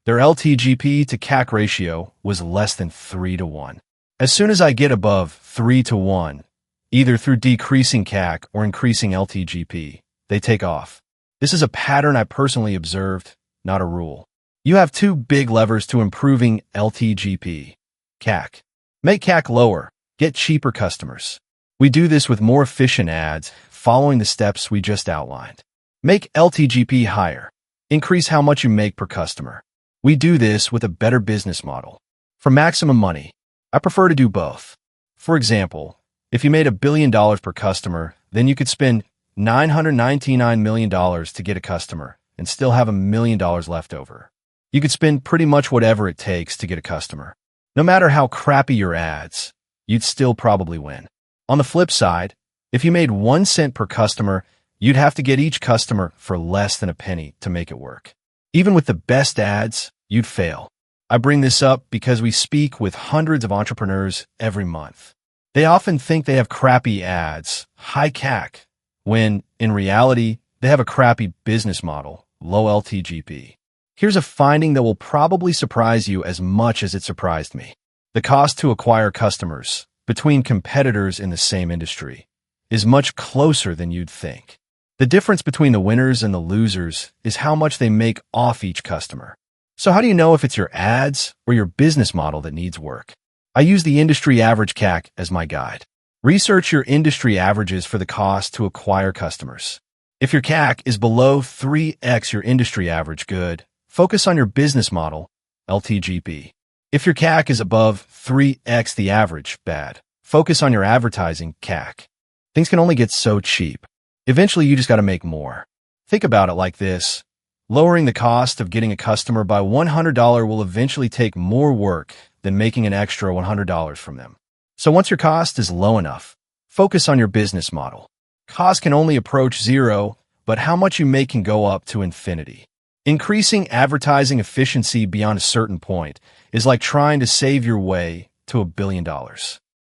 Their LTGP to CAC ratio was less than 3-to-1. As soon as I get above 3-to-1, either through decreasing CAC or increasing LTGP, they take off. This is a pattern I personally observed, not a rule. You have two big levers to improving LTGP. CAC. Make CAC lower. Get cheaper customers. We do this with more efficient ads, following the steps we just outlined. Make LTGP higher. Increase how much you make per customer. We do this with a better business model. For maximum money, I prefer to do both. For example, if you made $1 billion per customer, then you could spend $999 million to get a customer and still have $1 million left over. You could spend pretty much whatever it takes to get a customer. No matter how crappy your ads, you'd still probably win. On the flip side, if you made 1 cent per customer, you'd have to get each customer for less than a penny to make it work. Even with the best ads, you'd fail. I bring this up because we speak with hundreds of entrepreneurs every month. They often think they have crappy ads, high CAC, when, in reality, they have a crappy business model, low LTGP. Here's a finding that will probably surprise you as much as it surprised me. The cost to acquire customers between competitors in the same industry is much closer than you'd think. The difference between the winners and the losers is how much they make off each customer. So how do you know if it's your ads or your business model that needs work? I use the industry average CAC as my guide. Research your industry averages for the cost to acquire customers. If your CAC is below 3x your industry average, good. Focus on your business model, LTGP. If your CAC is above 3x the average, bad. Focus on your advertising, CAC. Things can only get so cheap. Eventually, you just got to make more. Think about it like this. Lowering the cost of getting a customer by $100 will eventually take more work than making an extra $100 from them. So once your cost is low enough, focus on your business model. Cost can only approach zero, but how much you make can go up to infinity. Increasing advertising efficiency beyond a certain point is like trying to save your way to $1 billion.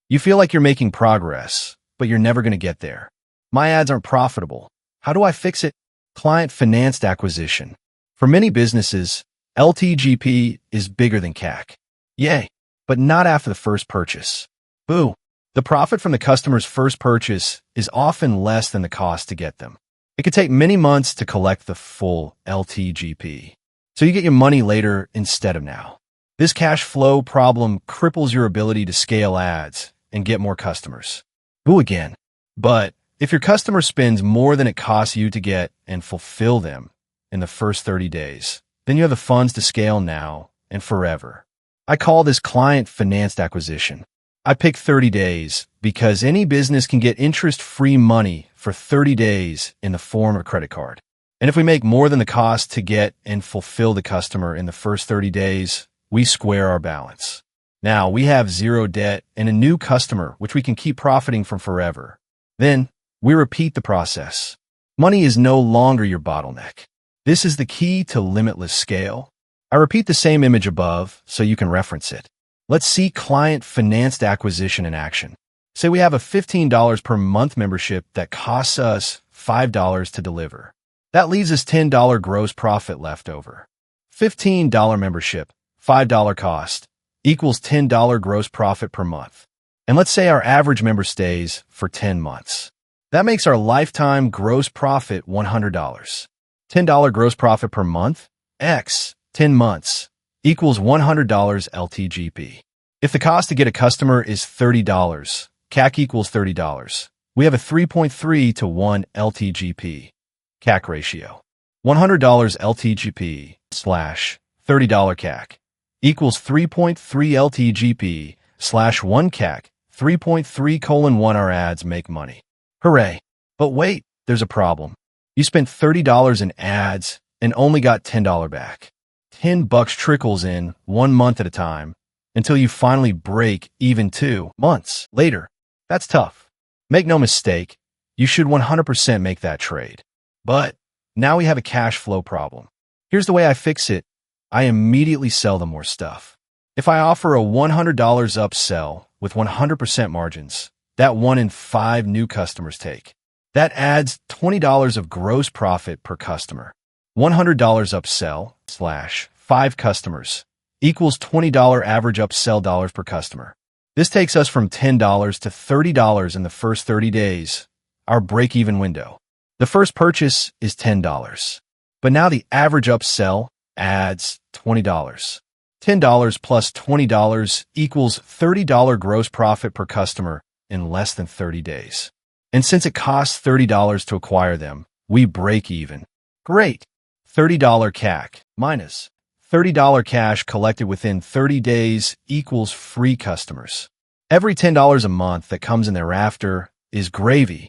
You feel like you're making progress, but you're never going to get there. My ads aren't profitable. How do I fix it? Client-financed acquisition. For many businesses, LTGP is bigger than CAC. Yay, but not after the first purchase. Boo. The profit from the customer's first purchase is often less than the cost to get them. It could take many months to collect the full LTGP. so you get your money later instead of now. This cash flow problem cripples your ability to scale ads and get more customers. Boo again. But if your customer spends more than it costs you to get and fulfill them in the first 30 days, then you have the funds to scale now and forever. I call this client-financed acquisition. I pick 30 days because any business can get interest-free money for 30 days in the form of a credit card. And if we make more than the cost to get and fulfill the customer in the first 30 days, we square our balance. Now we have zero debt and a new customer, which we can keep profiting from forever. Then we repeat the process. Money is no longer your bottleneck. This is the key to limitless scale. I repeat the same image above so you can reference it. Let's see client-financed acquisition in action. Say we have a $15 per month membership that costs us $5 to deliver. That leaves us $10 gross profit left over. $15 membership, $5 cost, equals $10 gross profit per month. And let's say our average member stays for 10 months. That makes our lifetime gross profit $100. $10 gross profit per month, x 10 months, equals $100 LTGP. If the cost to get a customer is $30, CAC equals $30. We have a 3.3 to 1 LTGP CAC ratio. $100 LTGP slash $30 CAC equals 3.3 LTGP slash 1 CAC, 3.3:1. Our ads make money. Hooray. But wait, there's a problem. You spent $30 in ads and only got $10 back. $10 trickles in 1 month at a time until you finally break even 2 months later. That's tough. Make no mistake, you should 100% make that trade. But now we have a cash flow problem. Here's the way I fix it. I immediately sell them more stuff. If I offer a $100 upsell with 100% margins, that 1 in 5 new customers take. That adds $20 of gross profit per customer. $100 upsell slash 5 customers equals $20 average upsell dollars per customer. This takes us from $10 to $30 in the first 30 days, our break-even window. The first purchase is $10, but now the average upsell adds $20. $10 plus $20 equals $30 gross profit per customer in less than 30 days. And since it costs $30 to acquire them, we break even. Great! $30 CAC minus $30 cash collected within 30 days equals free customers. Every $10 a month that comes in thereafter is gravy.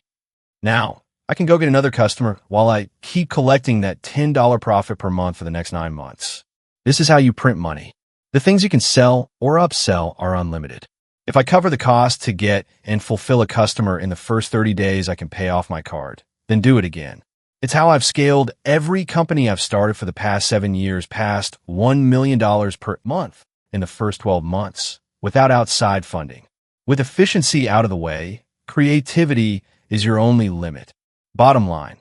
Now, I can go get another customer while I keep collecting that $10 profit per month for the next 9 months. This is how you print money. The things you can sell or upsell are unlimited. If I cover the cost to get and fulfill a customer in the first 30 days, I can pay off my card, then do it again. It's how I've scaled every company I've started for the past 7 years past $1 million per month in the first 12 months without outside funding. With efficiency out of the way, creativity is your only limit. Bottom line,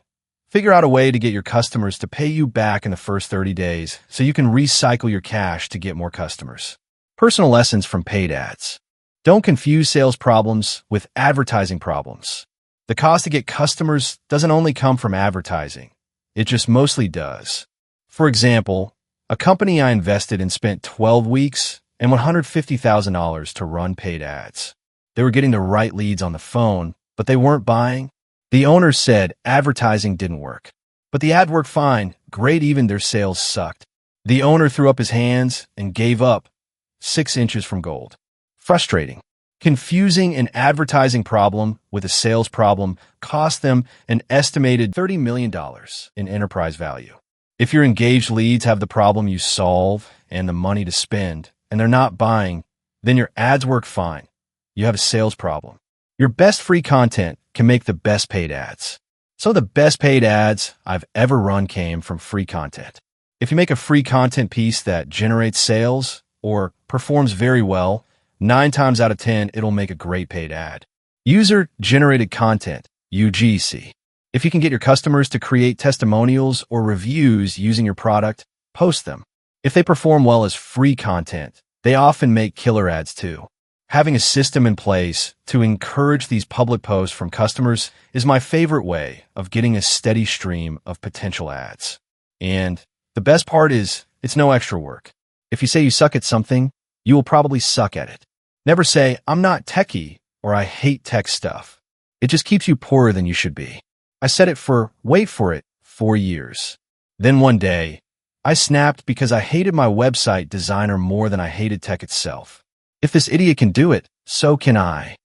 figure out a way to get your customers to pay you back in the first 30 days so you can recycle your cash to get more customers. Personal lessons from paid ads. Don't confuse sales problems with advertising problems. The cost to get customers doesn't only come from advertising. It just mostly does. For example, a company I invested in spent 12 weeks and $150,000 to run paid ads. They were getting the right leads on the phone, but they weren't buying. The owner said advertising didn't work. But the ad worked fine, great, even their sales sucked. The owner threw up his hands and gave up, 6 inches from gold. Frustrating. Confusing an advertising problem with a sales problem cost them an estimated $30 million in enterprise value. If your engaged leads have the problem you solve and the money to spend, and they're not buying, then your ads work fine. You have a sales problem. Your best free content can make the best paid ads. Some of the best paid ads I've ever run came from free content. If you make a free content piece that generates sales or performs very well, 9 times out of 10, it'll make a great paid ad. User-generated content, UGC. If you can get your customers to create testimonials or reviews using your product, post them. If they perform well as free content, they often make killer ads too. Having a system in place to encourage these public posts from customers is my favorite way of getting a steady stream of potential ads. And the best part is It's no extra work. If you say you suck at something, you will probably suck at it. Never say, I'm not techie or I hate tech stuff. It just keeps you poorer than you should be. I said it for, wait for it, 4 years. Then one day, I snapped because I hated my website designer more than I hated tech itself. If this idiot can do it, so can I.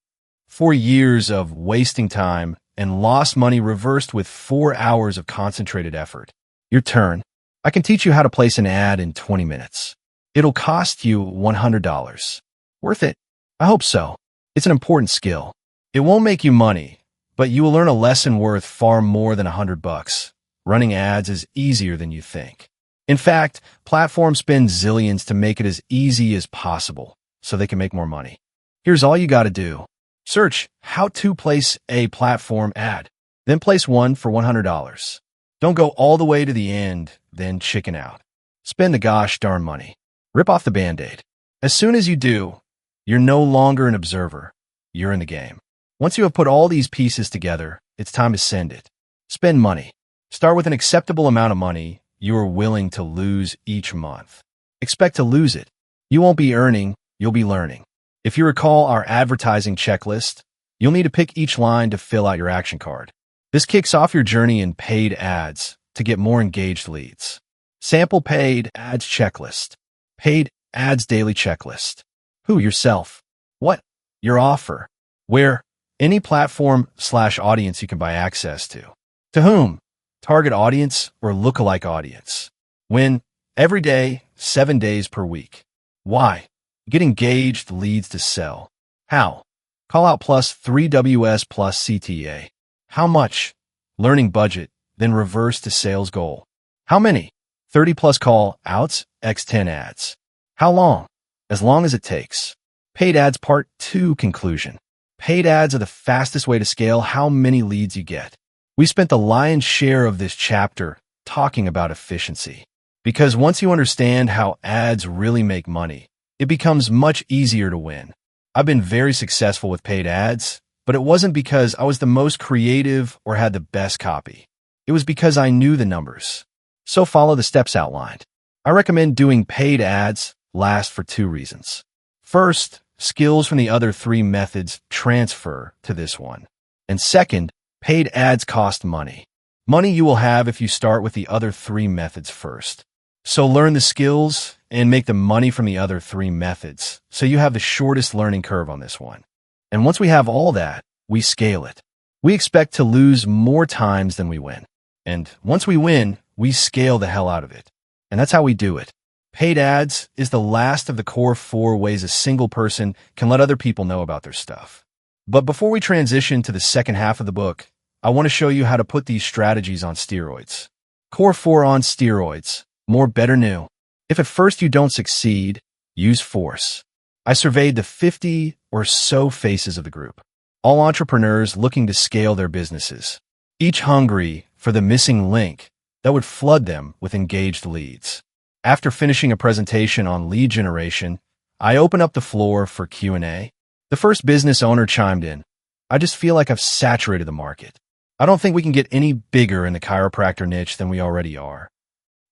4 years of wasting time and lost money reversed with 4 hours of concentrated effort. Your turn. I can teach you how to place an ad in 20 minutes. It'll cost you $100. Worth it? I hope so. It's an important skill. It won't make you money, but you will learn a lesson worth far more than $100. Running ads is easier than you think. In fact, platforms spend zillions to make it as easy as possible so they can make more money. Here's all you got to do. Search how to place a platform ad, then place one for $100. Don't go all the way to the end, then chicken out. Spend the gosh darn money. Rip off the Band-Aid. As soon as you do, you're no longer an observer. You're in the game. Once you have put all these pieces together, it's time to send it. Spend money. Start with an acceptable amount of money you are willing to lose each month. Expect to lose it. You won't be earning, you'll be learning. If you recall our advertising checklist, you'll need to pick each line to fill out your action card. This kicks off your journey in paid ads to get more engaged leads. Sample paid ads checklist. Paid ads daily checklist. Who? Yourself. What? Your offer. Where? Any platform/audience you can buy access to. To whom? Target audience or lookalike audience. When? Every day, 7 days per week. Why? Get engaged leads to sell. How? Call out plus 3WS plus CTA. How much? Learning budget, then reverse to sales goal. How many? 30 plus call outs, x 10 ads. How long? As long as it takes. Paid ads part 2 conclusion. Paid ads are the fastest way to scale how many leads you get. We spent the lion's share of this chapter talking about efficiency. Because once you understand how ads really make money, it becomes much easier to win. I've been very successful with paid ads, but it wasn't because I was the most creative or had the best copy. It was because I knew the numbers. So follow the steps outlined. I recommend doing paid ads last for 2 reasons. First, skills from the other 3 methods transfer to this one. And second, paid ads cost money. Money you will have if you start with the other 3 methods first. So learn the skills and make the money from the other 3 methods so you have the shortest learning curve on this one. And once we have all that, we scale it. We expect to lose more times than we win. And once we win, we scale the hell out of it. And that's how we do it. Paid ads is the last of the core 4 ways a single person can let other people know about their stuff. But before we transition to the second half of the book, I want to show you how to put these strategies on steroids. Core 4 on steroids. More, better, new. If at first you don't succeed, use force. I surveyed the 50 or so faces of the group. All entrepreneurs looking to scale their businesses. Each hungry for the missing link that would flood them with engaged leads. After finishing a presentation on lead generation, I opened up the floor for Q&A. The first business owner chimed in. I just feel like I've saturated the market. I don't think we can get any bigger in the chiropractor niche than we already are.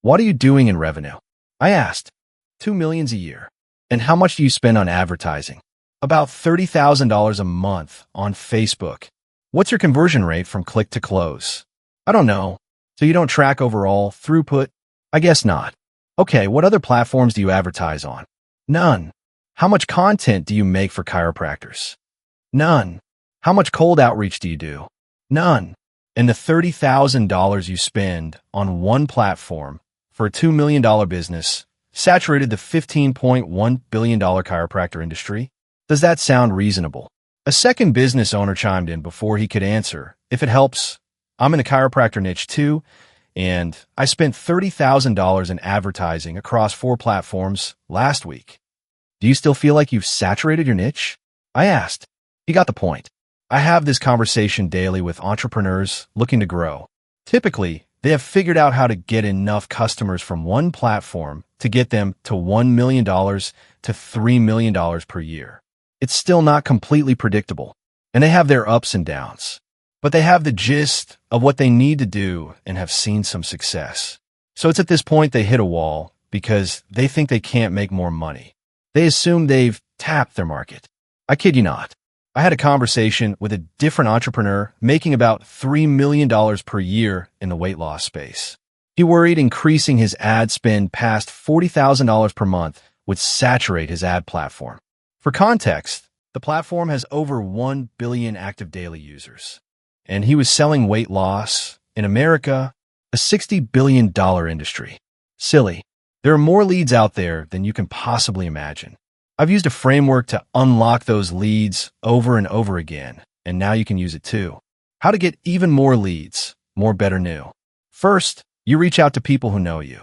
What are you doing in revenue? I asked. $2 million a year. And how much do you spend on advertising? About $30,000 a month on Facebook. What's your conversion rate from click to close? I don't know. So you don't track overall throughput? I guess not. Okay, what other platforms do you advertise on? None. How much content do you make for chiropractors? None. How much cold outreach do you do? None. And the $30,000 you spend on one platform for a $2 million business saturated the $15.1 billion chiropractor industry? Does that sound reasonable? A second business owner chimed in before he could answer. If it helps, I'm in a chiropractor niche too, and I spent $30,000 in advertising across 4 platforms last week. Do you still feel like you've saturated your niche? I asked. He got the point. I have this conversation daily with entrepreneurs looking to grow. Typically, they have figured out how to get enough customers from one platform to get them to $1 million to $3 million per year. It's still not completely predictable, and they have their ups and downs. But they have the gist of what they need to do and have seen some success. So it's at this point they hit a wall because they think they can't make more money. They assume they've tapped their market. I kid you not. I had a conversation with a different entrepreneur making about $3 million per year in the weight loss space. He worried increasing his ad spend past $40,000 per month would saturate his ad platform. For context, the platform has over 1 billion active daily users, and he was selling weight loss in America, a $60 billion industry. Silly. There are more leads out there than you can possibly imagine. I've used a framework to unlock those leads over and over again, and now you can use it too. How to get even more leads, more better new. First, you reach out to people who know you.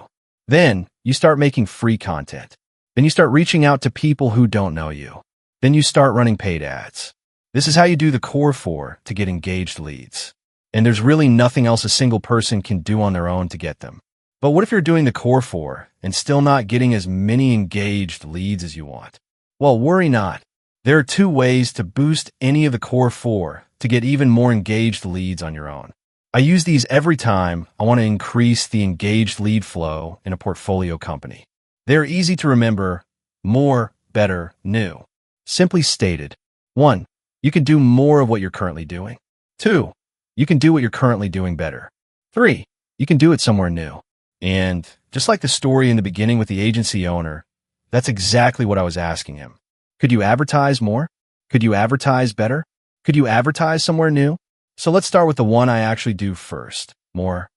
Then, you start making free content. Then you start reaching out to people who don't know you. Then you start running paid ads. This is how you do the core 4 to get engaged leads. And there's really nothing else a single person can do on their own to get them. But what if you're doing the core 4 and still not getting as many engaged leads as you want? Well, worry not. There are 2 ways to boost any of the core 4 to get even more engaged leads on your own. I use these every time I want to increase the engaged lead flow in a portfolio company. They're easy to remember: more, better, new. Simply stated, 1. You can do more of what you're currently doing. 2. You can do what you're currently doing better. 3. You can do it somewhere new. And just like the story in the beginning with the agency owner, that's exactly what I was asking him. Could you advertise more? Could you advertise better? Could you advertise somewhere new? So let's start with the one I actually do first. More.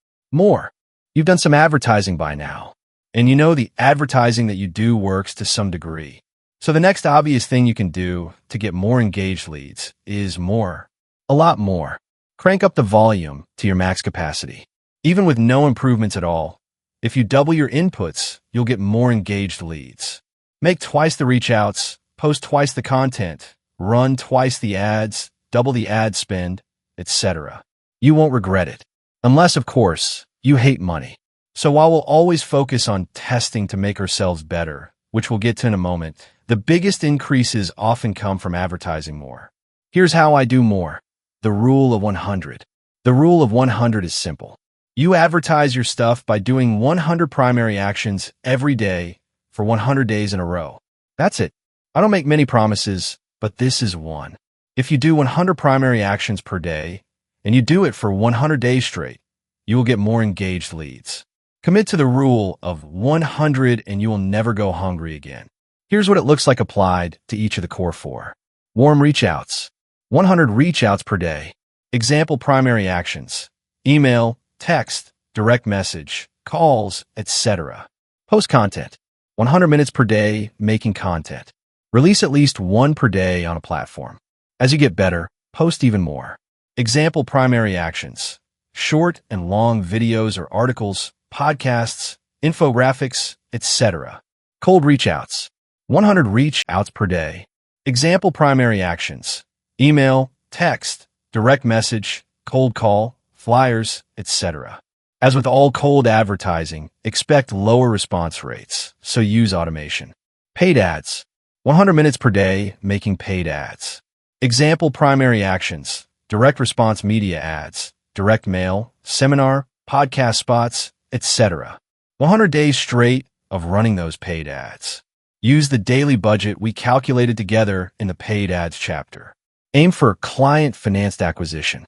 You've done some advertising by now, and you know the advertising that you do works to some degree. So the next obvious thing you can do to get more engaged leads is more. A lot more. Crank up the volume to your max capacity. Even with no improvements at all, if you double your inputs, you'll get more engaged leads. Make twice the reach outs, post twice the content, run twice the ads, double the ad spend, etc. You won't regret it. Unless, of course, you hate money. So while we'll always focus on testing to make ourselves better, which we'll get to in a moment, the biggest increases often come from advertising more. Here's how I do more. The rule of 100. The rule of 100 is simple. You advertise your stuff by doing 100 primary actions every day for 100 days in a row. That's it. I don't make many promises, but this is one. If you do 100 primary actions per day, and you do it for 100 days straight, you will get more engaged leads. Commit to the rule of 100 and you will never go hungry again. Here's what it looks like applied to each of the core 4. Warm reach outs. 100 reach outs per day. Example primary actions: email, text, direct message, calls, etc. Post content. 100 minutes per day making content. Release at least 1 per day on a platform. As you get better, post even more. Example primary actions: short and long videos or articles, podcasts, infographics, etc. Cold reach outs. 100 reach outs per day. Example primary actions: email, text, direct message, cold call, flyers, etc. As with all cold advertising, expect lower response rates, so use automation. Paid ads. 100 minutes per day making paid ads. Example primary actions: direct response media ads, direct mail, seminar, podcast spots, etc. 100 days straight of running those paid ads. Use the daily budget we calculated together in the paid ads chapter. Aim for client-financed acquisition.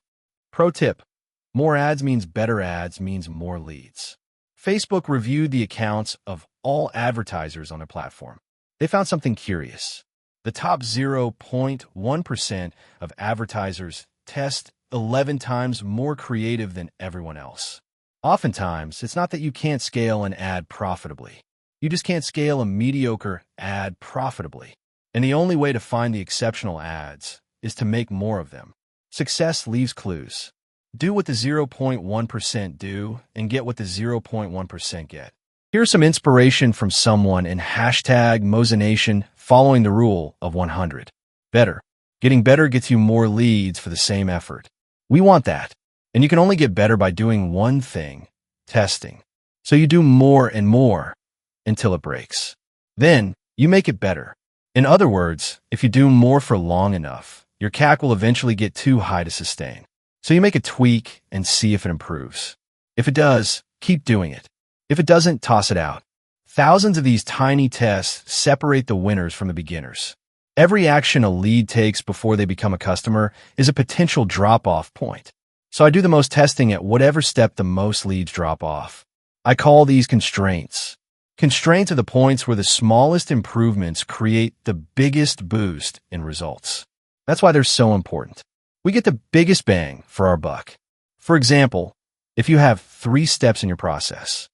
Pro tip: more ads means better ads means more leads. Facebook reviewed the accounts of all advertisers on their platform. They found something curious. The top 0.1% of advertisers test 11 times more creative than everyone else. Oftentimes, it's not that you can't scale an ad profitably. You just can't scale a mediocre ad profitably. And the only way to find the exceptional ads is to make more of them. Success leaves clues. Do what the 0.1% do and get what the 0.1% get. Here's some inspiration from someone in #Mozination following the rule of 100. Better. Getting better gets you more leads for the same effort. We want that. And you can only get better by doing one thing: testing. So you do more and more until it breaks. Then you make it better. In other words, if you do more for long enough, your CAC will eventually get too high to sustain. So you make a tweak and see if it improves. If it does, keep doing it. If it doesn't, toss it out. Thousands of these tiny tests separate the winners from the beginners. Every action a lead takes before they become a customer is a potential drop-off point. So I do the most testing at whatever step the most leads drop off. I call these constraints. Constraints are the points where the smallest improvements create the biggest boost in results. That's why they're so important. We get the biggest bang for our buck. For example, if you have 3 steps in your process,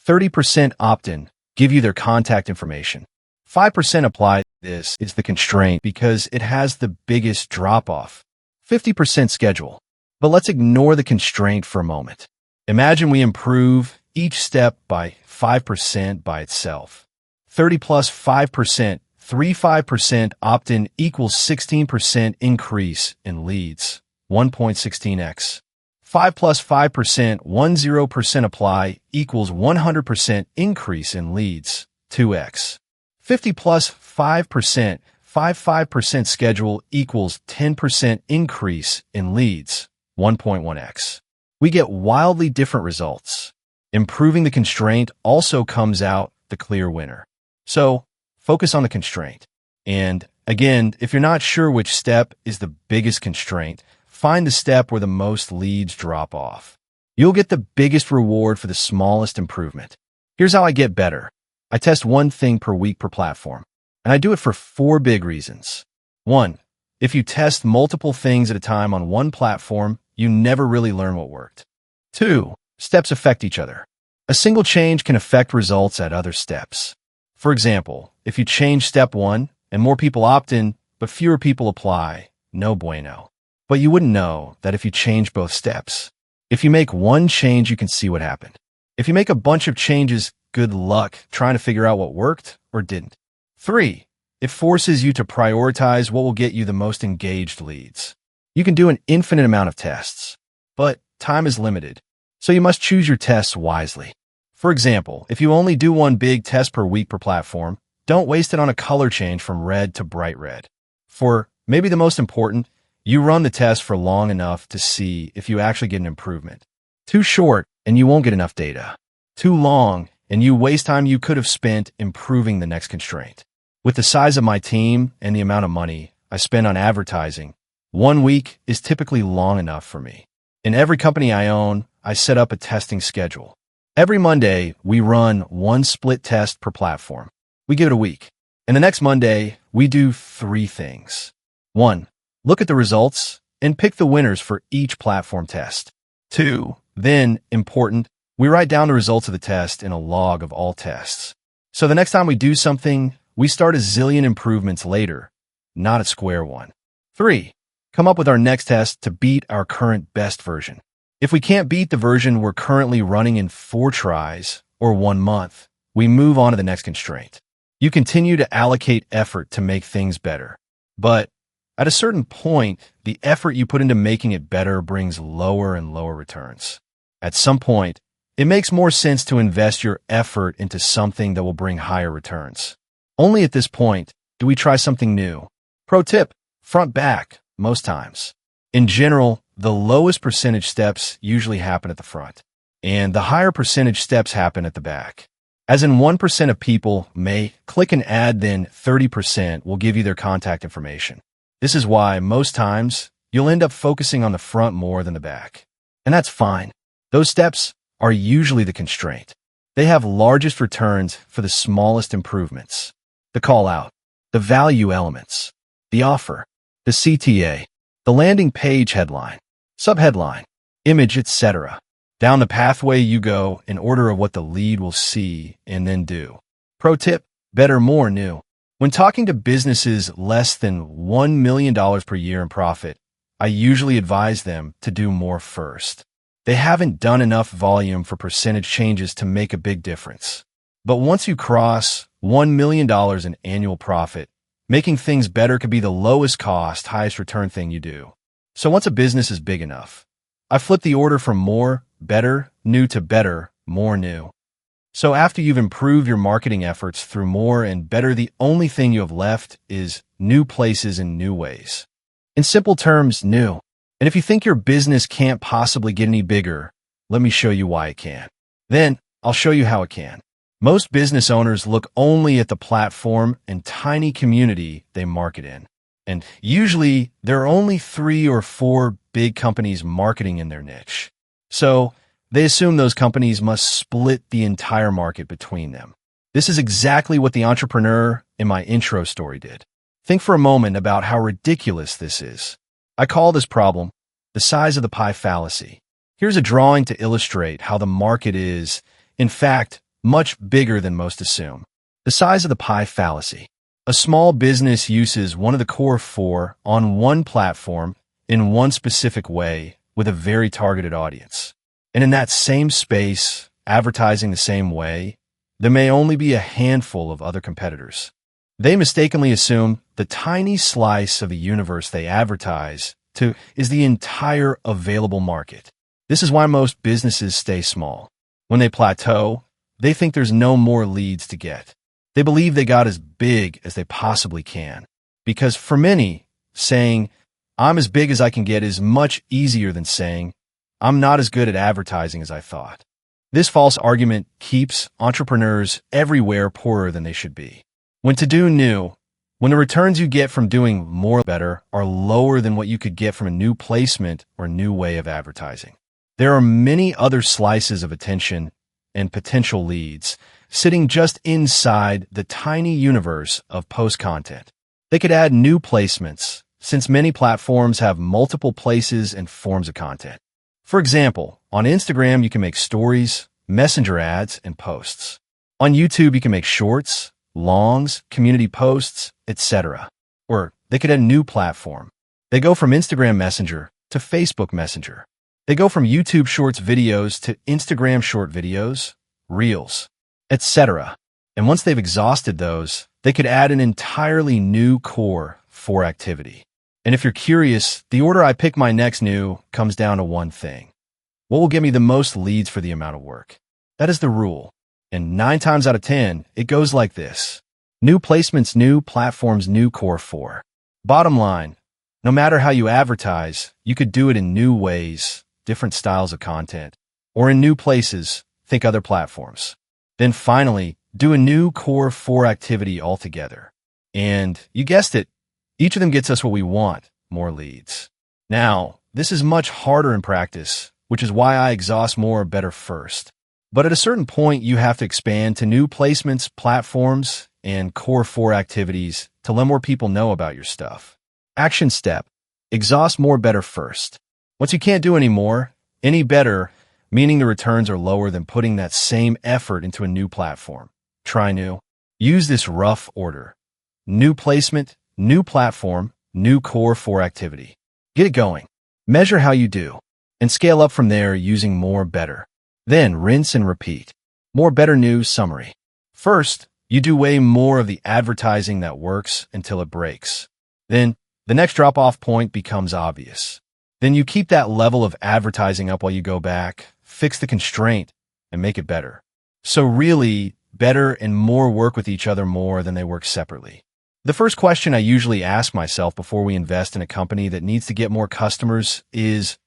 30% opt-in, give you their contact information. 5% apply. This is the constraint because it has the biggest drop-off. 50% schedule. But let's ignore the constraint for a moment. Imagine we improve each step by 5% by itself. 30 plus 5%, 35% opt-in equals 16% increase in leads, 1.16x. 5 plus 5%, 10% apply equals 100% increase in leads, 2x. 50 plus 5%, 55% schedule equals 10% increase in leads, 1.1x. We get wildly different results. Improving the constraint also comes out the clear winner. So, focus on the constraint. And again, if you're not sure which step is the biggest constraint, find the step where the most leads drop off. You'll get the biggest reward for the smallest improvement. Here's how I get better. I test one thing per week per platform, and I do it for 4 big reasons. 1. If you test multiple things at a time on one platform, you never really learn what worked. 2. Steps affect each other. A single change can affect results at other steps. For example, if you change step 1 and more people opt in, but fewer people apply, no bueno. But you wouldn't know that if you change both steps. If you make one change, you can see what happened. If you make a bunch of changes, good luck trying to figure out what worked or didn't. 3. It forces you to prioritize what will get you the most engaged leads. You can do an infinite amount of tests, but time is limited, so you must choose your tests wisely. For example, if you only do one big test per week per platform, don't waste it on a color change from red to bright red. For maybe the most important, you run the test for long enough to see if you actually get an improvement. Too short, and you won't get enough data. Too long, and you waste time you could have spent improving the next constraint. With the size of my team and the amount of money I spend on advertising, 1 week is typically long enough for me. In every company I own, I set up a testing schedule. Every Monday, we run 1 split test per platform. We give it a week. And the next Monday, we do 3 things. 1. Look at the results and pick the winners for each platform test. 2. Then, important, we write down the results of the test in a log of all tests. So the next time we do something, we start a zillion improvements later, not at square one. 3. Come up with our next test to beat our current best version. If we can't beat the version we're currently running in 4 tries or 1 month, we move on to the next constraint. You continue to allocate effort to make things better. But at a certain point, the effort you put into making it better brings lower and lower returns. At some point, it makes more sense to invest your effort into something that will bring higher returns. Only at this point do we try something new. Pro tip, front back, most times. In general, the lowest percentage steps usually happen at the front, and the higher percentage steps happen at the back. As in 1% of people may click an ad, then 30% will give you their contact information. This is why most times you'll end up focusing on the front more than the back. And that's fine. Those steps are usually the constraint. They have largest returns for the smallest improvements. The call out, the value elements, the offer, the CTA, the landing page headline, subheadline, image, etc. Down the pathway you go in order of what the lead will see and then do. Pro tip, better, more, new. When talking to businesses less than $1 million per year in profit, I usually advise them to do more first. They haven't done enough volume for percentage changes to make a big difference. But once you cross $1 million in annual profit, making things better could be the lowest cost, highest return thing you do. So once a business is big enough, I flip the order from more, better, new to better, more, new. So after you've improved your marketing efforts through more and better, the only thing you have left is new places and new ways. In simple terms, new. And if you think your business can't possibly get any bigger, let me show you why it can. Then I'll show you how it can. Most business owners look only at the platform and tiny community they market in. And usually, there are only 3 or 4 big companies marketing in their niche. So, they assume those companies must split the entire market between them. This is exactly what the entrepreneur in my intro story did. Think for a moment about how ridiculous this is. I call this problem the size of the pie fallacy. Here's a drawing to illustrate how the market is, in fact, much bigger than most assume. The size of the pie fallacy. A small business uses one of the core 4 on one platform in one specific way with a very targeted audience. And in that same space, advertising the same way, there may only be a handful of other competitors. They mistakenly assume the tiny slice of the universe they advertise to is the entire available market. This is why most businesses stay small. When they plateau, they think there's no more leads to get. They believe they got as big as they possibly can. Because for many, saying, I'm as big as I can get is much easier than saying, I'm not as good at advertising as I thought. This false argument keeps entrepreneurs everywhere poorer than they should be. When to do new, when the returns you get from doing more better are lower than what you could get from a new placement or new way of advertising. There are many other slices of attention and potential leads sitting just inside the tiny universe of post content. They could add new placements, since many platforms have multiple places and forms of content. For example, on Instagram, you can make stories, messenger ads, and posts. On YouTube, you can make shorts, longs, community posts, etc. Or they could add a new platform. They go from Instagram Messenger to Facebook Messenger. They go from YouTube Shorts videos to Instagram short videos, Reels, etc. And once they've exhausted those, they could add an entirely new core 4 activity. And if you're curious, the order I pick my next new comes down to one thing. What will get me the most leads for the amount of work? That is the rule. And 9 times out of 10, it goes like this. New placements, new platforms, new core 4. Bottom line, no matter how you advertise, you could do it in new ways, different styles of content, or in new places, think other platforms. Then finally, do a new core 4 activity altogether. And you guessed it, each of them gets us what we want, more leads. Now, this is much harder in practice, which is why I exhaust more better first. But at a certain point, you have to expand to new placements, platforms, and core 4 activities to let more people know about your stuff. Action step, exhaust more better first. Once you can't do any better, meaning the returns are lower than putting that same effort into a new platform. Try new. Use this rough order. New placement, new platform, new core 4 activity. Get it going. Measure how you do, and scale up from there using more better. Then rinse and repeat. More better news summary. First, you do way more of the advertising that works until it breaks. Then, the next drop-off point becomes obvious. Then you keep that level of advertising up while you go back, fix the constraint, and make it better. So really, better and more work with each other more than they work separately. The first question I usually ask myself before we invest in a company that needs to get more customers is,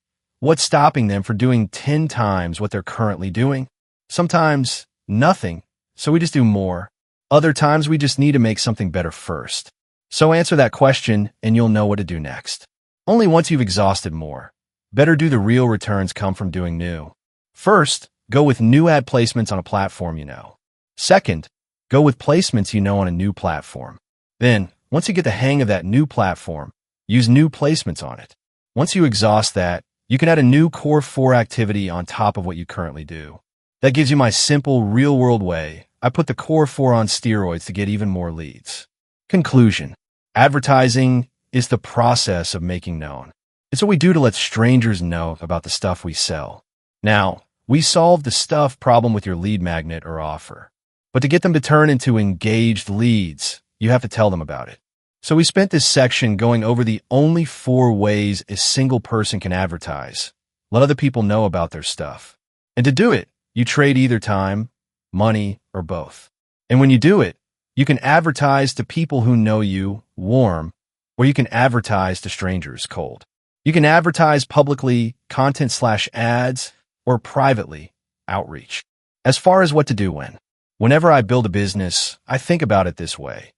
what's stopping them from doing 10 times what they're currently doing? Sometimes, nothing, so we just do more. Other times, we just need to make something better first. So answer that question, and you'll know what to do next. Only once you've exhausted more. Better do the real returns come from doing new. First, go with new ad placements on a platform you know. Second, go with placements you know on a new platform. Then, once you get the hang of that new platform, use new placements on it. Once you exhaust that, you can add a new core 4 activity on top of what you currently do. That gives you my simple, real-world way. I put the core 4 on steroids to get even more leads. Conclusion. Advertising is the process of making known. It's what we do to let strangers know about the stuff we sell. Now, we solve the stuff problem with your lead magnet or offer. But to get them to turn into engaged leads, you have to tell them about it. So we spent this section going over the only 4 ways a single person can advertise. Let other people know about their stuff. And to do it, you trade either time, money, or both. And when you do it, you can advertise to people who know you, warm, or you can advertise to strangers, cold. You can advertise publicly, content/ads, or privately, outreach. As far as what to do when. Whenever I build a business, I think about it this way.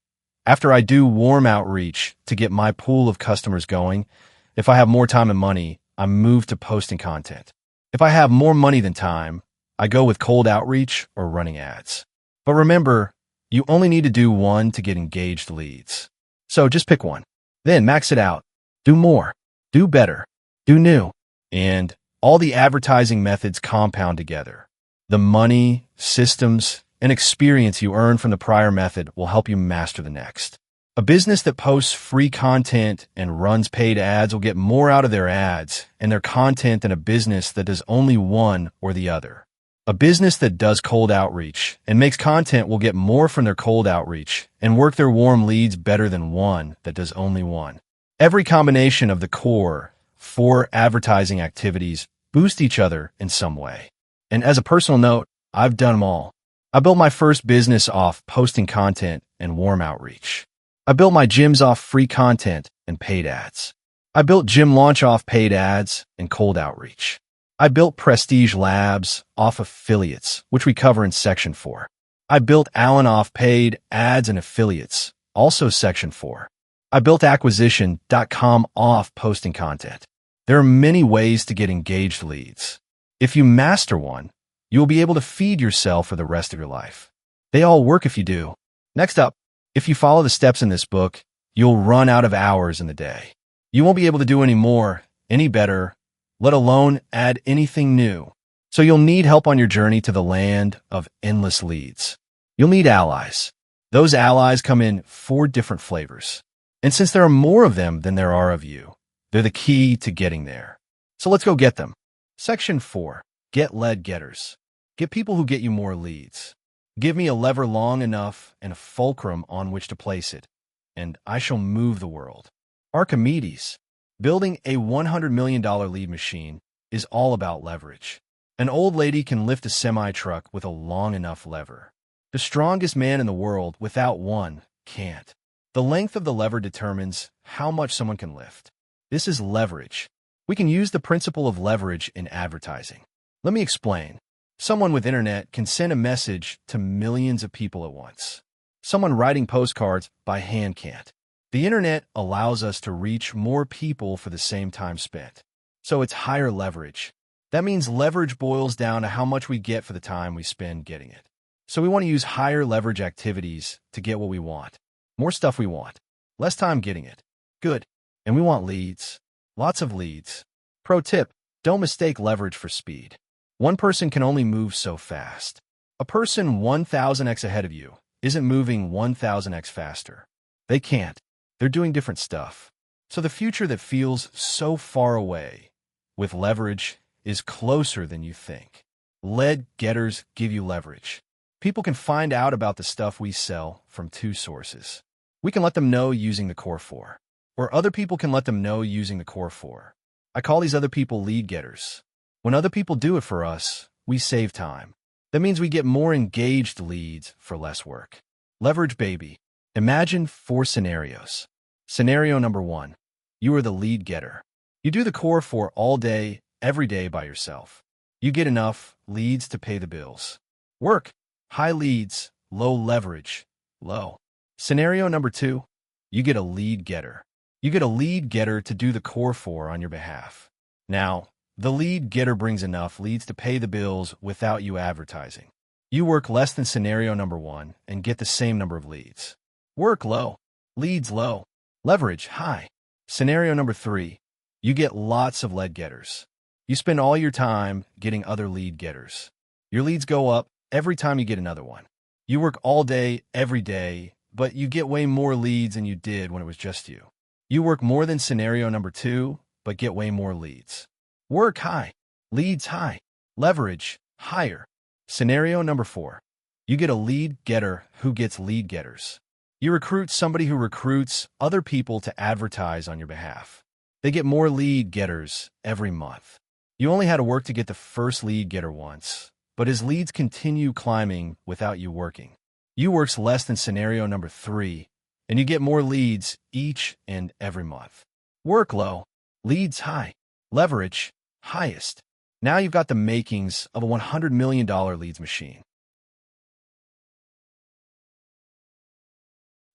After I do warm outreach to get my pool of customers going, if I have more time and money, I move to posting content. If I have more money than time, I go with cold outreach or running ads. But remember, you only need to do one to get engaged leads. So just pick one. Then max it out. Do more. Do better. Do new. And all the advertising methods compound together. The money, systems, and experience you earn from the prior method will help you master the next. A business that posts free content and runs paid ads will get more out of their ads and their content than a business that does only one or the other. A business that does cold outreach and makes content will get more from their cold outreach and work their warm leads better than one that does only one. Every combination of the core 4 advertising activities boost each other in some way. And as a personal note, I've done them all. I built my first business off posting content and warm outreach. I built my gyms off free content and paid ads. I built Gym Launch off paid ads and cold outreach. I built Prestige Labs off affiliates, which we cover in Section 4. I built Allen off paid ads and affiliates, also Section 4. I built Acquisition.com off posting content. There are many ways to get engaged leads. If you master one, you will be able to feed yourself for the rest of your life. They all work if you do. Next up, if you follow the steps in this book, you'll run out of hours in the day. You won't be able to do any more, any better, let alone add anything new. So you'll need help on your journey to the land of endless leads. You'll need allies. Those allies come in 4 different flavors. And since there are more of them than there are of you, they're the key to getting there. So let's go get them. Section 4. Get lead getters. Get people who get you more leads. Give me a lever long enough and a fulcrum on which to place it, and I shall move the world. Archimedes. Building a $100 million lead machine is all about leverage. An old lady can lift a semi-truck with a long enough lever. The strongest man in the world without one can't. The length of the lever determines how much someone can lift. This is leverage. We can use the principle of leverage in advertising. Let me explain. Someone with internet can send a message to millions of people at once. Someone writing postcards by hand can't. The internet allows us to reach more people for the same time spent. So it's higher leverage. That means leverage boils down to how much we get for the time we spend getting it. So we want to use higher leverage activities to get what we want. More stuff we want. Less time getting it. Good. And we want leads. Lots of leads. Pro tip, don't mistake leverage for speed. One person can only move so fast. A person 1,000x ahead of you isn't moving 1,000x faster. They can't. They're doing different stuff. So the future that feels so far away with leverage is closer than you think. Lead getters give you leverage. People can find out about the stuff we sell from 2 sources. We can let them know using the core 4, or other people can let them know using the core 4. I call these other people lead getters. When other people do it for us, we save time. That means we get more engaged leads for less work. Leverage baby. Imagine 4 scenarios. Scenario number 1. You are the lead getter. You do the core 4 all day, every day by yourself. You get enough leads to pay the bills. Work. High leads, low leverage, low. Scenario number 2. You get a lead getter. You get a lead getter to do the core 4 on your behalf. Now, the lead getter brings enough leads to pay the bills without you advertising. You work less than scenario number 1 and get the same number of leads. Work low, leads low, leverage high. Scenario number 3. You get lots of lead getters. You spend all your time getting other lead getters. Your leads go up every time you get another one. You work all day, every day, but you get way more leads than you did when it was just you. You work more than scenario number 2, but get way more leads. Work high, leads high, leverage higher. Scenario number 4. You get a lead getter who gets lead getters. You recruit somebody who recruits other people to advertise on your behalf. They get more lead getters every month. You only had to work to get the first lead getter once, but his leads continue climbing without you working. You works less than scenario number 3, and you get more leads each and every month. Work low, leads high, leverage highest. Now you've got the makings of a $100 million leads machine.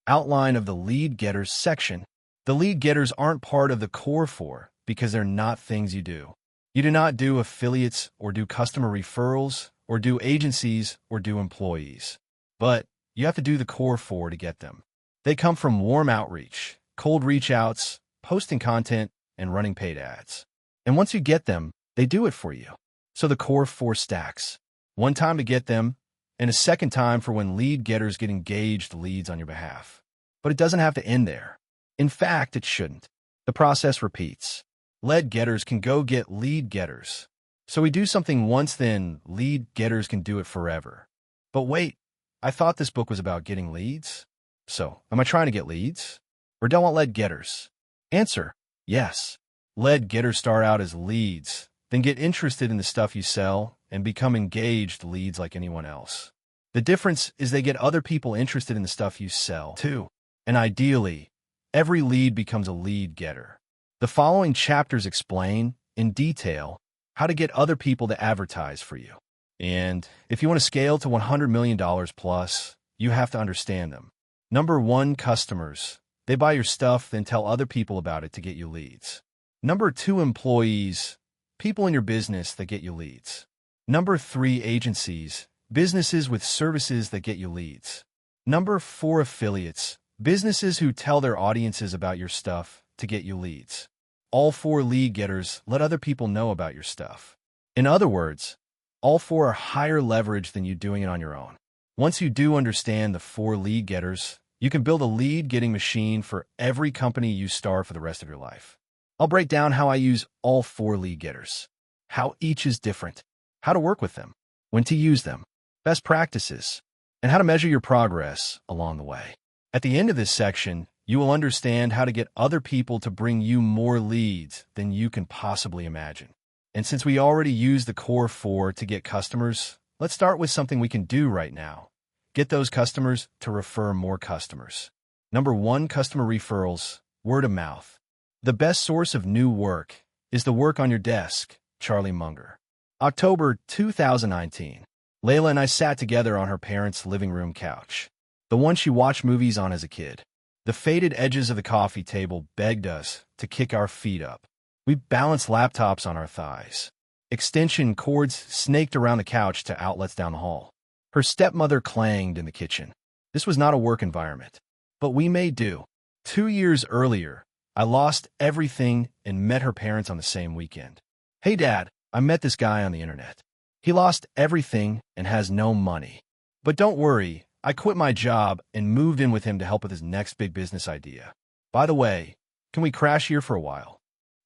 Outline of the lead getters section. The lead getters aren't part of the core 4 because they're not things you do. You do not do affiliates or do customer referrals or do agencies or do employees. But you have to do the core 4 to get them. They come from warm outreach, cold reach outs, posting content, and running paid ads. And once you get them, they do it for you. So the core 4 stacks. One time to get them, and a second time for when lead getters get engaged leads on your behalf. But it doesn't have to end there. In fact, it shouldn't. The process repeats. Lead getters can go get lead getters. So we do something once, then lead getters can do it forever. But wait, I thought this book was about getting leads? So, am I trying to get leads? Or do I want lead getters? Answer, yes. Lead getters start out as leads, then get interested in the stuff you sell and become engaged leads like anyone else. The difference is they get other people interested in the stuff you sell, too. And ideally, every lead becomes a lead getter. The following chapters explain, in detail, how to get other people to advertise for you. And if you want to scale to $100 million plus, you have to understand them. Number 1, customers. They buy your stuff, then tell other people about it to get you leads. Number 2, employees. People in your business that get you leads. Number 3, agencies. Businesses with services that get you leads. Number 4, affiliates. Businesses who tell their audiences about your stuff to get you leads. All 4 lead getters let other people know about your stuff. In other words, all 4 are higher leverage than you doing it on your own. Once you do understand the 4 lead getters, you can build a lead-getting machine for every company you start for the rest of your life. I'll break down how I use all 4 lead getters, how each is different, how to work with them, when to use them, best practices, and how to measure your progress along the way. At the end of this section, you will understand how to get other people to bring you more leads than you can possibly imagine. And since we already used the core 4 to get customers, let's start with something we can do right now. Get those customers to refer more customers. Number 1, customer referrals, word of mouth. The best source of new work is the work on your desk, Charlie Munger. October 2019. Layla and I sat together on her parents' living room couch, the one she watched movies on as a kid. The faded edges of the coffee table begged us to kick our feet up. We balanced laptops on our thighs. Extension cords snaked around the couch to outlets down the hall. Her stepmother clanged in the kitchen. This was not a work environment, but we made do. 2 years earlier, I lost everything and met her parents on the same weekend. Hey, Dad, I met this guy on the internet. He lost everything and has no money. But don't worry, I quit my job and moved in with him to help with his next big business idea. By the way, can we crash here for a while?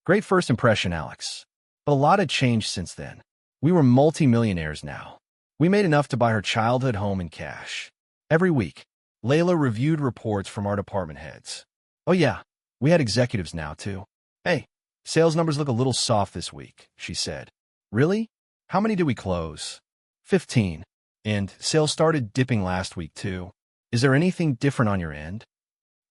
Great first impression, Alex. But a lot had changed since then. We were multi-millionaires now. We made enough to buy her childhood home in cash. Every week, Layla reviewed reports from our department heads. Oh yeah, we had executives now too. Hey, sales numbers look a little soft this week, she said. Really? How many did we close? 15. And sales started dipping last week too. Is there anything different on your end?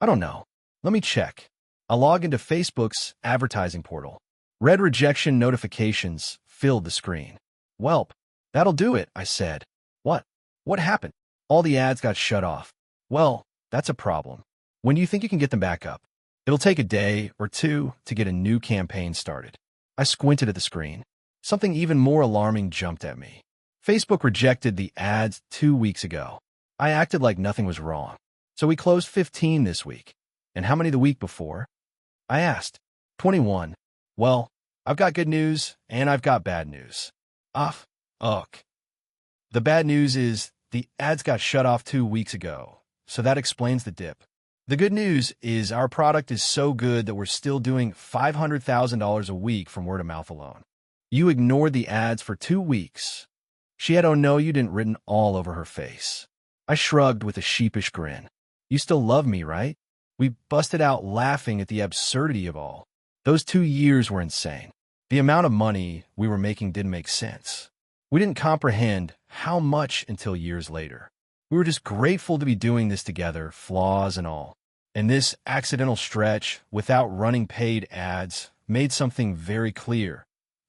I don't know. Let me check. I log into Facebook's advertising portal. Red rejection notifications filled the screen. Welp, that'll do it, I said. What? What happened? All the ads got shut off. Well, that's a problem. When do you think you can get them back up? It'll take a day or 2 to get a new campaign started. I squinted at the screen. Something even more alarming jumped at me. Facebook rejected the ads 2 weeks ago. I acted like nothing was wrong. So we closed 15 this week. And how many the week before? I asked. 21. Well, I've got good news and I've got bad news. Ugh. The bad news is the ads got shut off 2 weeks ago, so that explains the dip. The good news is our product is so good that we're still doing $500,000 a week from word of mouth alone. You ignored the ads for 2 weeks. She had "oh no, you didn't" written all over her face. I shrugged with a sheepish grin. You still love me, right? We busted out laughing at the absurdity of all. Those 2 years were insane. The amount of money we were making didn't make sense. We didn't comprehend how much until years later. We were just grateful to be doing this together, flaws and all. And this accidental stretch, without running paid ads, made something very clear.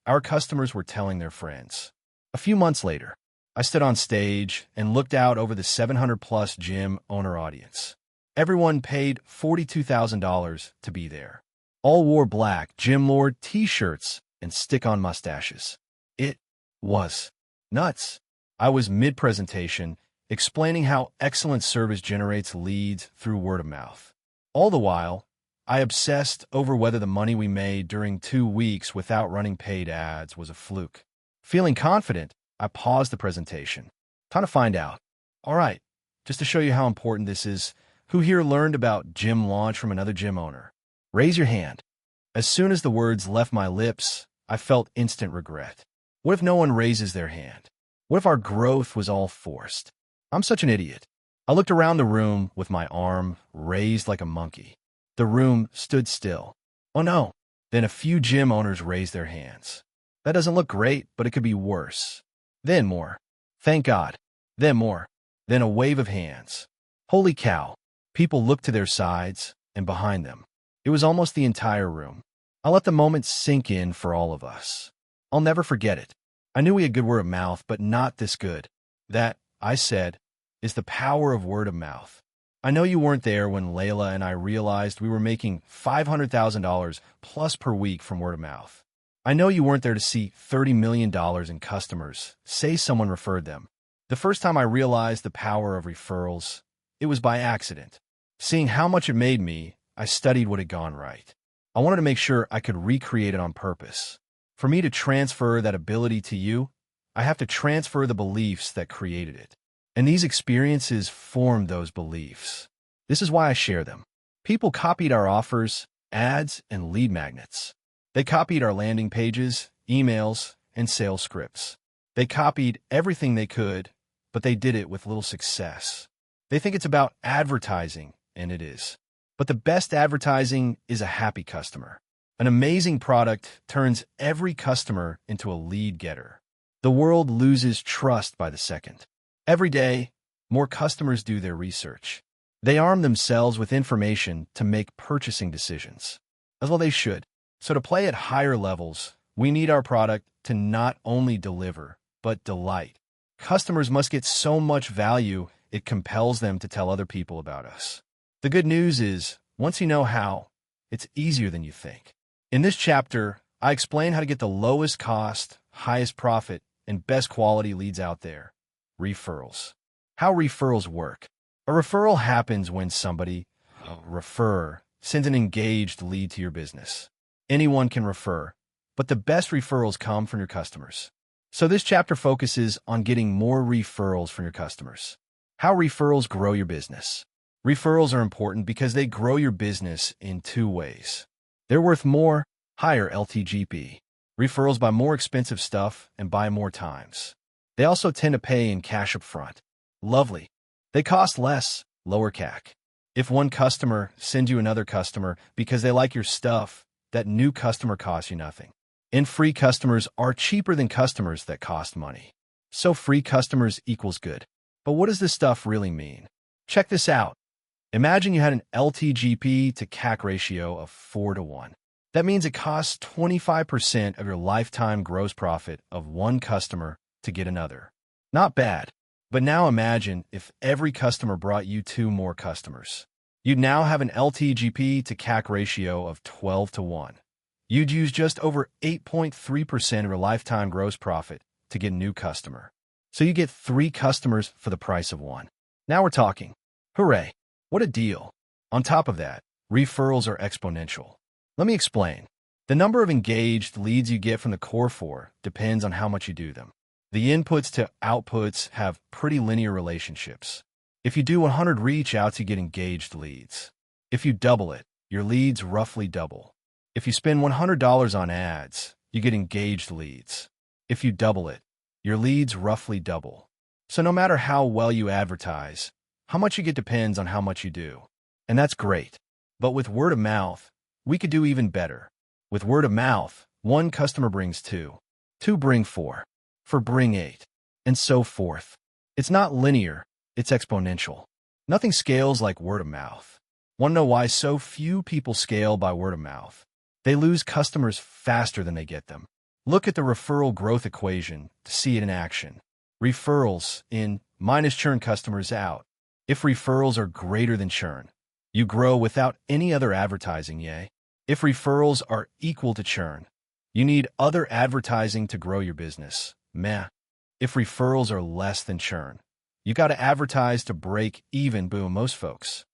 Our customers were telling their friends. A few months later, I stood on stage and looked out over the 700-plus gym owner audience. Everyone paid $42,000 to be there. All wore black gym lord t-shirts and stick-on mustaches. It was nuts. I was mid-presentation, explaining how excellent service generates leads through word of mouth. All the while, I obsessed over whether the money we made during 2 weeks without running paid ads was a fluke. Feeling confident, I paused the presentation. Time to find out. All right, just to show you how important this is, who here learned about gym launch from another gym owner? Raise your hand. As soon as the words left my lips, I felt instant regret. What if no one raises their hand? What if our growth was all forced? I'm such an idiot. I looked around the room with my arm raised like a monkey. The room stood still. Oh no. Then a few gym owners raised their hands. That doesn't look great, but it could be worse. Then more. Thank God. Then more. Then a wave of hands. Holy cow. People looked to their sides and behind them. It was almost the entire room. I let the moment sink in for all of us. I'll never forget it. I knew we had good word of mouth, but not this good. That, I said, is the power of word of mouth. I know you weren't there when Layla and I realized we were making $500,000 plus per week from word of mouth. I know you weren't there to see $30 million in customers. Say someone referred them. The first time I realized the power of referrals, it was by accident. Seeing how much it made me, I studied what had gone right. I wanted to make sure I could recreate it on purpose. For me to transfer that ability to you, I have to transfer the beliefs that created it. And these experiences formed those beliefs. This is why I share them. People copied our offers, ads, and lead magnets. They copied our landing pages, emails, and sales scripts. They copied everything they could, but they did it with little success. They think it's about advertising, and it is. But the best advertising is a happy customer. An amazing product turns every customer into a lead getter. The world loses trust by the second. Every day, more customers do their research. They arm themselves with information to make purchasing decisions. As well they should. So to play at higher levels, we need our product to not only deliver, but delight. Customers must get so much value, it compels them to tell other people about us. The good news is, once you know how, it's easier than you think. In this chapter, I explain how to get the lowest cost, highest profit, and best quality leads out there. Referrals. How referrals work. A referral happens when somebody, a referrer, sends an engaged lead to your business. Anyone can refer, but the best referrals come from your customers. So this chapter focuses on getting more referrals from your customers. How referrals grow your business. Referrals are important because they grow your business in 2 ways. They're worth more, higher LTGP. Referrals buy more expensive stuff and buy more times. They also tend to pay in cash up front. Lovely. They cost less, lower CAC. If one customer sends you another customer because they like your stuff, that new customer costs you nothing. And free customers are cheaper than customers that cost money. So free customers equals good. But what does this stuff really mean? Check this out. Imagine you had an LTGP to CAC ratio of 4-to-1. That means it costs 25% of your lifetime gross profit of one customer to get another. Not bad. But now imagine if every customer brought you 2 more customers. You'd now have an LTGP to CAC ratio of 12-to-1. You'd use just over 8.3% of your lifetime gross profit to get a new customer. So you get 3 customers for the price of 1. Now we're talking. Hooray! What a deal. On top of that, referrals are exponential. Let me explain. The number of engaged leads you get from the core 4 depends on how much you do them. The inputs to outputs have pretty linear relationships. If you do 100 reach outs, you get engaged leads. If you double it, your leads roughly double. If you spend $100 on ads, you get engaged leads. If you double it, your leads roughly double. So no matter how well you advertise, how much you get depends on how much you do. And that's great. But with word of mouth, we could do even better. With word of mouth, 1 customer brings 2. 2 bring 4. 4 bring 8. And so forth. It's not linear, it's exponential. Nothing scales like word of mouth. Want to know why so few people scale by word of mouth? They lose customers faster than they get them. Look at the referral growth equation to see it in action. Referrals in minus churn customers out. If referrals are greater than churn, You grow without any other advertising, yay. If referrals are equal to churn, you need other advertising to grow your business. Meh. If referrals are less than churn, you got to advertise to break even, boom, most folks.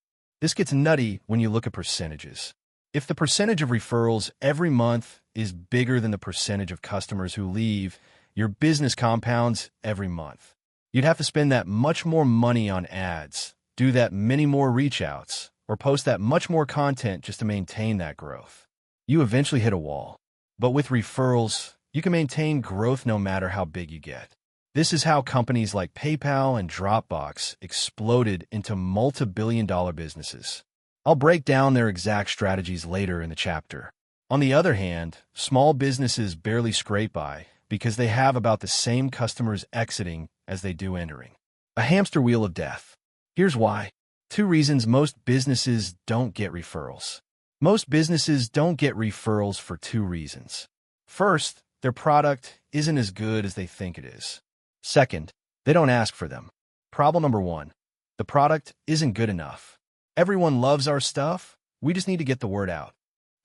This gets nutty when you look at percentages. If the percentage of referrals every month is bigger than the percentage of customers who leave, your business compounds every month. You'd have to spend that much more money on ads, do that many more reach outs, or post that much more content just to maintain that growth. You eventually hit a wall. But with referrals, you can maintain growth no matter how big you get. This is how companies like PayPal and Dropbox exploded into multi-billion-dollar businesses. I'll break down their exact strategies later in the chapter. On the other hand, small businesses barely scrape by because they have about the same customers exiting as they do entering. A hamster wheel of death. Here's why. 2 reasons most businesses don't get referrals. Most businesses don't get referrals for 2 reasons. First, their product isn't as good as they think it is. Second, they don't ask for them. Problem number 1. The product isn't good enough. Everyone loves our stuff. We just need to get the word out.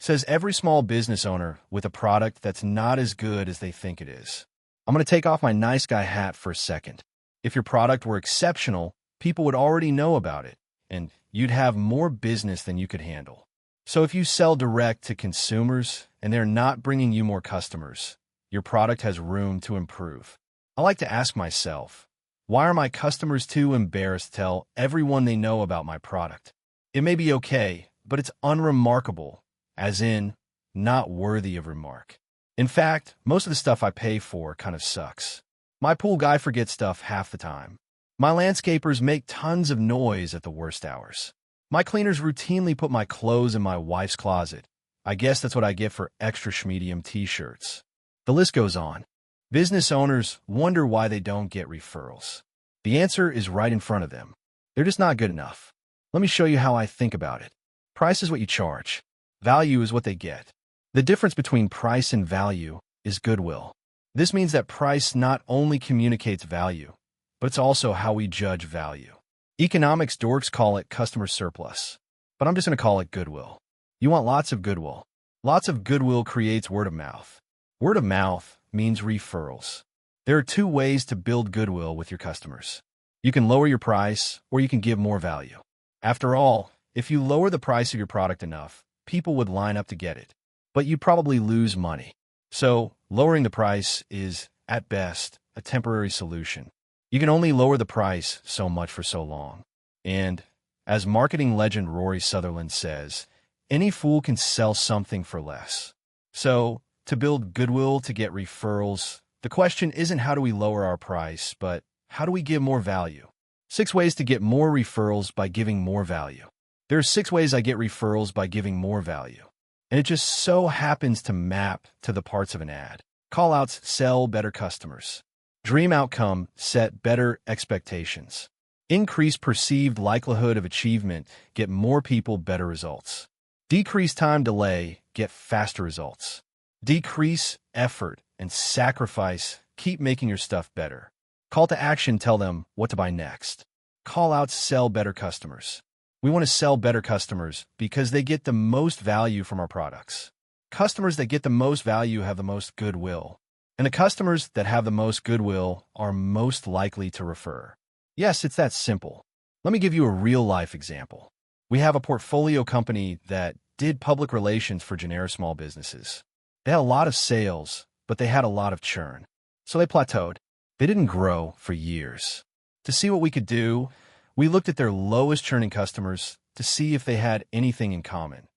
Says every small business owner with a product that's not as good as they think it is. I'm going to take off my nice guy hat for a second. If your product were exceptional, people would already know about it, and you'd have more business than you could handle. So if you sell direct to consumers and they're not bringing you more customers, your product has room to improve. I like to ask myself, why are my customers too embarrassed to tell everyone they know about my product? It may be okay, but it's unremarkable, as in, not worthy of remark. In fact, most of the stuff I pay for kind of sucks. My pool guy forgets stuff half the time. My landscapers make tons of noise at the worst hours. My cleaners routinely put my clothes in my wife's closet. I guess that's what I get for extra schmedium t-shirts. The list goes on. Business owners wonder why they don't get referrals. The answer is right in front of them. They're just not good enough. Let me show you how I think about it. Price is what you charge. Value is what they get. The difference between price and value is goodwill. This means that price not only communicates value, but it's also how we judge value. Economics dorks call it customer surplus, but I'm just going to call it goodwill. You want lots of goodwill. Lots of goodwill creates word of mouth. Word of mouth means referrals. There are 2 ways to build goodwill with your customers. You can lower your price, or you can give more value. After all, if you lower the price of your product enough, people would line up to get it. But you'd probably lose money. So, lowering the price is, at best, a temporary solution. You can only lower the price so much for so long. And, as marketing legend Rory Sutherland says, any fool can sell something for less. So, to build goodwill to get referrals, the question isn't how do we lower our price, but how do we give more value? 6 ways to get more referrals by giving more value. There are 6 ways I get referrals by giving more value. And it just so happens to map to the parts of an ad. Callouts sell better customers. Dream outcome, set better expectations. Increase perceived likelihood of achievement, get more people better results. Decrease time delay, get faster results. Decrease effort and sacrifice, keep making your stuff better. Call to action, tell them what to buy next. Callouts sell better customers. We want to sell better customers because they get the most value from our products. Customers that get the most value have the most goodwill. And the customers that have the most goodwill are most likely to refer. Yes, it's that simple. Let me give you a real-life example. We have a portfolio company that did public relations for generic small businesses. They had a lot of sales, but they had a lot of churn. So they plateaued. They didn't grow for years. To see what we could do, we looked at their lowest churning customers to see if they had anything in common.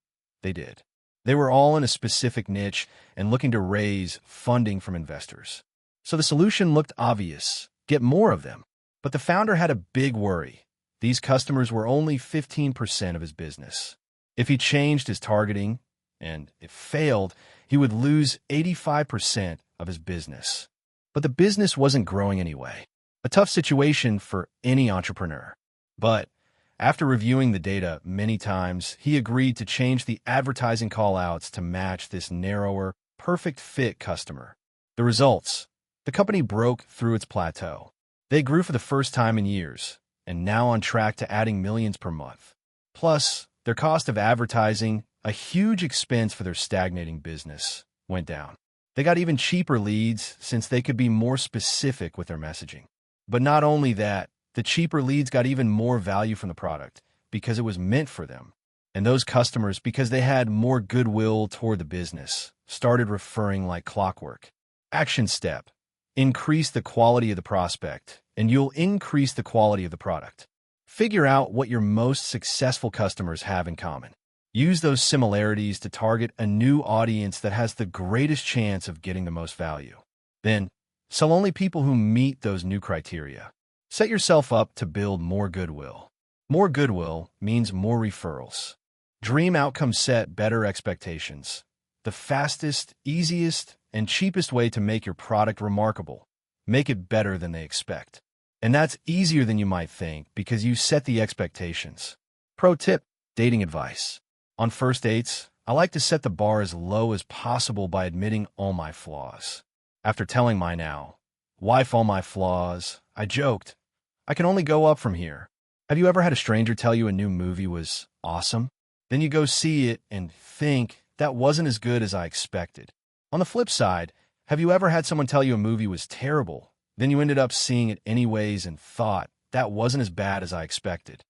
They did. They were all in a specific niche and looking to raise funding from investors. So the solution looked obvious. Get more of them. But the founder had a big worry. These customers were only 15% of his business. If he changed his targeting, and it failed, he would lose 85% of his business. But the business wasn't growing anyway. A tough situation for any entrepreneur. But after reviewing the data many times, he agreed to change the advertising callouts to match this narrower, perfect fit customer. The results: the company broke through its plateau. They grew for the first time in years, and now on track to adding millions per month. Plus, their cost of advertising, a huge expense for their stagnating business, went down. They got even cheaper leads since they could be more specific with their messaging. But not only that, the cheaper leads got even more value from the product because it was meant for them. And those customers, because they had more goodwill toward the business, started referring like clockwork. Action step: increase the quality of the prospect, and you'll increase the quality of the product. Figure out what your most successful customers have in common. Use those similarities to target a new audience that has the greatest chance of getting the most value. Then, sell only people who meet those new criteria. Set yourself up to build more goodwill. More goodwill means more referrals. Dream outcome: set better expectations. The fastest, easiest, and cheapest way to make your product remarkable. Make it better than they expect. And that's easier than you might think because you set the expectations. Pro tip: dating advice. On first dates, I like to set the bar as low as possible by admitting all my flaws. After telling my now wife all my flaws, I joked, "I can only go up from here." Have you ever had a stranger tell you a new movie was awesome? Then you go see it and think, that wasn't as good as I expected. On the flip side, have you ever had someone tell you a movie was terrible? Then you ended up seeing it anyways and thought, that wasn't as bad as I expected.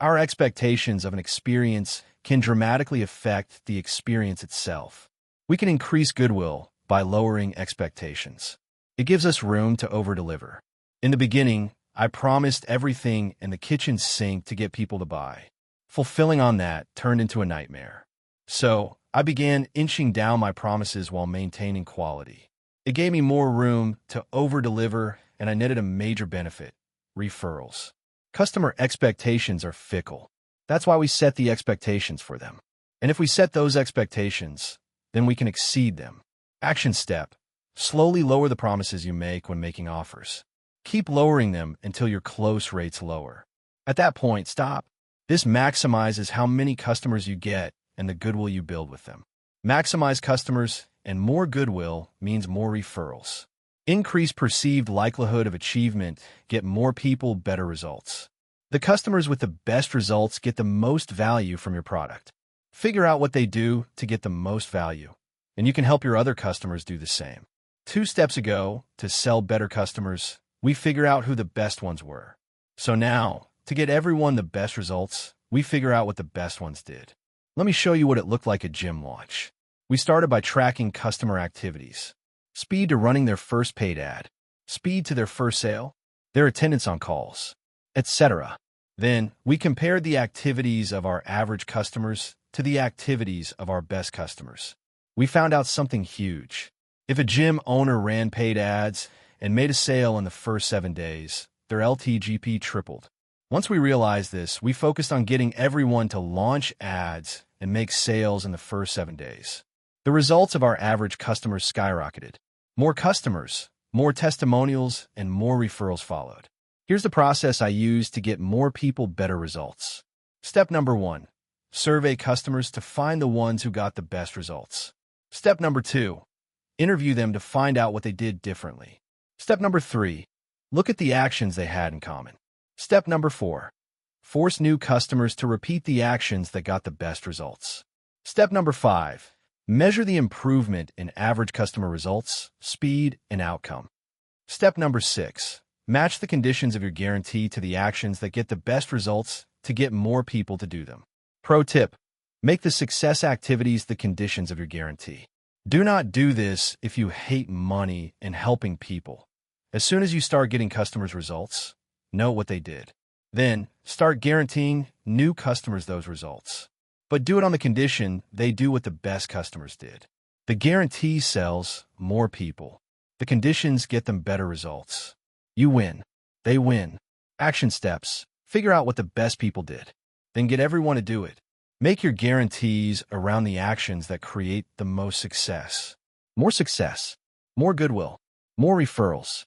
Our expectations of an experience can dramatically affect the experience itself. We can increase goodwill by lowering expectations. It gives us room to overdeliver. In the beginning, I promised everything in the kitchen sink to get people to buy. Fulfilling on that turned into a nightmare. So I began inching down my promises while maintaining quality. It gave me more room to overdeliver, and I netted a major benefit: referrals. Customer expectations are fickle. That's why we set the expectations for them. And if we set those expectations, then we can exceed them. Action step: slowly lower the promises you make when making offers. Keep lowering them until your close rate's lower. At that point, stop. This maximizes how many customers you get and the goodwill you build with them. Maximize customers, and more goodwill means more referrals. Increase perceived likelihood of achievement, get more people, better results. The customers with the best results get the most value from your product. Figure out what they do to get the most value, and you can help your other customers do the same. 2 steps ago, to sell better customers, we figure out who the best ones were. So now, to get everyone the best results, we figure out what the best ones did. Let me show you what it looked like at gym launch. We started by tracking customer activities. Speed to running their first paid ad, speed to their first sale, their attendance on calls, etc. Then, we compared the activities of our average customers to the activities of our best customers. We found out something huge. If a gym owner ran paid ads and made a sale in the first 7 days, their LTGP tripled. Once we realized this, we focused on getting everyone to launch ads and make sales in the first 7 days. The results of our average customers skyrocketed. More customers, more testimonials, and more referrals followed. Here's the process I used to get more people better results. Step number 1, survey customers to find the ones who got the best results. Step number 2, interview them to find out what they did differently. Step number 3, look at the actions they had in common. Step number 4, force new customers to repeat the actions that got the best results. Step number 5, measure the improvement in average customer results, speed, and outcome. Step number 6, match the conditions of your guarantee to the actions that get the best results to get more people to do them. Pro tip: make the success activities the conditions of your guarantee. Do not do this if you hate money and helping people. As soon as you start getting customers' results, know what they did. Then, start guaranteeing new customers those results. But do it on the condition they do what the best customers did. The guarantee sells more people. The conditions get them better results. You win. They win. Action steps: figure out what the best people did. Then get everyone to do it. Make your guarantees around the actions that create the most success. More goodwill, more referrals.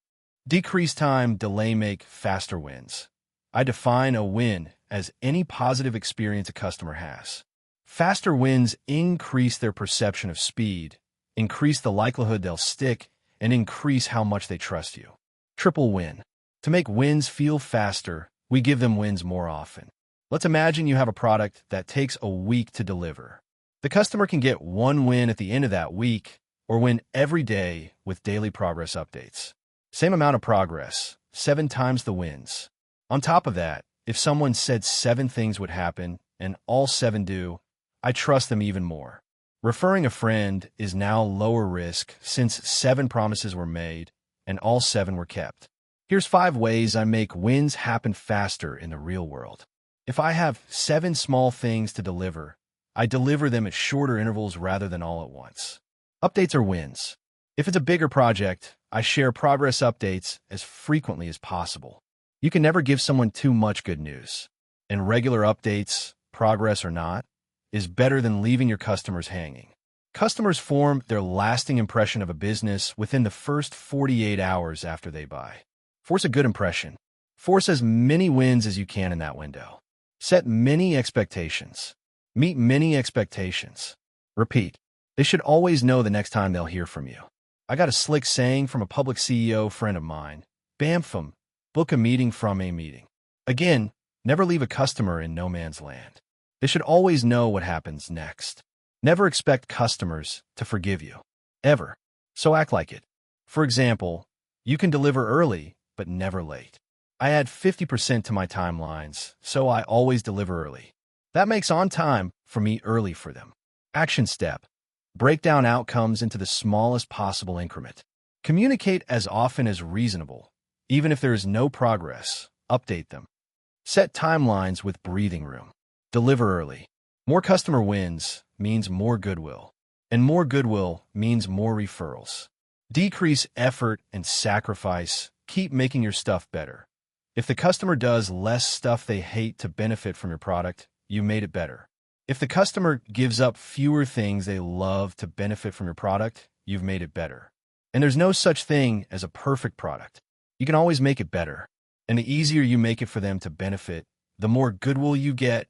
Decrease time, delay make faster wins. I define a win as any positive experience a customer has. Faster wins increase their perception of speed, increase the likelihood they'll stick, and increase how much they trust you. Triple win. To make wins feel faster, we give them wins more often. Let's imagine you have a product that takes a week to deliver. The customer can get one win at the end of that week, or win every day with daily progress updates. Same amount of progress, 7 times the wins. On top of that, if someone said 7 things would happen and all 7 do, I trust them even more. Referring a friend is now lower risk since 7 promises were made and all 7 were kept. Here's 5 ways I make wins happen faster in the real world. If I have 7 small things to deliver, I deliver them at shorter intervals rather than all at once. Updates are wins. If it's a bigger project, I share progress updates as frequently as possible. You can never give someone too much good news, and regular updates, progress or not, is better than leaving your customers hanging. Customers form their lasting impression of a business within the first 48 hours after they buy. Force a good impression. Force as many wins as you can in that window. Set many expectations. Meet many expectations. Repeat. They should always know the next time they'll hear from you. I got a slick saying from a public CEO friend of mine. Bamfum, book a meeting from a meeting. Again, never leave a customer in no man's land. They should always know what happens next. Never expect customers to forgive you. Ever. So act like it. For example, you can deliver early, but never late. I add 50% to my timelines, so I always deliver early. That makes on time for me early for them. Action step. Break down outcomes into the smallest possible increment. Communicate as often as reasonable. Even if there is no progress, update them. Set timelines with breathing room. Deliver early. More customer wins means more goodwill, and more goodwill means more referrals. Decrease effort and sacrifice. Keep making your stuff better. If the customer does less stuff they hate to benefit from your product, you made it better. If the customer gives up fewer things they love to benefit from your product, you've made it better. And there's no such thing as a perfect product. You can always make it better. And the easier you make it for them to benefit, the more goodwill you get,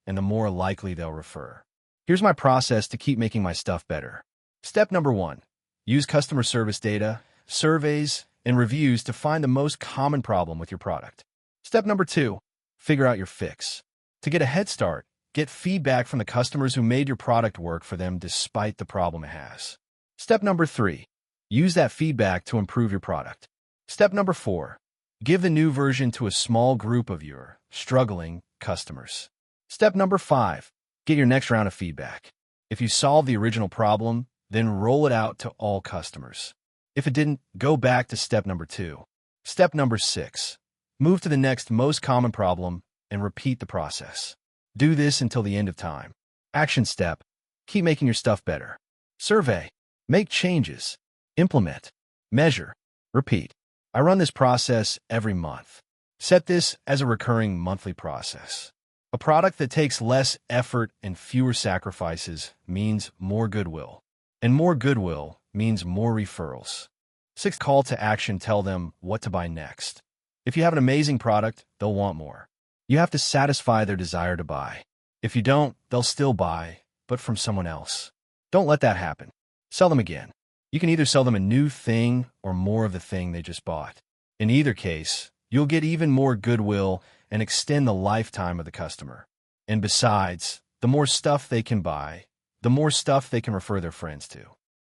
and the more likely they'll refer. Here's my process to keep making my stuff better. Step number 1. Use customer service data, surveys, and reviews to find the most common problem with your product. Step number 2. Figure out your fix. To get a head start, get feedback from the customers who made your product work for them despite the problem it has. Step number 3. Use that feedback to improve your product. Step number 4. Give the new version to a small group of your struggling customers. Step number 5. Get your next round of feedback. If you solve the original problem, then roll it out to all customers. If it didn't, go back to step number 2. Step number 6. Move to the next most common problem and repeat the process. Do this until the end of time. Action step. Keep making your stuff better. Survey. Make changes. Implement. Measure. Repeat. I run this process every month. Set this as a recurring monthly process. A product that takes less effort and fewer sacrifices means more goodwill. And more goodwill means more referrals. 6th call to action. Tell them what to buy next. If you have an amazing product, they'll want more. You have to satisfy their desire to buy. If you don't, they'll still buy, but from someone else. Don't let that happen. Sell them again. You can either sell them a new thing or more of the thing they just bought. In either case, you'll get even more goodwill and extend the lifetime of the customer. And besides, the more stuff they can buy, the more stuff they can refer their friends to.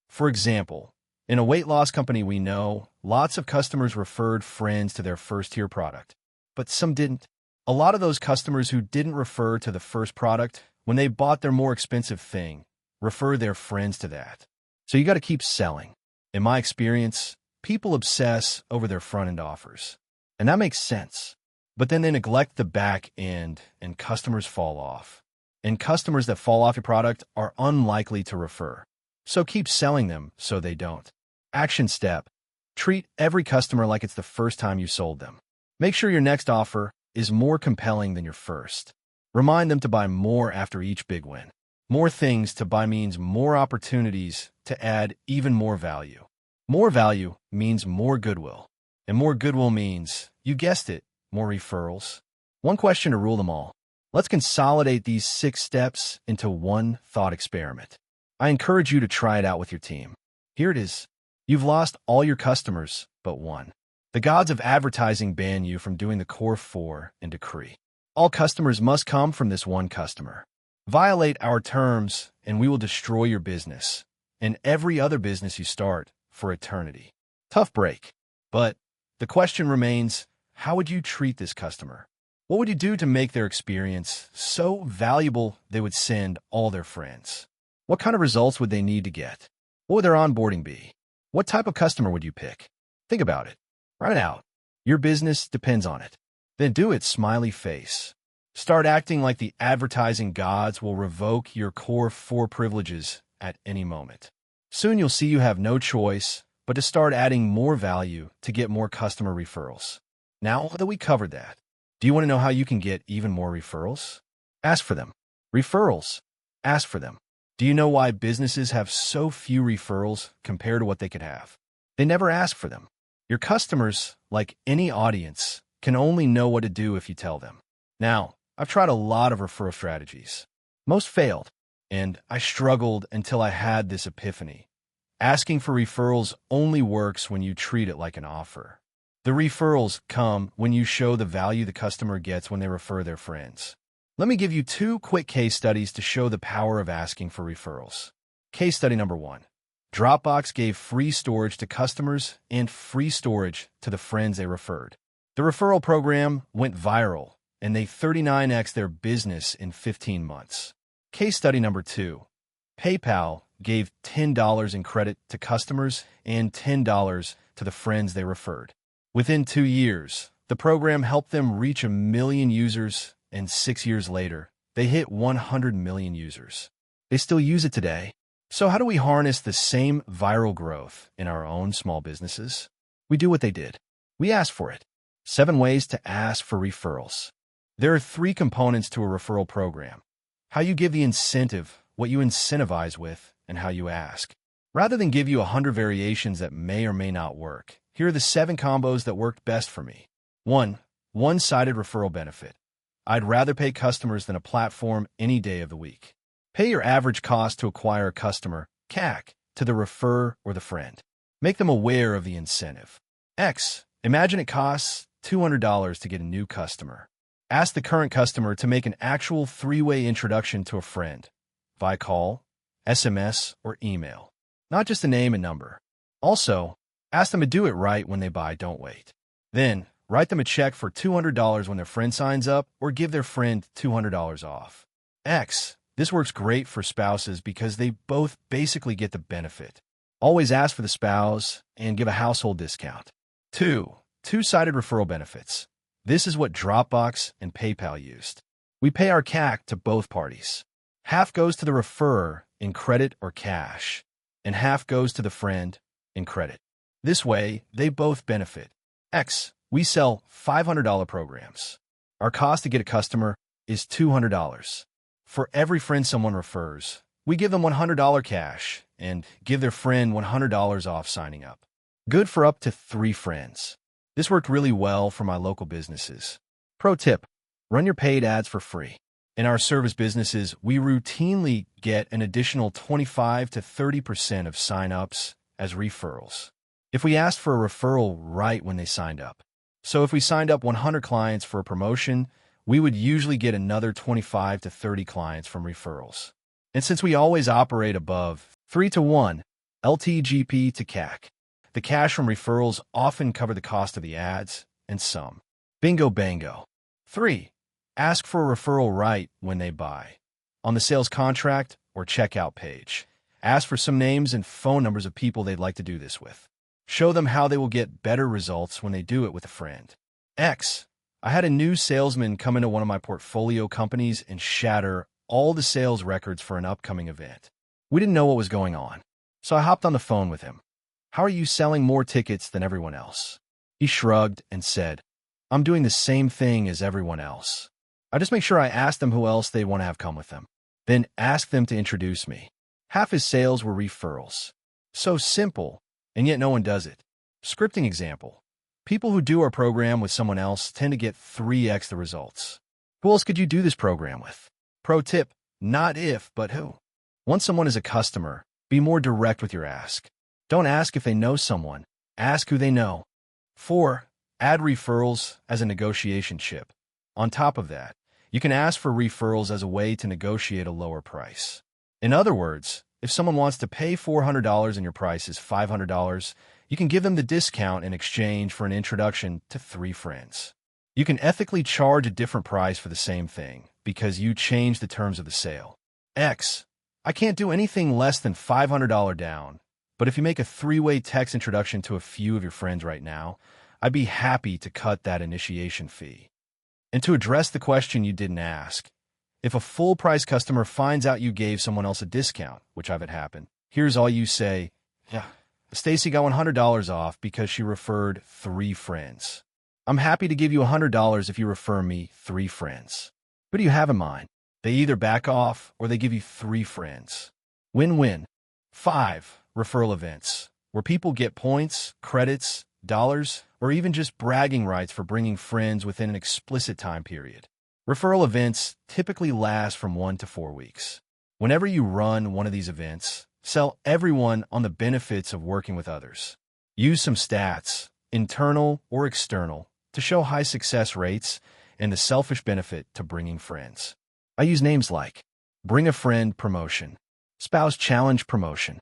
For example, in a weight loss company we know, lots of customers referred friends to their first-tier product, but some didn't. A lot of those customers who didn't refer to the first product, when they bought their more expensive thing, refer their friends to that. So you got to keep selling. In my experience, people obsess over their front-end offers. And that makes sense. But then they neglect the back end and customers fall off. And customers that fall off your product are unlikely to refer. So keep selling them so they don't. Action step. Treat every customer like it's the first time you sold them. Make sure your next offer is more compelling than your first. Remind them to buy more after each big win. More things to buy means more opportunities to add even more value. More value means more goodwill. And more goodwill means, you guessed it, more referrals. One question to rule them all. Let's consolidate these 6 steps into one thought experiment. I encourage you to try it out with your team. Here it is. You've lost all your customers but one. The gods of advertising ban you from doing the core 4 and decree. All customers must come from this one customer. Violate our terms, and we will destroy your business and every other business you start for eternity. Tough break. But the question remains, how would you treat this customer? What would you do to make their experience so valuable they would send all their friends? What kind of results would they need to get? What would their onboarding be? What type of customer would you pick? Think about it. Write it out. Your business depends on it. Then do it, smiley face. Start acting like the advertising gods will revoke your core 4 privileges at any moment. Soon you'll see you have no choice but to start adding more value to get more customer referrals. Now that we covered that, do you want to know how you can get even more referrals? Ask for them. Referrals. Ask for them. Do you know why businesses have so few referrals compared to what they could have? They never ask for them. Your customers, like any audience, can only know what to do if you tell them. Now, I've tried a lot of referral strategies. Most failed, and I struggled until I had this epiphany. Asking for referrals only works when you treat it like an offer. The referrals come when you show the value the customer gets when they refer their friends. Let me give you 2 quick case studies to show the power of asking for referrals. Case study number 1. Dropbox gave free storage to customers and free storage to the friends they referred. The referral program went viral, and they 39x their business in 15 months. Case study number 2. PayPal gave $10 in credit to customers and $10 to the friends they referred. Within 2 years, the program helped them reach 1 million users, and 6 years later, they hit 100 million users. They still use it today. So how do we harness the same viral growth in our own small businesses? We do what they did. We ask for it. 7 ways to ask for referrals. There are 3 components to a referral program: how you give the incentive, what you incentivize with, and how you ask. Rather than give you 100 variations that may or may not work, here are the 7 combos that worked best for me. 1. One-sided referral benefit. I'd rather pay customers than a platform any day of the week. Pay your average cost to acquire a customer, CAC, to the refer or the friend. Make them aware of the incentive. X. Imagine it costs $200 to get a new customer. Ask the current customer to make an actual 3-way introduction to a friend via call, SMS, or email, not just a name and number. Also, ask them to do it right when they buy, don't wait. Then, write them a check for $200 when their friend signs up, or give their friend $200 off. X. This works great for spouses because they both basically get the benefit. Always ask for the spouse and give a household discount. 2. Two-sided referral benefits. This is what Dropbox and PayPal used. We pay our CAC to both parties. Half goes to the referrer in credit or cash, and half goes to the friend in credit. This way, they both benefit. X. We sell $500 programs. Our cost to get a customer is $200. For every friend someone refers, we give them $100 cash and give their friend $100 off signing up. Good for up to 3 friends. This worked really well for my local businesses. Pro tip: run your paid ads for free. In our service businesses, we routinely get an additional 25 to 30% of sign-ups as referrals if we asked for a referral right when they signed up. So if we signed up 100 clients for a promotion, we would usually get another 25 to 30 clients from referrals. And since we always operate above 3-to-1 LTGP to CAC, the cash from referrals often cover the cost of the ads and some. Bingo bango. 3. Ask for a referral right when they buy. On the sales contract or checkout page, ask for some names and phone numbers of people they'd like to do this with. Show them how they will get better results when they do it with a friend. X. I had a new salesman come into one of my portfolio companies and shatter all the sales records for an upcoming event. We didn't know what was going on, so I hopped on the phone with him. How are you selling more tickets than everyone else? He shrugged and said, I'm doing the same thing as everyone else. I just make sure I ask them who else they want to have come with them. Then ask them to introduce me. Half his sales were referrals. So simple, and yet no one does it. Scripting example. People who do our program with someone else tend to get 3x the results. Who else could you do this program with? Pro tip: not if, but who. Once someone is a customer, be more direct with your ask. Don't ask if they know someone. Ask who they know. 4. Add referrals as a negotiation chip. On top of that, You can ask for referrals as a way to negotiate a lower price. In other words, if someone wants to pay $400 and your price is $500, you can give them the discount in exchange for an introduction to 3 friends. You can ethically charge a different price for the same thing because you changed the terms of the sale. I can't do anything less than $500 down, but if you make a 3-way text introduction to a few of your friends right now, I'd be happy to cut that initiation fee. And to address the question you didn't ask, if a full-price customer finds out you gave someone else a discount, which I've had happen, here's all you say: yeah, Stacy got $100 off because she referred 3 friends. I'm happy to give you $100 if you refer me 3 friends. Who do you have in mind? They either back off or they give you 3 friends. Win-win. 5. Referral events, where people get points, credits, dollars, or even just bragging rights for bringing friends within an explicit time period. Referral events typically last from 1 to 4 weeks. Whenever you run one of these events, sell everyone on the benefits of working with others. Use some stats, internal or external, to show high success rates and the selfish benefit to bringing friends. I use names like Bring a Friend Promotion, Spouse Challenge Promotion,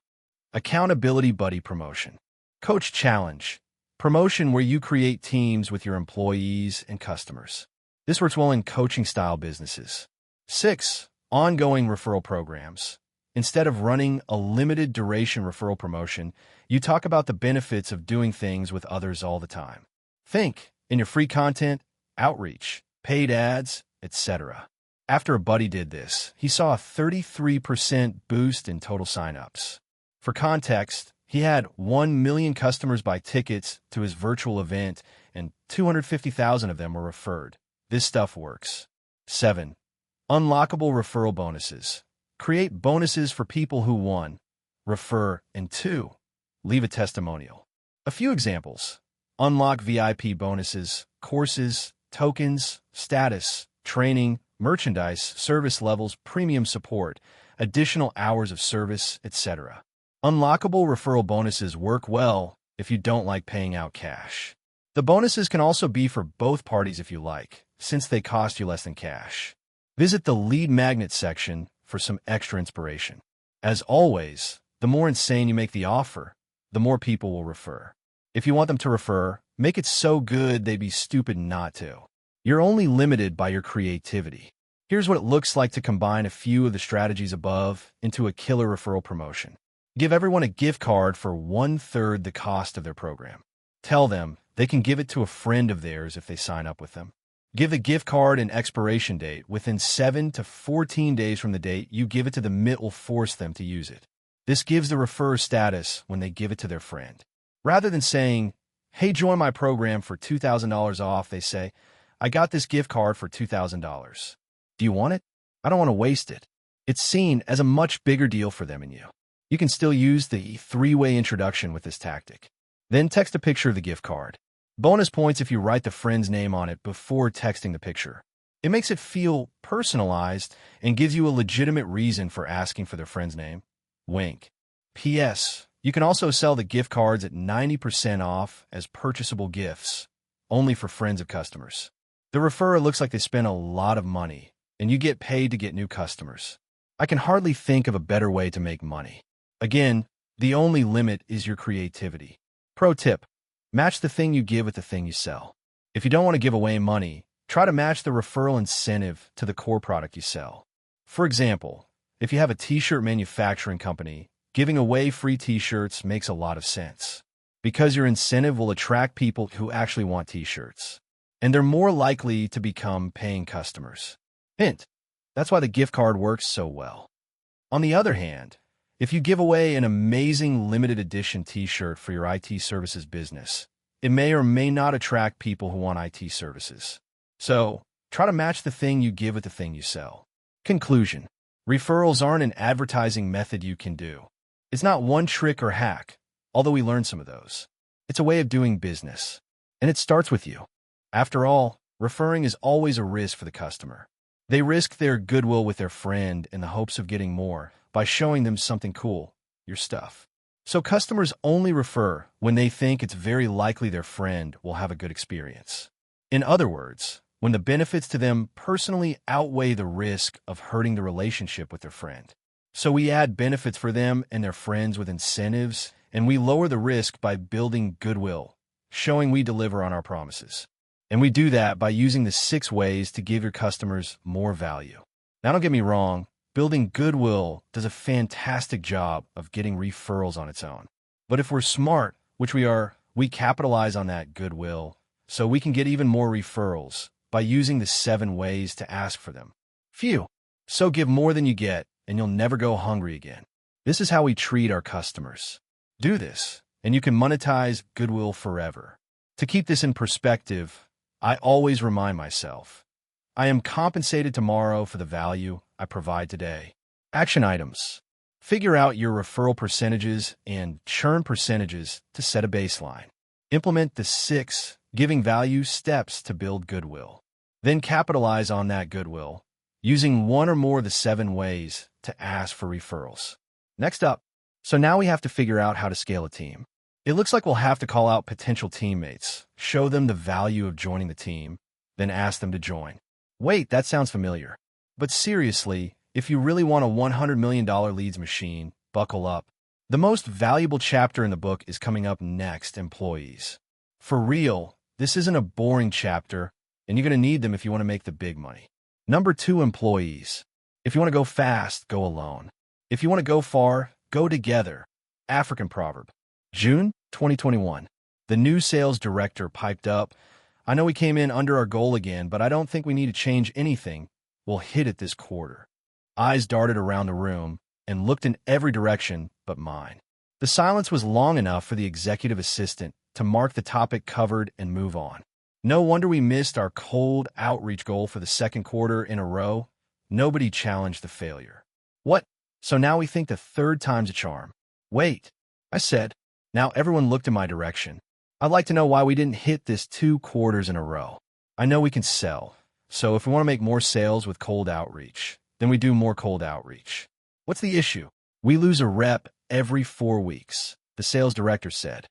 Accountability Buddy Promotion, Coach Challenge, promotion where you create teams with your employees and customers. This works well in coaching-style businesses. 6. Ongoing referral programs. Instead of running a limited duration referral promotion, you talk about the benefits of doing things with others all the time. Think in your free content, outreach, paid ads, etc. After a buddy did this, he saw a 33% boost in total signups. For context, he had 1 million customers buy tickets to his virtual event, and 250,000 of them were referred. This stuff works. 7. Unlockable referral bonuses. Create bonuses for people who 1. Refer, and 2. Leave a testimonial. A few examples. Unlock VIP bonuses, courses, tokens, status, training, merchandise, service levels, premium support, additional hours of service, etc. Unlockable referral bonuses work well if you don't like paying out cash. The bonuses can also be for both parties if you like, since they cost you less than cash. Visit the lead magnet section for some extra inspiration. As always, the more insane you make the offer, the more people will refer. If you want them to refer, make it so good they'd be stupid not to. You're only limited by your creativity. Here's what it looks like to combine a few of the strategies above into a killer referral promotion. Give everyone a gift card for 1/3 the cost of their program. Tell them they can give it to a friend of theirs if they sign up with them. Give the gift card an expiration date. Within 7 to 14 days from the date you give it to them, it will force them to use it. This gives the referrer status when they give it to their friend. Rather than saying, hey, join my program for $2,000 off, they say, I got this gift card for $2,000. Do you want it? I don't want to waste it. It's seen as a much bigger deal for them and you. You can still use the 3-way introduction with this tactic. Then text a picture of the gift card. Bonus points if you write the friend's name on it before texting the picture. It makes it feel personalized and gives you a legitimate reason for asking for their friend's name. Wink. P.S. You can also sell the gift cards at 90% off as purchasable gifts, only for friends of customers. The referrer looks like they spent a lot of money, and you get paid to get new customers. I can hardly think of a better way to make money. Again, the only limit is your creativity. Pro tip: match the thing you give with the thing you sell. If you don't want to give away money, try to match the referral incentive to the core product you sell. For example, if you have a t-shirt manufacturing company, giving away free t-shirts makes a lot of sense, because your incentive will attract people who actually want t-shirts, and they're more likely to become paying customers. Hint: that's why the gift card works so well. On the other hand, if you give away an amazing limited edition t-shirt for your IT services business, it may or may not attract people who want IT services. So, try to match the thing you give with the thing you sell. Conclusion: referrals aren't an advertising method you can do. It's not one trick or hack, although we learned some of those. It's a way of doing business, and it starts with you. After all, referring is always a risk for the customer. They risk their goodwill with their friend in the hopes of getting more by showing them something cool, your stuff. So customers only refer when they think it's very likely their friend will have a good experience. In other words, when the benefits to them personally outweigh the risk of hurting the relationship with their friend. So we add benefits for them and their friends with incentives, and we lower the risk by building goodwill, showing we deliver on our promises. And we do that by using the 6 ways to give your customers more value. Now, don't get me wrong, building goodwill does a fantastic job of getting referrals on its own. But if we're smart, which we are, we capitalize on that goodwill so we can get even more referrals by using the 7 ways to ask for them. Phew. So give more than you get, and you'll never go hungry again. This is how we treat our customers. Do this, and you can monetize goodwill forever. To keep this in perspective, I always remind myself, I am compensated tomorrow for the value I provide today. Action items. Figure out your referral percentages and churn percentages to set a baseline. Implement the 6 giving value steps to build goodwill. Then capitalize on that goodwill using 1 or more of the 7 ways to ask for referrals. Next up, so now we have to figure out how to scale a team. It looks like we'll have to call out potential teammates, show them the value of joining the team, then ask them to join. Wait, that sounds familiar. But seriously, if you really want a $100 million leads machine, buckle up. The most valuable chapter in the book is coming up next, employees. For real, this isn't a boring chapter, and you're going to need them if you want to make the big money. Number 2, employees. If you want to go fast, go alone. If you want to go far, go together. African proverb. June 2021. The new sales director piped up. I know we came in under our goal again, but I don't think we need to change anything. We'll hit it this quarter. Eyes darted around the room and looked in every direction but mine. The silence was long enough for the executive assistant to mark the topic covered and move on. No wonder we missed our cold outreach goal for the 2nd quarter in a row. Nobody challenged the failure. What? So now we think the 3rd time's a charm. Wait, I said. Now everyone looked in my direction. I'd like to know why we didn't hit this 2 quarters in a row. I know we can sell, so if we want to make more sales with cold outreach, then we do more cold outreach. What's the issue? We lose a rep every 4 weeks, the sales director said.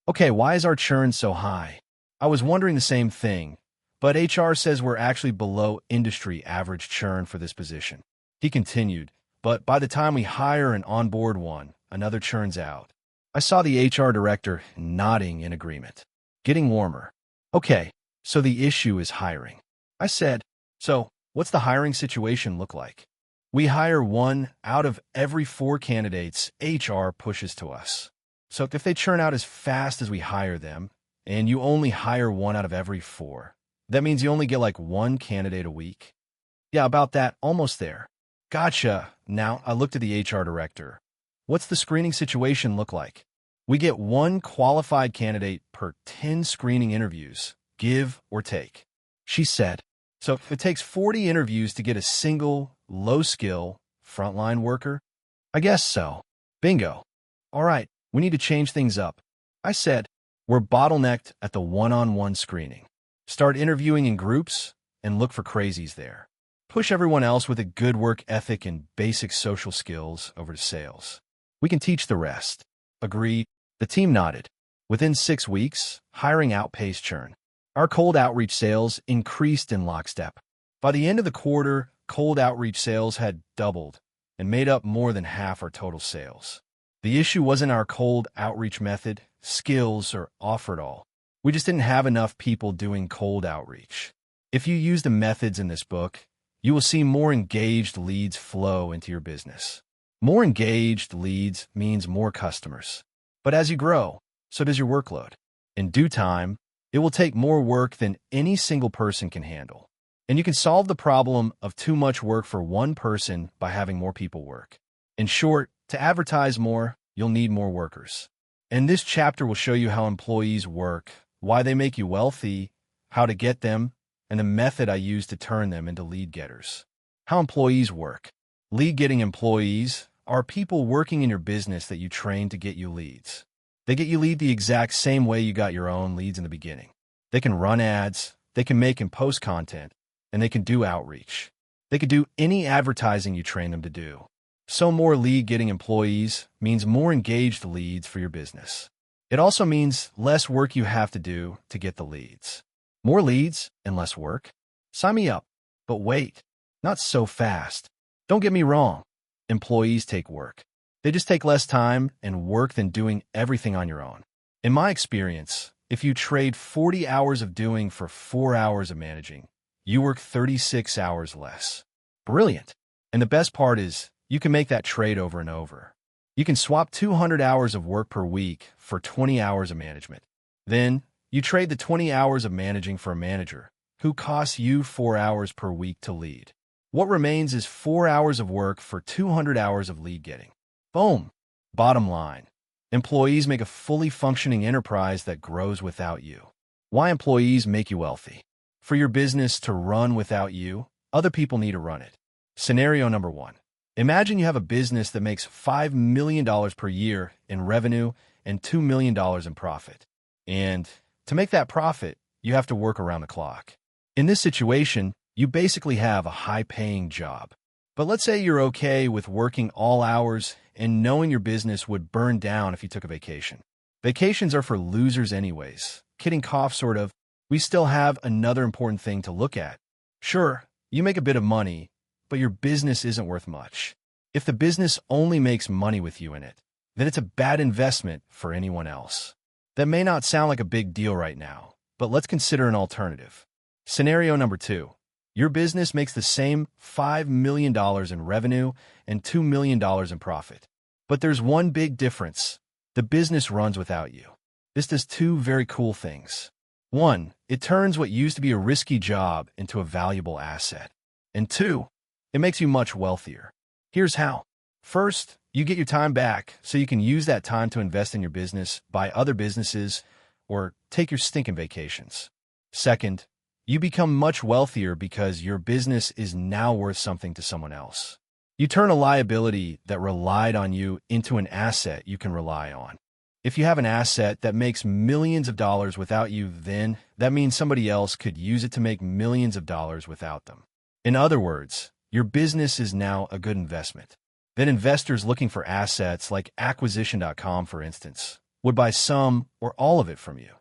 Okay, why is our churn so high? I was wondering the same thing, but HR says we're actually below industry average churn for this position. He continued, but by the time we hire and onboard one, another churns out. I saw the HR director nodding in agreement. Getting warmer. Okay, so the issue is hiring. I said, so what's the hiring situation look like? We hire 1 out of every 4 candidates HR pushes to us. So if they churn out as fast as we hire them, and you only hire 1 out of every 4, that means you only get like 1 candidate a week? Yeah, about that, almost there. Gotcha. Now I looked at the HR director. What's the screening situation look like? We get 1 qualified candidate per 10 screening interviews, give or take. She said, so if it takes 40 interviews to get a single, low-skill, frontline worker? I guess so. Bingo. All right, we need to change things up. I said, we're bottlenecked at the one-on-one screening. Start interviewing in groups and look for crazies there. Push everyone else with a good work ethic and basic social skills over to sales. We can teach the rest. Agreed. The team nodded. Within 6 weeks, hiring outpaced churn. Our cold outreach sales increased in lockstep. By the end of the quarter, cold outreach sales had doubled and made up more than half our total sales. The issue wasn't our cold outreach method, skills, or offer at all. We just didn't have enough people doing cold outreach. If you use the methods in this book, you will see more engaged leads flow into your business. More engaged leads means more customers. But as you grow, so does your workload. In due time, it will take more work than any single person can handle. And you can solve the problem of too much work for one person by having more people work. In short, to advertise more, you'll need more workers. And this chapter will show you how employees work, why they make you wealthy, how to get them, and the method I use to turn them into lead getters. How employees work. Lead-getting employees are people working in your business that you train to get you leads. They get you lead the exact same way you got your own leads in the beginning. They can run ads, they can make and post content, and they can do outreach. They can do any advertising you train them to do. So more lead-getting employees means more engaged leads for your business. It also means less work you have to do to get the leads. More leads and less work? Sign me up. But wait, not so fast. Don't get me wrong. Employees take work. They just take less time and work than doing everything on your own. In my experience, if you trade 40 hours of doing for 4 hours of managing, you work 36 hours less. Brilliant. And the best part is, you can make that trade over and over. You can swap 200 hours of work per week for 20 hours of management. Then, you trade the 20 hours of managing for a manager, who costs you 4 hours per week to lead. What remains is 4 hours of work for 200 hours of lead getting. Boom. Bottom line. Employees make a fully functioning enterprise that grows without you. Why employees make you wealthy? For your business to run without you, other people need to run it. Scenario number 1. Imagine you have a business that makes $5 million per year in revenue and $2 million in profit. And to make that profit, you have to work around the clock. In this situation, you basically have a high-paying job. But let's say you're okay with working all hours and knowing your business would burn down if you took a vacation. Vacations are for losers anyways. Kidding cough, sort of. We still have another important thing to look at. Sure, you make a bit of money, but your business isn't worth much. If the business only makes money with you in it, then it's a bad investment for anyone else. That may not sound like a big deal right now, but let's consider an alternative. Scenario number 2. Your business makes the same $5 million in revenue and $2 million in profit. But there's one big difference. The business runs without you. This does 2 very cool things. 1, it turns what used to be a risky job into a valuable asset. And 2, it makes you much wealthier. Here's how. First, you get your time back so you can use that time to invest in your business, buy other businesses, or take your stinking vacations. Second, you become much wealthier because your business is now worth something to someone else. You turn a liability that relied on you into an asset you can rely on. If you have an asset that makes millions of dollars without you, then that means somebody else could use it to make millions of dollars without them. In other words, your business is now a good investment. Then investors looking for assets like acquisition.com, for instance, would buy some or all of it from you.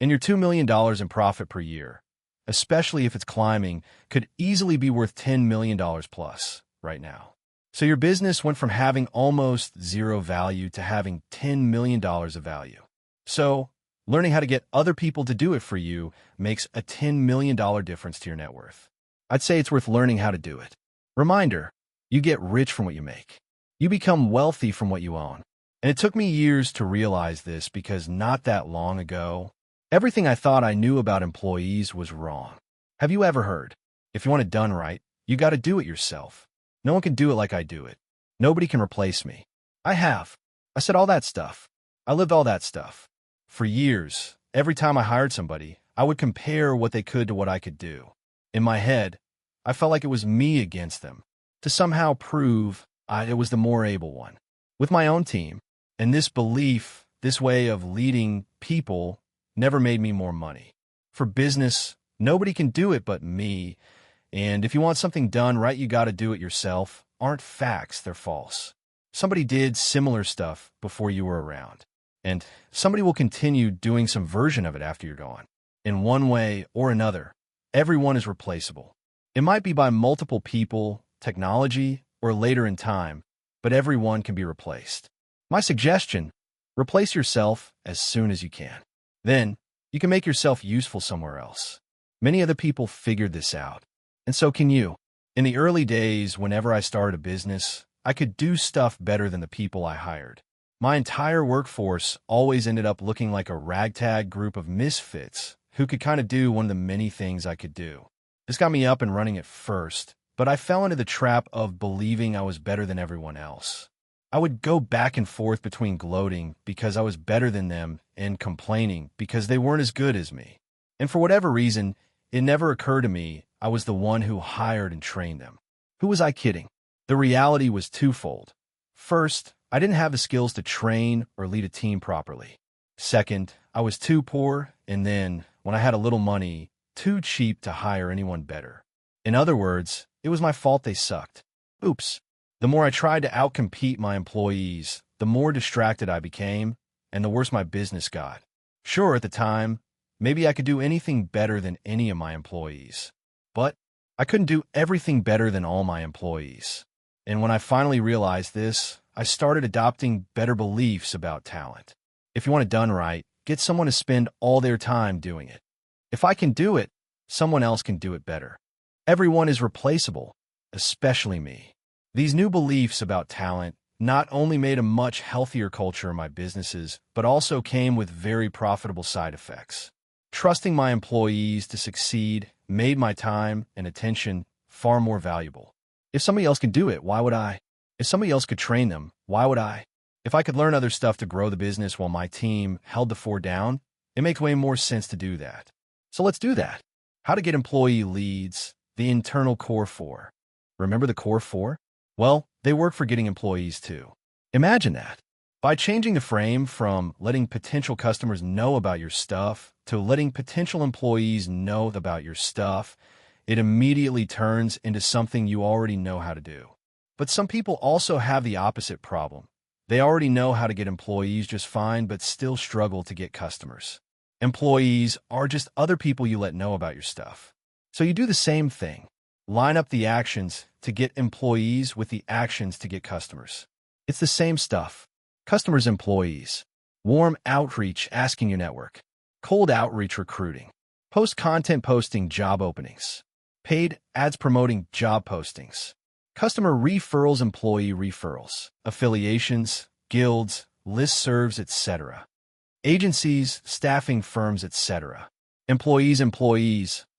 And your $2 million in profit per year, especially if it's climbing, could easily be worth $10 million plus right now. So your business went from having almost zero value to having $10 million of value. So learning how to get other people to do it for you makes a $10 million difference to your net worth. I'd say it's worth learning how to do it. Reminder, you get rich from what you make. You become wealthy from what you own. And it took me years to realize this because not that long ago, everything I thought I knew about employees was wrong. Have you ever heard, if you want it done right, you got to do it yourself? No one can do it like I do it. Nobody can replace me. I have. I said all that stuff. I lived all that stuff. For years, every time I hired somebody, I would compare what they could to what I could do. In my head, I felt like it was me against them, to somehow prove I was the more able one. With my own team, and this belief, this way of leading people, never made me more money. For business, nobody can do it but me, and if you want something done right, you got to do it yourself. Aren't facts, they're false. Somebody did similar stuff before you were around, and somebody will continue doing some version of it after you're gone. In one way or another, everyone is replaceable. It might be by multiple people, technology, or later in time, but everyone can be replaced. My suggestion, replace yourself as soon as you can. Then, you can make yourself useful somewhere else. Many other people figured this out, and so can you. In the early days, whenever I started a business, I could do stuff better than the people I hired. My entire workforce always ended up looking like a ragtag group of misfits who could kind of do one of the many things I could do. This got me up and running at first, but I fell into the trap of believing I was better than everyone else. I would go back and forth between gloating because I was better than them and complaining because they weren't as good as me. And for whatever reason, it never occurred to me I was the one who hired and trained them. Who was I kidding? The reality was twofold. First, I didn't have the skills to train or lead a team properly. Second, I was too poor, and then, when I had a little money, too cheap to hire anyone better. In other words, it was my fault they sucked. Oops. The more I tried to outcompete my employees, the more distracted I became, and the worse my business got. Sure, at the time, maybe I could do anything better than any of my employees. But I couldn't do everything better than all my employees. And when I finally realized this, I started adopting better beliefs about talent. If you want it done right, get someone to spend all their time doing it. If I can do it, someone else can do it better. Everyone is replaceable, especially me. These new beliefs about talent not only made a much healthier culture in my businesses, but also came with very profitable side effects. Trusting my employees to succeed made my time and attention far more valuable. If somebody else can do it, why would I? If somebody else could train them, why would I? If I could learn other stuff to grow the business while my team held the fort down, it makes way more sense to do that. So let's do that. How to get employee leads, the internal core four. Remember the core four? Well, they work for getting employees too. Imagine that. By changing the frame from letting potential customers know about your stuff to letting potential employees know about your stuff, it immediately turns into something you already know how to do. But some people also have the opposite problem. They already know how to get employees just fine, but still struggle to get customers. Employees are just other people you let know about your stuff. So you do the same thing. Line up the actions to get employees with the actions to get customers. It's the same stuff. Customers, employees. Warm outreach, asking your network. Cold outreach, recruiting. Post content, posting job openings. Paid ads, promoting job postings. Customer referrals, employee referrals. Affiliations, guilds, listservs, etc. Agencies, staffing firms, etc. Employees,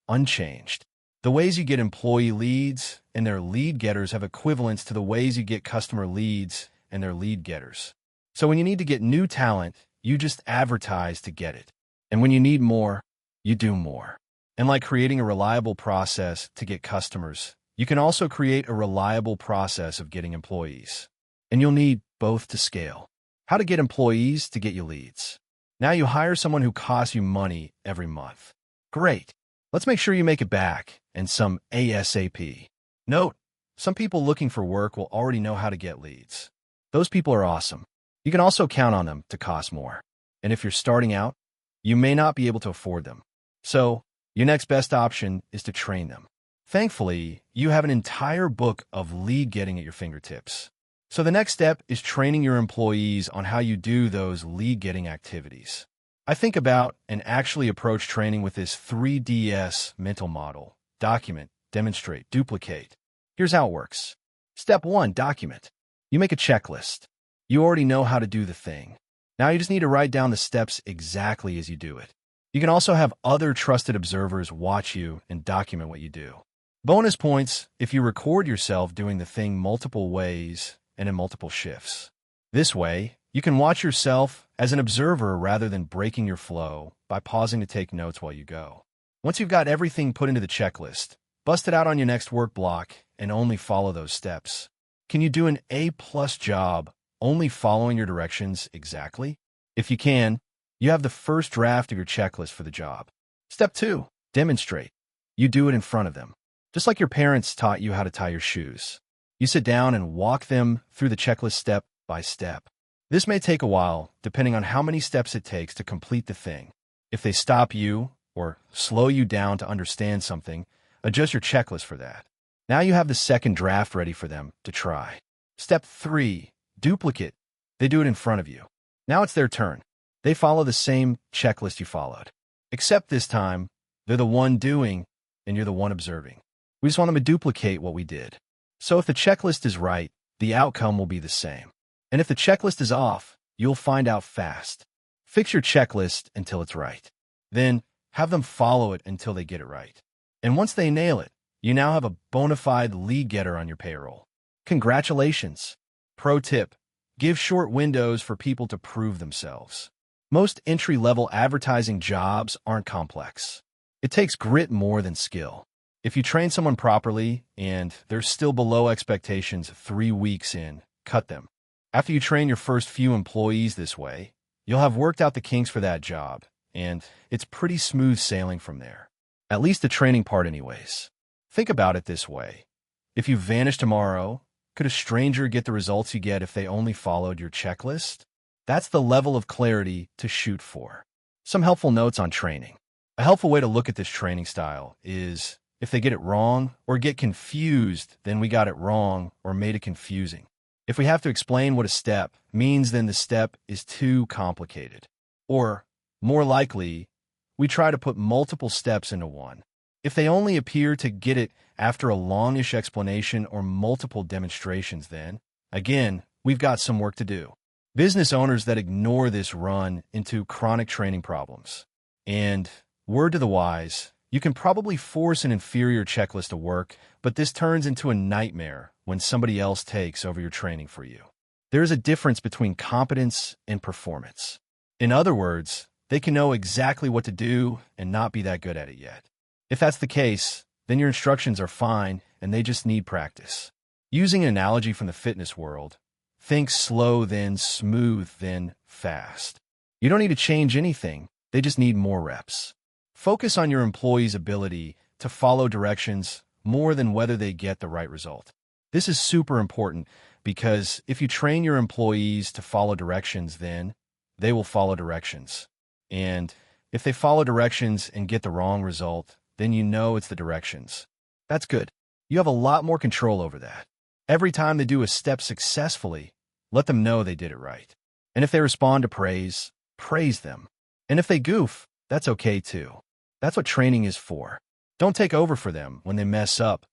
unchanged. The ways you get employee leads and their lead getters have equivalents to the ways you get customer leads and their lead getters. So when you need to get new talent, you just advertise to get it. And when you need more, you do more. And like creating a reliable process to get customers, you can also create a reliable process of getting employees. And you'll need both to scale. How to get employees to get you leads. Now you hire someone who costs you money every month. Great. Let's make sure you make it back, and some ASAP. Note, some people looking for work will already know how to get leads. Those people are awesome. You can also count on them to cost more. And if you're starting out, you may not be able to afford them. So, your next best option is to train them. Thankfully, you have an entire book of lead getting at your fingertips. So the next step is training your employees on how you do those lead getting activities. I think about and actually approach training with this 3DS mental model: document, demonstrate, duplicate. Here's how it works. Step 1, document. You make a checklist. You already know how to do the thing. Now you just need to write down the steps exactly as you do it. You can also have other trusted observers watch you and document what you do. Bonus points if you record yourself doing the thing multiple ways and in multiple shifts. This way, you can watch yourself as an observer rather than breaking your flow by pausing to take notes while you go. Once you've got everything put into the checklist, bust it out on your next work block and only follow those steps. Can you do an A+ job only following your directions exactly? If you can, you have the first draft of your checklist for the job. Step 2, demonstrate. You do it in front of them. Just like your parents taught you how to tie your shoes. You sit down and walk them through the checklist step by step. This may take a while, depending on how many steps it takes to complete the thing. If they stop you or slow you down to understand something, adjust your checklist for that. Now you have the second draft ready for them to try. Step 3, duplicate. They do it in front of you. Now it's their turn. They follow the same checklist you followed. Except this time, they're the one doing and you're the one observing. We just want them to duplicate what we did. So if the checklist is right, the outcome will be the same. And if the checklist is off, you'll find out fast. Fix your checklist until it's right. Then have them follow it until they get it right. And once they nail it, you now have a bona fide lead getter on your payroll. Congratulations. Pro tip: give short windows for people to prove themselves. Most entry-level advertising jobs aren't complex. It takes grit more than skill. If you train someone properly and they're still below expectations 3 weeks in, cut them. After you train your first few employees this way, you'll have worked out the kinks for that job, and it's pretty smooth sailing from there. At least the training part anyways. Think about it this way. If you vanish tomorrow, could a stranger get the results you get if they only followed your checklist? That's the level of clarity to shoot for. Some helpful notes on training. A helpful way to look at this training style is if they get it wrong or get confused, then we got it wrong or made it confusing. If we have to explain what a step means, then the step is too complicated. Or, more likely, we try to put multiple steps into one. If they only appear to get it after a longish explanation or multiple demonstrations, then, again, we've got some work to do. Business owners that ignore this run into chronic training problems. And, word to the wise, you can probably force an inferior checklist to work, but this turns into a nightmare when somebody else takes over your training for you. There is a difference between competence and performance. In other words, they can know exactly what to do and not be that good at it yet. If that's the case, then your instructions are fine and they just need practice. Using an analogy from the fitness world, think slow, then smooth, then fast. You don't need to change anything, they just need more reps. Focus on your employees' ability to follow directions more than whether they get the right result. This is super important because if you train your employees to follow directions, then they will follow directions. And if they follow directions and get the wrong result, then you know it's the directions. That's good. You have a lot more control over that. Every time they do a step successfully, let them know they did it right. And if they respond to praise, praise them. And if they goof, that's okay too. That's what training is for. Don't take over for them when they mess up.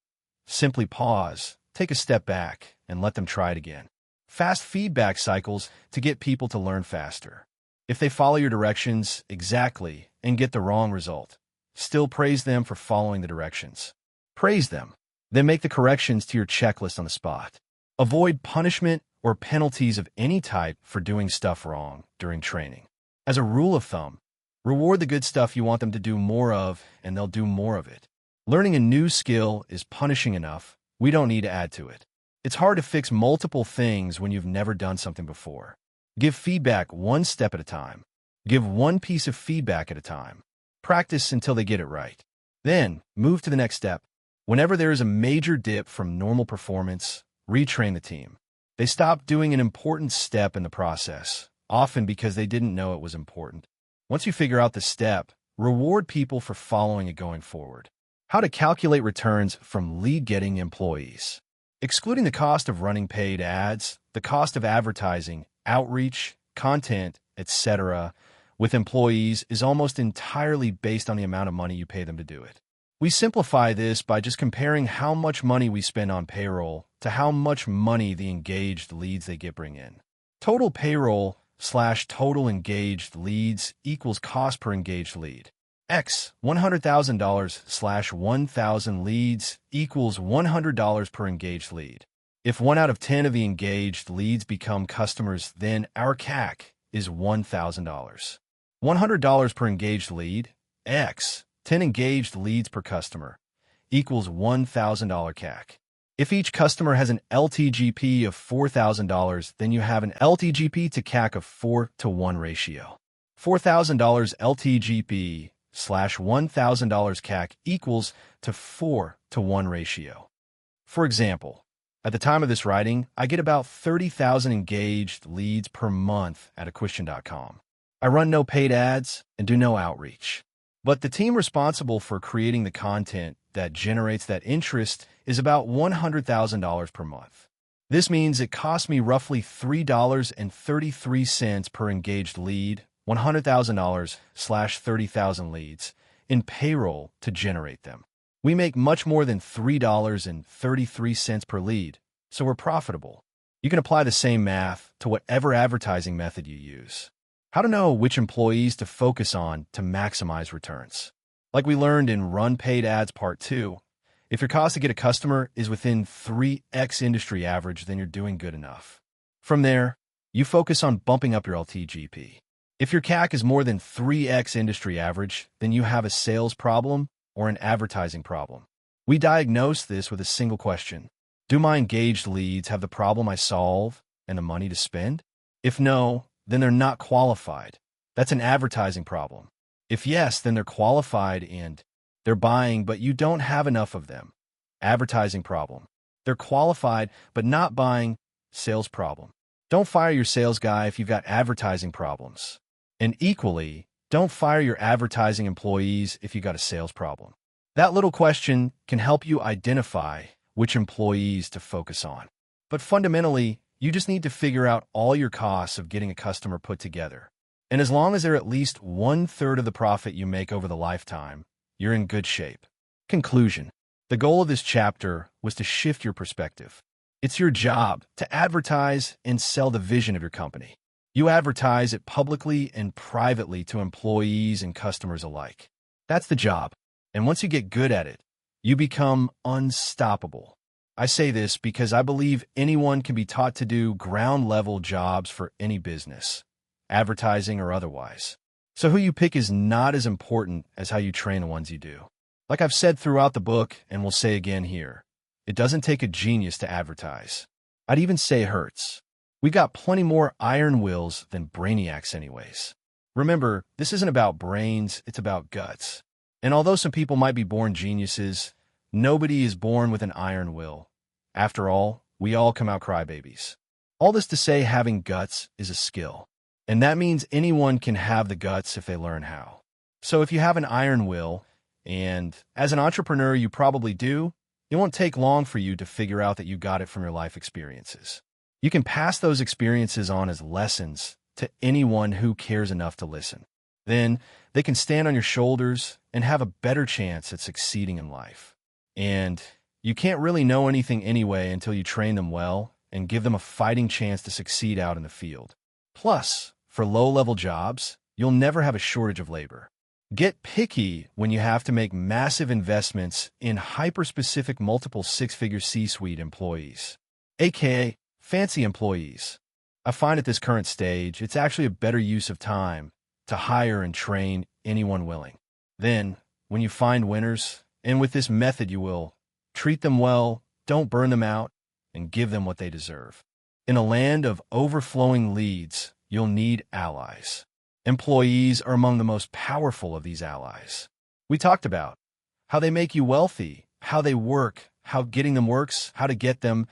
Simply pause, take a step back, and let them try it again. Fast feedback cycles to get people to learn faster. If they follow your directions exactly and get the wrong result, still praise them for following the directions. Praise them, then make the corrections to your checklist on the spot. Avoid punishment or penalties of any type for doing stuff wrong during training. As a rule of thumb, reward the good stuff you want them to do more of, and they'll do more of it. Learning a new skill is punishing enough. We don't need to add to it. It's hard to fix multiple things when you've never done something before. Give feedback one step at a time. Give one piece of feedback at a time. Practice until they get it right. Then, move to the next step. Whenever there is a major dip from normal performance, retrain the team. They stop doing an important step in the process, often because they didn't know it was important. Once you figure out the step, reward people for following it going forward. How to calculate returns from lead-getting employees. Excluding the cost of running paid ads, the cost of advertising, outreach, content, etc., with employees is almost entirely based on the amount of money you pay them to do it. We simplify this by just comparing how much money we spend on payroll to how much money the engaged leads they get bring in. Total payroll / total engaged leads equals cost per engaged lead. X, $100,000 / 1,000 leads equals $100 per engaged lead. If 1 out of 10 of the engaged leads become customers, then our CAC is $1,000. $100 per engaged lead, X, 10 engaged leads per customer, equals $1,000 CAC. If each customer has an LTGP of $4,000, then you have an LTGP to CAC of 4-to-1 ratio. $4,000 LTGP / $1,000 CAC equals to 4-to-1 ratio. For example, at the time of this writing, I get about 30,000 engaged leads per month at Equestrian.com. I run no paid ads and do no outreach. But the team responsible for creating the content that generates that interest is about $100,000 per month. This means it costs me roughly $3.33 per engaged lead, $100,000 / 30,000 leads, in payroll to generate them. We make much more than $3.33 per lead, so we're profitable. You can apply the same math to whatever advertising method you use. How to know which employees to focus on to maximize returns. Like we learned in Run Paid Ads Part 2, if your cost to get a customer is within 3x industry average, then you're doing good enough. From there, you focus on bumping up your LTGP. If your CAC is more than 3x industry average, then you have a sales problem or an advertising problem. We diagnose this with a single question. Do my engaged leads have the problem I solve and the money to spend? If no, then they're not qualified. That's an advertising problem. If yes, then they're qualified and they're buying, but you don't have enough of them. Advertising problem. They're qualified, but not buying. Sales problem. Don't fire your sales guy if you've got advertising problems. And equally, Don't fire your advertising employees if you got a sales problem. That little question can help you identify which employees to focus on. But fundamentally, you just need to figure out all your costs of getting a customer put together. And as long as they're at least 1/3 of the profit you make over the lifetime, you're in good shape. Conclusion. The goal of this chapter was to shift your perspective. It's your job to advertise and sell the vision of your company. You advertise it publicly and privately to employees and customers alike. That's the job. And once you get good at it, you become unstoppable. I say this because I believe anyone can be taught to do ground-level jobs for any business, advertising or otherwise. So who you pick is not as important as how you train the ones you do. Like I've said throughout the book, and will say again here, it doesn't take a genius to advertise. I'd even say it hurts. We got plenty more iron wills than brainiacs anyways. Remember, this isn't about brains, it's about guts. And although some people might be born geniuses, nobody is born with an iron will. After all, we all come out crybabies. All this to say having guts is a skill. And that means anyone can have the guts if they learn how. So if you have an iron will, and as an entrepreneur you probably do, it won't take long for you to figure out that you got it from your life experiences. You can pass those experiences on as lessons to anyone who cares enough to listen. Then they can stand on your shoulders and have a better chance at succeeding in life. And you can't really know anything anyway until you train them well and give them a fighting chance to succeed out in the field. Plus, for low-level jobs, you'll never have a shortage of labor. Get picky when you have to make massive investments in hyper-specific multiple six-figure C-suite employees, aka fancy employees. I find at this current stage, it's actually a better use of time to hire and train anyone willing. Then, when you find winners, and with this method you will, treat them well, don't burn them out, and give them what they deserve. In a land of overflowing leads, you'll need allies. Employees are among the most powerful of these allies. We talked about how they make you wealthy, how they work, how getting them works, how to get them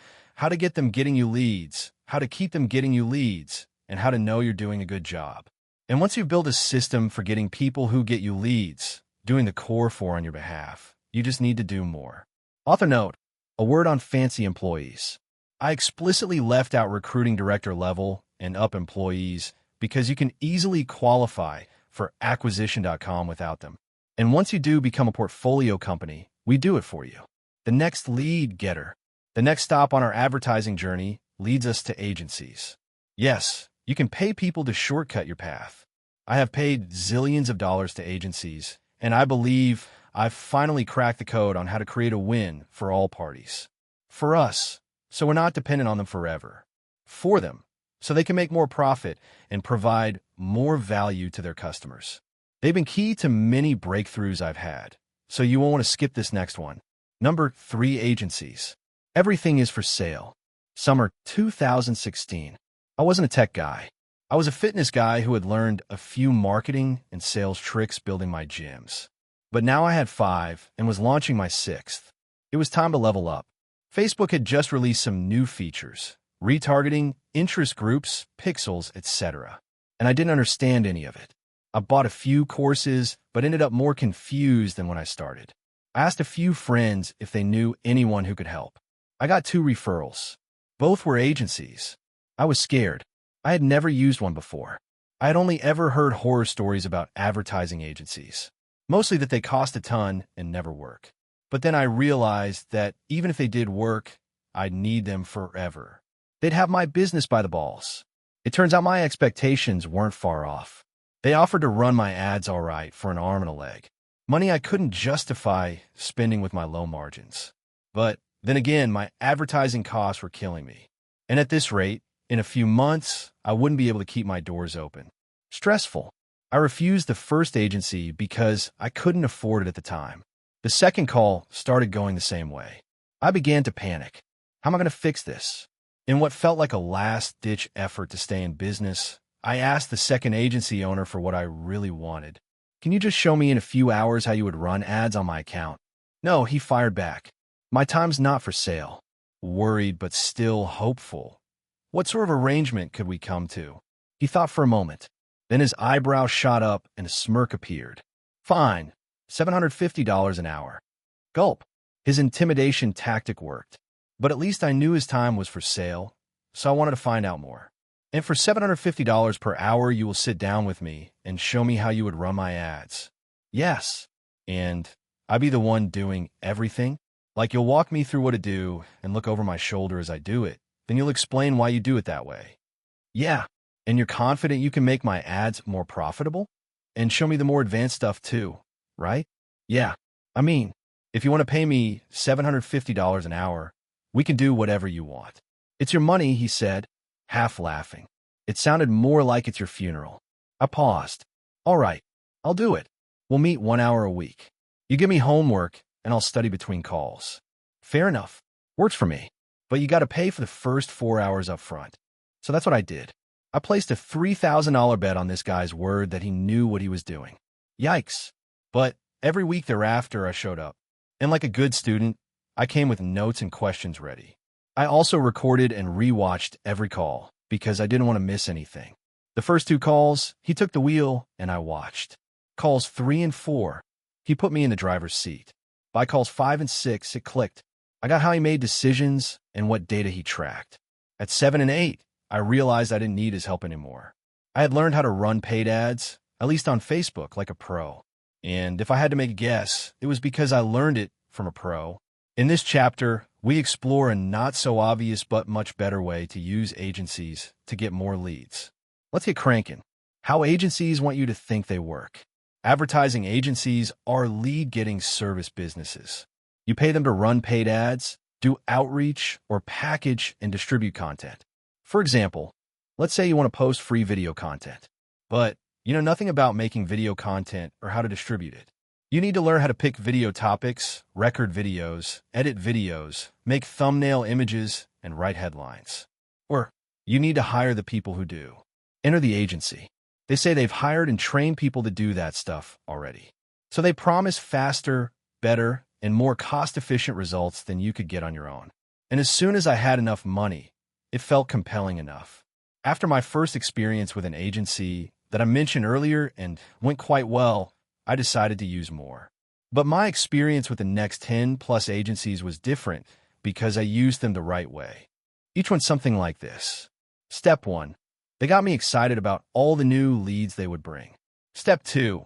getting you leads, how to keep them getting you leads, and how to know you're doing a good job. And once you've built a system for getting people who get you leads, doing the core for on your behalf, you just need to do more. Author note, a word on fancy employees. I explicitly left out recruiting director level and up employees because you can easily qualify for acquisition.com without them. And once you do become a portfolio company, we do it for you. The next lead getter. The next stop on our advertising journey leads us to agencies. Yes, you can pay people to shortcut your path. I have paid zillions of dollars to agencies, and I believe I've finally cracked the code on how to create a win for all parties. For us, so we're not dependent on them forever. For them, so they can make more profit and provide more value to their customers. They've been key to many breakthroughs I've had, so you won't want to skip this next one. Number 3, agencies. Everything is for sale. Summer 2016. I wasn't a tech guy. I was a fitness guy who had learned a few marketing and sales tricks building my gyms. But now I had 5 and was launching my 6th. It was time to level up. Facebook had just released some new features, retargeting, interest groups, pixels, etc. And I didn't understand any of it. I bought a few courses, but ended up more confused than when I started. I asked a few friends if they knew anyone who could help. I got 2 referrals. Both were agencies. I was scared. I had never used one before. I had only ever heard horror stories about advertising agencies, mostly that they cost a ton and never work. But then I realized that even if they did work, I'd need them forever. They'd have my business by the balls. It turns out my expectations weren't far off. They offered to run my ads all right for an arm and a leg. Money I couldn't justify spending with my low margins. But then again, my advertising costs were killing me. And at this rate, in a few months, I wouldn't be able to keep my doors open. Stressful. I refused the first agency because I couldn't afford it at the time. The second call started going the same way. I began to panic. How am I going to fix this? In what felt like a last-ditch effort to stay in business, I asked the second agency owner for what I really wanted. Can you just show me in a few hours how you would run ads on my account? No, he fired back. My time's not for sale. Worried but still hopeful. What sort of arrangement could we come to? He thought for a moment. Then his eyebrow shot up and a smirk appeared. Fine, $750 an hour. Gulp. His intimidation tactic worked. But at least I knew his time was for sale, so I wanted to find out more. And for $750 per hour, you will sit down with me and show me how you would run my ads. Yes. And I be the one doing everything? Like you'll walk me through what to do and look over my shoulder as I do it. Then you'll explain why you do it that way. Yeah. And you're confident you can make my ads more profitable? And show me the more advanced stuff too, right? Yeah. I mean, if you want to pay me $750 an hour, we can do whatever you want. It's your money, he said, half laughing. It sounded more like it's your funeral. I paused. All right, I'll do it. We'll meet 1 hour a week. You give me homework, and I'll study between calls. Fair enough. Works for me. But you got to pay for the first 4 hours up front. So that's what I did. I placed a $3,000 bet on this guy's word that he knew what he was doing. Yikes. But every week thereafter, I showed up. And like a good student, I came with notes and questions ready. I also recorded and rewatched every call because I didn't want to miss anything. The first 2 calls, he took the wheel and I watched. Calls 3 and 4, he put me in the driver's seat. By calls 5 and 6, it clicked. I got how he made decisions and what data he tracked. At 7 and 8, I realized I didn't need his help anymore. I had learned how to run paid ads, at least on Facebook, like a pro. And if I had to make a guess, it was because I learned it from a pro. In this chapter, we explore a not-so-obvious but much better way to use agencies to get more leads. Let's get cranking. How agencies want you to think they work. Advertising agencies are lead-getting service businesses. You pay them to run paid ads, do outreach, or package and distribute content. For example, let's say you want to post free video content, but you know nothing about making video content or how to distribute it. You need to learn how to pick video topics, record videos, edit videos, make thumbnail images, and write headlines. Or you need to hire the people who do. Enter the agency. They say they've hired and trained people to do that stuff already. So they promise faster, better, and more cost-efficient results than you could get on your own. And as soon as I had enough money, it felt compelling enough. After my first experience with an agency that I mentioned earlier and went quite well, I decided to use more. But my experience with the next 10+ agencies was different because I used them the right way. Each one's something like this. Step 1. They got me excited about all the new leads they would bring. Step 2.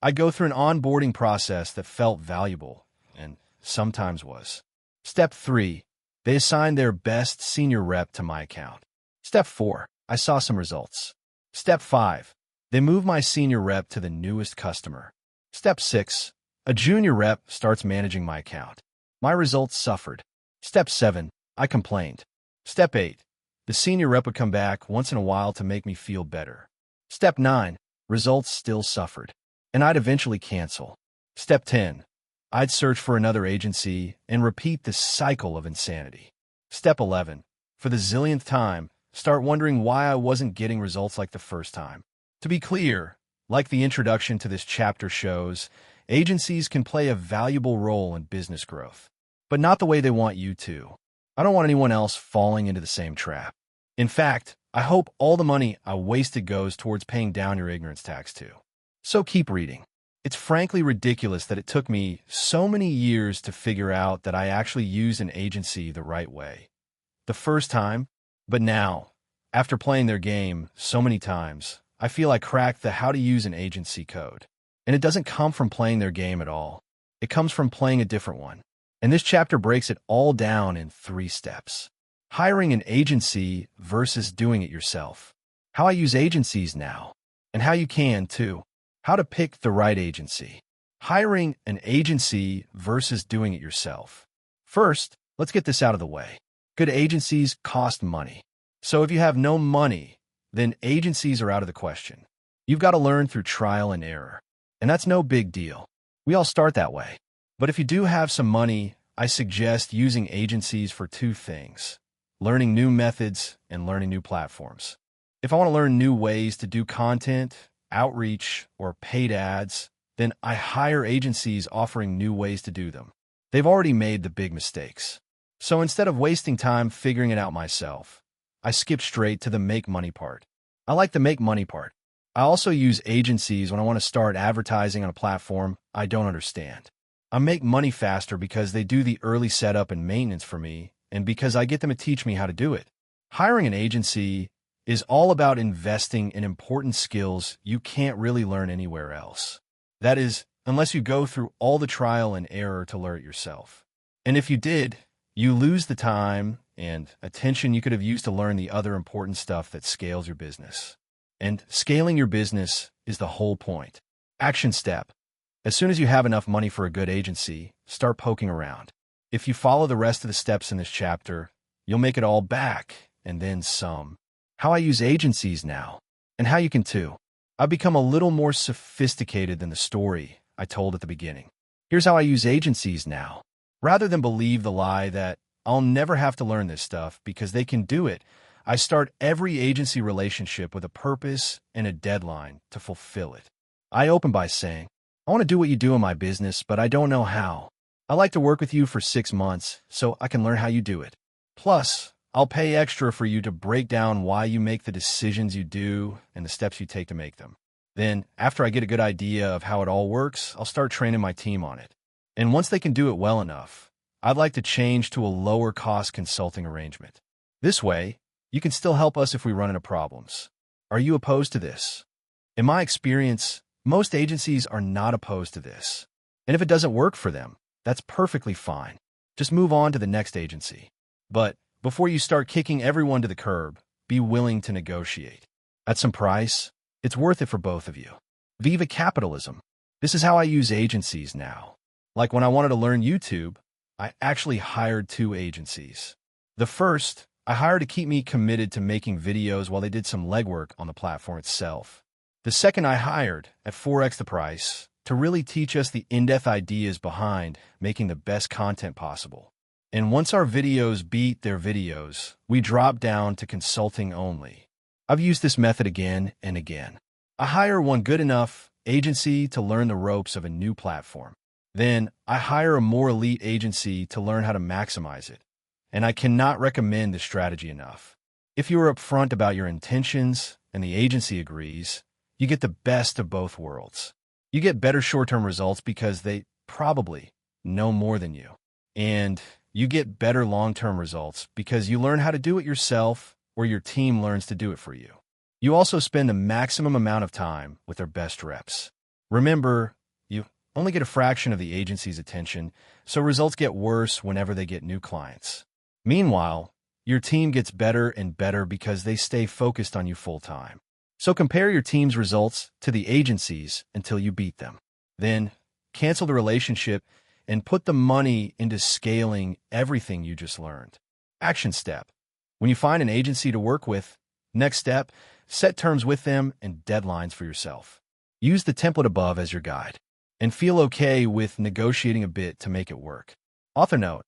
I'd go through an onboarding process that felt valuable, and sometimes was. Step 3. They assigned their best senior rep to my account. Step 4. I saw some results. Step 5. They moved my senior rep to the newest customer. Step 6. A junior rep starts managing my account. My results suffered. Step 7. I complained. Step 8. The senior rep would come back once in a while to make me feel better. Step 9. Results still suffered, and I'd eventually cancel. Step 10. I'd search for another agency and repeat this cycle of insanity. Step 11. For the zillionth time, start wondering why I wasn't getting results like the first time. To be clear, like the introduction to this chapter shows, agencies can play a valuable role in business growth, but not the way they want you to. I don't want anyone else falling into the same trap. In fact, I hope all the money I wasted goes towards paying down your ignorance tax too. So keep reading. It's frankly ridiculous that it took me so many years to figure out that I actually used an agency the right way. The first time, but now, after playing their game so many times, I feel I cracked the how to use an agency code. And it doesn't come from playing their game at all. It comes from playing a different one. And this chapter breaks it all down in 3 steps. Hiring an agency versus doing it yourself. How I use agencies now. And how you can, too. How to pick the right agency. Hiring an agency versus doing it yourself. First, let's get this out of the way. Good agencies cost money. So if you have no money, then agencies are out of the question. You've got to learn through trial and error. And that's no big deal. We all start that way. But if you do have some money, I suggest using agencies for 2 things. Learning new methods and learning new platforms. If I want to learn new ways to do content, outreach, or paid ads, then I hire agencies offering new ways to do them. They've already made the big mistakes. So instead of wasting time figuring it out myself, I skip straight to the make money part. I like the make money part. I also use agencies when I want to start advertising on a platform I don't understand. I make money faster because they do the early setup and maintenance for me, and because I get them to teach me how to do it. Hiring an agency is all about investing in important skills you can't really learn anywhere else. That is, unless you go through all the trial and error to learn it yourself. And if you did, you lose the time and attention you could have used to learn the other important stuff that scales your business. And scaling your business is the whole point. Action step. As soon as you have enough money for a good agency, start poking around. If you follow the rest of the steps in this chapter, you'll make it all back, and then some. How I use agencies now, and how you can too. I've become a little more sophisticated than the story I told at the beginning. Here's how I use agencies now. Rather than believe the lie that I'll never have to learn this stuff because they can do it, I start every agency relationship with a purpose and a deadline to fulfill it. I open by saying, I want to do what you do in my business, but I don't know how. I'd like to work with you for 6 months so I can learn how you do it. Plus, I'll pay extra for you to break down why you make the decisions you do and the steps you take to make them. Then, after I get a good idea of how it all works, I'll start training my team on it. And once they can do it well enough, I'd like to change to a lower-cost consulting arrangement. This way, you can still help us if we run into problems. Are you opposed to this? In my experience, most agencies are not opposed to this. And if it doesn't work for them, that's perfectly fine. Just move on to the next agency. But before you start kicking everyone to the curb, be willing to negotiate. At some price, it's worth it for both of you. Viva capitalism. This is how I use agencies now. Like when I wanted to learn YouTube, I actually hired 2 agencies. The first, I hired to keep me committed to making videos while they did some legwork on the platform itself. The second I hired, at 4x the price, to really teach us the in-depth ideas behind making the best content possible. And once our videos beat their videos, we drop down to consulting only. I've used this method again and again. I hire one good enough agency to learn the ropes of a new platform. Then I hire a more elite agency to learn how to maximize it. And I cannot recommend this strategy enough. If you are upfront about your intentions and the agency agrees, you get the best of both worlds. You get better short-term results because they probably know more than you. And you get better long-term results because you learn how to do it yourself or your team learns to do it for you. You also spend the maximum amount of time with their best reps. Remember, you only get a fraction of the agency's attention, so results get worse whenever they get new clients. Meanwhile, your team gets better and better because they stay focused on you full-time. So compare your team's results to the agency's until you beat them. Then, cancel the relationship and put the money into scaling everything you just learned. Action step. When you find an agency to work with, next step, set terms with them and deadlines for yourself. Use the template above as your guide, and feel okay with negotiating a bit to make it work. Author note: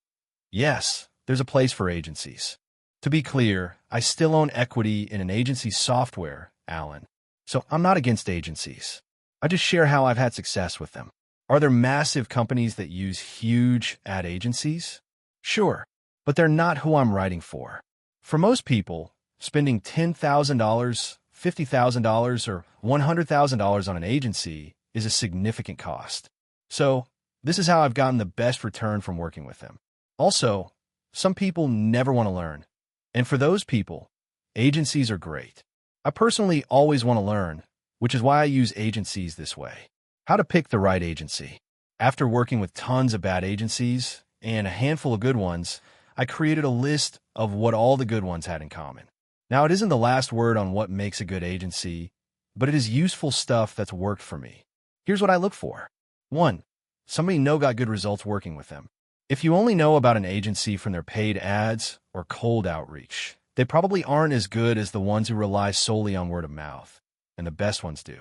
yes, there's a place for agencies. To be clear, I still own equity in an agency's software, Alan. So I'm not against agencies. I just share how I've had success with them. Are there massive companies that use huge ad agencies? Sure, but they're not who I'm writing for. For most people, spending $10,000, $50,000, or $100,000 on an agency is a significant cost. So this is how I've gotten the best return from working with them. Also, some people never want to learn. And for those people, agencies are great. I personally always want to learn, which is why I use agencies this way. How to pick the right agency. After working with tons of bad agencies and a handful of good ones, I created a list of what all the good ones had in common. Now, it isn't the last word on what makes a good agency, but it is useful stuff that's worked for me. Here's what I look for. 1. Somebody got good results working with them. If you only know about an agency from their paid ads or cold outreach, they probably aren't as good as the ones who rely solely on word of mouth, and the best ones do.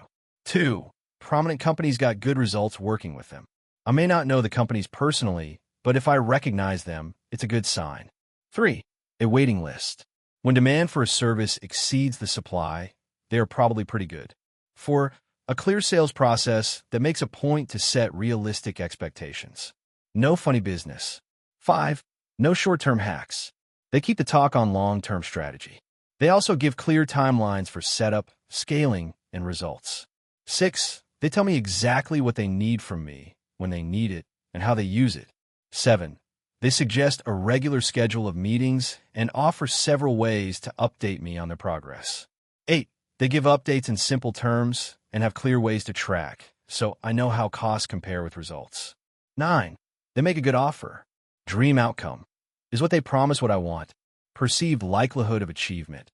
2. Prominent companies got good results working with them. I may not know the companies personally, but if I recognize them, it's a good sign. 3. A waiting list. When demand for a service exceeds the supply, they are probably pretty good. 4. A clear sales process that makes a point to set realistic expectations. No funny business. 5. No short-term hacks. They keep the talk on long-term strategy. They also give clear timelines for setup, scaling, and results. 6. They tell me exactly what they need from me, when they need it, and how they use it. 7. They suggest a regular schedule of meetings and offer several ways to update me on their progress. 8. They give updates in simple terms and have clear ways to track, so I know how costs compare with results. 9. They make a good offer. Dream outcome. Is what they promise what I want? Perceived likelihood of achievement.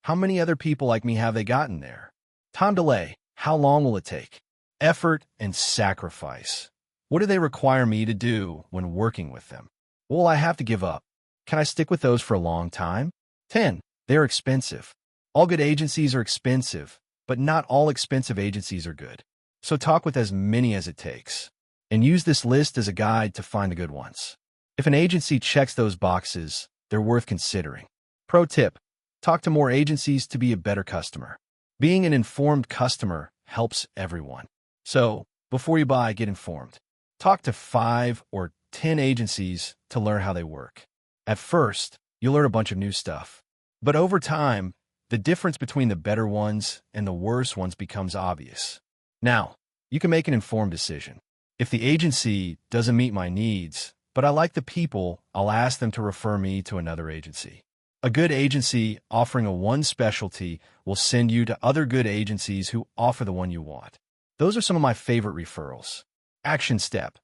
How many other people like me have they gotten there? Time delay. How long will it take? Effort and sacrifice. What do they require me to do when working with them? What will I have to give up? Can I stick with those for a long time? 10. They're expensive. All good agencies are expensive, but not all expensive agencies are good. So talk with as many as it takes. And use this list as a guide to find the good ones. If an agency checks those boxes, they're worth considering. Pro tip: talk to more agencies to be a better customer. Being an informed customer helps everyone. So, before you buy, get informed. Talk to 5 or 10 agencies to learn how they work. At first, you'll learn a bunch of new stuff. But over time, the difference between the better ones and the worse ones becomes obvious. Now, you can make an informed decision. If the agency doesn't meet my needs, but I like the people, I'll ask them to refer me to another agency. A good agency offering a one specialty will send you to other good agencies who offer the one you want. Those are some of my favorite referrals. Action step: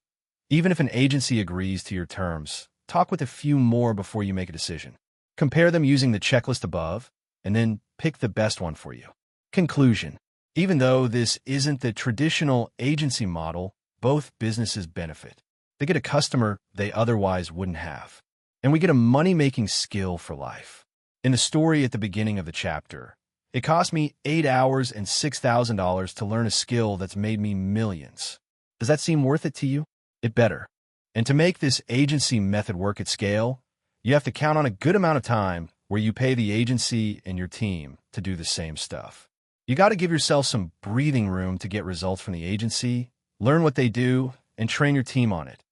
even if an agency agrees to your terms, talk with a few more before you make a decision. Compare them using the checklist above, and then pick the best one for you. Conclusion: even though this isn't the traditional agency model, both businesses benefit. They get a customer they otherwise wouldn't have. And we get a money-making skill for life. In the story at the beginning of the chapter, it cost me 8 hours and $6,000 to learn a skill that's made me millions. Does that seem worth it to you? It better. And to make this agency method work at scale, you have to count on a good amount of time where you pay the agency and your team to do the same stuff. You got to give yourself some breathing room to get results from the agency, learn what they do, and train your team on it,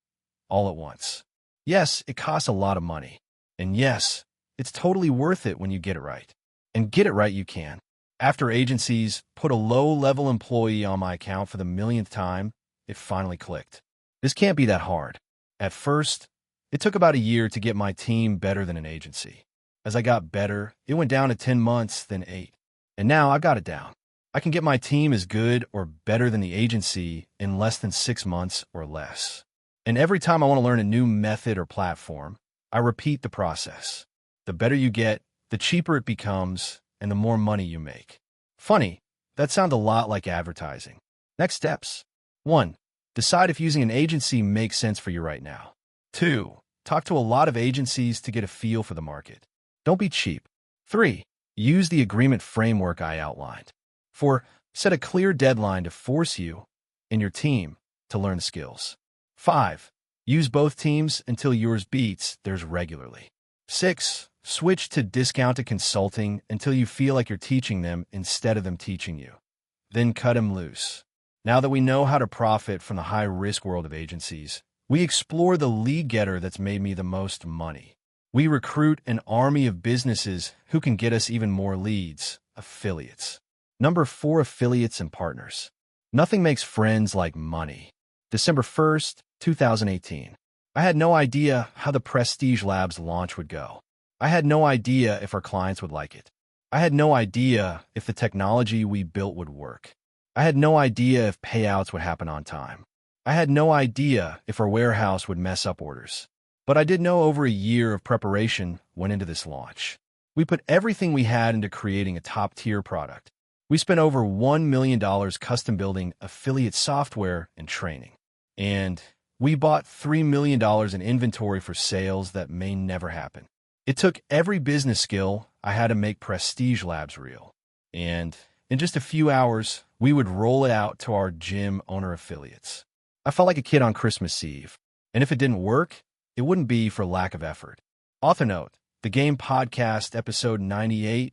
all at once. Yes, it costs a lot of money. And yes, it's totally worth it when you get it right. And get it right you can. After agencies put a low-level employee on my account for the millionth time, it finally clicked. This can't be that hard. At first, it took about a year to get my team better than an agency. As I got better, it went down to 10 months, then 8. And now I've got it down. I can get my team as good or better than the agency in less than 6 months or less. And every time I want to learn a new method or platform, I repeat the process. The better you get, the cheaper it becomes, and the more money you make. Funny, that sounds a lot like advertising. Next steps. 1. Decide if using an agency makes sense for you right now. 2. Talk to a lot of agencies to get a feel for the market. Don't be cheap. 3. Use the agreement framework I outlined. 4. Set a clear deadline to force you and your team to learn the skills. 5. Use both teams until yours beats theirs regularly. 6. Switch to discounted consulting until you feel like you're teaching them instead of them teaching you. Then cut them loose. Now that we know how to profit from the high-risk world of agencies, we explore the lead getter that's made me the most money. We recruit an army of businesses who can get us even more leads, affiliates. Number 4, affiliates and partners. Nothing makes friends like money. December 1st, 2018. I had no idea how the Prestige Labs launch would go. I had no idea if our clients would like it. I had no idea if the technology we built would work. I had no idea if payouts would happen on time. I had no idea if our warehouse would mess up orders. But I did know over a year of preparation went into this launch. We put everything we had into creating a top-tier product. We spent over $1 million custom building affiliate software and training. And we bought $3 million in inventory for sales that may never happen. It took every business skill I had to make Prestige Labs real. And in just a few hours, we would roll it out to our gym owner affiliates. I felt like a kid on Christmas Eve. And if it didn't work, it wouldn't be for lack of effort. Author note, The Game Podcast, episode 98,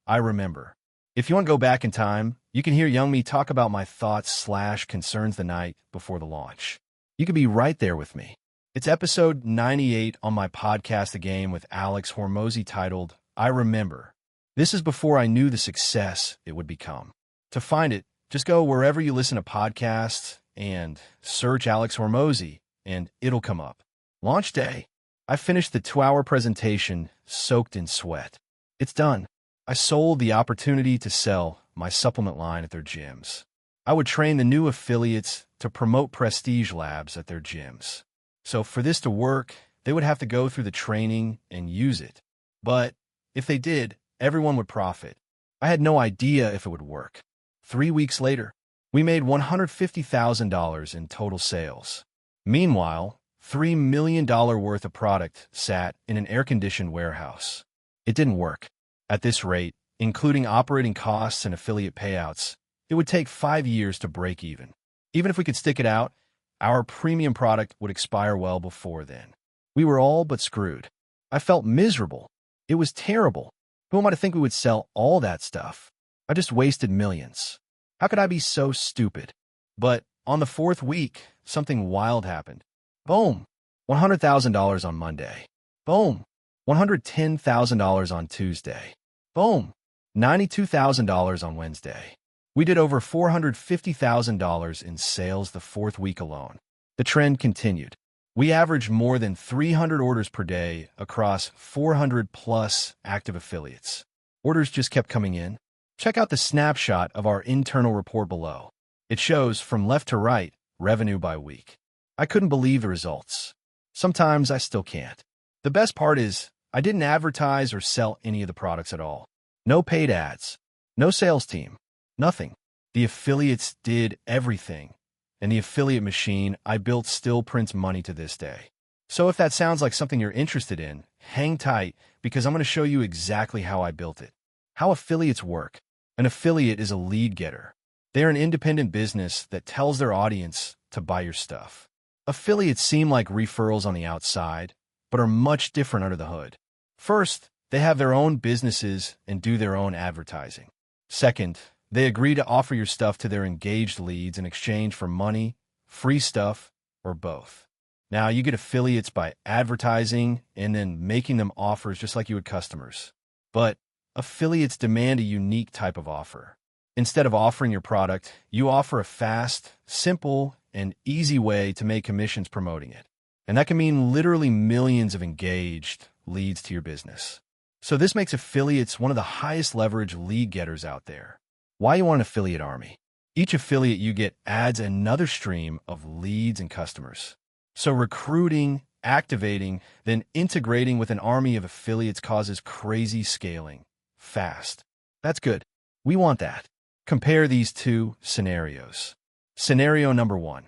I Remember. If you want to go back in time, you can hear young me talk about my thoughts/concerns the night before the launch. You could be right there with me. It's episode 98 on my podcast, The Game with Alex Hormozi, titled, I Remember. This is before I knew the success it would become. To find it, just go wherever you listen to podcasts and search Alex Hormozi, and it'll come up. Launch day. I finished the 2-hour presentation soaked in sweat. It's done. I sold the opportunity to sell my supplement line at their gyms. I would train the new affiliates to promote prestige labs at their gyms. So for this to work, they would have to go through the training and use it. But if they did, everyone would profit. I had no idea if it would work. 3 weeks later, we made $150,000 in total sales. Meanwhile, $3 million worth of product sat in an air-conditioned warehouse. It didn't work. At this rate, including operating costs and affiliate payouts, it would take 5 years to break even. Even if we could stick it out, our premium product would expire well before then. We were all but screwed. I felt miserable. It was terrible. Who am I to think we would sell all that stuff? I just wasted millions. How could I be so stupid? But on the 4th week, something wild happened. Boom! $100,000 on Monday. Boom! $110,000 on Tuesday. Boom! $92,000 on Wednesday. We did over $450,000 in sales the 4th week alone. The trend continued. We averaged more than 300 orders per day across 400-plus active affiliates. Orders just kept coming in. Check out the snapshot of our internal report below. It shows, from left to right, revenue by week. I couldn't believe the results. Sometimes I still can't. The best part is, I didn't advertise or sell any of the products at all. No paid ads. No sales team. Nothing. The affiliates did everything. And the affiliate machine I built still prints money to this day. So if that sounds like something you're interested in, hang tight, because I'm going to show you exactly how I built it. How affiliates work. An affiliate is a lead getter. They're an independent business that tells their audience to buy your stuff. Affiliates seem like referrals on the outside, but are much different under the hood. First, they have their own businesses and do their own advertising. Second, they agree to offer your stuff to their engaged leads in exchange for money, free stuff, or both. Now, you get affiliates by advertising and then making them offers just like you would customers. But affiliates demand a unique type of offer. Instead of offering your product, you offer a fast, simple, and easy way to make commissions promoting it. And that can mean literally millions of engaged leads to your business. So this makes affiliates one of the highest leverage lead getters out there. Why you want an affiliate army? Each affiliate you get adds another stream of leads and customers. So recruiting, activating, then integrating with an army of affiliates causes crazy scaling. Fast. That's good. We want that. Compare these two scenarios. Scenario number 1.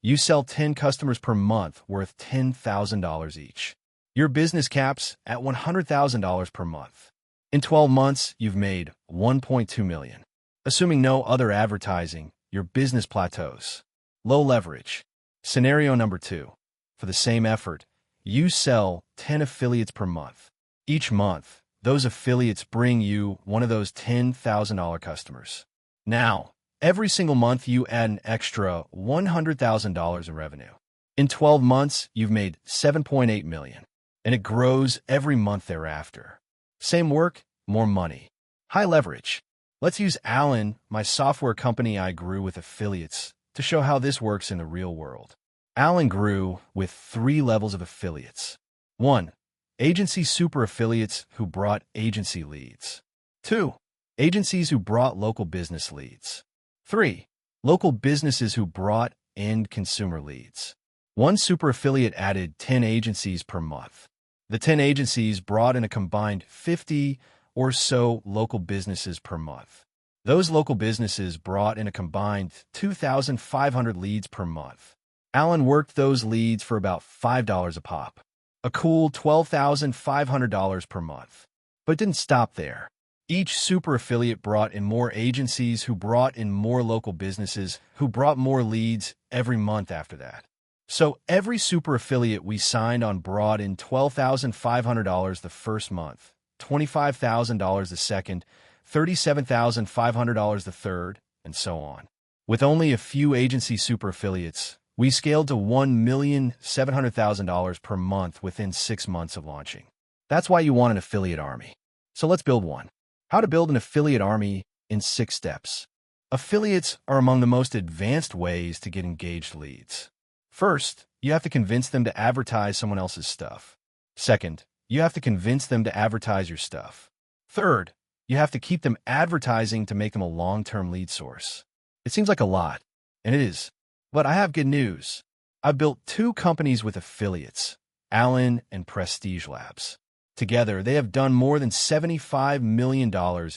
You sell 10 customers per month worth $10,000 each. Your business caps at $100,000 per month. In 12 months, you've made $1.2 million. Assuming no other advertising, your business plateaus. Low leverage. Scenario number 2. For the same effort, you sell 10 affiliates per month. Each month, those affiliates bring you one of those $10,000 customers. Now, every single month you add an extra $100,000 in revenue. In 12 months, you've made $7.8 million, and it grows every month thereafter. Same work, more money. High leverage. Let's use Alan, my software company I grew with affiliates, to show how this works in the real world. Alan grew with 3 levels of affiliates. 1. Agency super affiliates who brought agency leads. 2. Agencies who brought local business leads. 3. Local businesses who brought end consumer leads. One super affiliate added 10 agencies per month. The 10 agencies brought in a combined 50 or so local businesses per month. Those local businesses brought in a combined 2,500 leads per month. Alan worked those leads for about $5 a pop. A cool $12,500 per month. But it didn't stop there. Each super affiliate brought in more agencies who brought in more local businesses who brought more leads every month after that. So every super affiliate we signed on brought in $12,500 the first month, $25,000 the second, $37,500 the third, and so on. With only a few agency super affiliates, we scaled to $1,700,000 per month within 6 months of launching. That's why you want an affiliate army. So let's build one. How to build an affiliate army in 6 steps. Affiliates are among the most advanced ways to get engaged leads. First, you have to convince them to advertise someone else's stuff. Second, you have to convince them to advertise your stuff. Third, you have to keep them advertising to make them a long-term lead source. It seems like a lot, and it is. But I have good news. I've built 2 companies with affiliates, Allen and Prestige Labs. Together, they have done more than $75 million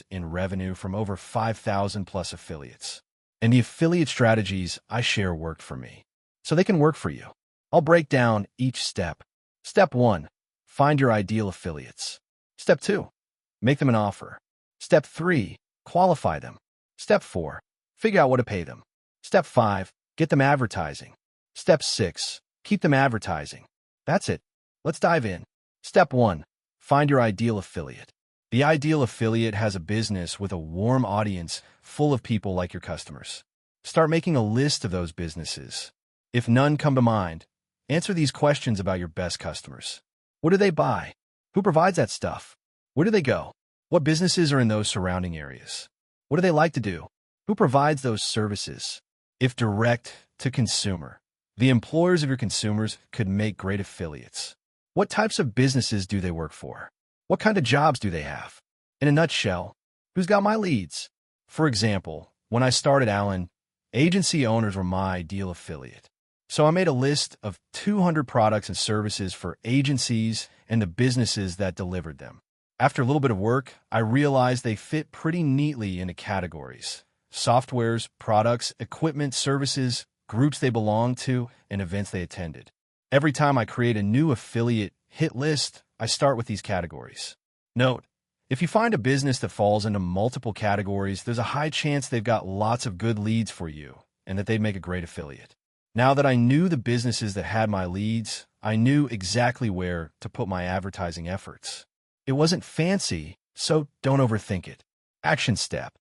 in revenue from over 5,000 plus affiliates. And the affiliate strategies I share worked for me, so they can work for you. I'll break down each step. Step 1, find your ideal affiliates. Step 2, make them an offer. Step 3, qualify them. Step 4, figure out what to pay them. Step 5, get them advertising. Step 6, keep them advertising. That's it. Let's dive in. Step 1, find your ideal affiliate. The ideal affiliate has a business with a warm audience full of people like your customers. Start making a list of those businesses. If none come to mind, answer these questions about your best customers. What do they buy? Who provides that stuff? Where do they go? What businesses are in those surrounding areas? What do they like to do? Who provides those services? If direct to consumer, the employers of your consumers could make great affiliates. What types of businesses do they work for? What kind of jobs do they have? In a nutshell, who's got my leads? For example, when I started Allen, agency owners were my ideal affiliate. So I made a list of 200 products and services for agencies and the businesses that delivered them. After a little bit of work, I realized they fit pretty neatly into categories: softwares, products, equipment, services, groups they belong to, and events they attended. Every time I create a new affiliate hit list, I start with these categories. Note, if you find a business that falls into multiple categories, there's a high chance they've got lots of good leads for you and that they'd make a great affiliate. Now that I knew the businesses that had my leads, I knew exactly where to put my advertising efforts. It wasn't fancy, so don't overthink it. Action step.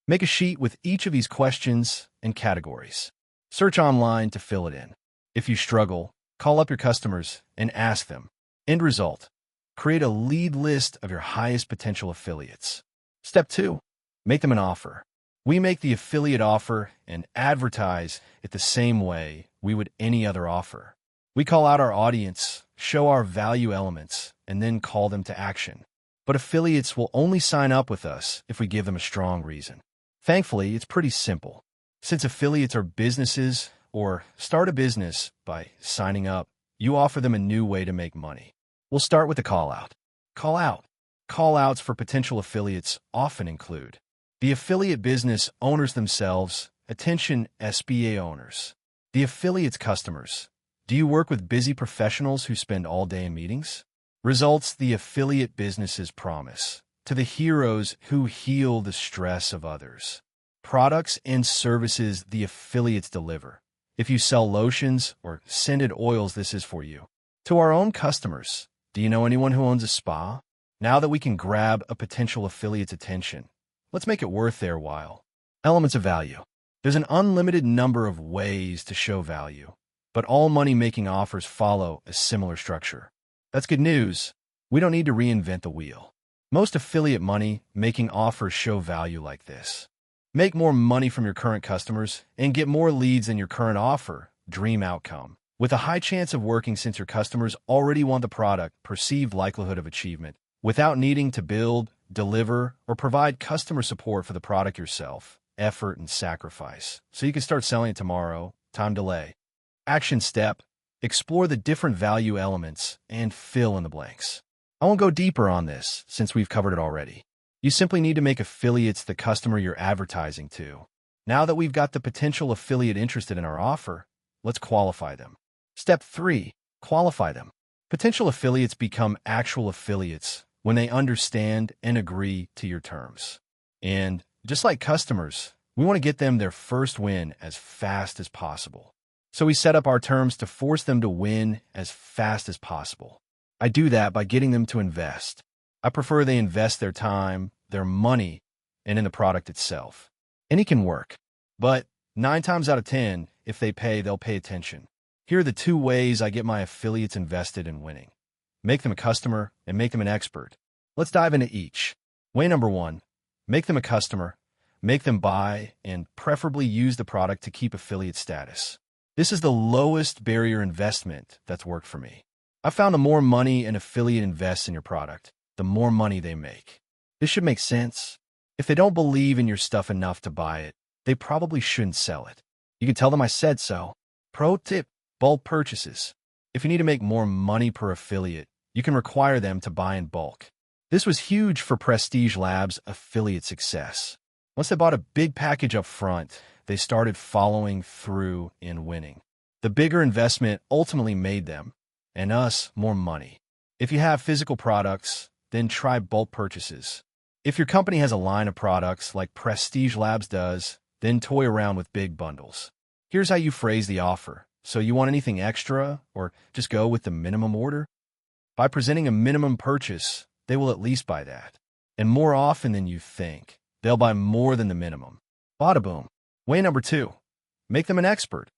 Make a sheet with each of these questions and categories. Search online to fill it in. If you struggle, call up your customers and ask them. End result. Create a lead list of your highest potential affiliates. Step 2. Make them an offer. We make the affiliate offer and advertise it the same way we would any other offer. We call out our audience, show our value elements, and then call them to action. But affiliates will only sign up with us if we give them a strong reason. Thankfully, it's pretty simple. Since affiliates are businesses or start a business by signing up, you offer them a new way to make money. We'll start with the call out. Call out. Call outs for potential affiliates often include the affiliate business owners themselves. Attention SBA owners. The affiliate's customers. Do you work with busy professionals who spend all day in meetings? Results the affiliate business's promise to the heroes who heal the stress of others. Products and services the affiliates deliver. If you sell lotions or scented oils, this is for you. To our own customers. Do you know anyone who owns a spa? Now that we can grab a potential affiliate's attention, let's make it worth their while. Elements of value. There's an unlimited number of ways to show value, but all money-making offers follow a similar structure. That's good news. We don't need to reinvent the wheel. Most affiliate money-making offers show value like this. Make more money from your current customers and get more leads than your current offer. Dream outcome. With a high chance of working since your customers already want the product, perceived likelihood of achievement, without needing to build, deliver, or provide customer support for the product yourself. Effort and sacrifice. So you can start selling it tomorrow. Time delay. Action step. Explore the different value elements and fill in the blanks. I won't go deeper on this since we've covered it already. You simply need to make affiliates the customer you're advertising to. Now that we've got the potential affiliate interested in our offer, let's qualify them. Step 3. Qualify them. Potential affiliates become actual affiliates when they understand and agree to your terms. And just like customers, we want to get them their first win as fast as possible. So we set up our terms to force them to win as fast as possible. I do that by getting them to invest. I prefer they invest their time, their money, and in the product itself. Any can work, but 9 times out of 10, if they pay, they'll pay attention. Here are the 2 ways I get my affiliates invested in winning. Make them a customer and make them an expert. Let's dive into each. Way number 1, make them a customer make them buy, and preferably use the product to keep affiliate status. This is the lowest barrier investment that's worked for me. I found the more money an affiliate invests in your product, the more money they make. This should make sense. If they don't believe in your stuff enough to buy it, they probably shouldn't sell it. You can tell them I said so. Pro tip: bulk purchases. If you need to make more money per affiliate, you can require them to buy in bulk. This was huge for Prestige Labs' affiliate success. Once they bought a big package up front, they started following through in winning. The bigger investment ultimately made them, and us, more money. If you have physical products, then try bulk purchases. If your company has a line of products like Prestige Labs does, then toy around with big bundles. Here's how you phrase the offer. So you want anything extra, or just go with the minimum order? By presenting a minimum purchase, they will at least buy that. And more often than you think, they'll buy more than the minimum. Bada boom. Way number 2, make them an expert.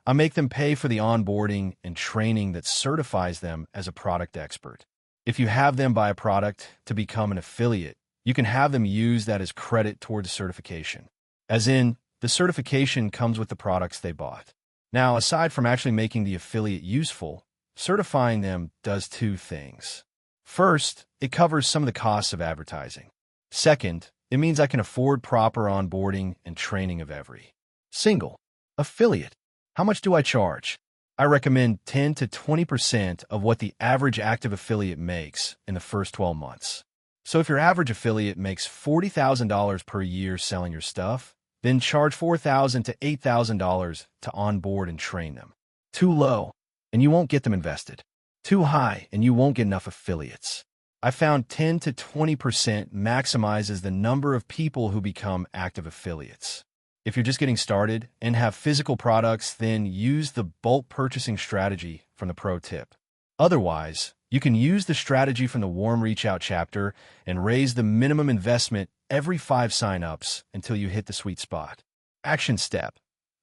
I make them pay for the onboarding and training that certifies them as a product expert. If you have them buy a product to become an affiliate, you can have them use that as credit towards certification. As in, the certification comes with the products they bought. Now, aside from actually making the affiliate useful, certifying them does 2 things. First, it covers some of the costs of advertising. Second, it means I can afford proper onboarding and training of every single affiliate. How much do I charge? I recommend 10 to 20% of what the average active affiliate makes in the first 12 months. So if your average affiliate makes $40,000 per year selling your stuff, then charge $4,000 to $8,000 to onboard and train them. Too low, and you won't get them invested. Too high, and you won't get enough affiliates. I found 10 to 20% maximizes the number of people who become active affiliates. If you're just getting started and have physical products, then use the bulk purchasing strategy from the pro tip. Otherwise, you can use the strategy from the warm reach out chapter and raise the minimum investment every 5 signups until you hit the sweet spot. Action step: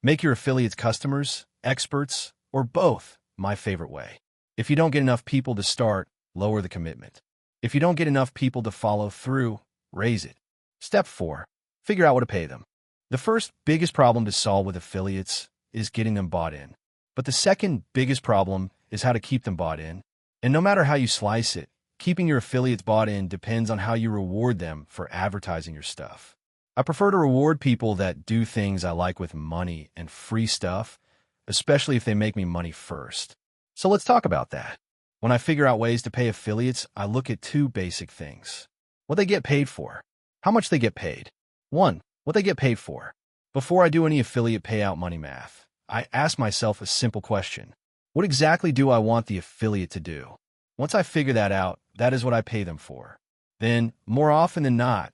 make your affiliates customers, experts, or both. My favorite way. If you don't get enough people to start, lower the commitment. If you don't get enough people to follow through, raise it. Step 4, figure out what to pay them. The first biggest problem to solve with affiliates is getting them bought in. But the second biggest problem is how to keep them bought in. And no matter how you slice it, keeping your affiliates bought in depends on how you reward them for advertising your stuff. I prefer to reward people that do things I like with money and free stuff, especially if they make me money first. So let's talk about that. When I figure out ways to pay affiliates, I look at 2 basic things. What they get paid for. How much they get paid. 1. What they get paid for. Before I do any affiliate payout money math, I ask myself a simple question. What exactly do I want the affiliate to do? Once I figure that out, that is what I pay them for. Then, more often than not,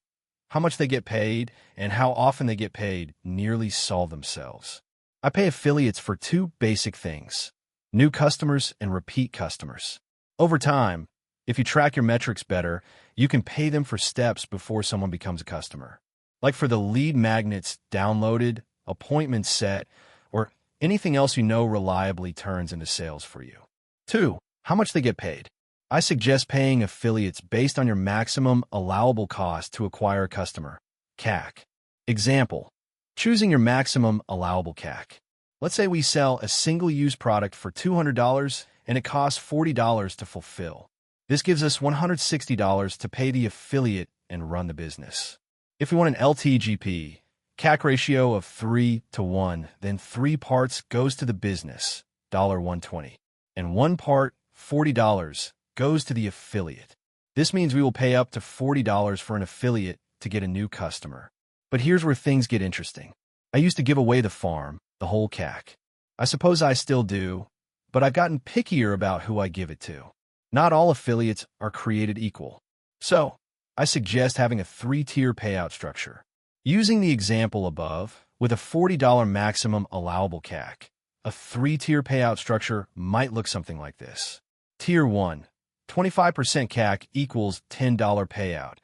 how much they get paid and how often they get paid nearly solve themselves. I pay affiliates for 2 basic things: new customers and repeat customers. Over time, if you track your metrics better, you can pay them for steps before someone becomes a customer. Like for the lead magnets downloaded, appointments set, or anything else you know reliably turns into sales for you. 2. How much they get paid. I suggest paying affiliates based on your maximum allowable cost to acquire a customer, CAC. Example, choosing your maximum allowable CAC. Let's say we sell a single-use product for $200 and it costs $40 to fulfill. This gives us $160 to pay the affiliate and run the business. If we want an LTGP, CAC ratio of 3 to 1, then 3 parts goes to the business, $120, and 1 part, $40, goes to the affiliate. This means we will pay up to $40 for an affiliate to get a new customer. But here's where things get interesting. I used to give away the farm, the whole CAC. I suppose I still do, but I've gotten pickier about who I give it to. Not all affiliates are created equal. So, I suggest having a 3-tier payout structure. Using the example above, with a $40 maximum allowable CAC, a 3-tier payout structure might look something like this. Tier 1, 25% CAC equals $10 payout.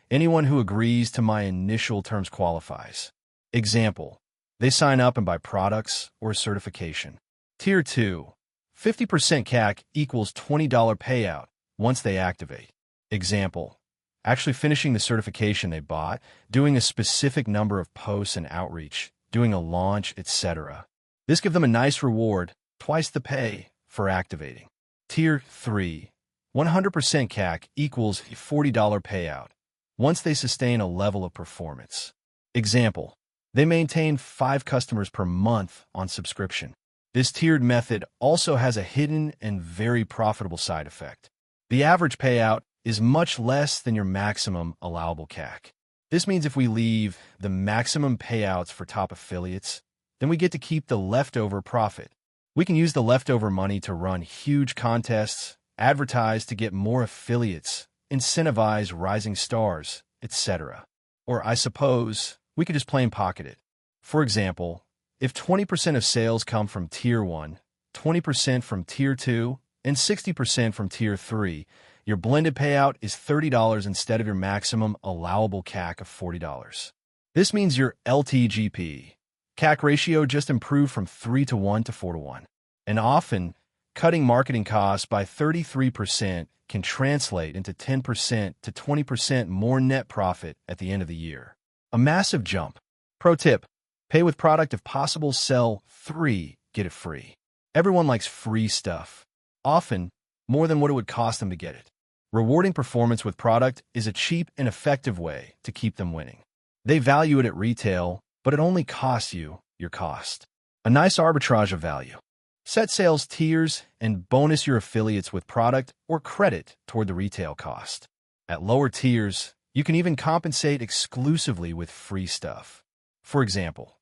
Anyone who agrees to my initial terms qualifies. Example, they sign up and buy products or a certification. Tier 2, 50% CAC equals $20 payout once they activate. Example, actually finishing the certification they bought, doing a specific number of posts and outreach, doing a launch, etc. This gives them a nice reward, twice the pay, for activating. Tier 3. 100% CAC equals a $40 payout once they sustain a level of performance. Example, they maintain 5 customers per month on subscription. This tiered method also has a hidden and very profitable side effect. The average payout is much less than your maximum allowable CAC. This means if we leave the maximum payouts for top affiliates, then we get to keep the leftover profit. We can use the leftover money to run huge contests, advertise to get more affiliates, incentivize rising stars, etc. Or I suppose we could just plain pocket it. For example, if 20% of sales come from Tier 1, 20% from Tier 2, and 60% from Tier 3, your blended payout is $30 instead of your maximum allowable CAC of $40. This means your LTGP CAC ratio just improved from 3 to 1 to 4 to 1. And often, cutting marketing costs by 33% can translate into 10% to 20% more net profit at the end of the year. A massive jump. Pro tip, pay with product if possible, sell 3, get it free. Everyone likes free stuff, often more than what it would cost them to get it. Rewarding performance with product is a cheap and effective way to keep them winning. They value it at retail, but it only costs you your cost. A nice arbitrage of value. Set sales tiers and bonus your affiliates with product or credit toward the retail cost. At lower tiers, you can even compensate exclusively with free stuff. For example,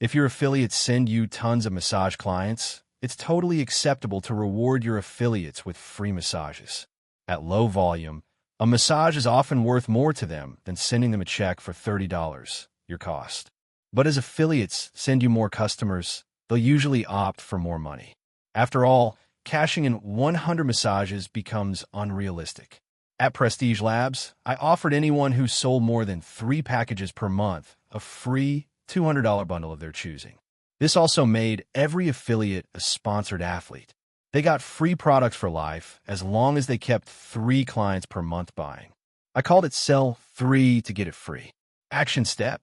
if your affiliates send you tons of massage clients, it's totally acceptable to reward your affiliates with free massages. At low volume, a massage is often worth more to them than sending them a check for $30, your cost. But as affiliates send you more customers, they'll usually opt for more money. After all, cashing in 100 massages becomes unrealistic. At Prestige Labs, I offered anyone who sold more than 3 packages per month a free $200 bundle of their choosing. This also made every affiliate a sponsored athlete. They got free products for life as long as they kept 3 clients per month buying. I called it Sell 3 to get it free. Action step.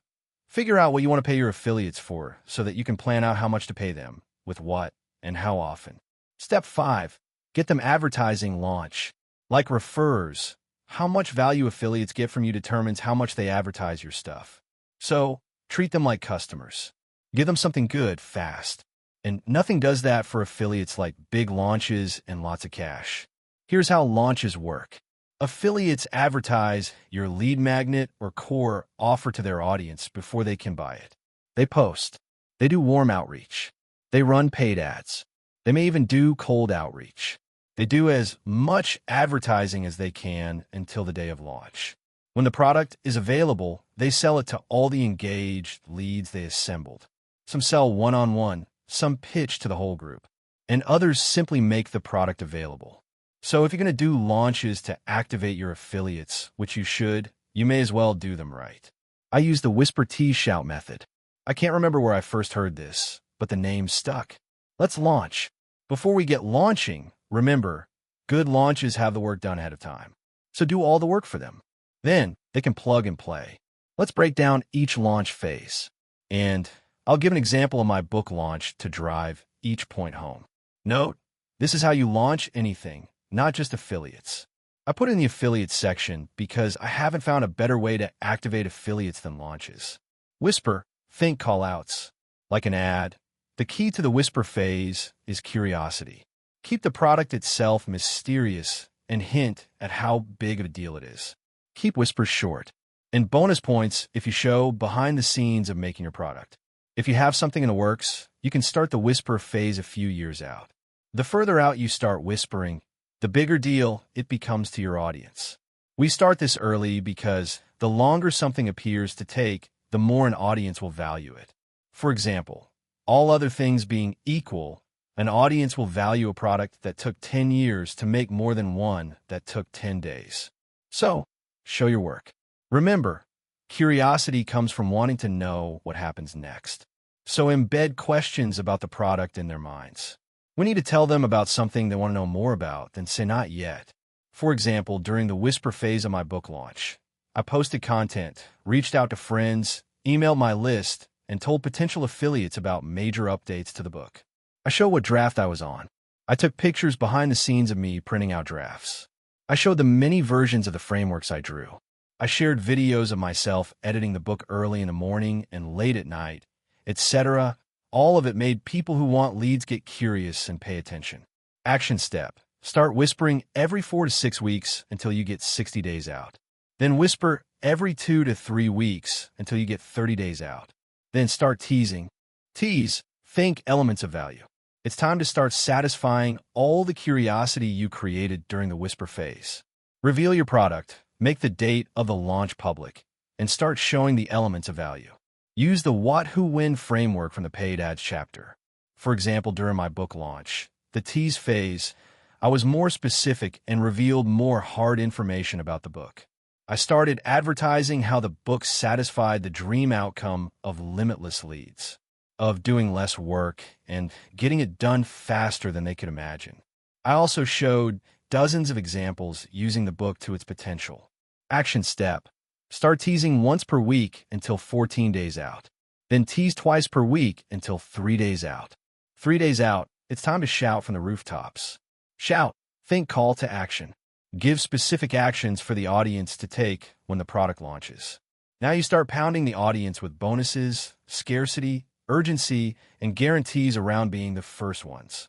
Figure out what you want to pay your affiliates for so that you can plan out how much to pay them, with what, and how often. Step 5. Get them advertising launch. Like Referrals, how much value affiliates get from you determines how much they advertise your stuff. So, treat them like customers. Give them something good, fast. And nothing does that for affiliates like big launches and lots of cash. Here's how launches work. Affiliates advertise your lead magnet or core offer to their audience before they can buy it. They post. They do warm outreach. They run paid ads. They may even do cold outreach. They do as much advertising as they can until the day of launch. When the product is available, they sell it to all the engaged leads they assembled. Some sell one-on-one, some pitch to the whole group, and others simply make the product available. So if you're going to do launches to activate your affiliates, which you should, you may as well do them right. I use the whisper tease shout method. I can't remember where I first heard this, but the name stuck. Let's launch. Before we get launching, remember, good launches have the work done ahead of time. So do all the work for them. Then they can plug and play. Let's break down each launch phase. And I'll give an example of my book launch to drive each point home. Note, this is how you launch anything, not just affiliates. I put it in the affiliates section because I haven't found a better way to activate affiliates than launches. Whisper, think call-outs. Like an ad, the key to the whisper phase is curiosity. Keep the product itself mysterious and hint at how big of a deal it is. Keep whispers short. And bonus points if you show behind the scenes of making your product. If you have something in the works, you can start the whisper phase a few years out. The further out you start whispering, the bigger deal it becomes to your audience. We start this early because the longer something appears to take, the more an audience will value it. For example, all other things being equal, an audience will value a product that took 10 years to make more than one that took 10 days. So, show your work. Remember, curiosity comes from wanting to know what happens next. So embed questions about the product in their minds. We need to tell them about something they want to know more about, then say not yet. For example, during the whisper phase of my book launch, I posted content, reached out to friends, emailed my list, and told potential affiliates about major updates to the book. I showed what draft I was on. I took pictures behind the scenes of me printing out drafts. I showed them many versions of the frameworks I drew. I shared videos of myself editing the book early in the morning and late at night, etc. All of it made people who want leads get curious and pay attention. Action step. Start whispering every 4 to 6 weeks until you get 60 days out. Then whisper every 2 to 3 weeks until you get 30 days out. Then start teasing. Tease. Think elements of value. It's time to start satisfying all the curiosity you created during the whisper phase. Reveal your product, make the date of the launch public, and start showing the elements of value. Use the What, Who, When framework from the paid ads chapter. For example, during my book launch, the tease phase, I was more specific and revealed more hard information about the book. I started advertising how the book satisfied the dream outcome of limitless leads, of doing less work and getting it done faster than they could imagine. I also showed dozens of examples using the book to its potential. Action step. Start teasing once per week until 14 days out. Then tease twice per week until 3 days out. 3 days out, it's time to shout from the rooftops. Shout. Think call to action. Give specific actions for the audience to take when the product launches. Now you start pounding the audience with bonuses, scarcity, urgency, and guarantees around being the first ones.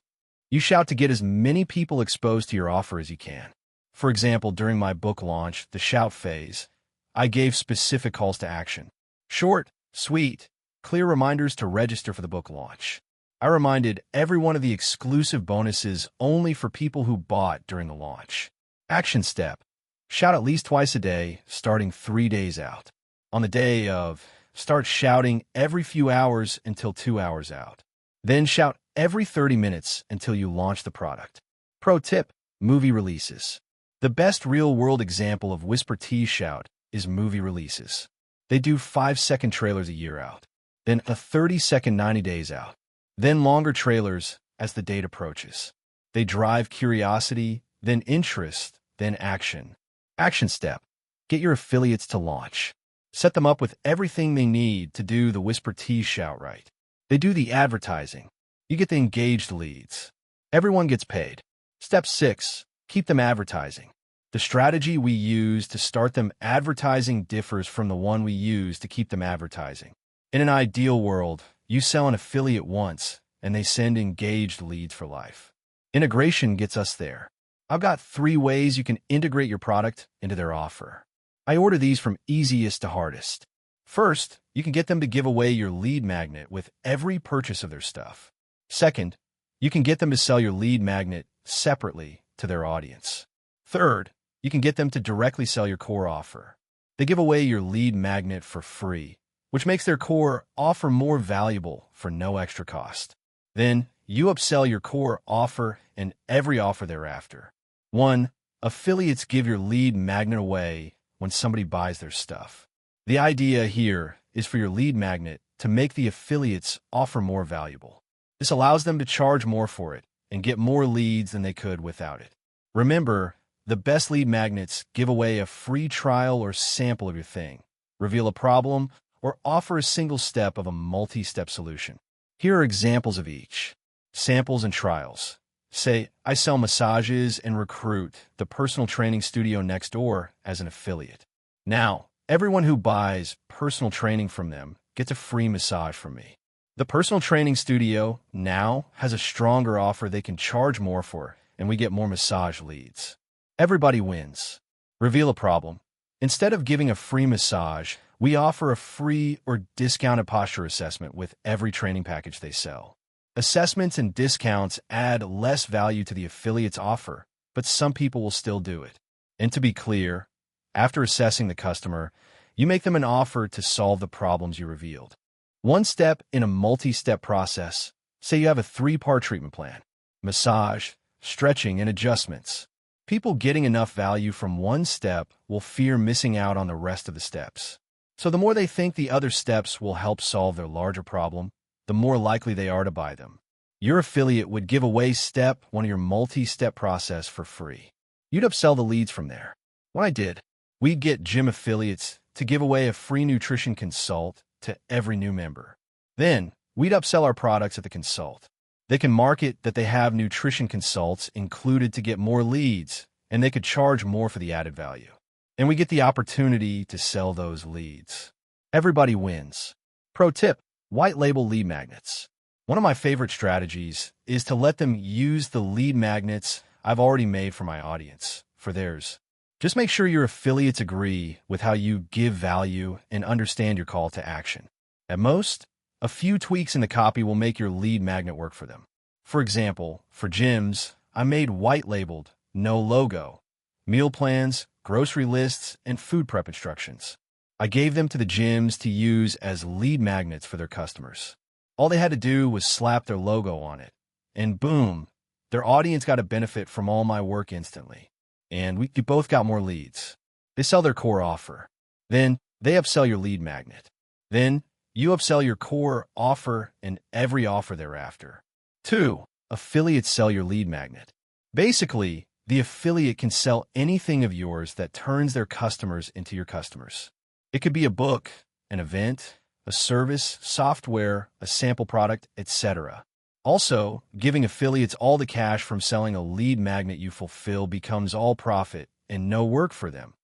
You shout to get as many people exposed to your offer as you can. For example, during my book launch, the shout phase, I gave specific calls to action. Short, sweet, clear reminders to register for the book launch. I reminded everyone of the exclusive bonuses only for people who bought during the launch. Action step. Shout at least twice a day, starting 3 days out. On the day of, start shouting every few hours until 2 hours out. Then shout every 30 minutes until you launch the product. Pro tip, movie releases. The best real-world example of whisper tease shout is movie releases. They do 5-second trailers a year out, then a 30-second 90 days out, then longer trailers as the date approaches. They drive curiosity, then interest, then action. Action step. Get your affiliates to launch. Set them up with everything they need to do the whisper tease shout right. They do the advertising. You get the engaged leads. Everyone gets paid. Step 6. Keep them advertising. The strategy we use to start them advertising differs from the one we use to keep them advertising. In an ideal world, you sell an affiliate once, and they send engaged leads for life. Integration gets us there. I've got 3 ways you can integrate your product into their offer. I order these from easiest to hardest. First, you can get them to give away your lead magnet with every purchase of their stuff. Second, you can get them to sell your lead magnet separately to their audience. Third, you can get them to directly sell your core offer. They give away your lead magnet for free, which makes their core offer more valuable for no extra cost. Then, you upsell your core offer and every offer thereafter. 1. Affiliates give your lead magnet away when somebody buys their stuff. The idea here is for your lead magnet to make the affiliate's offer more valuable. This allows them to charge more for it and get more leads than they could without it. Remember, the best lead magnets give away a free trial or sample of your thing, reveal a problem, or offer a single step of a multi-step solution. Here are examples of each. Samples and trials. Say, I sell massages and recruit the personal training studio next door as an affiliate. Now, everyone who buys personal training from them gets a free massage from me. The personal training studio now has a stronger offer they can charge more for, and we get more massage leads. Everybody wins. Reveal a problem. Instead of giving a free massage, we offer a free or discounted posture assessment with every training package they sell. Assessments and discounts add less value to the affiliate's offer, but some people will still do it. And to be clear, after assessing the customer, you make them an offer to solve the problems you revealed. One step in a multi-step process. Say you have a 3-part treatment plan: massage, stretching, and adjustments. People getting enough value from one step will fear missing out on the rest of the steps. So the more they think the other steps will help solve their larger problem, the more likely they are to buy them. Your affiliate would give away step 1 of your multi-step process for free. You'd upsell the leads from there. What I did, we'd get gym affiliates to give away a free nutrition consult to every new member. Then, we'd upsell our products at the consult. They can market that they have nutrition consults included to get more leads, and they could charge more for the added value. And we get the opportunity to sell those leads. Everybody wins. Pro tip, white label lead magnets. One of my favorite strategies is to let them use the lead magnets I've already made for my audience, for theirs. Just make sure your affiliates agree with how you give value and understand your call to action. At most, a few tweaks in the copy will make your lead magnet work for them. For example, for gyms, I made white-labeled, no logo, meal plans, grocery lists, and food prep instructions. I gave them to the gyms to use as lead magnets for their customers. All they had to do was slap their logo on it, and boom, their audience got a benefit from all my work instantly. And we both got more leads. They sell their core offer. Then they upsell your lead magnet. Then you upsell your core offer and every offer thereafter. 2. Affiliates sell your lead magnet. Basically, the affiliate can sell anything of yours that turns their customers into your customers. It could be a book, an event, a service, software, a sample product, etc. Also, giving affiliates all the cash from selling a lead magnet you fulfill becomes all profit and no work for them.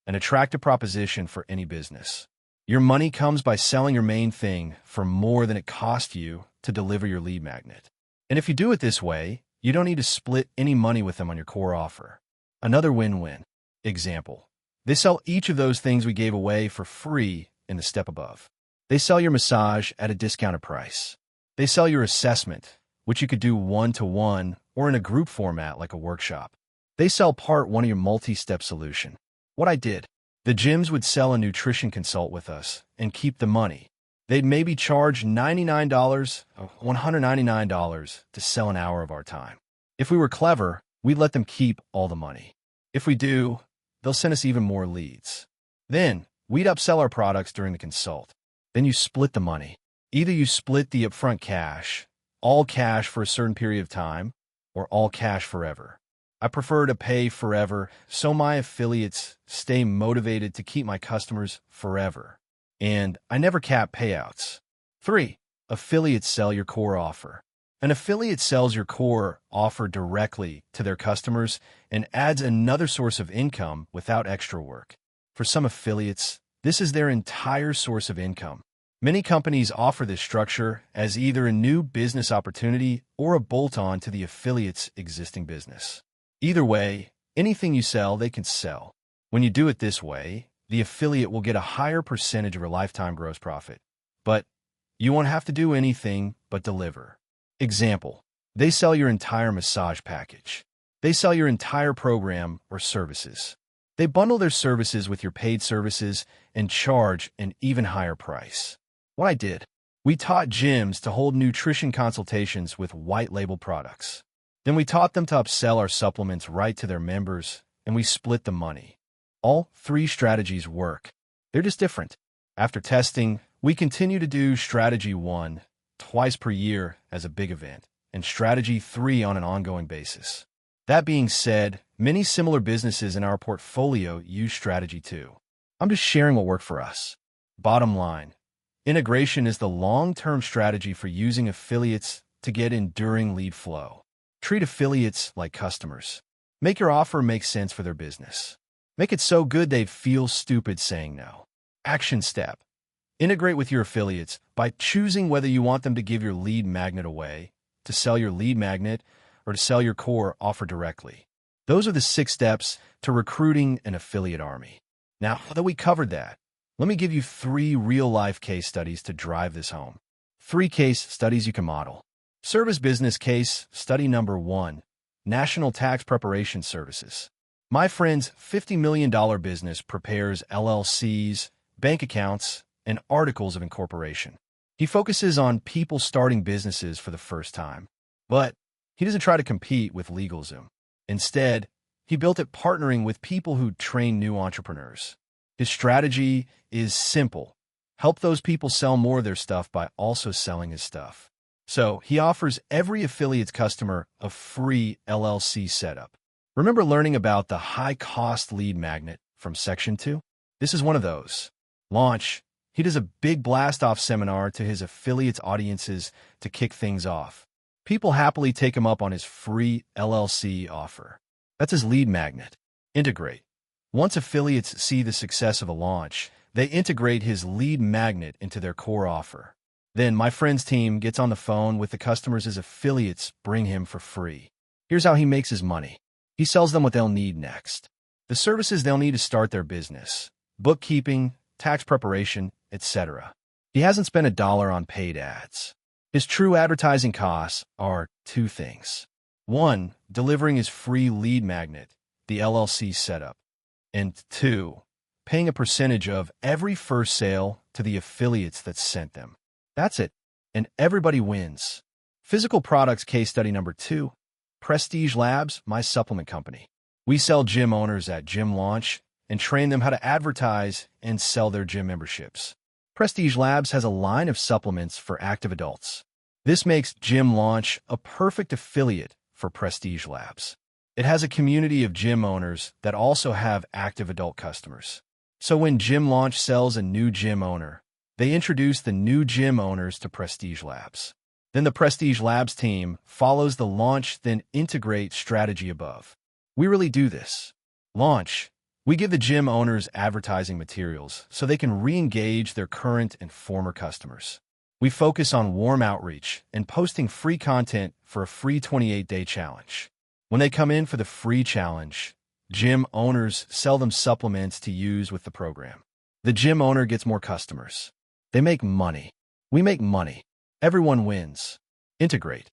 An attractive proposition for any business. Your money comes by selling your main thing for more than it cost you to deliver your lead magnet. And if you do it this way, you don't need to split any money with them on your core offer. Another win-win. Example. They sell each of those things we gave away for free in the step above. They sell your massage at a discounted price. They sell your assessment, which you could do one-to-one or in a group format like a workshop. They sell part 1 of your multi-step solution. What I did, the gyms would sell a nutrition consult with us and keep the money. They'd maybe charge $99, $199 to sell an hour of our time. If we were clever, we'd let them keep all the money. If we do, they'll send us even more leads. Then, we'd upsell our products during the consult. Then you split the money. Either you split the upfront cash, all cash for a certain period of time, or all cash forever. I prefer to pay forever so my affiliates stay motivated to keep my customers forever. And I never cap payouts. 3. Affiliates sell your core offer. An affiliate sells your core offer directly to their customers and adds another source of income without extra work. For some affiliates, this is their entire source of income. Many companies offer this structure as either a new business opportunity or a bolt-on to the affiliate's existing business. Either way, anything you sell, they can sell. When you do it this way, the affiliate will get a higher percentage of your lifetime gross profit. But you won't have to do anything but deliver. Example, they sell your entire massage package. They sell your entire program or services. They bundle their services with your paid services and charge an even higher price. What I did, we taught gyms to hold nutrition consultations with white label products. Then we taught them to upsell our supplements right to their members, and we split the money. All 3 strategies work. They're just different. After testing, we continue to do strategy 1 twice per year as a big event, and strategy 3 on an ongoing basis. That being said, many similar businesses in our portfolio use strategy 2. I'm just sharing what worked for us. Bottom line, integration is the long-term strategy for using affiliates to get enduring lead flow. Treat affiliates like customers. Make your offer make sense for their business. Make it so good they'd feel stupid saying no. Action step. Integrate with your affiliates by choosing whether you want them to give your lead magnet away, to sell your lead magnet, or to sell your core offer directly. Those are the 6 steps to recruiting an affiliate army. Now that we covered that, let me give you 3 real-life case studies to drive this home. 3 case studies you can model. Service business case study number 1, National Tax Preparation Services. My friend's $50 million business prepares LLCs, bank accounts, and articles of incorporation. He focuses on people starting businesses for the first time. But he doesn't try to compete with LegalZoom. Instead, he built it partnering with people who train new entrepreneurs. His strategy is simple. Help those people sell more of their stuff by also selling his stuff. So he offers every affiliate's customer a free LLC setup. Remember learning about the high-cost lead magnet from Section 2? This is one of those. Launch. He does a big blast-off seminar to his affiliates' audiences to kick things off. People happily take him up on his free LLC offer. That's his lead magnet. Integrate. Once affiliates see the success of a launch, they integrate his lead magnet into their core offer. Then my friend's team gets on the phone with the customers his affiliates bring him for free. Here's how he makes his money. He sells them what they'll need next. The services they'll need to start their business, bookkeeping, tax preparation, etc. He hasn't spent $1 on paid ads. His true advertising costs are two things. One, delivering his free lead magnet, the LLC setup. And two, paying a percentage of every first sale to the affiliates that sent them. That's it. And everybody wins. Physical products case study number 2. Prestige Labs, my supplement company. We sell gym owners at gym launch and train them how to advertise and sell their gym memberships. Prestige Labs has a line of supplements for active adults. This makes Gym Launch a perfect affiliate for Prestige Labs. It has a community of gym owners that also have active adult customers. So when Gym Launch sells a new gym owner, they introduce the new gym owners to Prestige Labs. Then the Prestige Labs team follows the launch then integrate strategy above. We really do this. Launch. We give the gym owners advertising materials so they can re-engage their current and former customers. We focus on warm outreach and posting free content for a free 28-day challenge. When they come in for the free challenge, gym owners sell them supplements to use with the program. The gym owner gets more customers. They make money. We make money. Everyone wins. Integrate.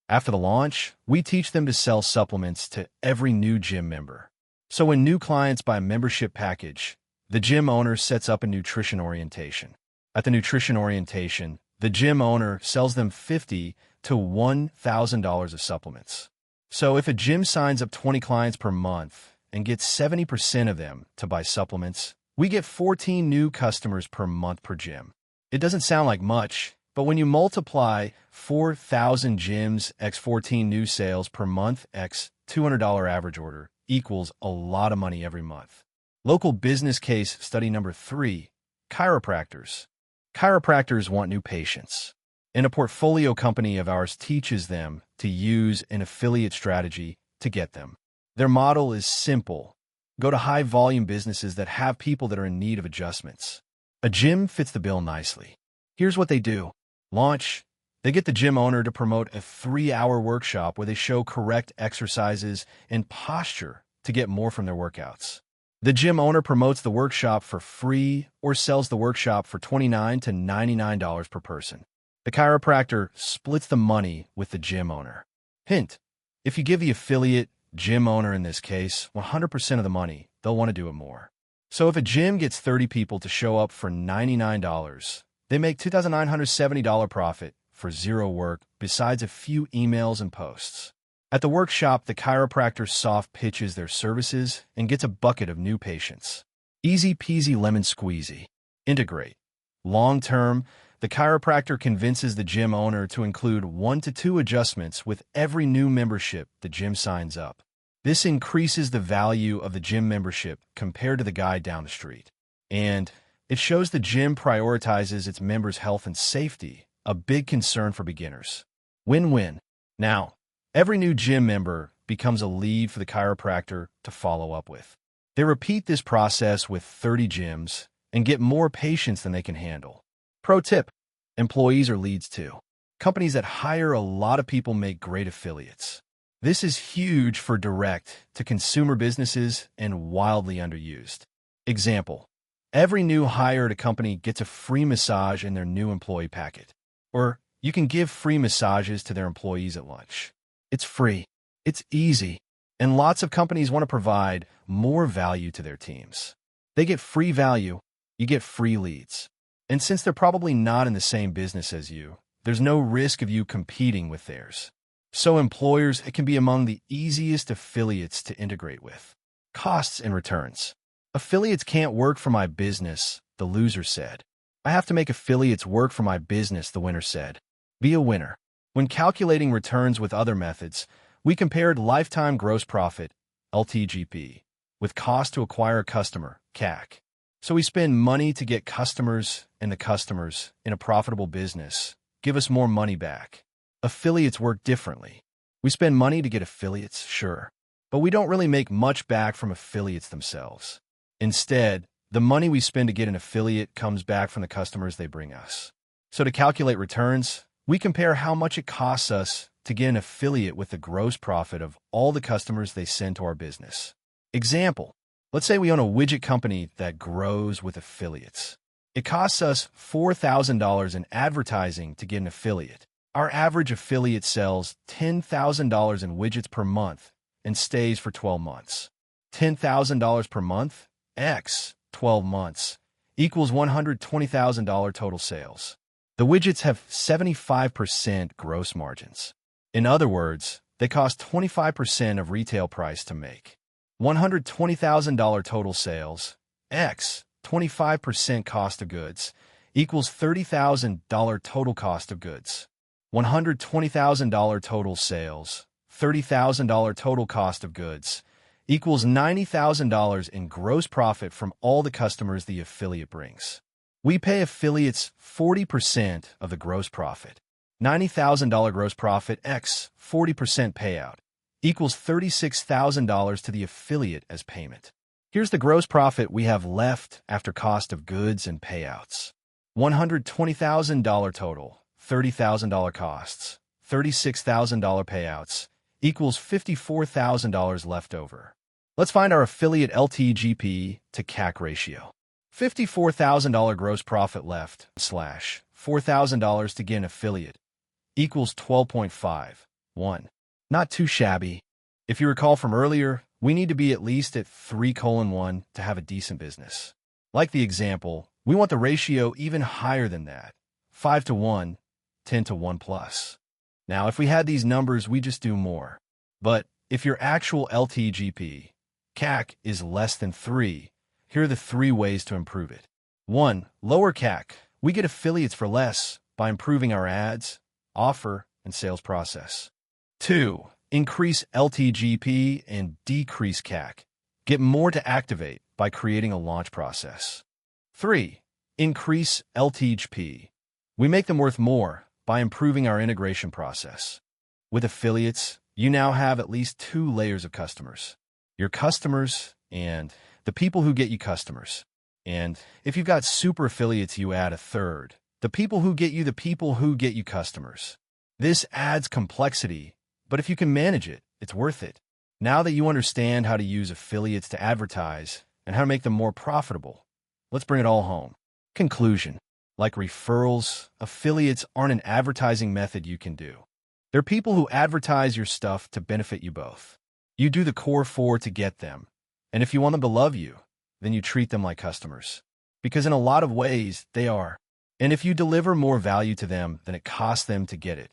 After the launch, we teach them to sell supplements to every new gym member. So when new clients buy a membership package, the gym owner sets up a nutrition orientation. At the nutrition orientation, the gym owner sells them $50 to $1,000 of supplements. So if a gym signs up 20 clients per month and gets 70% of them to buy supplements, we get 14 new customers per month per gym. It doesn't sound like much, but when you multiply 4,000 gyms x 14 new sales per month x $200 average order equals a lot of money every month. Local business case study number 3, chiropractors. Chiropractors want new patients. And a portfolio company of ours teaches them to use an affiliate strategy to get them. Their model is simple. Go to high-volume businesses that have people that are in need of adjustments. A gym fits the bill nicely. Here's what they do. Launch. They get the gym owner to promote a 3-hour workshop where they show correct exercises and posture to get more from their workouts. The gym owner promotes the workshop for free or sells the workshop for $29 to $99 per person. The chiropractor splits the money with the gym owner. Hint, if you give the affiliate, gym owner in this case, 100% of the money, they'll want to do it more. So if a gym gets 30 people to show up for $99, they make $2,970 profit for zero work besides a few emails and posts. At the workshop, the chiropractor soft pitches their services and gets a bucket of new patients. Easy peasy lemon squeezy. Integrate. Long term, the chiropractor convinces the gym owner to include 1 to 2 adjustments with every new membership the gym signs up. This increases the value of the gym membership compared to the guy down the street. And it shows the gym prioritizes its members' health and safety, a big concern for beginners. Win-win. Now, every new gym member becomes a lead for the chiropractor to follow up with. They repeat this process with 30 gyms and get more patients than they can handle. Pro tip, employees are leads too. Companies that hire a lot of people make great affiliates. This is huge for direct-to-consumer businesses and wildly underused. Example, every new hire at a company gets a free massage in their new employee packet. Or you can give free massages to their employees at lunch. It's free, it's easy, and lots of companies want to provide more value to their teams. They get free value, you get free leads. And since they're probably not in the same business as you, there's no risk of you competing with theirs. So employers, it can be among the easiest affiliates to integrate with. Costs and returns. Affiliates can't work for my business, the loser said. I have to make affiliates work for my business, the winner said. Be a winner. When calculating returns with other methods, we compared lifetime gross profit, LTGP, with cost to acquire a customer, CAC. So we spend money to get customers, and the customers, in a profitable business, give us more money back. Affiliates work differently. We spend money to get affiliates, sure, but we don't really make much back from affiliates themselves. Instead, the money we spend to get an affiliate comes back from the customers they bring us. So to calculate returns, we compare how much it costs us to get an affiliate with the gross profit of all the customers they send to our business. Example, let's say we own a widget company that grows with affiliates. It costs us $4,000 in advertising to get an affiliate. Our average affiliate sells $10,000 in widgets per month and stays for 12 months. $10,000 per month x 12 months equals $120,000 total sales. The widgets have 75% gross margins. In other words, they cost 25% of retail price to make. $120,000 total sales x 25% cost of goods equals $30,000 total cost of goods. $120,000 total sales, $30,000 total cost of goods equals $90,000 in gross profit from all the customers the affiliate brings. We pay affiliates 40% of the gross profit. $90,000 gross profit x 40% payout equals $36,000 to the affiliate as payment. Here's the gross profit we have left after cost of goods and payouts. $120,000 total, $30,000 costs, $36,000 payouts equals $54,000 left over. Let's find our affiliate LTGP to CAC ratio. $54,000 gross profit left slash $4,000 to get an affiliate equals 12.51. Not too shabby. If you recall from earlier, we need to be at least at 3:1 to have a decent business. Like the example, we want the ratio even higher than that, 5:1, 10:1 plus. Now, if we had these numbers, we just do more. But if your actual LTGP, CAC, is less than 3, here are the 3 ways to improve it. 1. Lower CAC. We get affiliates for less by improving our ads, offer, and sales process. 2. Increase LTGP and decrease CAC. Get more to activate by creating a launch process. 3. Increase LTGP. We make them worth more by improving our integration process. With affiliates, you now have at least 2 layers of customers. Your customers and the people who get you customers. And if you've got super affiliates, you add a 3rd. The people who get you customers. This adds complexity, but if you can manage it, it's worth it. Now that you understand how to use affiliates to advertise and how to make them more profitable, let's bring it all home. Conclusion. Like referrals, affiliates aren't an advertising method you can do. They're people who advertise your stuff to benefit you both. You do the core 4 to get them, and if you want them to love you, then you treat them like customers. Because in a lot of ways, they are. And if you deliver more value to them than it costs them to get it,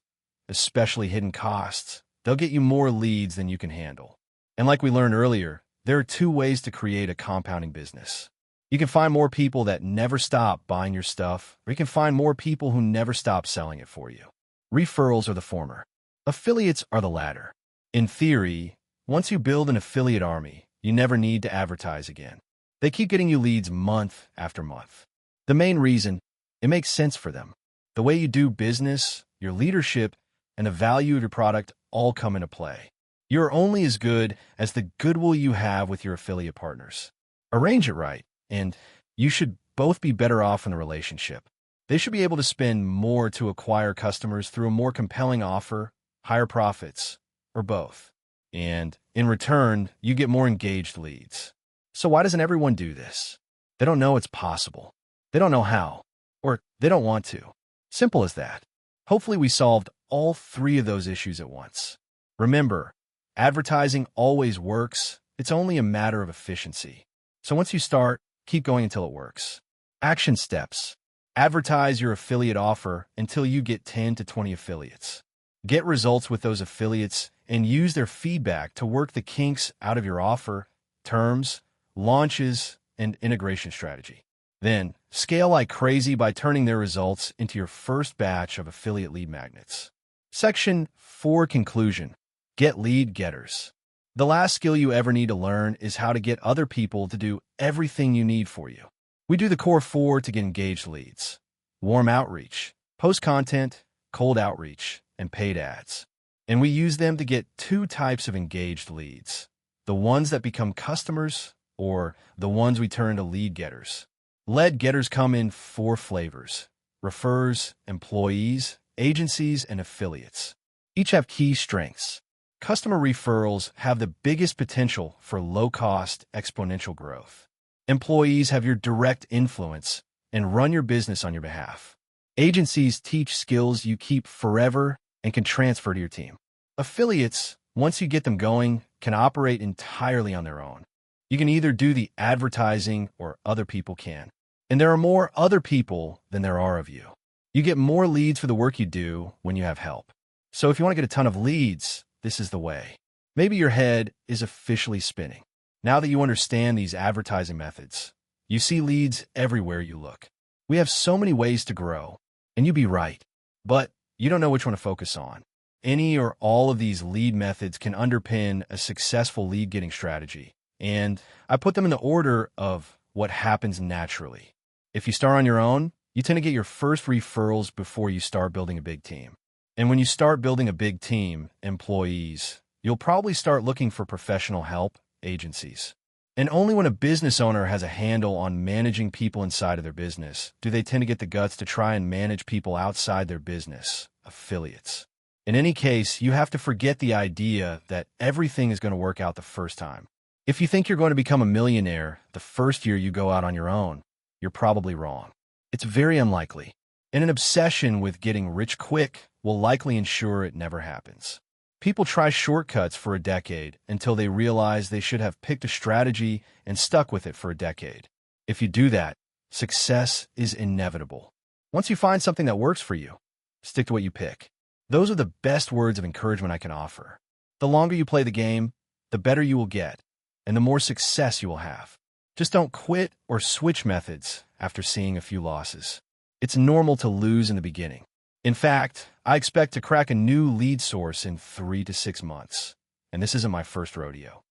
especially hidden costs, they'll get you more leads than you can handle. And like we learned earlier, there are 2 ways to create a compounding business. You can find more people that never stop buying your stuff, or you can find more people who never stop selling it for you. Referrals are the former. Affiliates are the latter. In theory, once you build an affiliate army, you never need to advertise again. They keep getting you leads month after month. The main reason, it makes sense for them. The way you do business, your leadership, and the value of your product all come into play. You're only as good as the goodwill you have with your affiliate partners. Arrange it right, and you should both be better off in the relationship. They should be able to spend more to acquire customers through a more compelling offer, higher profits, or both. And in return, you get more engaged leads. So why doesn't everyone do this? They don't know it's possible. They don't know how, or they don't want to. Simple as that. Hopefully we solved all 3 of those issues at once. Remember, advertising always works. It's only a matter of efficiency. So once you start, keep going until it works. Action steps. Advertise your affiliate offer until you get 10 to 20 affiliates. Get results with those affiliates and use their feedback to work the kinks out of your offer, terms, launches, and integration strategy. Then, scale like crazy by turning their results into your first batch of affiliate lead magnets. Section 4 Conclusion. Get lead getters. The last skill you ever need to learn is how to get other people to do everything you need for you. We do the core four to get engaged leads: warm outreach, post content, cold outreach, and paid ads. And we use them to get two types of engaged leads: the ones that become customers, or the ones we turn to lead getters. Lead getters come in four flavors: referrers, employees, agencies, and affiliates. Each have key strengths. Customer referrals have the biggest potential for low-cost, exponential growth. Employees have your direct influence and run your business on your behalf. Agencies teach skills you keep forever and can transfer to your team. Affiliates, once you get them going, can operate entirely on their own. You can either do the advertising or other people can. And there are more other people than there are of you. You get more leads for the work you do when you have help. So if you want to get a ton of leads, this is the way. Maybe your head is officially spinning. Now that you understand these advertising methods, you see leads everywhere you look. We have so many ways to grow, and you'd be right, but you don't know which one to focus on. Any or all of these lead methods can underpin a successful lead getting strategy, and I put them in the order of what happens naturally. If you start on your own, you tend to get your first referrals before you start building a big team. And when you start building a big team, employees, you'll probably start looking for professional help, agencies. And only when a business owner has a handle on managing people inside of their business do they tend to get the guts to try and manage people outside their business, affiliates. In any case, you have to forget the idea that everything is going to work out the first time. If you think you're going to become a millionaire the first year you go out on your own, you're probably wrong. It's very unlikely. And an obsession with getting rich quick will likely ensure it never happens. People try shortcuts for a decade until they realize they should have picked a strategy and stuck with it for a decade. If you do that, success is inevitable. Once you find something that works for you, stick to what you pick. Those are the best words of encouragement I can offer. The longer you play the game, the better you will get, and the more success you will have. Just don't quit or switch methods after seeing a few losses. It's normal to lose in the beginning. In fact, I expect to crack a new lead source in 3 to 6 months, and this isn't my first rodeo.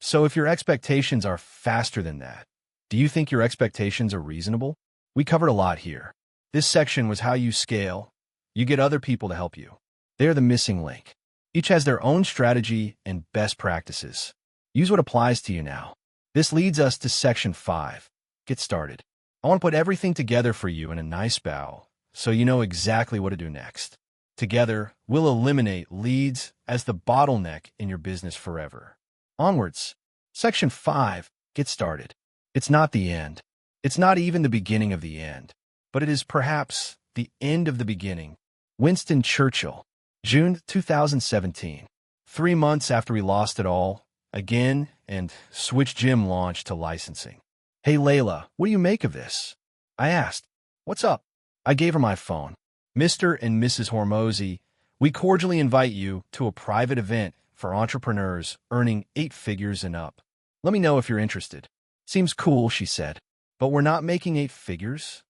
So if your expectations are faster than that, do you think your expectations are reasonable? We covered a lot here. This section was how you scale. You get other people to help you. They're the missing link. Each has their own strategy and best practices. Use what applies to you now. This leads us to section 5. Get started. I want to put everything together for you in a nice bow, so you know exactly what to do next. Together, we'll eliminate leads as the bottleneck in your business forever. Onwards. Section 5. Get started. It's not the end. It's not even the beginning of the end, but it is perhaps the end of the beginning. Winston Churchill. June 2017. 3 months after we lost it all, again, and Switch Gym launched to licensing. "Hey, Layla, what do you make of this?" I asked. "What's up?" I gave her my phone. "Mr. and Mrs. Hormozi, we cordially invite you to a private event for entrepreneurs earning 8 figures and up. Let me know if you're interested." "Seems cool," she said. "But we're not making 8 figures?"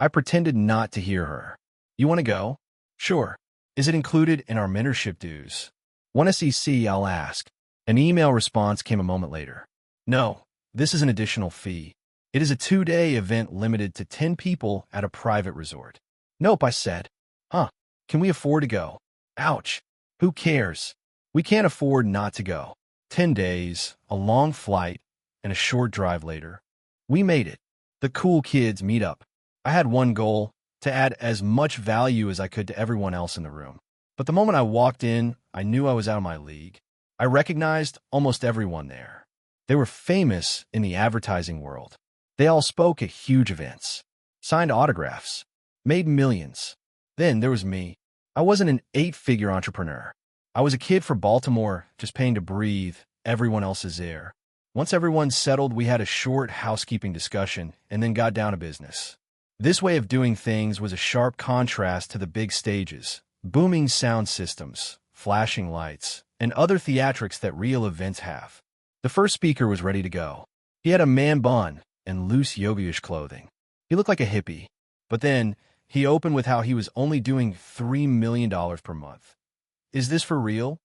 I pretended not to hear her. "You want to go?" "Sure." "Is it included in our mentorship dues?" "Want a CC, I'll ask." An email response came a moment later. "No, this is an additional fee. It is a 2-day event limited to 10 people at a private resort." "Nope," I said. "Huh, can we afford to go?" "Ouch, who cares? We can't afford not to go." 10 days, a long flight, and a short drive later, we made it. The cool kids meet up. I had one goal: to add as much value as I could to everyone else in the room. But the moment I walked in, I knew I was out of my league. I recognized almost everyone there. They were famous in the advertising world. They all spoke at huge events, signed autographs, made millions. Then there was me. I wasn't an 8-figure entrepreneur. I was a kid from Baltimore, just paying to breathe everyone else's air. Once everyone settled, we had a short housekeeping discussion and then got down to business. This way of doing things was a sharp contrast to the big stages, booming sound systems, flashing lights, and other theatrics that real events have. The first speaker was ready to go. He had a man bun and loose yoga-ish clothing. He looked like a hippie. But then he opened with how he was only doing $3 million per month. "Is this for real?"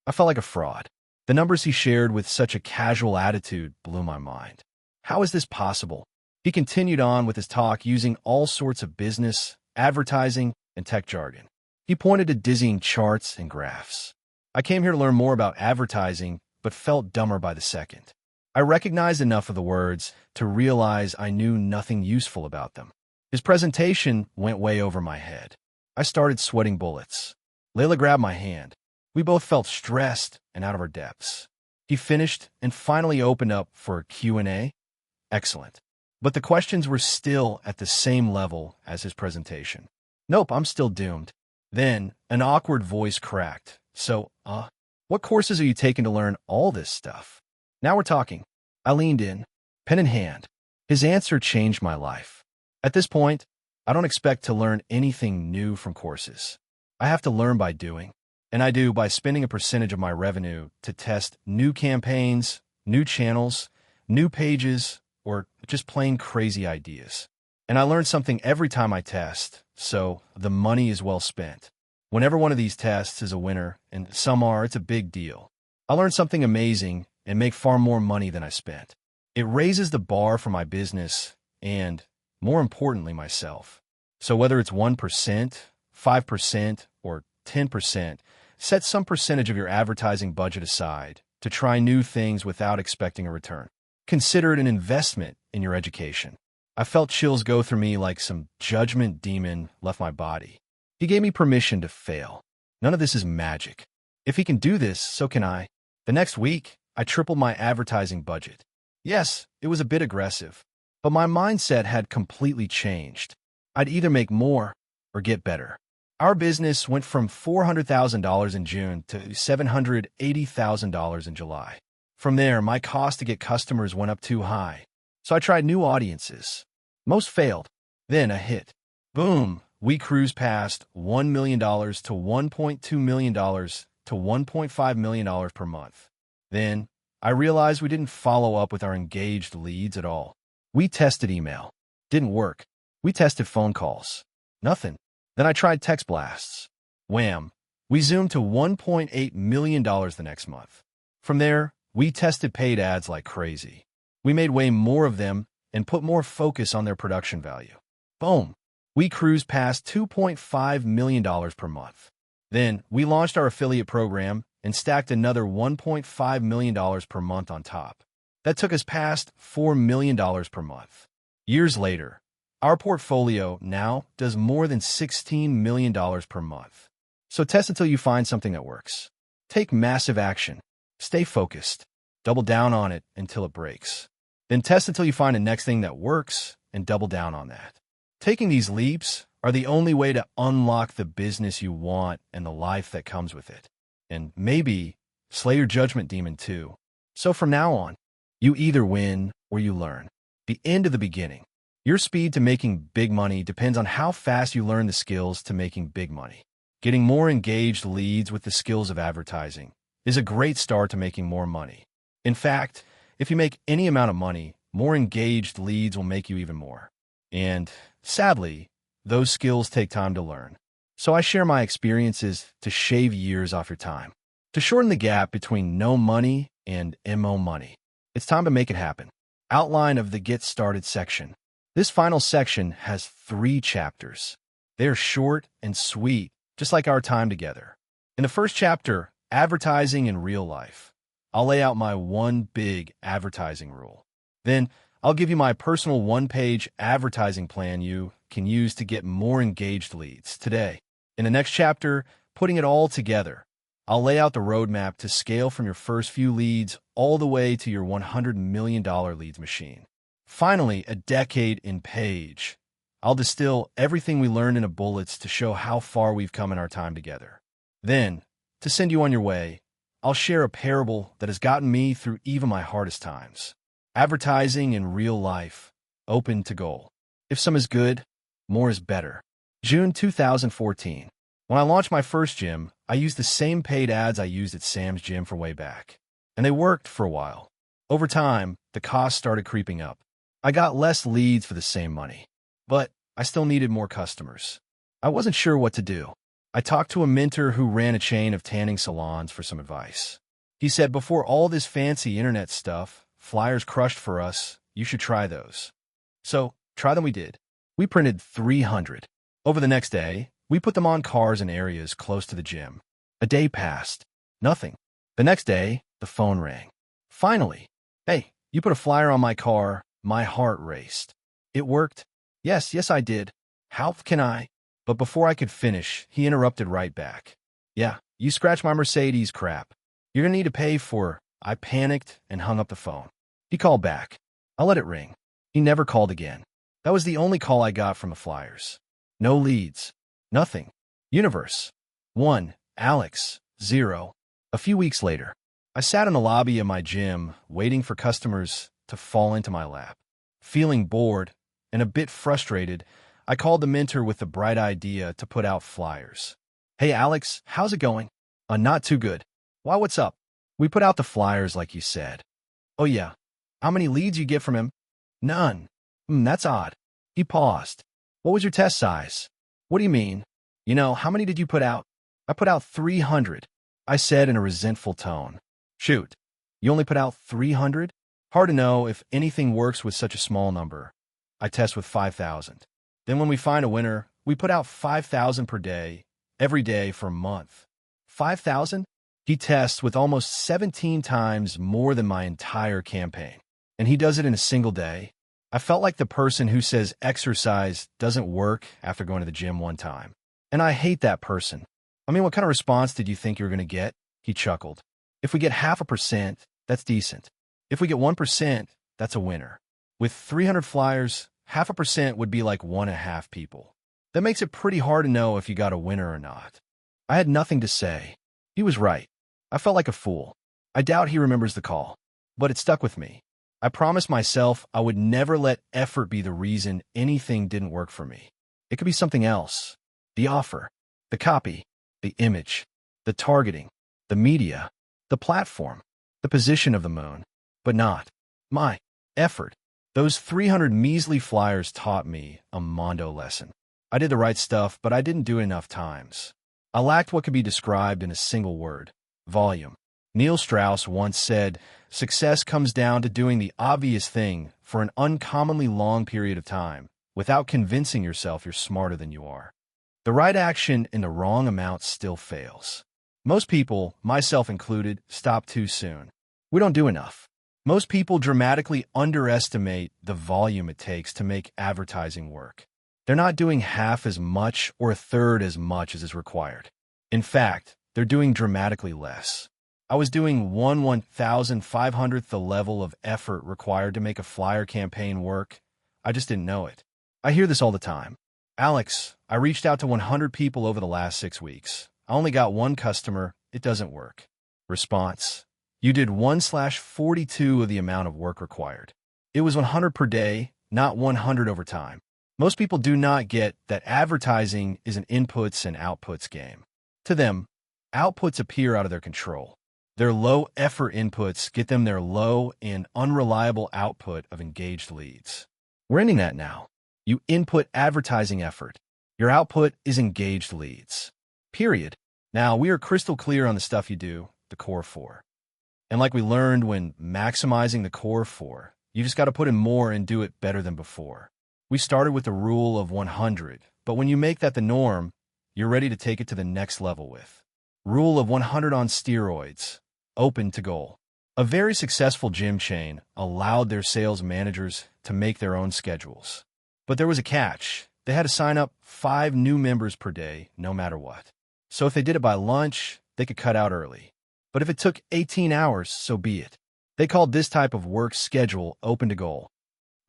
I felt like a fraud. The numbers he shared with such a casual attitude blew my mind. How is this possible? He continued on with his talk using all sorts of business, advertising, and tech jargon. He pointed to dizzying charts and graphs. I came here to learn more about advertising, but felt dumber by the second. I recognized enough of the words to realize I knew nothing useful about them. His presentation went way over my head. I started sweating bullets. Layla grabbed my hand. We both felt stressed and out of our depths. He finished and finally opened up for a Q&A. Excellent. But the questions were still at the same level as his presentation. Nope, I'm still doomed. Then, an awkward voice cracked. So, what courses are you taking to learn all this stuff? Now we're talking. I leaned in, pen in hand. His answer changed my life. At this point, I don't expect to learn anything new from courses. I have to learn by doing. And I do by spending a percentage of my revenue to test new campaigns, new channels, new pages, or just plain crazy ideas. And I learn something every time I test, so the money is well spent. Whenever one of these tests is a winner, and some are, it's a big deal. I learn something amazing and make far more money than I spent. It raises the bar for my business and, more importantly, myself. So whether it's 1%, 5%, or 10%, set some percentage of your advertising budget aside to try new things without expecting a return. Consider it an investment in your education. I felt chills go through me like some judgment demon left my body. He gave me permission to fail. None of this is magic. If he can do this, so can I. The next week, I tripled my advertising budget. Yes, it was a bit aggressive, but my mindset had completely changed. I'd either make more or get better. Our business went from $400,000 in June to $780,000 in July. From there, my cost to get customers went up too high. So I tried new audiences. Most failed. Then a hit. Boom! We cruised past $1 million to $1.2 million to $1.5 million per month. Then, I realized we didn't follow up with our engaged leads at all. We tested email. Didn't work. We tested phone calls. Nothing. Then I tried text blasts. Wham! We zoomed to $1.8 million the next month. From there, we tested paid ads like crazy. We made way more of them and put more focus on their production value. Boom! We cruised past $2.5 million per month. Then, we launched our affiliate program and stacked another $1.5 million per month on top. That took us past $4 million per month. Years later, our portfolio now does more than $16 million per month. So test until you find something that works. Take massive action. Stay focused. Double down on it until it breaks. Then test until you find the next thing that works and double down on that. Taking these leaps are the only way to unlock the business you want and the life that comes with it. And maybe slay your judgment demon too. So from now on, you either win or you learn. The end of the beginning. Your speed to making big money depends on how fast you learn the skills to making big money. Getting more engaged leads with the skills of advertising is a great start to making more money. In fact, if you make any amount of money, more engaged leads will make you even more. And sadly, those skills take time to learn. So I share my experiences to shave years off your time, to shorten the gap between no money and MO money. It's time to make it happen. Outline of the Get Started section. This final section has 3 chapters. They are short and sweet, just like our time together. In the first chapter, Advertising in Real Life, I'll lay out my one big advertising rule. Then, I'll give you my personal 1-page advertising plan you can use to get more engaged leads today. In the next chapter, Putting It All Together, I'll lay out the roadmap to scale from your first few leads all the way to your $100 million leads machine. Finally, A Decade in Page. I'll distill everything we learned into bullets to show how far we've come in our time together. Then, to send you on your way, I'll share a parable that has gotten me through even my hardest times. Advertising in Real Life, Open to Goal. If some is good, more is better. June 2014. When I launched my first gym, I used the same paid ads I used at Sam's Gym for way back. And they worked for a while. Over time, the costs started creeping up. I got less leads for the same money. But I still needed more customers. I wasn't sure what to do. I talked to a mentor who ran a chain of tanning salons for some advice. He said, before all this fancy internet stuff, flyers crushed for us, you should try those. So, try them we did. We printed 300. Over the next day, we put them on cars in areas close to the gym. A day passed. Nothing. The next day, the phone rang. Finally. Hey, you put a flyer on my car. My heart raced. It worked? Yes, I did. How can I? But before I could finish, he interrupted right back. Yeah, you scratched my Mercedes crap. You're gonna need to pay for. I panicked and hung up the phone. He called back. I let it ring. He never called again. That was the only call I got from the flyers. No leads. Nothing. Universe. 1. Alex. 0. A few weeks later, I sat in the lobby of my gym, waiting for customers to fall into my lap. Feeling bored and a bit frustrated, I called the mentor with the bright idea to put out flyers. Hey, Alex, how's it going? Not too good. Why, what's up? We put out the flyers like you said. Oh, yeah. How many leads you get from him? None. That's odd. He paused. What was your test size? What do you mean? How many did you put out? I put out 300, I said in a resentful tone. Shoot, you only put out 300? Hard to know if anything works with such a small number. I test with 5,000. Then when we find a winner, we put out 5,000 per day, every day for a month. 5,000? He tests with almost 17 times more than my entire campaign. And he does it in a single day. I felt like the person who says exercise doesn't work after going to the gym one time. And I hate that person. What kind of response did you think you were going to get? He chuckled. If we get 0.5%, that's decent. If we get 1%, that's a winner. With 300 flyers, 0.5% would be like 1.5 people. That makes it pretty hard to know if you got a winner or not. I had nothing to say. He was right. I felt like a fool. I doubt he remembers the call. But it stuck with me. I promised myself I would never let effort be the reason anything didn't work for me. It could be something else. The offer, the copy, the image, the targeting, the media, the platform, the position of the moon, but not my effort. Those 300 measly flyers taught me a mondo lesson. I did the right stuff, but I didn't do it enough times. I lacked what could be described in a single word: volume. Neil Strauss once said, success comes down to doing the obvious thing for an uncommonly long period of time, without convincing yourself you're smarter than you are. The right action in the wrong amount still fails. Most people, myself included, stop too soon. We don't do enough. Most people dramatically underestimate the volume it takes to make advertising work. They're not doing half as much or a third as much as is required. In fact, they're doing dramatically less. I was doing 1/1,500th the level of effort required to make a flyer campaign work. I just didn't know it. I hear this all the time. Alex, I reached out to 100 people over the last 6 weeks. I only got one customer. It doesn't work. Response: you did 1/42 of the amount of work required. It was 100 per day, not 100 over time. Most people do not get that advertising is an inputs and outputs game. To them, outputs appear out of their control. Their low-effort inputs get them their low and unreliable output of engaged leads. We're ending that now. You input advertising effort. Your output is engaged leads. Period. Now, we are crystal clear on the stuff you do, the core 4. And like we learned when maximizing the core 4, you just got to put in more and do it better than before. We started with the rule of 100, but when you make that the norm, you're ready to take it to the next level with rule of 100 on steroids. Open to goal. A very successful gym chain allowed their sales managers to make their own schedules. But there was a catch. They had to sign up 5 new members per day, no matter what. So if they did it by lunch, they could cut out early. But if it took 18 hours, so be it. They called this type of work schedule open to goal.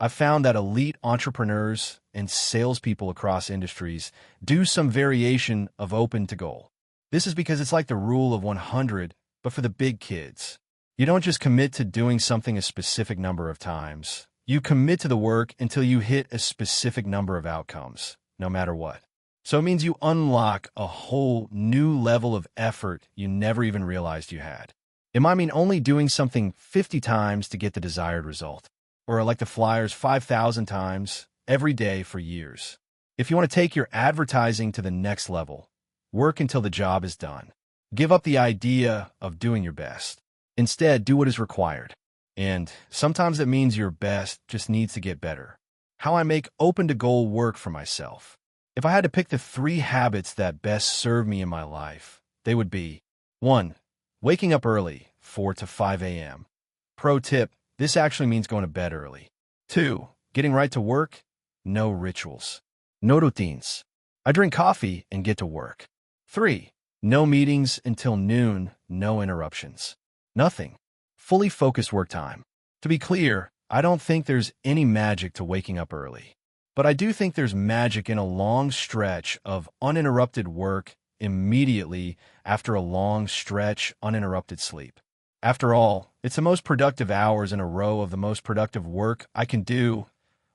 I found that elite entrepreneurs and salespeople across industries do some variation of open to goal. This is because it's like the rule of 100, but for the big kids. You don't just commit to doing something a specific number of times. You commit to the work until you hit a specific number of outcomes, no matter what. So it means you unlock a whole new level of effort you never even realized you had. It might mean only doing something 50 times to get the desired result, or like the flyers 5,000 times every day for years. If you want to take your advertising to the next level, work until the job is done. Give up the idea of doing your best. Instead, do what is required. And sometimes that means your best just needs to get better. How I make open-to-goal work for myself. If I had to pick the 3 habits that best serve me in my life, they would be 1. Waking up early, 4 to 5 a.m. Pro tip, this actually means going to bed early. 2. Getting right to work, no rituals. No routines. I drink coffee and get to work. 3. No meetings until noon, no interruptions. Nothing. Fully focused work time. To be clear, I don't think there's any magic to waking up early. But I do think there's magic in a long stretch of uninterrupted work immediately after a long stretch uninterrupted sleep. After all, it's the most productive hours in a row of the most productive work I can do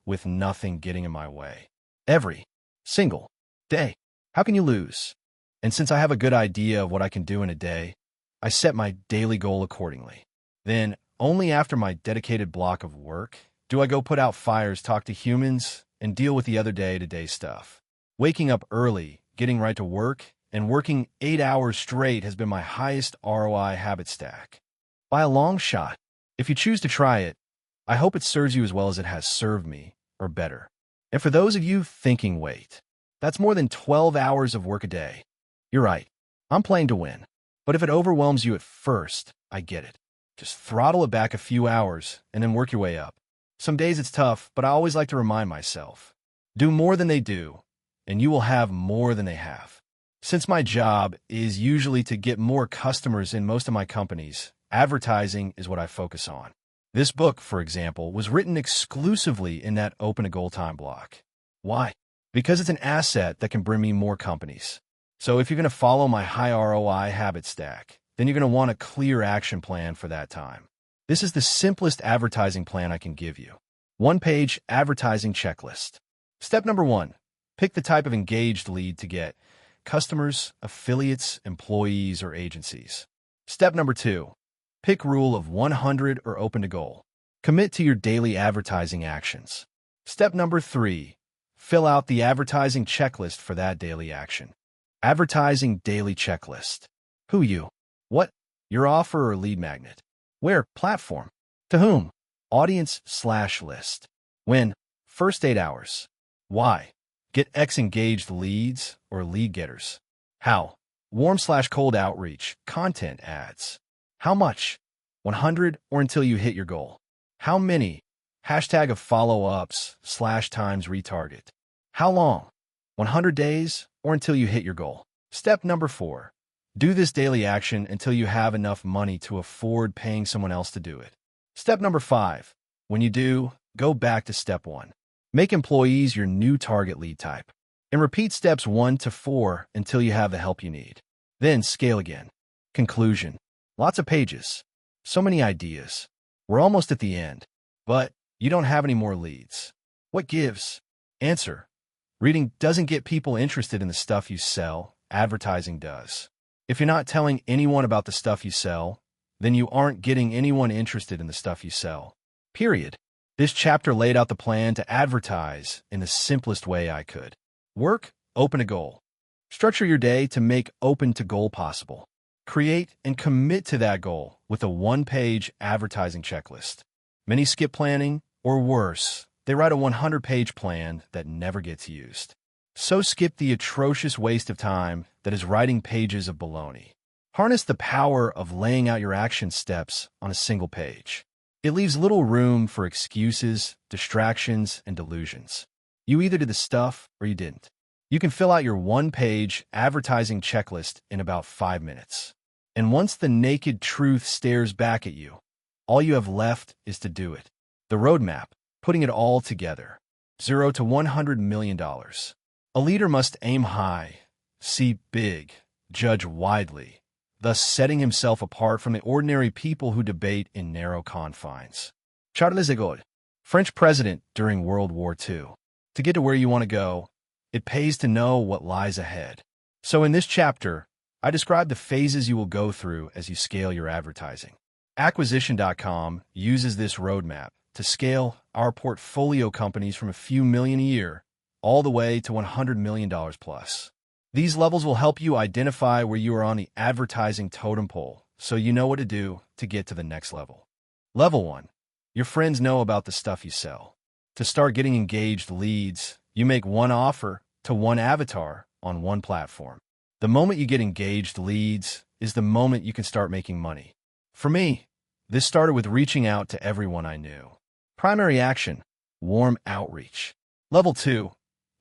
with nothing getting in my way. Every single day. How can you lose? And since I have a good idea of what I can do in a day, I set my daily goal accordingly. Then, only after my dedicated block of work, do I go put out fires, talk to humans, and deal with the other day-to-day stuff. Waking up early, getting right to work, and working 8 hours straight has been my highest ROI habit stack. By a long shot. If you choose to try it, I hope it serves you as well as it has served me, or better. And for those of you thinking, wait, that's more than 12 hours of work a day. You're right. I'm playing to win. But if it overwhelms you at first, I get it. Just throttle it back a few hours and then work your way up. Some days it's tough, but I always like to remind myself, do more than they do, and you will have more than they have. Since my job is usually to get more customers in most of my companies, advertising is what I focus on. This book, for example, was written exclusively in that open-to-goal time block. Why? Because it's an asset that can bring me more companies. So if you're going to follow my high ROI habit stack, then you're going to want a clear action plan for that time. This is the simplest advertising plan I can give you. 1-page advertising checklist. Step number 1, pick the type of engaged lead to get: customers, affiliates, employees, or agencies. Step number 2, pick rule of 100 or open to goal. Commit to your daily advertising actions. Step number 3, fill out the advertising checklist for that daily action. Advertising daily checklist. Who you? What? Your offer or lead magnet. Where? Platform. To whom? Audience/list. When? First 8 hours. Why? Get X engaged leads or lead getters. How? Warm/cold outreach, content ads. How much? 100 or until you hit your goal. How many? Hashtag of follow-ups/times retarget. How long? 100 days or until you hit your goal. Step number 4. Do this daily action until you have enough money to afford paying someone else to do it. Step number 5. When you do, go back to step 1. Make employees your new target lead type. And repeat steps 1 to 4 until you have the help you need. Then scale again. Conclusion. Lots of pages. So many ideas. We're almost at the end. But you don't have any more leads. What gives? Answer. Reading doesn't get people interested in the stuff you sell. Advertising does. If you're not telling anyone about the stuff you sell, then you aren't getting anyone interested in the stuff you sell. Period. This chapter laid out the plan to advertise in the simplest way I could. Work, open to goal. Structure your day to make open to goal possible. Create and commit to that goal with a 1-page advertising checklist. Many skip planning, or worse, they write a 100-page plan that never gets used. So skip the atrocious waste of time that is writing pages of baloney. Harness the power of laying out your action steps on a single page. It leaves little room for excuses, distractions, and delusions. You either did the stuff or you didn't. You can fill out your 1-page advertising checklist in about 5 minutes. And once the naked truth stares back at you, all you have left is to do it. The roadmap, putting it all together. 0 to $100 million. A leader must aim high, see big, judge widely, thus setting himself apart from the ordinary people who debate in narrow confines. Charles de Gaulle, French president during World War II. To get to where you want to go, it pays to know what lies ahead. So in this chapter, I describe the phases you will go through as you scale your advertising. Acquisition.com uses this roadmap to scale our portfolio companies from a few million a year all the way to $100 million plus. These levels will help you identify where you are on the advertising totem pole so you know what to do to get to the next level. Level 1. Your friends know about the stuff you sell. To start getting engaged leads, you make one offer to one avatar on one platform. The moment you get engaged leads is the moment you can start making money. For me, this started with reaching out to everyone I knew. Primary action, warm outreach. Level 2.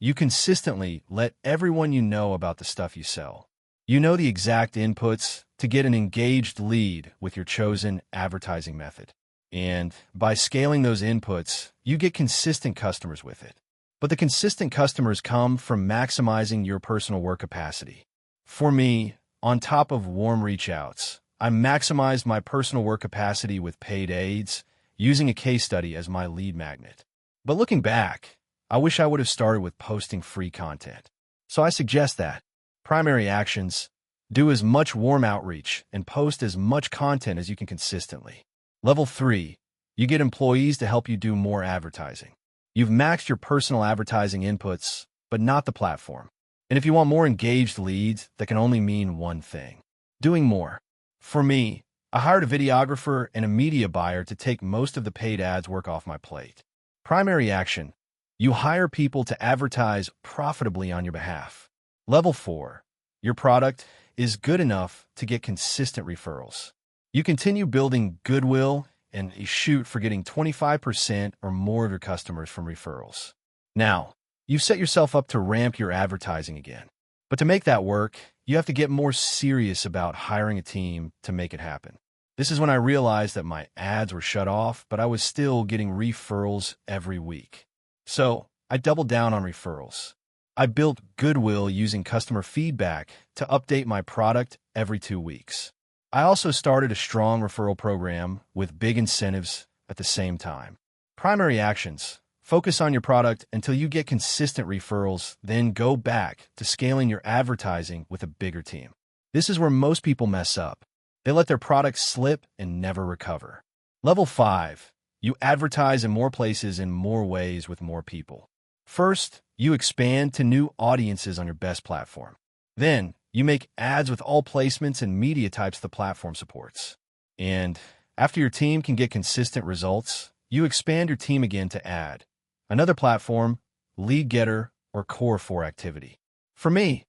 You consistently let everyone you know about the stuff you sell. You know the exact inputs to get an engaged lead with your chosen advertising method. And by scaling those inputs, you get consistent customers with it. But the consistent customers come from maximizing your personal work capacity. For me, on top of warm reach outs, I maximized my personal work capacity with paid ads, using a case study as my lead magnet. But looking back, I wish I would have started with posting free content. So I suggest that primary actions, do as much warm outreach and post as much content as you can consistently. Level 3, you get employees to help you do more advertising. You've maxed your personal advertising inputs, but not the platform. And if you want more engaged leads, that can only mean one thing: doing more. For me, I hired a videographer and a media buyer to take most of the paid ads work off my plate. Primary action, you hire people to advertise profitably on your behalf. Level 4, your product is good enough to get consistent referrals. You continue building goodwill and you shoot for getting 25% or more of your customers from referrals. Now, you've set yourself up to ramp your advertising again. But to make that work, you have to get more serious about hiring a team to make it happen. This is when I realized that my ads were shut off, but I was still getting referrals every week. So I doubled down on referrals. I built goodwill using customer feedback to update my product every 2 weeks. I also started a strong referral program with big incentives at the same time. Primary actions, focus on your product until you get consistent referrals, then go back to scaling your advertising with a bigger team. This is where most people mess up. They let their product slip and never recover. Level 5, you advertise in more places in more ways with more people. First, you expand to new audiences on your best platform. Then, you make ads with all placements and media types the platform supports. And after your team can get consistent results, you expand your team again to add another platform, lead getter, or core 4 activity. For me,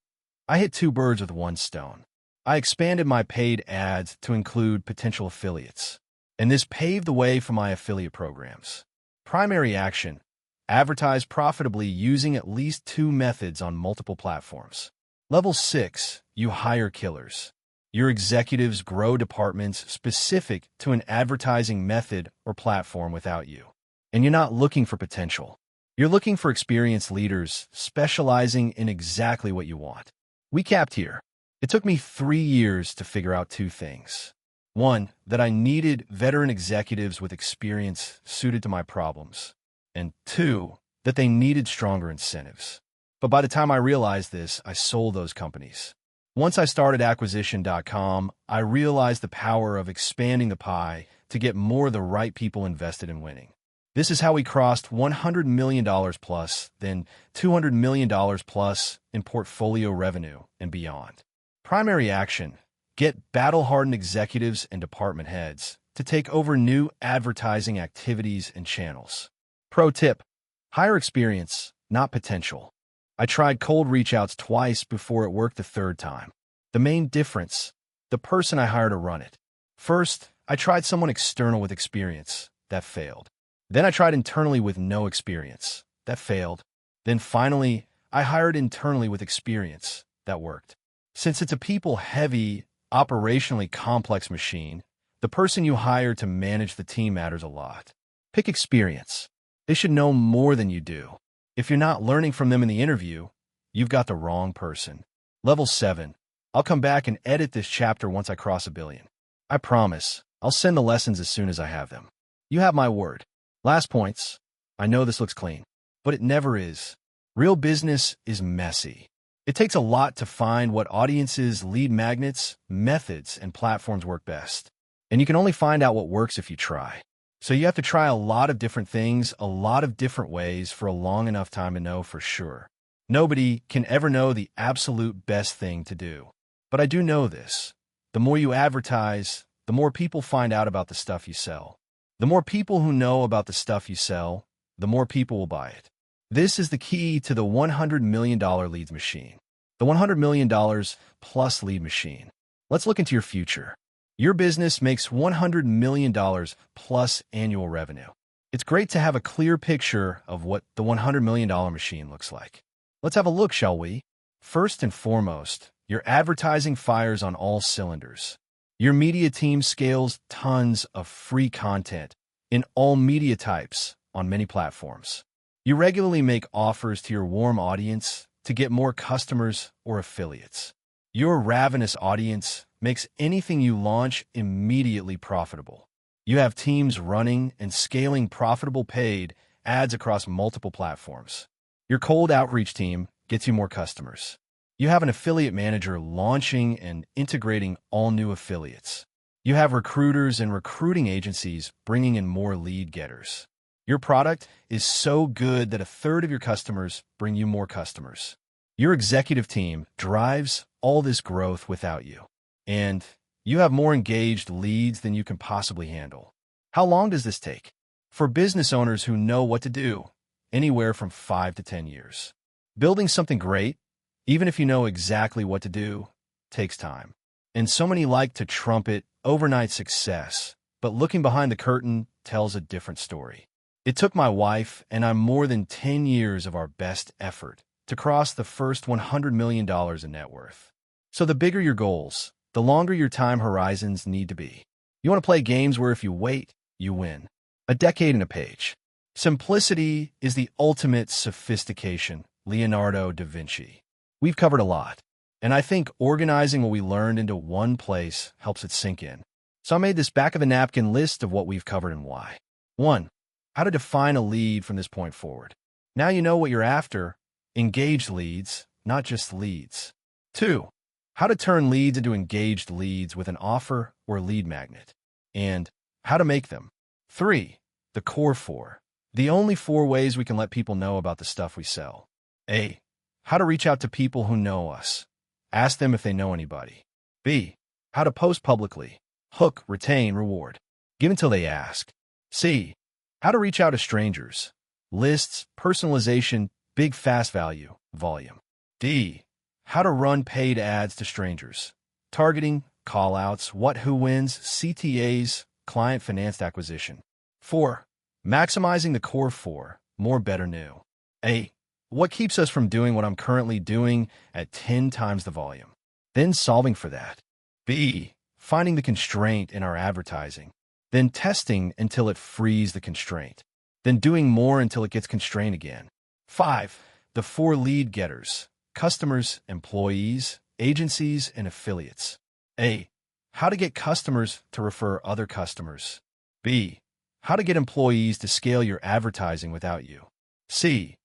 I hit 2 birds with one stone. I expanded my paid ads to include potential affiliates, and this paved the way for my affiliate programs. Primary action, advertise profitably using at least 2 methods on multiple platforms. Level 6, you hire killers. Your executives grow departments specific to an advertising method or platform without you. And you're not looking for potential. You're looking for experienced leaders specializing in exactly what you want. We capped here. It took me 3 years to figure out 2 things. 1, that I needed veteran executives with experience suited to my problems. And 2, that they needed stronger incentives. But by the time I realized this, I sold those companies. Once I started acquisition.com, I realized the power of expanding the pie to get more of the right people invested in winning. This is how we crossed $100 million plus, then $200 million plus in portfolio revenue and beyond. Primary action, get battle-hardened executives and department heads to take over new advertising activities and channels. Pro tip, hire experience, not potential. I tried cold reach outs twice before it worked the 3rd time. The main difference, the person I hired to run it. First, I tried someone external with experience. That failed. Then I tried internally with no experience. That failed. Then finally, I hired internally with experience. That worked. Since it's a people-heavy, operationally complex machine, the person you hire to manage the team matters a lot. Pick experience. They should know more than you do. If you're not learning from them in the interview, you've got the wrong person. Level 7. I'll come back and edit this chapter once I cross $1 billion. I promise, I'll send the lessons as soon as I have them. You have my word. Last points. I know this looks clean, but it never is. Real business is messy. It takes a lot to find what audiences, lead magnets, methods, and platforms work best. And you can only find out what works if you try. So you have to try a lot of different things, a lot of different ways for a long enough time to know for sure. Nobody can ever know the absolute best thing to do. But I do know this. The more you advertise, the more people find out about the stuff you sell. The more people who know about the stuff you sell, the more people will buy it. This is the key to the $100 million leads machine. The $100 million plus lead machine. Let's look into your future. Your business makes $100 million plus annual revenue. It's great to have a clear picture of what the $100 million machine looks like. Let's have a look, shall we? First and foremost, your advertising fires on all cylinders. Your media team scales tons of free content in all media types on many platforms. You regularly make offers to your warm audience to get more customers or affiliates. Your ravenous audience makes anything you launch immediately profitable. You have teams running and scaling profitable paid ads across multiple platforms. Your cold outreach team gets you more customers. You have an affiliate manager launching and integrating all new affiliates. You have recruiters and recruiting agencies bringing in more lead getters. Your product is so good that a third of your customers bring you more customers. Your executive team drives all this growth without you. And you have more engaged leads than you can possibly handle. How long does this take? For business owners who know what to do, anywhere from 5 to 10 years. Building something great, even if you know exactly what to do, takes time. And so many like to trumpet overnight success, but looking behind the curtain tells a different story. It took my wife and I more than 10 years of our best effort to cross the first $100 million in net worth. So the bigger your goals, the longer your time horizons need to be. You want to play games where if you wait, you win. A decade in a page. Simplicity is the ultimate sophistication, Leonardo da Vinci. We've covered a lot, and I think organizing what we learned into one place helps it sink in. So I made this back-of-the-napkin list of what we've covered and why. 1. How to define a lead from this point forward. Now you know what you're after. Engaged leads, not just leads. 2. How to turn leads into engaged leads with an offer or lead magnet. And how to make them. 3. The core 4. The only 4 ways we can let people know about the stuff we sell. A. How to reach out to people who know us. Ask them if they know anybody. B. How to post publicly. Hook, retain, reward. Give until they ask. C. How to reach out to strangers. Lists, personalization, big fast value, volume. D. How to run paid ads to strangers. Targeting, callouts, what who wins, CTAs, client-financed acquisition. 4. Maximizing the core 4, more better new. A. What keeps us from doing what I'm currently doing at 10 times the volume? Then solving for that. B. Finding the constraint in our advertising. Then testing until it frees the constraint. Then doing more until it gets constrained again. 5. The 4 lead getters. Customers, employees, agencies, and affiliates. A. How to get customers to refer other customers. B. How to get employees to scale your advertising without you. C.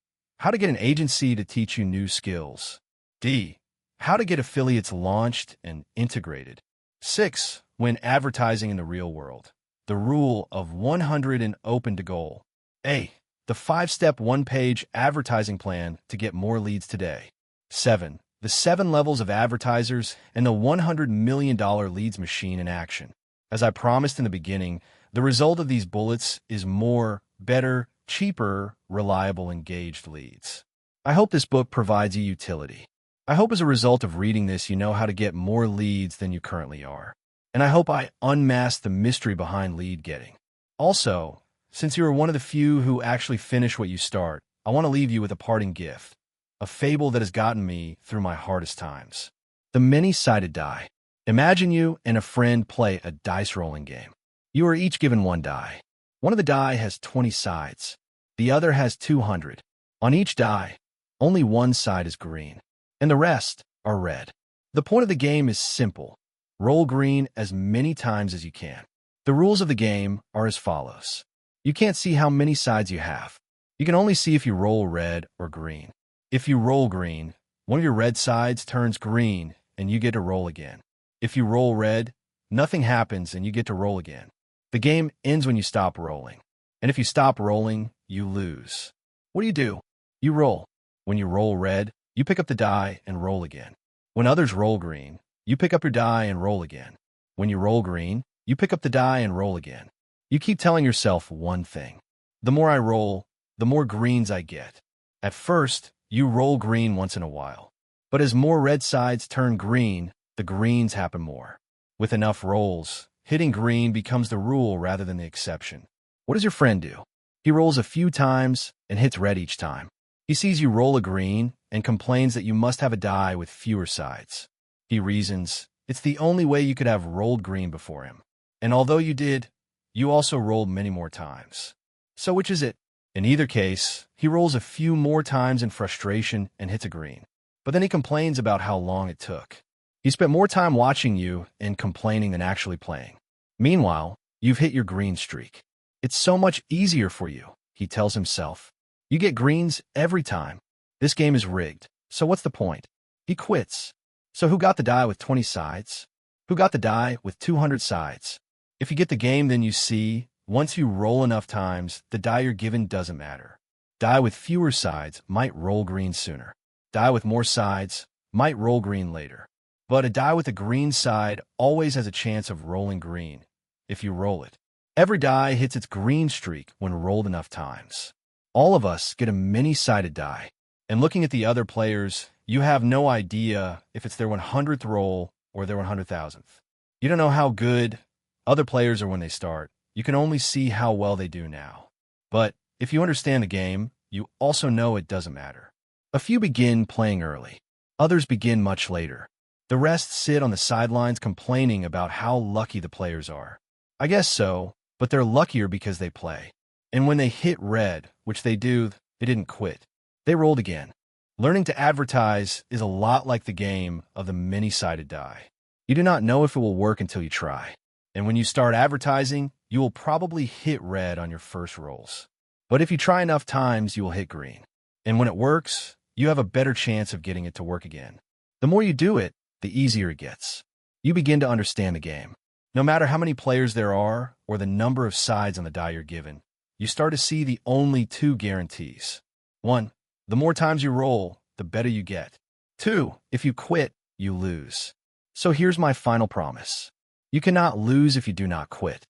How to get an agency to teach you new skills. D. How to get affiliates launched and integrated. 6. When advertising in the real world. The rule of 100 and open to goal. A. The 5-step 1-page advertising plan to get more leads today. 7. The 7 levels of advertisers and the $100 million leads machine in action. As I promised in the beginning, the result of these bullets is more, better, cheaper, reliable, engaged leads. I hope this book provides you utility. I hope as a result of reading this, you know how to get more leads than you currently are. And I hope I unmask the mystery behind lead getting. Also, since you are one of the few who actually finish what you start, I want to leave you with a parting gift, a fable that has gotten me through my hardest times. The many-sided die. Imagine you and a friend play a dice rolling game. You are each given 1 die. One of the die has 20 sides. The other has 200. On each die, only one side is green, and the rest are red. The point of the game is simple. Roll green as many times as you can. The rules of the game are as follows. You can't see how many sides you have. You can only see if you roll red or green. If you roll green, one of your red sides turns green and you get to roll again. If you roll red, nothing happens and you get to roll again. The game ends when you stop rolling. And if you stop rolling, you lose. What do? You roll. When you roll red, you pick up the die and roll again. When others roll green, you pick up your die and roll again. When you roll green, you pick up the die and roll again. You keep telling yourself one thing. The more I roll, the more greens I get. At first, you roll green once in a while. But as more red sides turn green, the greens happen more. With enough rolls, hitting green becomes the rule rather than the exception. What does your friend do? He rolls a few times and hits red each time. He sees you roll a green and complains that you must have a die with fewer sides. He reasons, it's the only way you could have rolled green before him. And although you did, you also rolled many more times. So which is it? In either case, he rolls a few more times in frustration and hits a green. But then he complains about how long it took. He spent more time watching you and complaining than actually playing. Meanwhile, you've hit your green streak. It's so much easier for you, he tells himself. You get greens every time. This game is rigged, so what's the point? He quits. So who got the die with 20 sides? Who got the die with 200 sides? If you get the game, then you see, once you roll enough times, the die you're given doesn't matter. Die with fewer sides might roll green sooner. Die with more sides might roll green later. But a die with a green side always has a chance of rolling green, if you roll it. Every die hits its green streak when rolled enough times. All of us get a many-sided die. And looking at the other players, you have no idea if it's their 100th roll or their 100,000th. You don't know how good other players are when they start. You can only see how well they do now. But if you understand the game, you also know it doesn't matter. A few begin playing early. Others begin much later. The rest sit on the sidelines complaining about how lucky the players are. I guess so, but they're luckier because they play. And when they hit red, which they do, they didn't quit. They rolled again. Learning to advertise is a lot like the game of the many-sided die. You do not know if it will work until you try. And when you start advertising, you will probably hit red on your first rolls. But if you try enough times, you will hit green. And when it works, you have a better chance of getting it to work again. The more you do it, the easier it gets. You begin to understand the game. No matter how many players there are or the number of sides on the die you're given, you start to see the only two guarantees. 1. The more times you roll, the better you get. 2. If you quit, you lose. So here's my final promise. You cannot lose if you do not quit.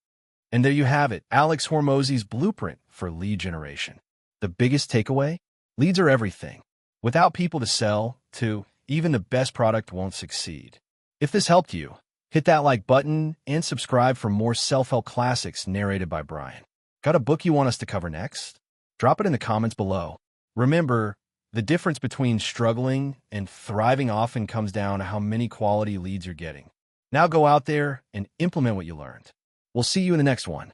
And there you have it, Alex Hormozi's blueprint for lead generation. The biggest takeaway? Leads are everything. Without people to sell to, even the best product won't succeed. If this helped you, hit that like button and subscribe for more self-help classics narrated by Brian. Got a book you want us to cover next? Drop it in the comments below. Remember, the difference between struggling and thriving often comes down to how many quality leads you're getting. Now go out there and implement what you learned. We'll see you in the next one.